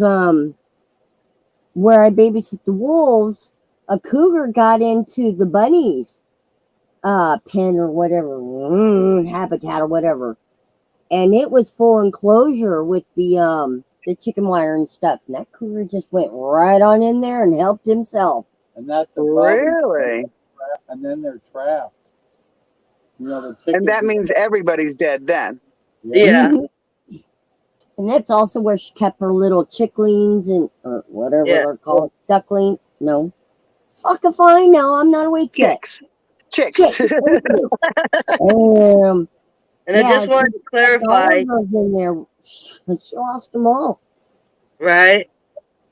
where I babysit the wolves, a cougar got into the bunnies pen or whatever, habitat or whatever, and it was full enclosure with the chicken wire and stuff, and that cougar just went right on in there and helped himself. And that's the really. And then they're trapped. And that means everybody's dead then. Yeah. And that's also where she kept her little chicklings and or whatever they're called, duckling. No, fuck if I know. I'm not awake yet. Chicks. And I just wanted to clarify. In there. She lost them all. Right.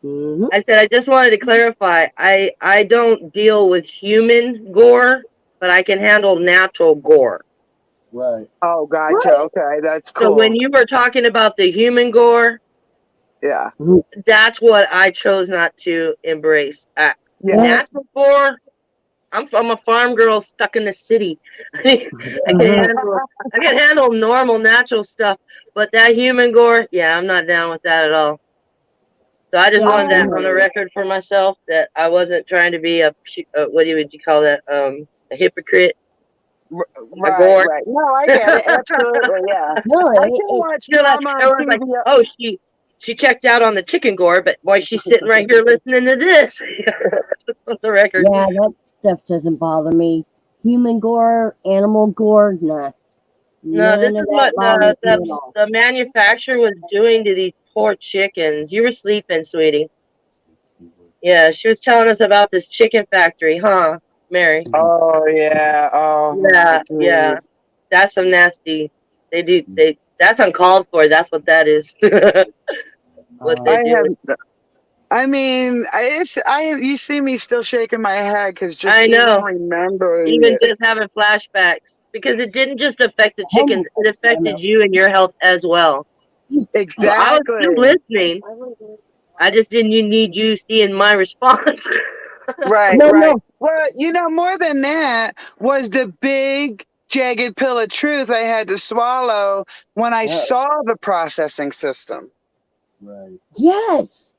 I said I just wanted to clarify. I don't deal with human gore, but I can handle natural gore. Right. Oh, gotcha. Okay, that's cool. So when you were talking about the human gore, that's what I chose not to embrace. Natural gore, I'm a farm girl stuck in the city. I can handle normal natural stuff, but that human gore, yeah, I'm not down with that at all. So I just wanted that on the record for myself that I wasn't trying to be a what would you call that? A hypocrite. Right, right. No, I get it. Absolutely, yeah. No, I can watch You're like, drama on everyone's like, TV. oh, she checked out on the chicken gore, but boy, she's sitting right here listening to this. On the record. Yeah, that stuff doesn't bother me. Human gore, animal gore, nah. No, this None is of what that bothers me at all. the manufacturer was doing to these poor chickens. You were sleeping, sweetie. Yeah, she was telling us about this chicken factory, huh, Mary? Oh yeah. Oh Yeah. That's some nasty. That's uncalled for. That's what that is. What they do. I mean, you see me still shaking my head because just I know. even remembering Even it. just having flashbacks. Because it didn't just affect the chickens, it affected you and your health as well. Exactly. So I was still listening. I just didn't need you seeing my response. Right. Well, more than that was the big jagged pill of truth I had to swallow when I saw the processing system. Right. Yes.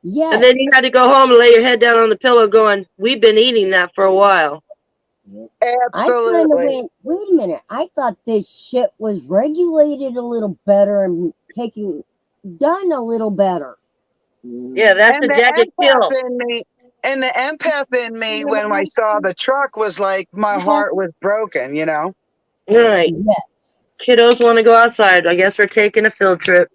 Yes. And then you had to go home and lay your head down on the pillow going, we've been eating that for a while. I kind of went, wait a minute. I thought this shit was regulated a little better and done a little better. Yeah, that's the jagged pill. And the empath in me, when I saw the truck, was like, my heart was broken, Right. Yes. Kiddos want to go outside. I guess we're taking a field trip.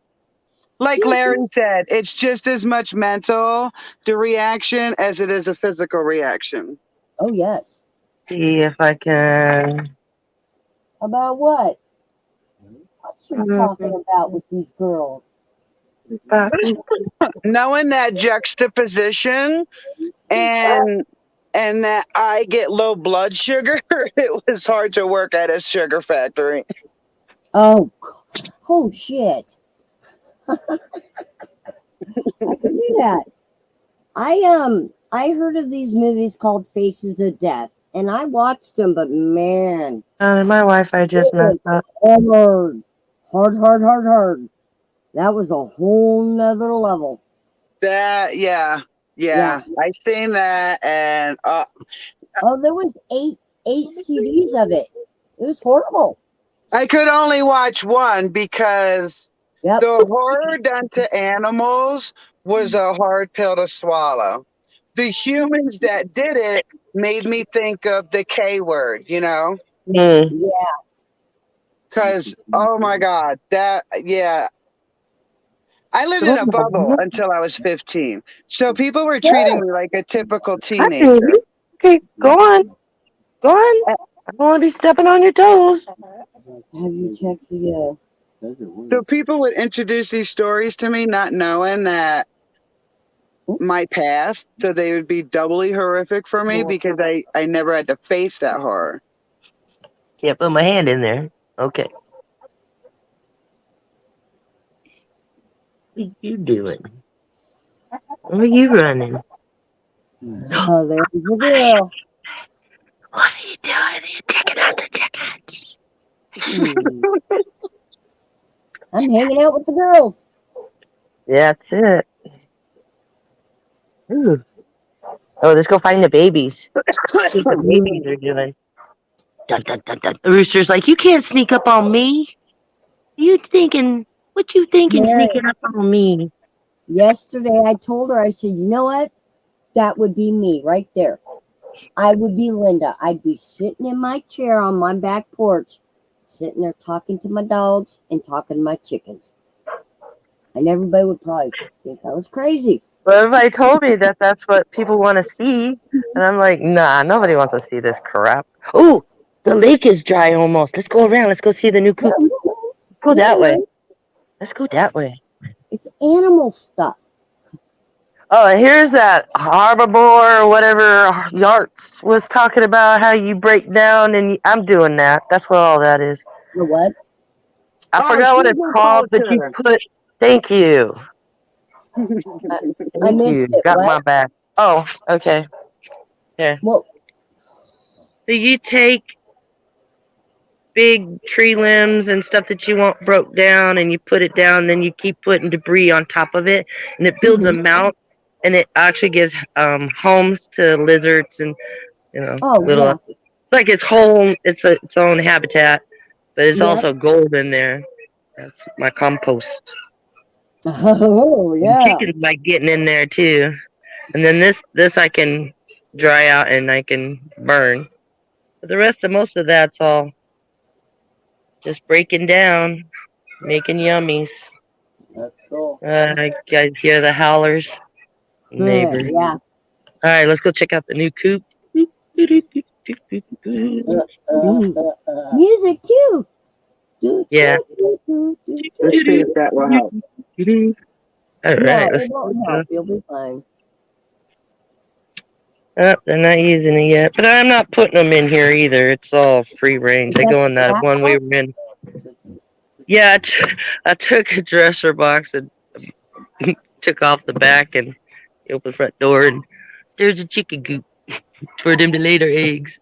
Like Larry said, it's just as much mental, the reaction, as it is a physical reaction. Oh, yes. See if I can. About what? What you talking about with these girls? Knowing that juxtaposition and that I get low blood sugar, it was hard to work at a sugar factory. Oh shit. I could do that. I heard of these movies called Faces of Death, and I watched them, but man. My Wi-Fi just messed up. Hard. That was a whole nother level. Yeah. I seen that, and there was eight CDs of it. It was horrible. I could only watch one because the horror done to animals was a hard pill to swallow. The humans that did it made me think of the K word, Yeah. Because, oh my God, I lived in a bubble until I was 15. So people were treating me like a typical teenager. Okay, go on. I don't want to be stepping on your toes. Have you checked the So people would introduce these stories to me not knowing that my past, so they would be doubly horrific for me because I never had to face that horror. Can't put my hand in there. Okay. What are you doing? Where are you running? Oh, there's the girl. What are you doing? Are you taking out the chickens? I'm hanging out with the girls. Yeah, that's it. Ooh. Oh, let's go find the babies. See what the babies are doing. Dun, dun, dun, dun. The rooster's like, you can't sneak up on me. What you thinking sneaking up on me? Yesterday, I told her, I said, you know what? That would be me right there. I would be Linda. I'd be sitting in my chair on my back porch, sitting there talking to my dogs and talking to my chickens. And everybody would probably think I was crazy. Well, everybody told me that that's what people want to see. And I'm like, nah, nobody wants to see this crap. Oh, the lake is dry almost. Let's go around. Let's go see the new coop. Go that way. Let's go that way. It's animal stuff. Oh, and here's that Herbivore or whatever Yarts was talking about how you break down, and I'm doing that. That's what all that is. The what? I forgot what it's called, but you put. Thank you. I missed it. Got what? my back. Oh, okay. Yeah. Well, So you take big tree limbs and stuff that you want broke down, and you put it down. Then you keep putting debris on top of it, and it builds a mount, and it actually gives homes to lizards and Oh, little yeah. like its own habitat, but it's also gold in there. That's my compost. Oh, And yeah. chickens like getting in there too. And then this I can dry out and I can burn. But the rest of most of that's all just breaking down, making yummies. That's cool. I guys hear the howlers, neighbors. Yeah. All right, let's go check out the new coop. Music too. Yeah. Let's see if that will help. All No, right. it won't help. You'll be fine. Oh, they're not using it yet, but I'm not putting them in here either. It's all free range. They go in that one we were in. Yeah, I took a dresser box and took off the back and opened the front door, and there's a chicken coop for them to lay their eggs.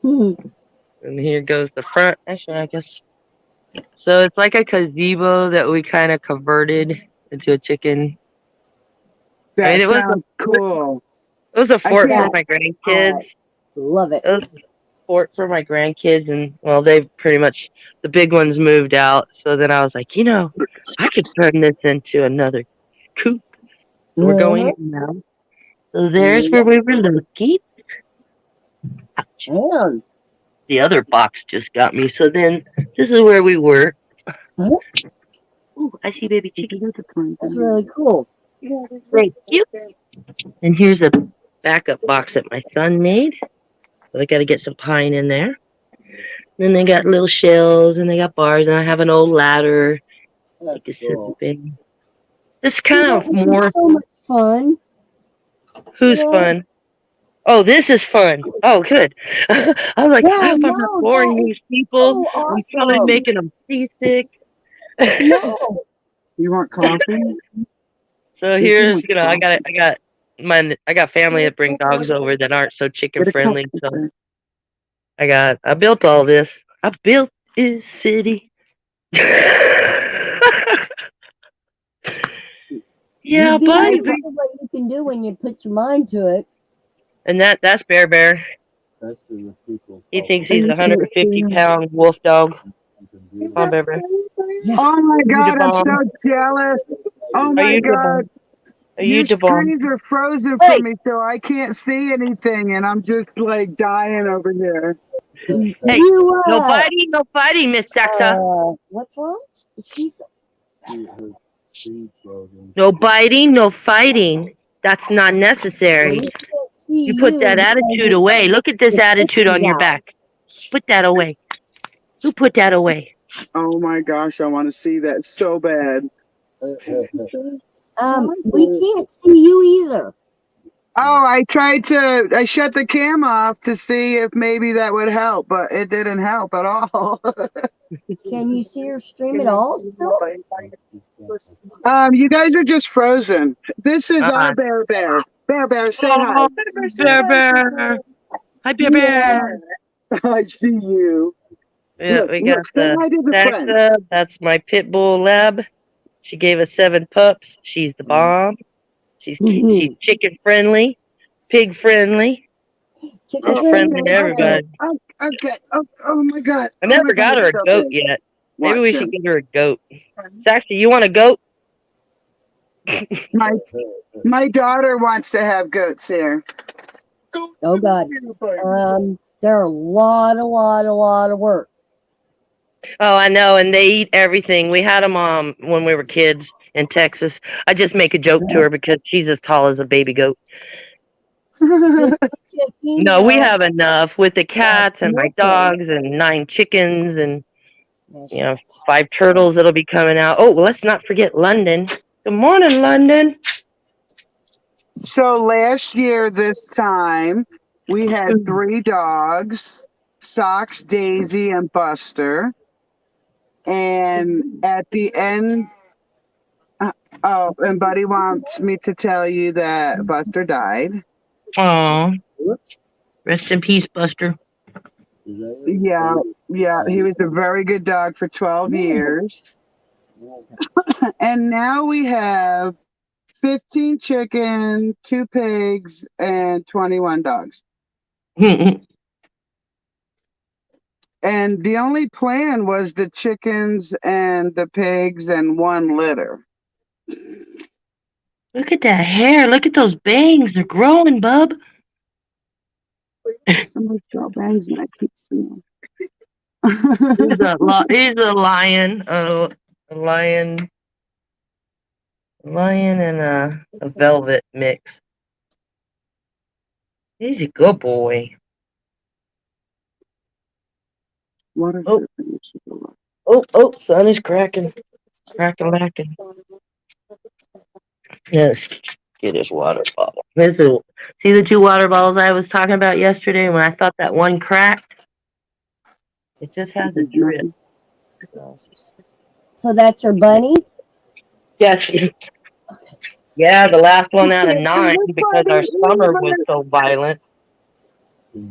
And here goes the front. Actually, I guess. So it's like a gazebo that we kind of converted into a chicken. That it sounds cool. It was a fort Yeah. for my grandkids. Love it. It was a fort for my grandkids, and well, they pretty much the big ones moved out. So then I was like, I could turn this into another coop. We're going in now. So there's where we were looking. Ouch. Damn. The other box just got me. So then this is where we were. Ooh, I see baby chicken. That's really cool. Thank you. And here's a backup box that my son made. So I got to get some pine in there. Then they got little shelves and they got bars, and I have an old ladder. That's cool. It's kind of more. So much fun. Who's fun? Oh, this is fun. Oh, good. I was like, I hope I'm not boring these people. so I'm probably awesome. making them seasick. No. You want coffee? So here's, I got family that bring dogs over that aren't so chicken friendly. So I built all this. I built this city. Yeah, buddy. That's what you can do when you put your mind to it. And that's Bear Bear. That's the people. He thinks he's a 150-pound wolf dog. Come on, Bear Bear. Oh my God, I'm so jealous. Oh my God. Are you Your Devon? screens are frozen for me, so I can't see anything, and I'm just like dying over here. Hey, no fighting, Miss Saxa. What's wrong? She's No biting, no fighting. That's not necessary. You put that attitude away. Look at this attitude on your back. Put that away. Who put that away? Oh my gosh, I want to see that so bad. We can't see you either. Oh, I shut the cam off to see if maybe that would help, but it didn't help at all. Can you see her stream at all still? You guys are just frozen. This is our Bear Bear. Bear Bear, say hi. Bear Bear. Hi, Bear Bear. I see you. Yeah, we got say hi to the friend. Saxa. That's my pit bull lab. She gave us 7 pups. She's the bomb. She's chicken friendly, pig friendly, friendly to everybody. Okay. Oh my God. I never got her a goat yet. Maybe we should get her a goat. Saxy, you want a goat? My daughter wants to have goats here. Oh God. They're a lot of work. Oh, I know, and they eat everything. We had them when we were kids in Texas. I just make a joke to her because she's as tall as a baby goat. No, we have enough with the cats and my dogs and 9 chickens and 5 turtles that'll be coming out. Oh, well, let's not forget London. Good morning, London. So last year, this time, we had 3 dogs, Socks, Daisy, and Buster. And at the end, and Buddy wants me to tell you that Buster died. Aw. Rest in peace, Buster. Yeah, he was a very good dog for 12 years. And now we have 15 chickens, 2 pigs, and 21 dogs. And the only plan was the chickens and the pigs and 1 litter. Look at that hair. Look at those bangs. They're growing, bub. Somebody's got bangs and I keep seeing He's a lion. A lion and a velvet mix. He's a good boy. Oh, sun is cracking. Lacking. Yes, get his water bottle. See the 2 water bottles I was talking about yesterday when I thought that one cracked? It just has a drip. So that's your bunny? Yes. Yeah, the last one out of 9 because our summer was so violent.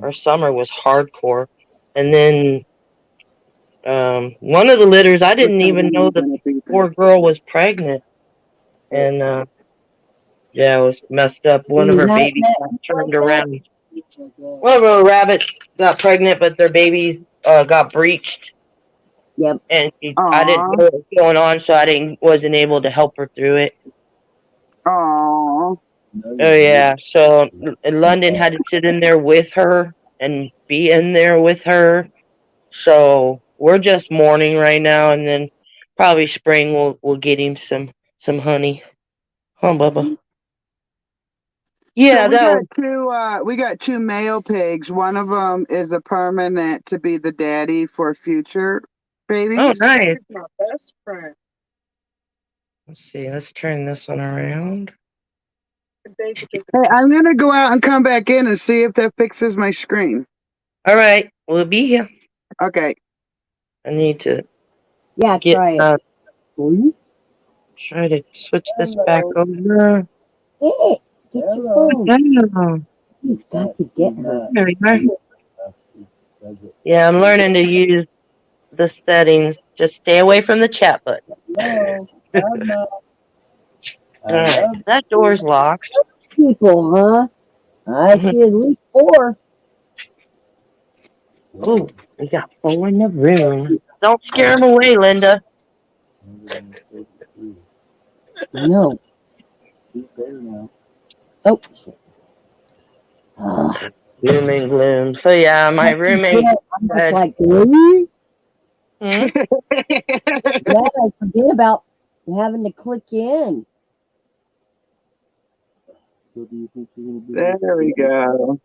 Our summer was hardcore. And then one of the litters, I didn't even know the poor girl was pregnant. And yeah, it was messed up. One of her babies turned around. One of her rabbits got pregnant, but their babies got breached. Yep. And I didn't know what was going on, so I wasn't able to help her through it. Oh yeah. So London had to sit in there with her and be in there with her. So we're just mourning right now, and then probably spring we'll get him some honey. Huh, Bubba? Yeah, so we got 2 male pigs. One of them is a permanent to be the daddy for future babies. Oh, nice. My best friend. Let's see. Let's turn this one around. Hey, I'm gonna go out and come back in and see if that fixes my screen. All right, we'll be here. Okay. I need to. Yeah, try it. Try to switch this back over. Hey, get your phone. You've got to get her. There we go. Yeah, I'm learning to use the settings. Just stay away from the chat button. That door's locked. People, huh? I see at least 4. Oh, we got 4 in the room. Don't scare them away, Linda. No. Oh, shit. Gloom and gloom. So yeah, my roommate. I'm just like, really? Yeah, I forget about having to click in. There we go.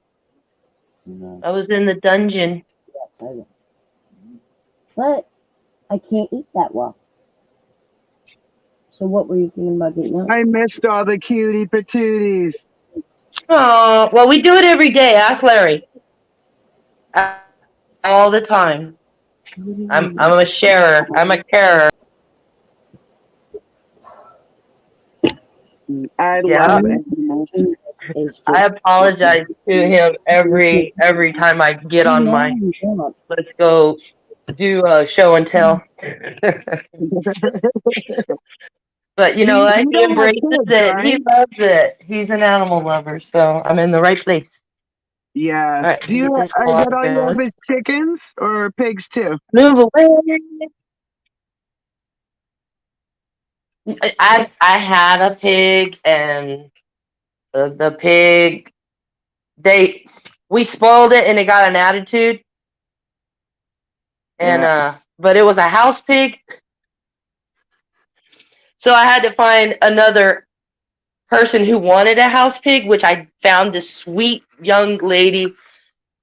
I was in the dungeon. But I can't eat that well. So what were you thinking about getting out? I missed all the cutie patooties. Oh, well, we do it every day. Ask Larry. All the time. I'm a sharer. I'm a carer. I love it. I apologize to him every time I get on my let's go do a show and tell. But you know, he embraces it. Right? He loves it. He's an animal lover, so I'm in the right place. Yeah. Right, Do you all you have is chickens or pigs too? Move away. I had a pig, and the pig, we spoiled it and it got an attitude. And but it was a house pig. So I had to find another person who wanted a house pig, which I found this sweet young lady.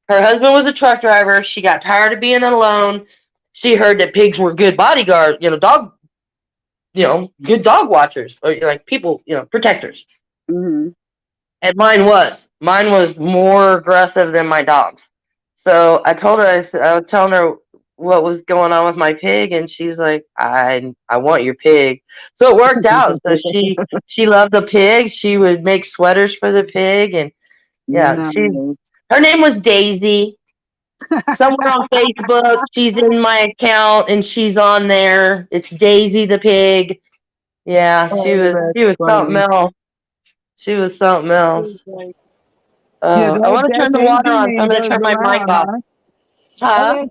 Her husband was a truck driver. She got tired of being alone. She heard that pigs were good bodyguards, good dog watchers, or like people, protectors. Mm-hmm. And mine was more aggressive than my dog's. So I told her, I was telling her what was going on with my pig, and she's like, I want your pig. So it worked out. So she loved the pig. She would make sweaters for the pig, and her name was Daisy. Somewhere on Facebook, she's in my account and she's on there. It's Daisy the pig. Yeah, she Oh, was that's something funny. else. She was something else. Yeah, I want to that turn the water Daisy on, so I'm name going to goes turn my mic around, off. huh? Huh? Okay.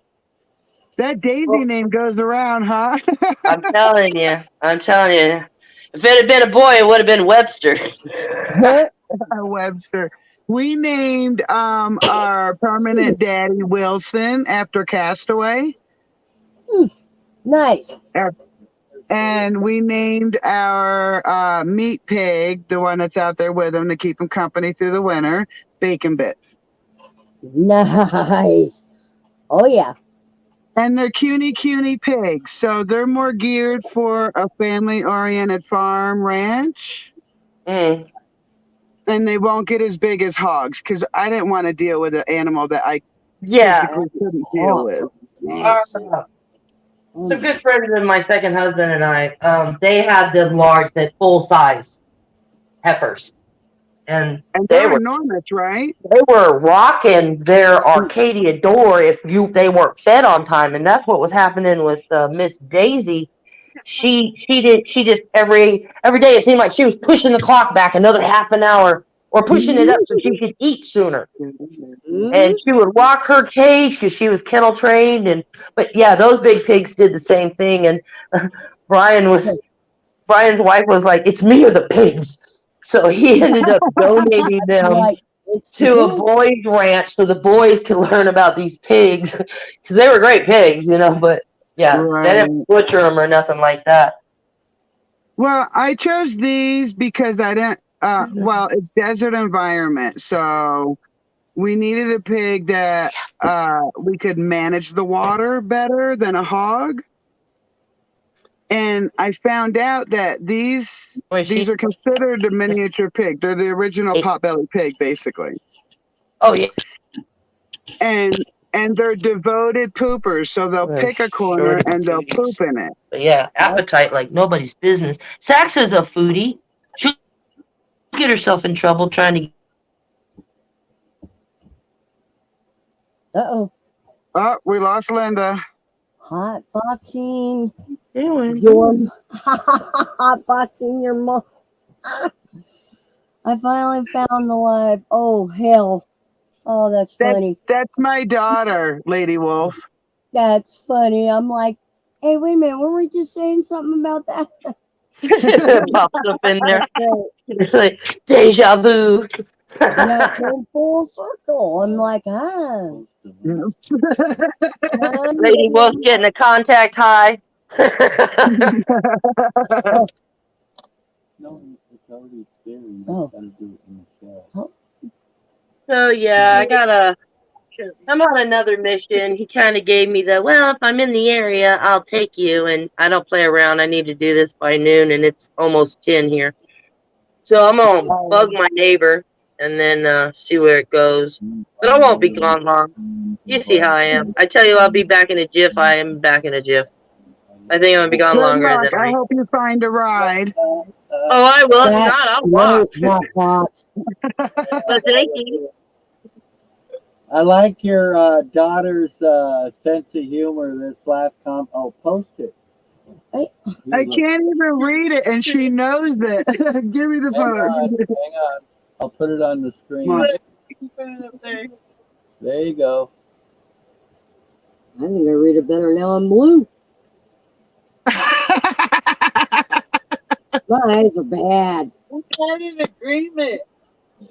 That Daisy name goes around, huh? I'm telling you. I'm telling you. If it had been a boy, it would have been Webster. Webster. We named our permanent daddy Wilson after Castaway. Nice. And we named our meat pig, the one that's out there with him to keep him company through the winter, Bacon Bits. Nice. Oh, yeah. And they're cuny pigs. So they're more geared for a family-oriented farm ranch. Mm. And they won't get as big as hogs because I didn't want to deal with an animal that I physically couldn't deal with. So good friends of my second husband and I, they had the full size heifers, and they they're were enormous, right? They were rocking their Arcadia door if they weren't fed on time, and that's what was happening with Miss Daisy. She just every day it seemed like she was pushing the clock back another half an hour or pushing it up so she could eat sooner. And she would rock her cage because she was kennel trained, but yeah, those big pigs did the same thing. And Brian's wife was like, "It's me or the pigs." So he ended up donating them to a boys' ranch so the boys can learn about these pigs because they were great pigs, But yeah, they didn't butcher them or nothing like that. Well, I chose these because I didn't. Well, it's desert environment, so we needed a pig that we could manage the water better than a hog. And I found out that these are considered a miniature pig. They're the original potbelly pig, basically. Oh yeah. And they're devoted poopers, so they'll pick a corner and they'll poop in it. But yeah, appetite like nobody's business. Sax is a foodie. She'll get herself in trouble trying to. Uh-oh. Oh, we lost Linda. Hot boxing. Anyway. Hot boxing your mom. I finally found the live. Oh, hell. Oh, that's funny. That's my daughter, Lady Wolf. That's funny. I'm like, hey, wait a minute. Were we just saying something about that? Pops up in there. It's like deja vu. Yeah, it came full circle. I'm like, Lady Wolf's getting a contact high. No, it's already there. You Oh. gotta do it in the show. So yeah, I'm on another mission. He kind of gave me well, if I'm in the area, I'll take you, and I don't play around. I need to do this by noon, and it's almost 10 here. So I'm gonna bug my neighbor and then see where it goes. But I won't be gone long. You see how I am. I tell you, I'll be back in a jiff. I am back in a jiff. I think I'm gonna be gone longer than I hope you find a ride. Oh, I will. If not, I'll walk. But thank you. I like your daughter's sense of humor. This last I'll post it. I can't even read it, and she knows it. Give me the phone. Hang on. I'll put it on the screen. There you go. I think I read it better now in blue. My eyes are bad. We're not in agreement.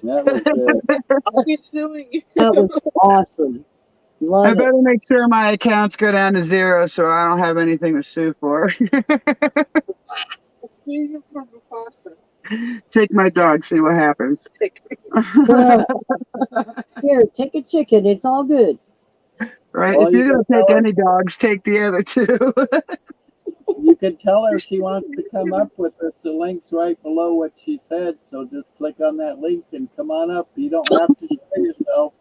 That was good. I'll be suing you. That was awesome. Love I it. better make sure my accounts go down to 0 so I don't have anything to sue for. Take my dog, see what happens. Well, here, take a chicken. It's all good. Right? Well, if you're you going to can take tell any dogs, take the other two. You can tell her if she wants to come up with us. The link's right below what she said. So just click on that link and come on up. You don't have to show yourself.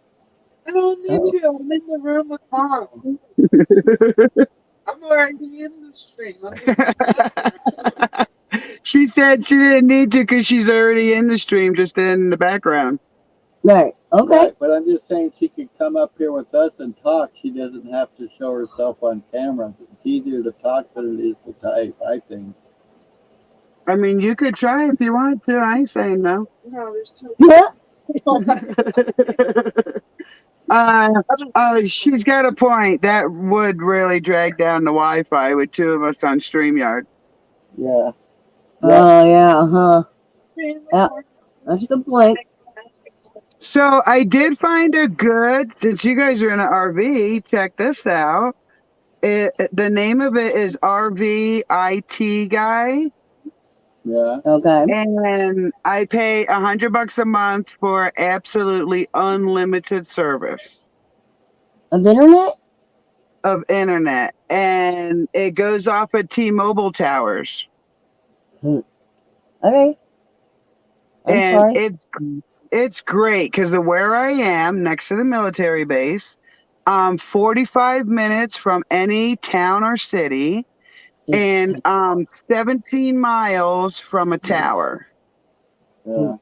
I don't need to. I'm in the room with Mom. I'm already in the stream. She said she didn't need to because she's already in the stream, just in the background. Right. Okay. Right, but I'm just saying she could come up here with us and talk. She doesn't have to show herself on camera. It's easier to talk than it is to type, I think. I mean, you could try if you want to. I ain't saying no. Yeah. She's got a point. That would really drag down the Wi-Fi with two of us on StreamYard. Yeah. Oh, yeah, huh. Yeah, that's a good point. So I did find a good, since you guys are in an RV, check this out. The name of it is RVIT Guy. Yeah. Okay. And I pay $100 a month for absolutely unlimited service Of internet? of internet. And it goes off at T-Mobile towers. Okay. I'm And sorry. it's great because of where I am next to the military base. 45 minutes from any town or city, and 17 miles from a tower. Yeah.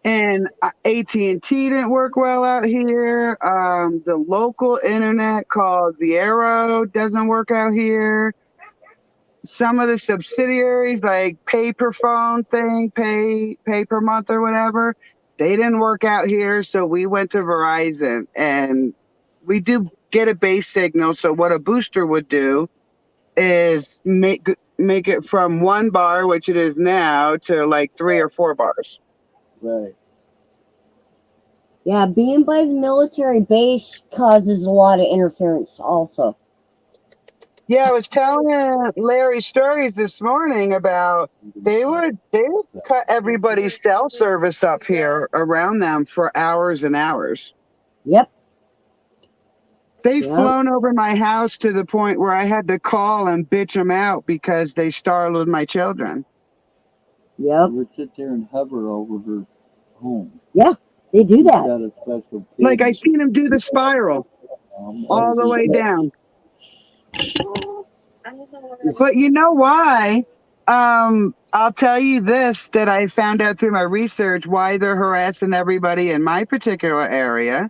And AT&T didn't work well out here. The local internet called Viero doesn't work out here. Some of the subsidiaries like pay per phone thing, pay per month or whatever, they didn't work out here. So we went to Verizon, and we do get a base signal. So what a booster would do is make it from 1 bar, which it is now, to like 3 or 4 bars. Right. Yeah, being by the military base causes a lot of interference also. Yeah, I was telling Larry stories this morning about they would cut everybody's cell service up here around them for hours and hours. Yep. They've Yep. flown over my house to the point where I had to call and bitch them out because they startled my children. Yep. We would sit there and hover over her home. Yeah, they do She's that. got a special Like I cable. seen them do the spiral all the way down. But you know why? I'll tell you this, that I found out through my research why they're harassing everybody in my particular area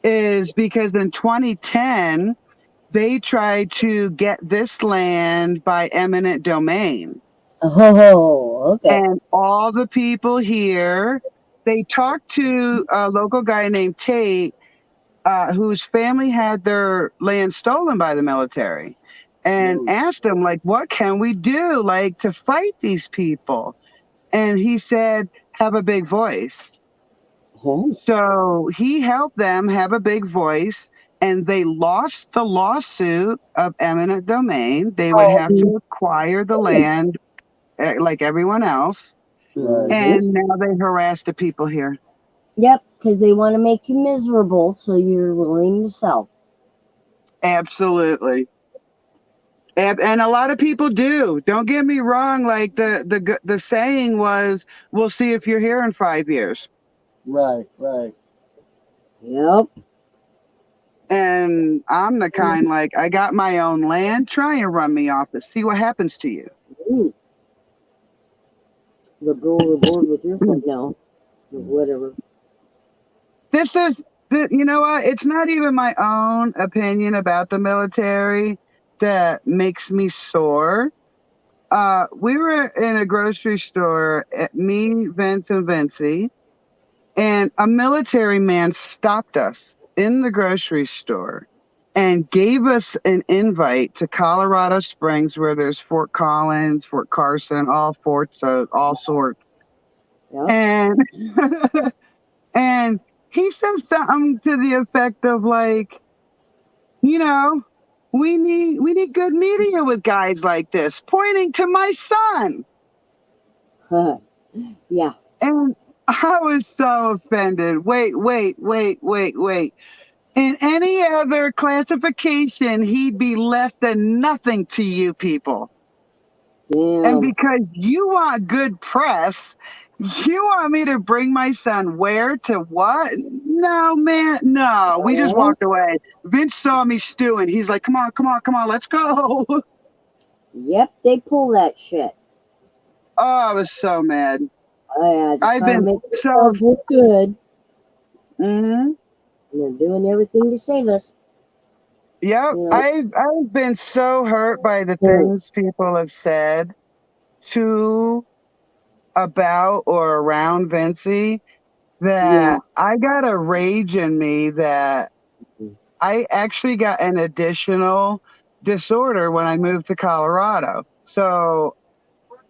is because in 2010, they tried to get this land by eminent domain. Oh, okay. And all the people here, they talked to a local guy named Tate, whose family had their land stolen by the military, and asked him, like, what can we do, like, to fight these people? And he said, have a big voice. Oh. So he helped them have a big voice, and they lost the lawsuit of eminent domain. They would have to acquire the land like everyone else. Right. And now they harass the people here. Yep, because they want to make you miserable, so you're willing to sell. Absolutely. And a lot of people do. Don't get me wrong. Like the saying was, we'll see if you're here in 5 years. Right, right. Yep. And I'm the kind, like, I got my own land. Try and run me off it. See what happens to you. Ooh. The girl on board with your foot now. Or whatever. This is, you know what? It's not even my own opinion about the military that makes me sore. We were in a grocery store, me, Vince, and Vincey, and a military man stopped us in the grocery store and gave us an invite to Colorado Springs, where there's Fort Collins, Fort Carson, all forts of all sorts. Yep. And he said something to the effect of, like, you know, we need good media with guys like this, pointing to my son. Huh. Yeah. And I was so offended. Wait. In any other classification, he'd be less than nothing to you people. Damn. And because you want good press, you want me to bring my son where to what? No, man, no. We just walked away. Vince saw me stewing. He's like, come on, let's go. Yep, they pull that shit. Oh, I was so mad. Oh, yeah, I've been make so themselves look good. Mm-hmm. And they're doing everything to save us. Yep. You know? I've been so hurt by the things people have said to, about, or around Vincey that I got a rage in me that I actually got an additional disorder when I moved to Colorado. So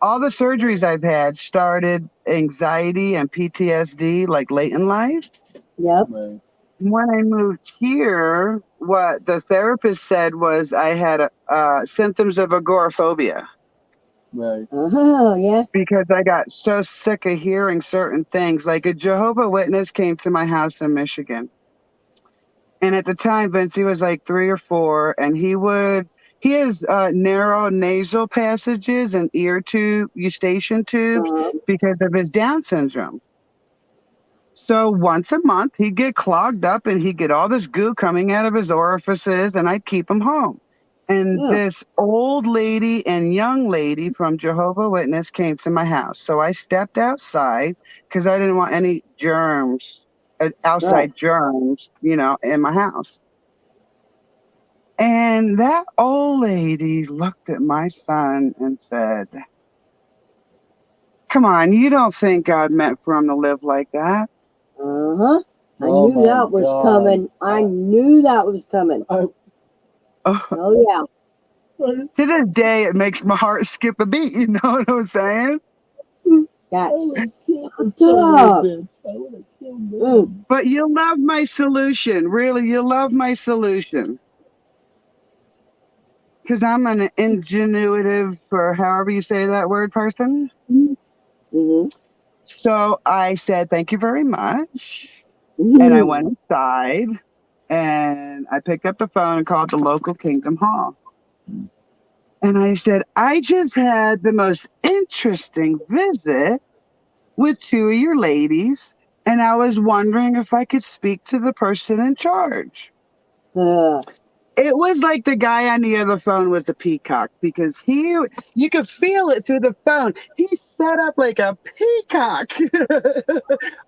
all the surgeries I've had started anxiety and PTSD like late in life. Yep. Right. When I moved here, what the therapist said was I had symptoms of agoraphobia. Right. Oh, yeah. Because I got so sick of hearing certain things. Like a Jehovah Witness came to my house in Michigan. And at the time, Vincey was like 3 or 4, and he has narrow nasal passages and ear tube, eustachian tubes because of his Down syndrome. So once a month, he'd get clogged up and he'd get all this goo coming out of his orifices, and I'd keep him home. And this old lady and young lady from Jehovah Witness came to my house. So I stepped outside because I didn't want any germs, outside germs, in my house. And that old lady looked at my son and said, "Come on, you don't think God meant for him to live like that?" I Oh knew my that was God. coming. I knew that was coming. Oh, yeah. To this day, it makes my heart skip a beat. You know what I'm saying? That's tough. But you'll love my solution. Really, you'll love my solution. Because I'm an ingenuitive, or however you say that word, person. So I said, "Thank you very much." And I went inside and I picked up the phone and called the local Kingdom Hall. And I said, "I just had the most interesting visit with 2 of your ladies, and I was wondering if I could speak to the person in charge." It was like the guy on the other phone was a peacock because you could feel it through the phone. He set up like a peacock.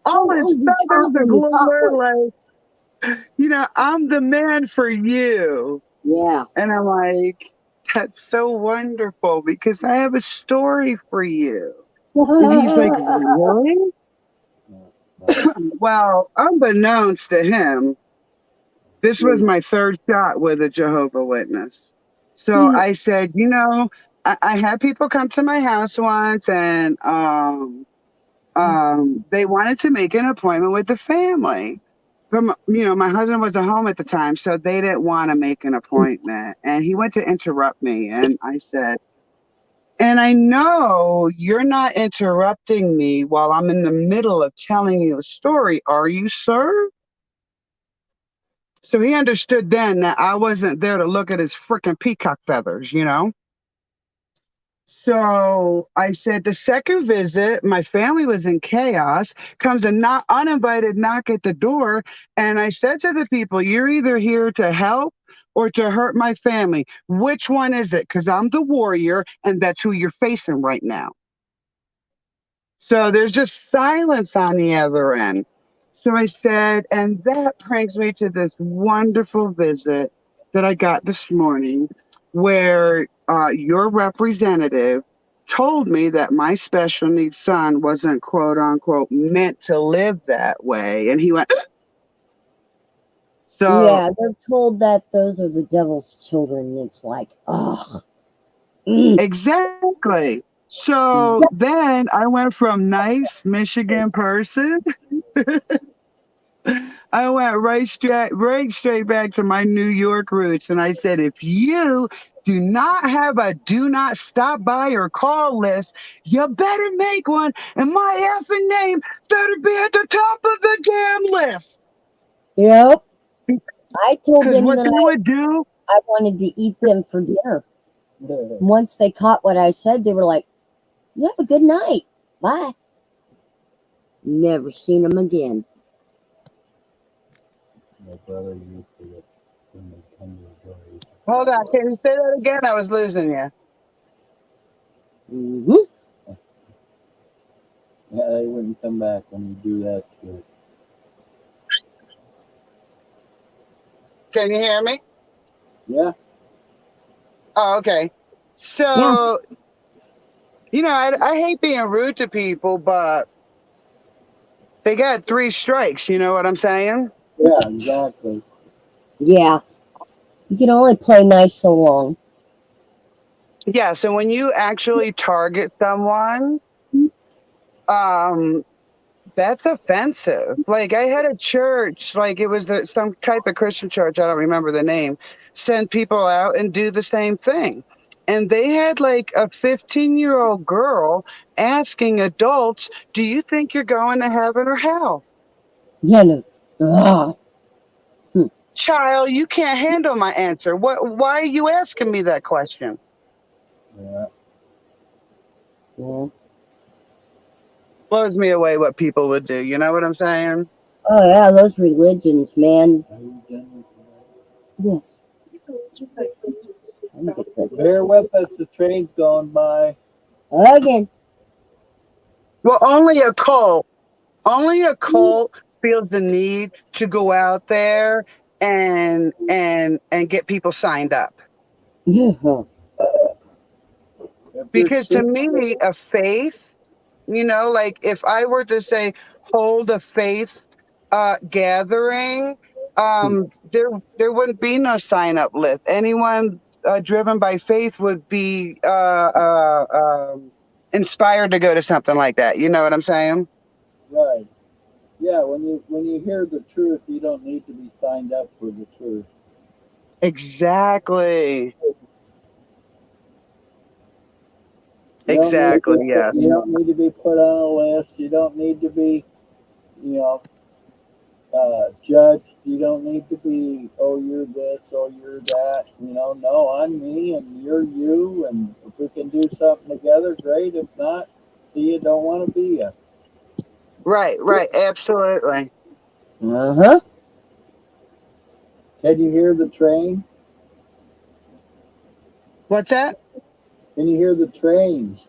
All his feathers are glued like, "I'm the man for you." Yeah. And I'm like, "That's so wonderful because I have a story for you." And he's like, "Really?" Well, unbeknownst to him, this was my 3rd shot with a Jehovah Witness. So I said, I had people come to my house once and they wanted to make an appointment with the family. But, my husband wasn't home at the time, so they didn't want to make an appointment. And he went to interrupt me. And I said, "And I know you're not interrupting me while I'm in the middle of telling you a story, are you, sir?" So he understood then that I wasn't there to look at his freaking peacock feathers, So I said, the second visit, my family was in chaos, comes a uninvited knock at the door. And I said to the people, "You're either here to help or to hurt my family. Which one is it? Because I'm the warrior and that's who you're facing right now." So there's just silence on the other end. So I said, and that brings me to this wonderful visit that I got this morning where your representative told me that my special needs son wasn't quote unquote meant to live that way. And he went, so yeah, they're told that those are the devil's children. It's like, oh. Exactly. So then I went from nice Michigan person. I went right straight back to my New York roots. And I said, if you do not have a do not stop by or call list, you better make one. And my effing name better be at the top of the damn list. Yep. I told them what that they would do, I wanted to eat them for dinner. Once they caught what I said, they were like, "You have a good night. Bye." Never seen them again. My brother used to when they come to the door. Hold on, can you say that again? I was losing you. Yeah, they wouldn't come back when you do that shit. Can you hear me? Yeah. Oh, okay. So, you know, I hate being rude to people, but they got 3 strikes. You know what I'm saying? Yeah, exactly. Yeah. You can only play nice so long. Yeah. So when you actually target someone, that's offensive. Like I had a church, like it was some type of Christian church, I don't remember the name, send people out and do the same thing. And they had like a 15-year-old girl asking adults, do you think you're going to heaven or hell? Yeah, no. Ugh. Child, you can't handle my answer. Why are you asking me that question? Yeah. Yeah. Blows me away what people would do. You know what I'm saying? Oh, yeah, those religions, man. Yes. Bear with us, the train's going by. Again. Well, only a cult feels the need to go out there and get people signed up. Yeah. Because to me, a faith, you know, like if I were to say hold a faith gathering, there wouldn't be no sign up list. Anyone driven by faith would be inspired to go to something like that. You know what I'm saying? Right. Yeah, when you hear the truth, you don't need to be signed up for the truth. Exactly. You don't need to be, Yes. You don't need to be put on a list. You don't need to be, you know, judged. You don't need to be, oh, you're this, oh, you're that. You know, no, I'm me and you're you. And if we can do something together, great. If not, see you, don't want to be you. Right, absolutely. Uh-huh. Can you hear the train? What's that? Can you hear the trains?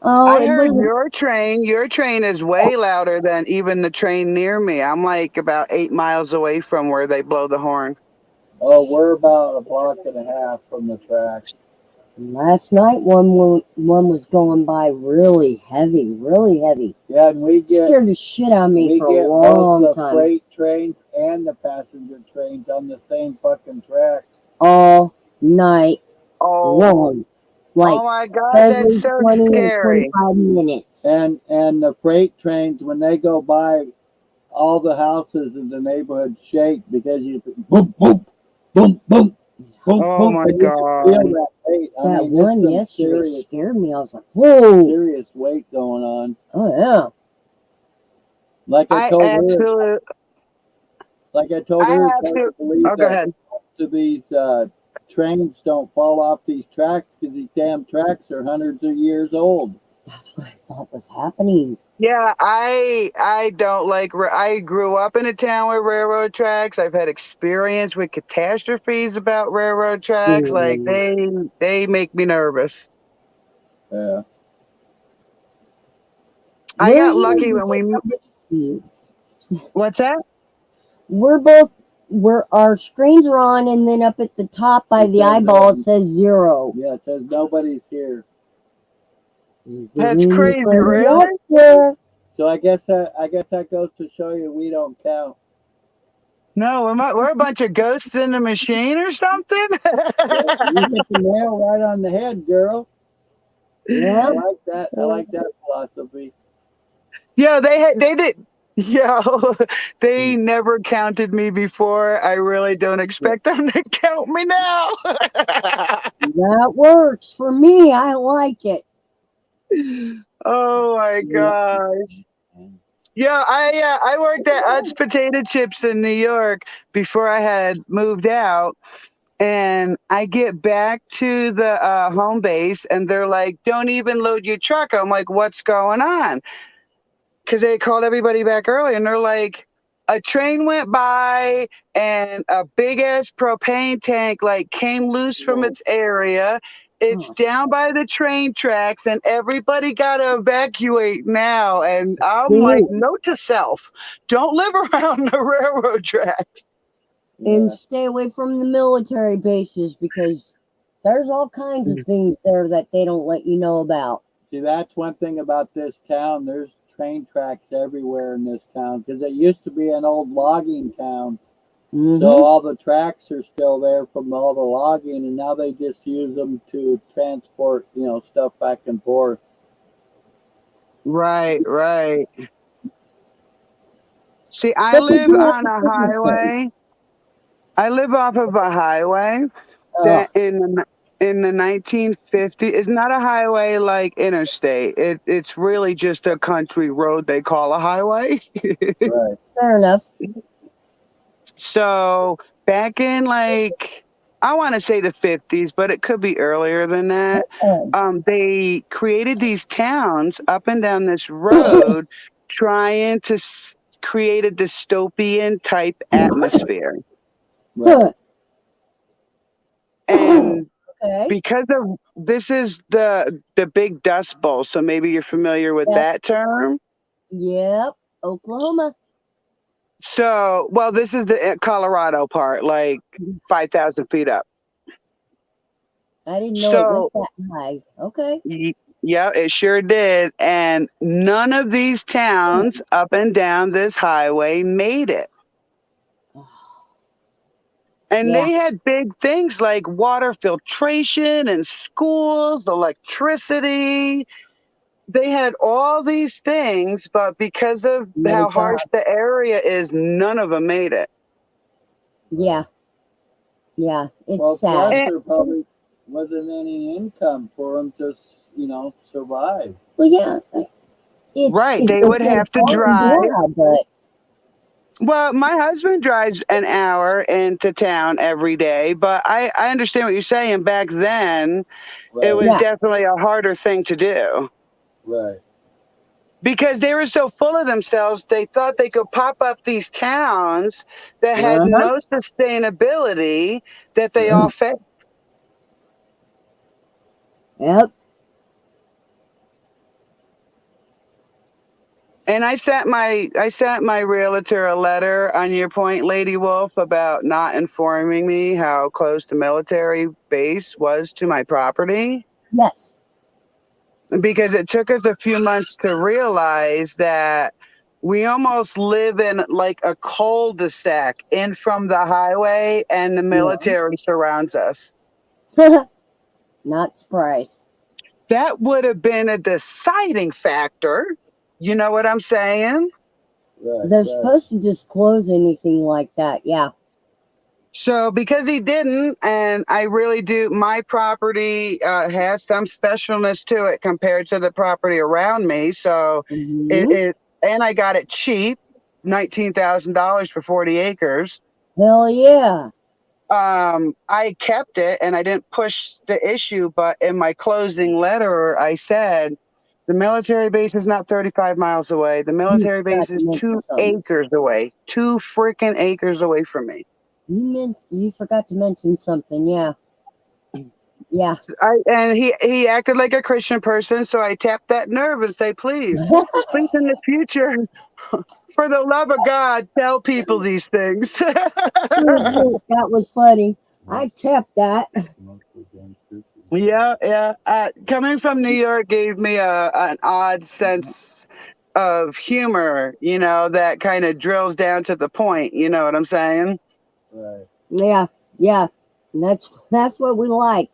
Oh, I heard your train. Your train is way louder than even the train near me. I'm like about 8 miles away from where they blow the horn. Oh, we're about a block and a half from the tracks. Last night, one was going by really heavy. Yeah, and we get scared the shit out of me for a long both the time. freight trains and the passenger trains on the same fucking track. All night Oh, long. Like oh my God, every that's so 20 or scary. 25 minutes. And the freight trains, when they go by, all the houses in the neighborhood shake because you boom, boom, boom, boom, boom, Oh boom. my And you can feel God. that weight. I That mean, one it's some yesterday scared me. I was like, whoa. serious weight going on. Oh, yeah. Like I I told her, absolutely. it's hard to believe Oh, go that ahead. most of these trains don't fall off these tracks because these damn tracks are hundreds of years old. That's what I thought was happening. Yeah, I don't like. I grew up in a town with railroad tracks. I've had experience with catastrophes about railroad tracks. Like they make me nervous. Yeah. I got lucky when we. What's that? Our screens are on, and then up at the top by the eyeball it says 0. Yeah, it says nobody's here. That's crazy, really? So I guess that goes to show you we don't count. No, we're a bunch of ghosts in the machine or something. Yeah, you hit the nail right on the head, girl. Yeah, I like that. I like that philosophy. Yeah, they did. Yeah, they never counted me before. I really don't expect them to count me now. that works for me. I like it. Oh my gosh. Yeah, I worked at Utz Potato Chips in New York before I had moved out. And I get back to the home base and they're like, don't even load your truck. I'm like, what's going on? Because they called everybody back early and they're like, a train went by and a big ass propane tank like came loose from its area It's down by the train tracks, and everybody got to evacuate now. And I'm like, Cool. note to self: don't live around the railroad tracks. And stay away from the military bases because there's all kinds of things there that they don't let you know about. See, that's one thing about this town. There's train tracks everywhere in this town because it used to be an old logging town. Mhm. So all the tracks are still there from all the logging, and now they just use them to transport, stuff back and forth. Right, right. See, I But they live do have on the a business thing. highway. I live off of a highway Oh, that in the 1950s, it's not a highway like interstate. It's really just a country road they call a highway. Right. fair enough. So back in like I want to say the 50s, but it could be earlier than that. They created these towns up and down this road, trying to create a dystopian type atmosphere. Right. And Okay. because of this is the Big Dust Bowl, so maybe you're familiar with Yep. that term. Yep. Oklahoma. So, well, this is the Colorado part, like 5,000 feet up. I didn't know it So, went that high. Okay. yeah, it sure did. And none of these towns up and down this highway made it. And Yeah. they had big things like water filtration and schools, electricity. They had all these things, but because of No how harsh job. the area is, none of them made it. Yeah. Yeah. It's Well, plus sad. there probably wasn't any income for them to, survive. Well, yeah. Right. If They they would had have to farms, drive. yeah, but Well, my husband drives an hour into town every day, but I understand what you're saying. Back then, it Right. was yeah. definitely a harder thing to do Right. because they were so full of themselves. They thought they could pop up these towns that had Uh-huh. no sustainability that they all failed. Yep. And I sent my realtor a letter on your point, Lady Wolf, about not informing me how close the military base was to my property. Yes. Because it took us a few months to realize that we almost live in like a cul-de-sac in from the highway, and the military surrounds us. Not surprised. That would have been a deciding factor. You know what I'm saying? Right. They're Right. supposed to disclose anything like that. Yeah. So because he didn't, and I really do, my property has some specialness to it compared to the property around me. So Mhm. and I got it cheap, $19,000 for 40 acres. Hell yeah. I kept it and I didn't push the issue, but in my closing letter, I said, the military base is not 35 miles away. The military base is 2 acres away, 2 freaking acres away from me. You forgot to mention something. Yeah. Yeah. And he acted like a Christian person, so I tapped that nerve and say, please in the future, for the love of God, tell people these things. That was funny. I tapped that. Yeah. Coming from New York gave me an odd sense of humor, that kind of drills down to the point. You know what I'm saying? Right. Yeah. And that's what we like.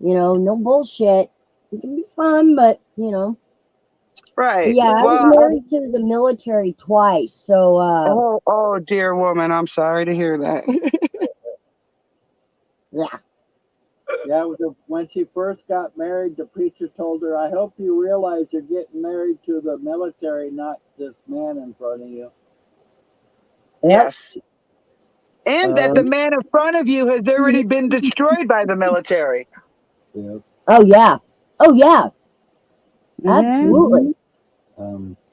No bullshit. It can be fun, but Right. Yeah, I was married to the military twice, so oh, dear woman, I'm sorry to hear that. Yeah. Yeah, when she first got married, the preacher told her, I hope you realize you're getting married to the military, not this man in front of you. Yes. And that the man in front of you has already been destroyed by the military. Yeah. Oh, yeah. Absolutely.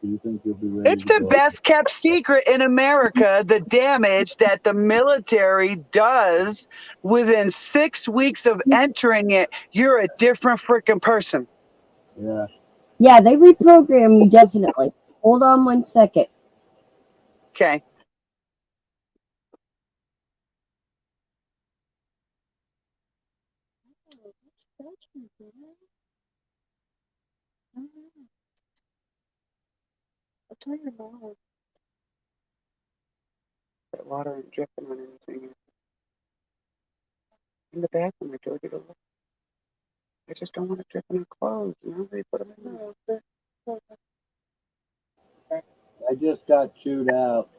Do you think you'll be ready It's to the go? best kept secret in America, the damage that the military does within 6 weeks of entering it. You're a different freaking person. Yeah. Yeah, they reprogram you definitely. Hold on 1 second. Okay. That water ain't dripping on anything. In the bathroom, I told you to look. I just don't want to drip on your clothes. You know, they put them in there. I just got chewed out.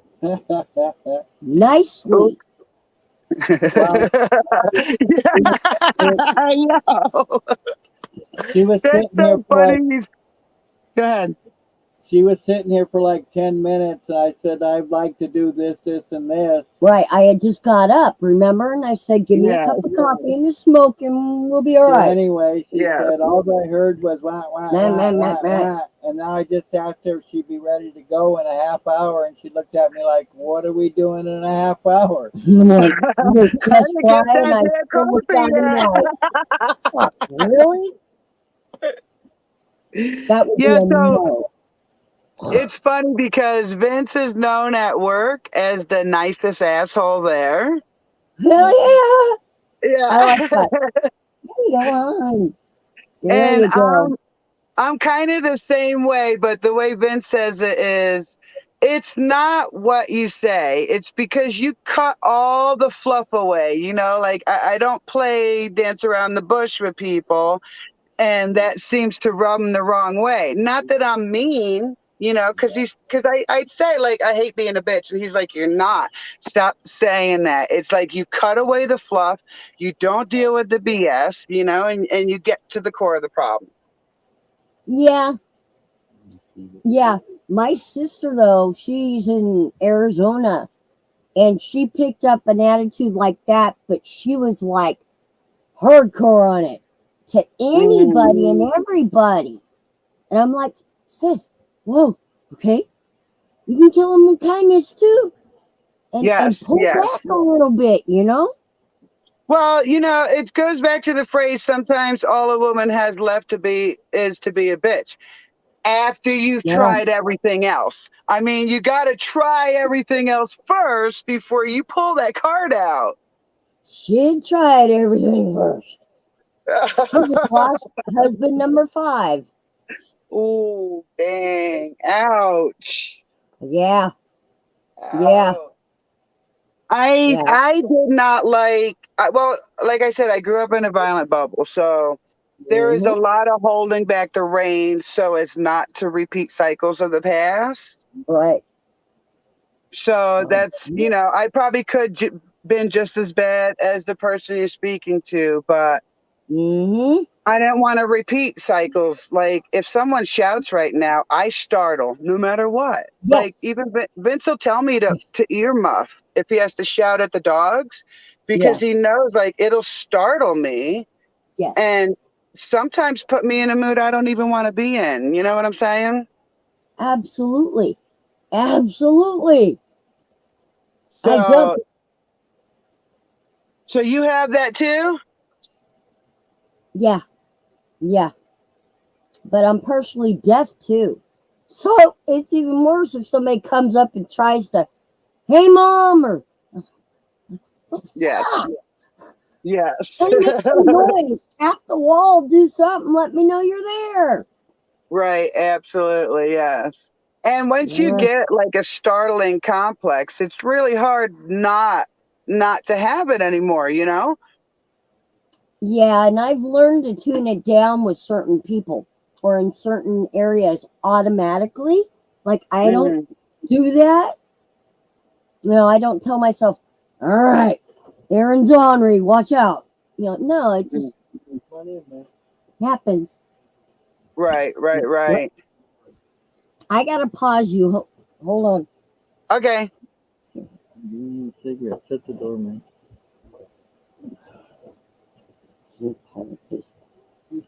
Nicely. Well, I know. She was That's sitting here so for like, funny. Go ahead. she was sitting here for like 10 minutes, and I said, I'd like to do this, this, and this. right. I had just got up, remember? And I said, give me a Yeah. cup of coffee and a smoke and we'll be all So right. anyway, she Yeah. said, all I heard was wah, wah, Meh, wah, meh, meh, wah, meh. wah. And now I just asked her if she'd be ready to go in a half hour, and she looked at me like, what are we doing in a half hour? I'm like, you I just didn't fly, get and that I damn still looked coffee at him like, what, really? That would be Yeah, a so no. it's funny because Vince is known at work as the nicest asshole there. Hell yeah. I like Yeah. that. There you go on. There And you go. I'm kind of the same way, but the way Vince says it is, it's not what you say. It's because you cut all the fluff away. You know, like I don't play dance around the bush with people, and that seems to rub them the wrong way. Not that I'm mean, you know, because I'd say like I hate being a bitch, and he's like, you're not. Stop saying that. It's like you cut away the fluff, you don't deal with the BS, you know, and you get to the core of the problem. Yeah. Yeah. My sister, though, she's in Arizona, and she picked up an attitude like that, but she was like hardcore on it to anybody and everybody. And I'm like, sis, whoa, okay. You can kill them with kindness too. And Yes, pull yes. back a little bit, you know? Well, you know, it goes back to the phrase, sometimes all a woman has left to be is to be a bitch. After you've Yeah. tried everything else. I mean, you got to try everything else first before you pull that card out. She tried everything first. She just lost husband number 5. Ooh, dang. Ouch. Yeah. Yeah. Ouch. I did not like, well, like I said, I grew up in a violent bubble. So there is a lot of holding back the reins so as not to repeat cycles of the past. Right. So that's, you know, I probably could been just as bad as the person you're speaking to, but I didn't want to repeat cycles. Like if someone shouts right now, I startle no matter what. Yes. Like even Vince will tell me to earmuff if he has to shout at the dogs because he knows like it'll startle me. Yes. And sometimes put me in a mood I don't even want to be in. You know what I'm saying? Absolutely. Absolutely. So you have that too? Yeah. Yeah. But I'm partially deaf too. So it's even worse if somebody comes up and tries to, hey mom, or yes. Yes. and make some noise, tap the wall, do something, let me know you're there. Right, absolutely, yes. And once you get like a startling complex, it's really hard not to have it anymore, you know? Yeah, and I've learned to tune it down with certain people or in certain areas automatically. Like I don't do that. No, I don't tell myself, all right, Aaron's ornery, watch out. You know, no, it just happens. Right. I gotta pause you. Hold on. Okay. Give me a cigarette. Shut the door, man. You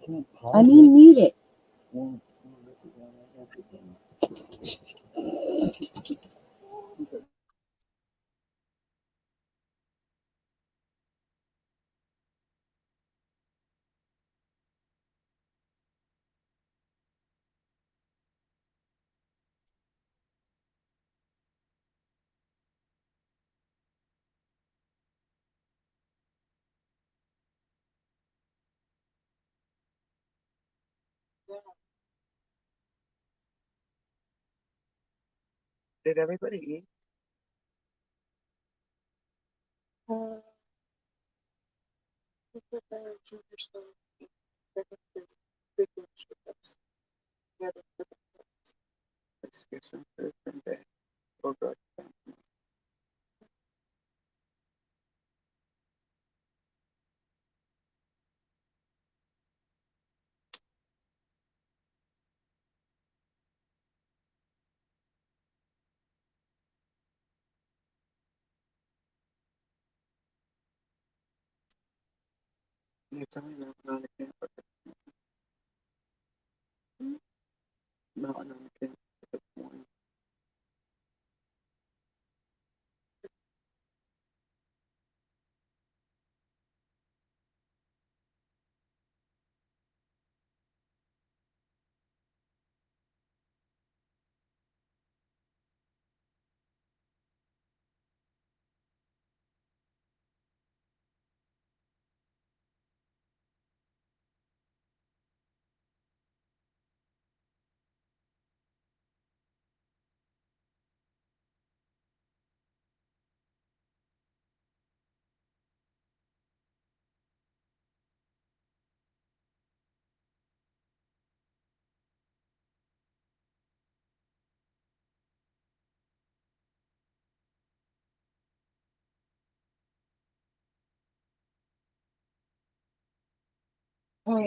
can't pause I mean, mute it. Did everybody eat? Let's get some food from bed. We'll go. It's only not on the camp, but not on the camp this morning.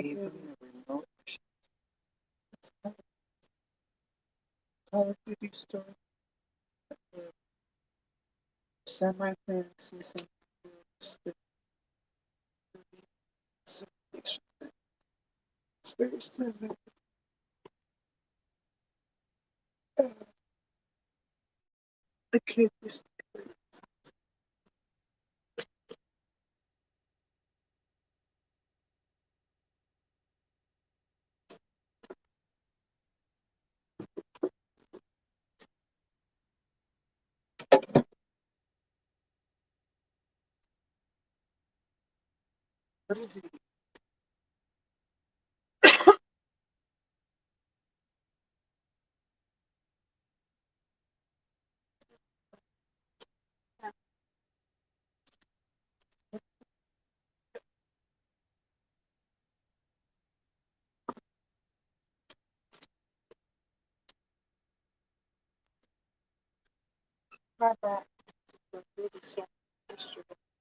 Even the remote Call of Duty store, semi-fancy, it's very similar. The kid is what is it? My back.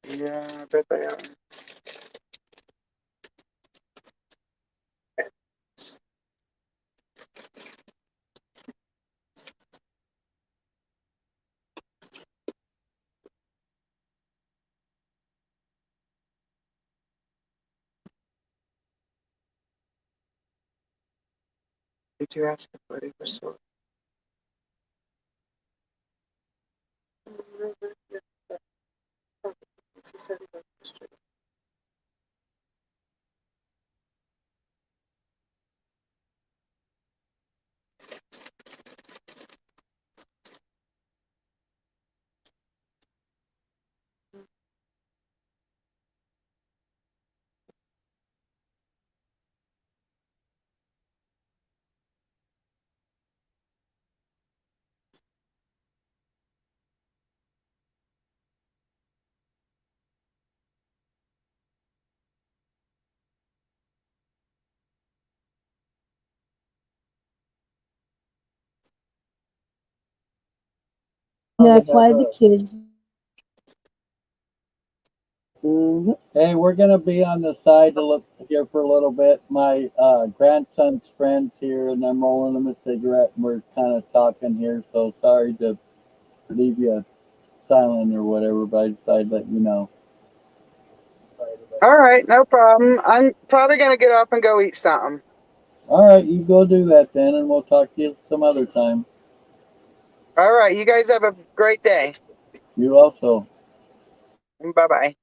Yeah, I bet they are. Did you ask if Buddy was sore? He said he was frustrated. That's why the kids. Mm-hmm. Hey, we're gonna be on the side to look here for a little bit. My grandson's friend's here, and I'm rolling him a cigarette, and we're kind of talking here. So sorry to leave you silent or whatever, but I decided to let you know. All right, no problem. I'm probably gonna get up and go eat something. All right, you go do that then, and we'll talk to you some other time. All right. You guys have a great day. You also. Bye bye.